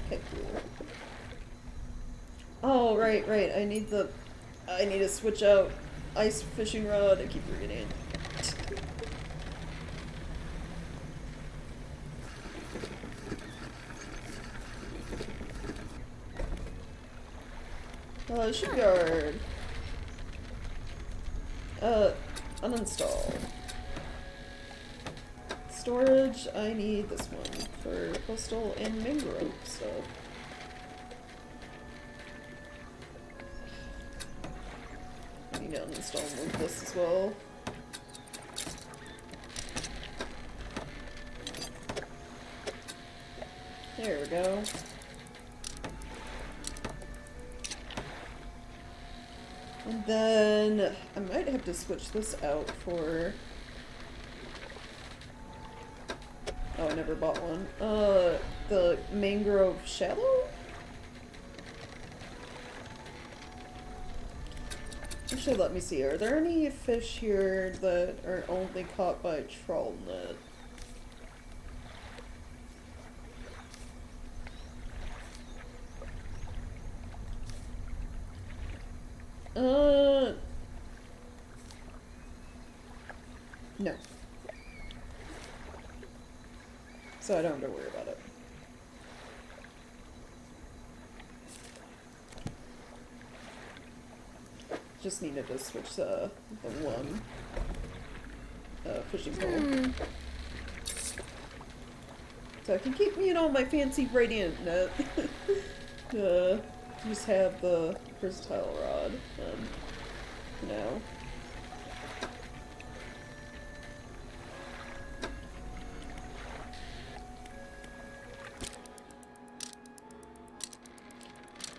Heck yeah. Oh, right. I need to switch out ice fishing rod. I keep forgetting. Shipyard. Uninstall. Storage, I need this one for coastal and mangrove stuff. I need to uninstall and move this as well. There we go. And then I might have to switch this out for... Oh, I never bought one. The mangrove shallow? Actually, let me see. Are there any fish here that are only caught by trawl net? No. So I don't have to worry about it. Just needed to switch the one fishing pole. So I can keep, you know, my fancy radiant net. Just have the versatile rod, you know.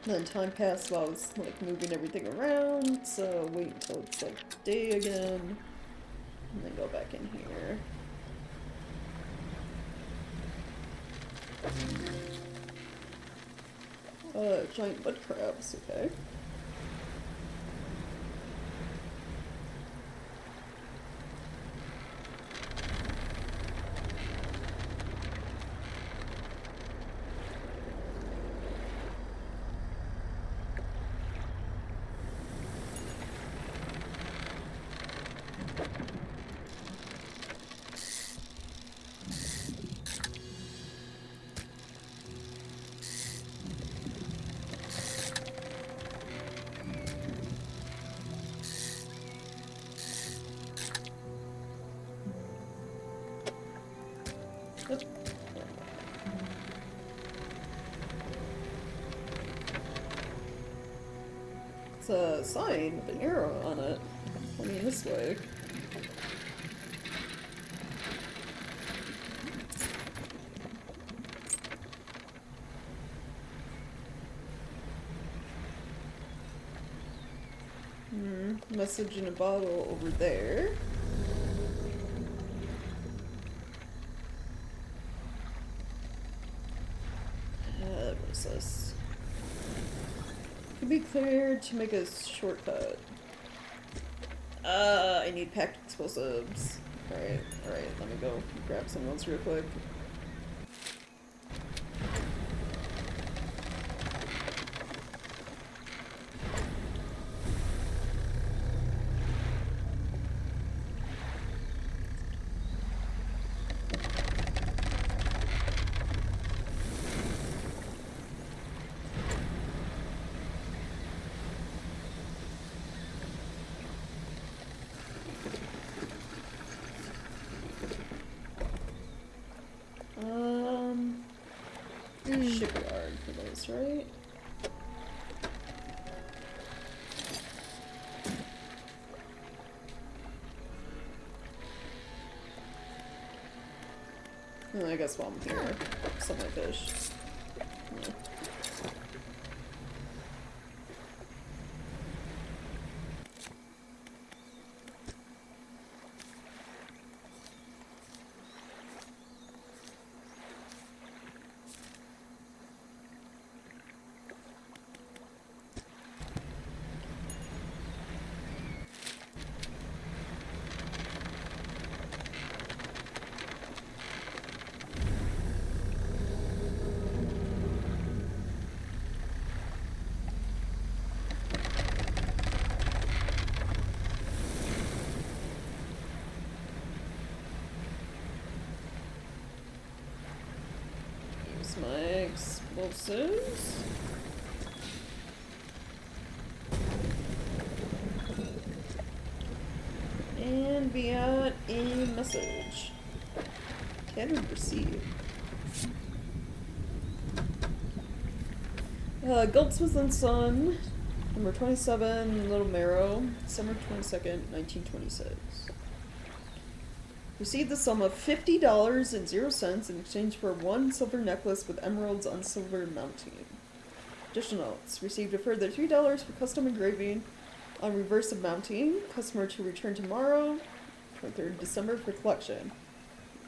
Then time passed while I was like moving everything around, so wait until it's like day again, and then go back in here. Giant mud crabs, okay. It's a sign with an arrow on it, pointing this way. Message in a bottle over there. What is this? Could be cleared to make a shortcut. I need packed explosives. Alright, let me go grab some ones real quick. Shipyard for those, right? And I guess while I'm here, sell my fish. Yeah. My explosives. And we got a message. Cannot receive. Goldsmith and Son, number 27, Little Marrow, December 22nd, 1926. Received the sum of $50.00 in exchange for 1 silver necklace with emeralds on silver mounting. Additional notes. Received a further $3 for custom engraving on reverse of mounting. Customer to return tomorrow, 23rd December, for collection.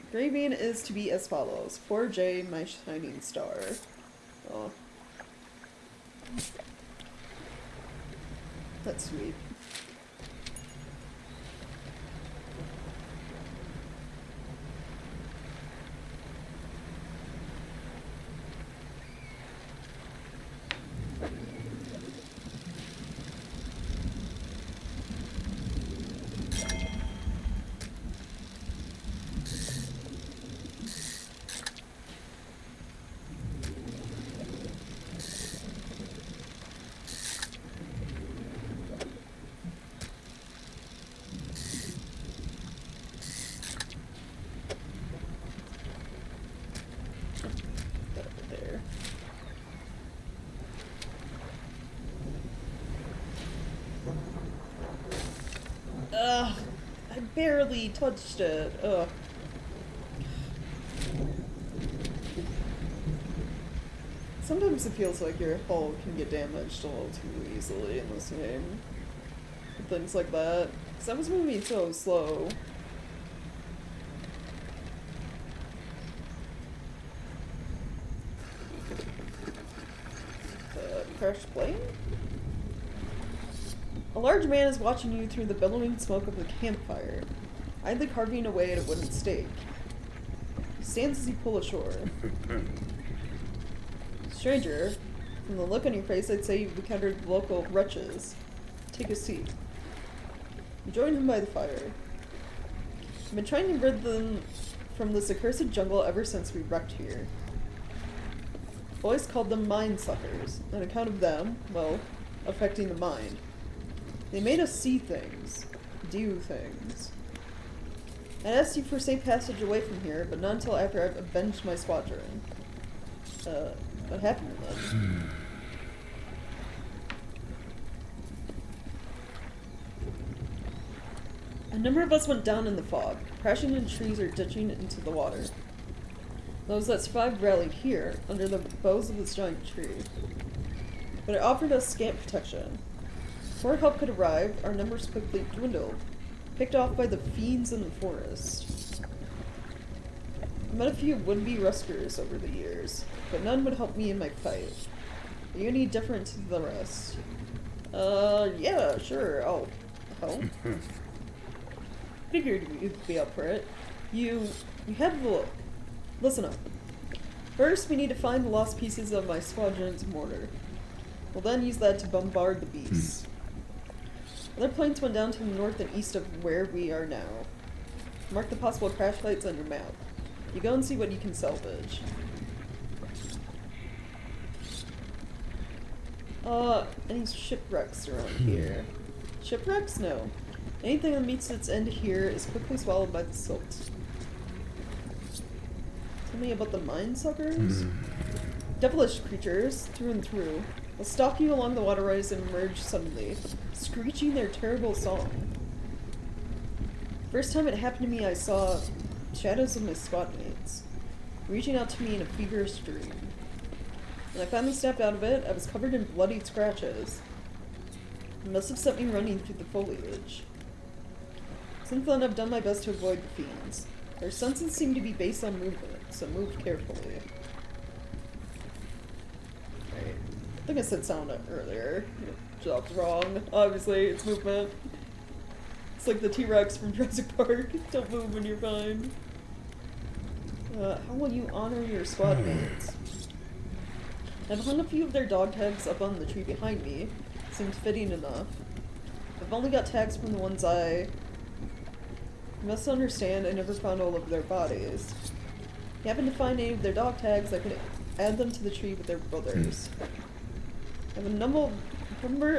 Engraving is to be as follows. 4J, my shining star. Oh. That's sweet. Ugh, I barely touched it. Ugh. Sometimes it feels like your hull can get damaged a little too easily in this game. Things like that. Because I was moving so slow. Crashed plane? A large man is watching you through the billowing smoke of the campfire, idly carving away at a wooden stake. He stands as you pull ashore. Stranger, from the look on your face, I'd say you've encountered the local wretches. Take a seat. You join him by the fire. I've been trying to rid them from this accursed jungle ever since we wrecked here. Boys called them mind suckers, on account of them, well, affecting the mind. They made us see things, do things. I asked you for safe passage away from here, but not until after I've avenged my squadron. What happened to them? A number of us went down in the fog, crashing into trees or ditching into the water. Those that survived rallied here, under the boughs of this giant tree. But it offered us scant protection. Before help could arrive, our numbers quickly dwindled, picked off by the fiends in the forest. I met a few would-be rescuers over the years, but none would help me in my fight. Are you any different to the rest? Yeah, sure, I'll help. Figured you'd be up for it. You have the look. Listen up. First, we need to find the lost pieces of my squadron's mortar. We'll then use that to bombard the beasts. Other planes went down to the north and east of where we are now. Mark the possible crash sites on your map. You go and see what you can salvage. Any shipwrecks around here? Shipwrecks? No. Anything that meets its end here is quickly swallowed by the silt. Tell me about the mind suckers? Devilish creatures, through and through, will stalk you along the waterways and emerge suddenly, screeching their terrible song. First time it happened to me, I saw shadows of my squad mates. reaching out to me in a feverish dream. When I finally snapped out of it, I was covered in bloodied scratches. It must have sent me running through the foliage. Since then, I've done my best to avoid the fiends. Their senses seem to be based on movement, so move carefully. Right. I think I said sound earlier. Job's wrong. Obviously, it's movement. It's like the T-Rex from Jurassic Park. Don't move when you're fine. How will you honor your squad mates? I've hung a few of their dog tags up on the tree behind me. Seems fitting enough. I've only got tags from the ones You must understand, I never found all of their bodies. If you happen to find any of their dog tags, I could add them to the tree with their brothers. I have a number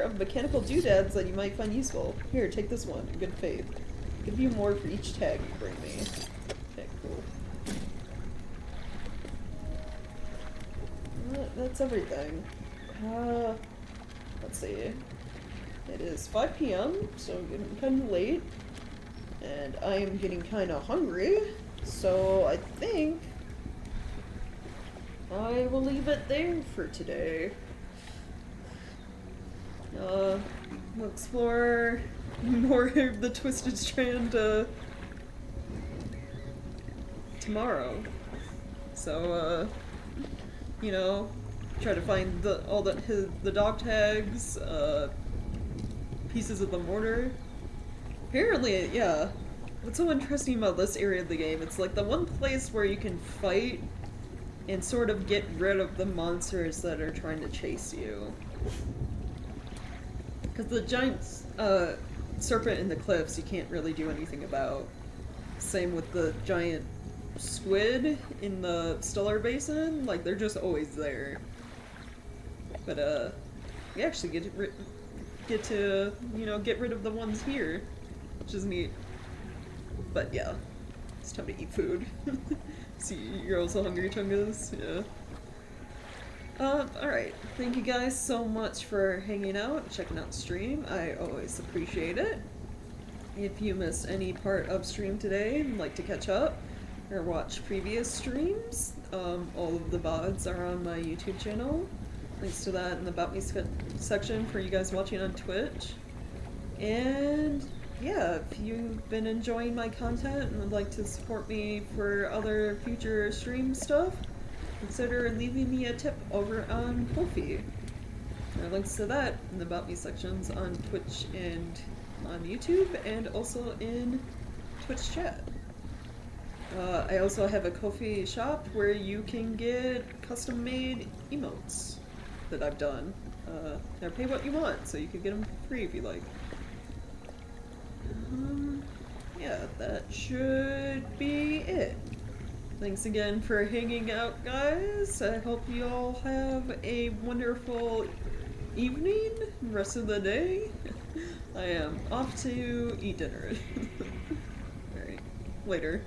of mechanical doodads that you might find useful. Here, take this one, in good faith. I'll give you more for each tag you bring me. Okay, cool. That's everything. Let's see. It is 5 p.m., so getting kind of late. And I am getting kind of hungry, so I think I will leave it there for today. We'll explore more of the Twisted Strand tomorrow. So, you know, try to find all the dog tags, pieces of the mortar. Apparently, yeah. What's so interesting about this area of the game, it's like the one place where you can fight and sort of get rid of the monsters that are trying to chase you. Because the giant serpent in the cliffs you can't really do anything about. Same with the giant squid in the Stellar Basin, like they're just always there. But you actually get to, you know, get rid of the ones here. Which is neat. But yeah, it's time to eat food. See, you're also hungry, Chungus? Yeah. Alright. Thank you guys so much for hanging out, checking out the stream. I always appreciate it. If you missed any part of stream today and like to catch up or watch previous streams, all of the VODs are on my YouTube channel. Links to that in the About Me section for you guys watching on Twitch. And yeah, if you've been enjoying my content and would like to support me for other future stream stuff, consider leaving me a tip over on Ko-fi. There are links to that in the About Me sections on Twitch and on YouTube, and also in Twitch chat. I also have a Ko-fi shop where you can get custom-made emotes that I've done. They're pay what you want, so you can get them for free if you like. Yeah, that should be it. Thanks again for hanging out, guys. I hope you all have a wonderful evening, rest of the day. I am off to eat dinner. Alright, later.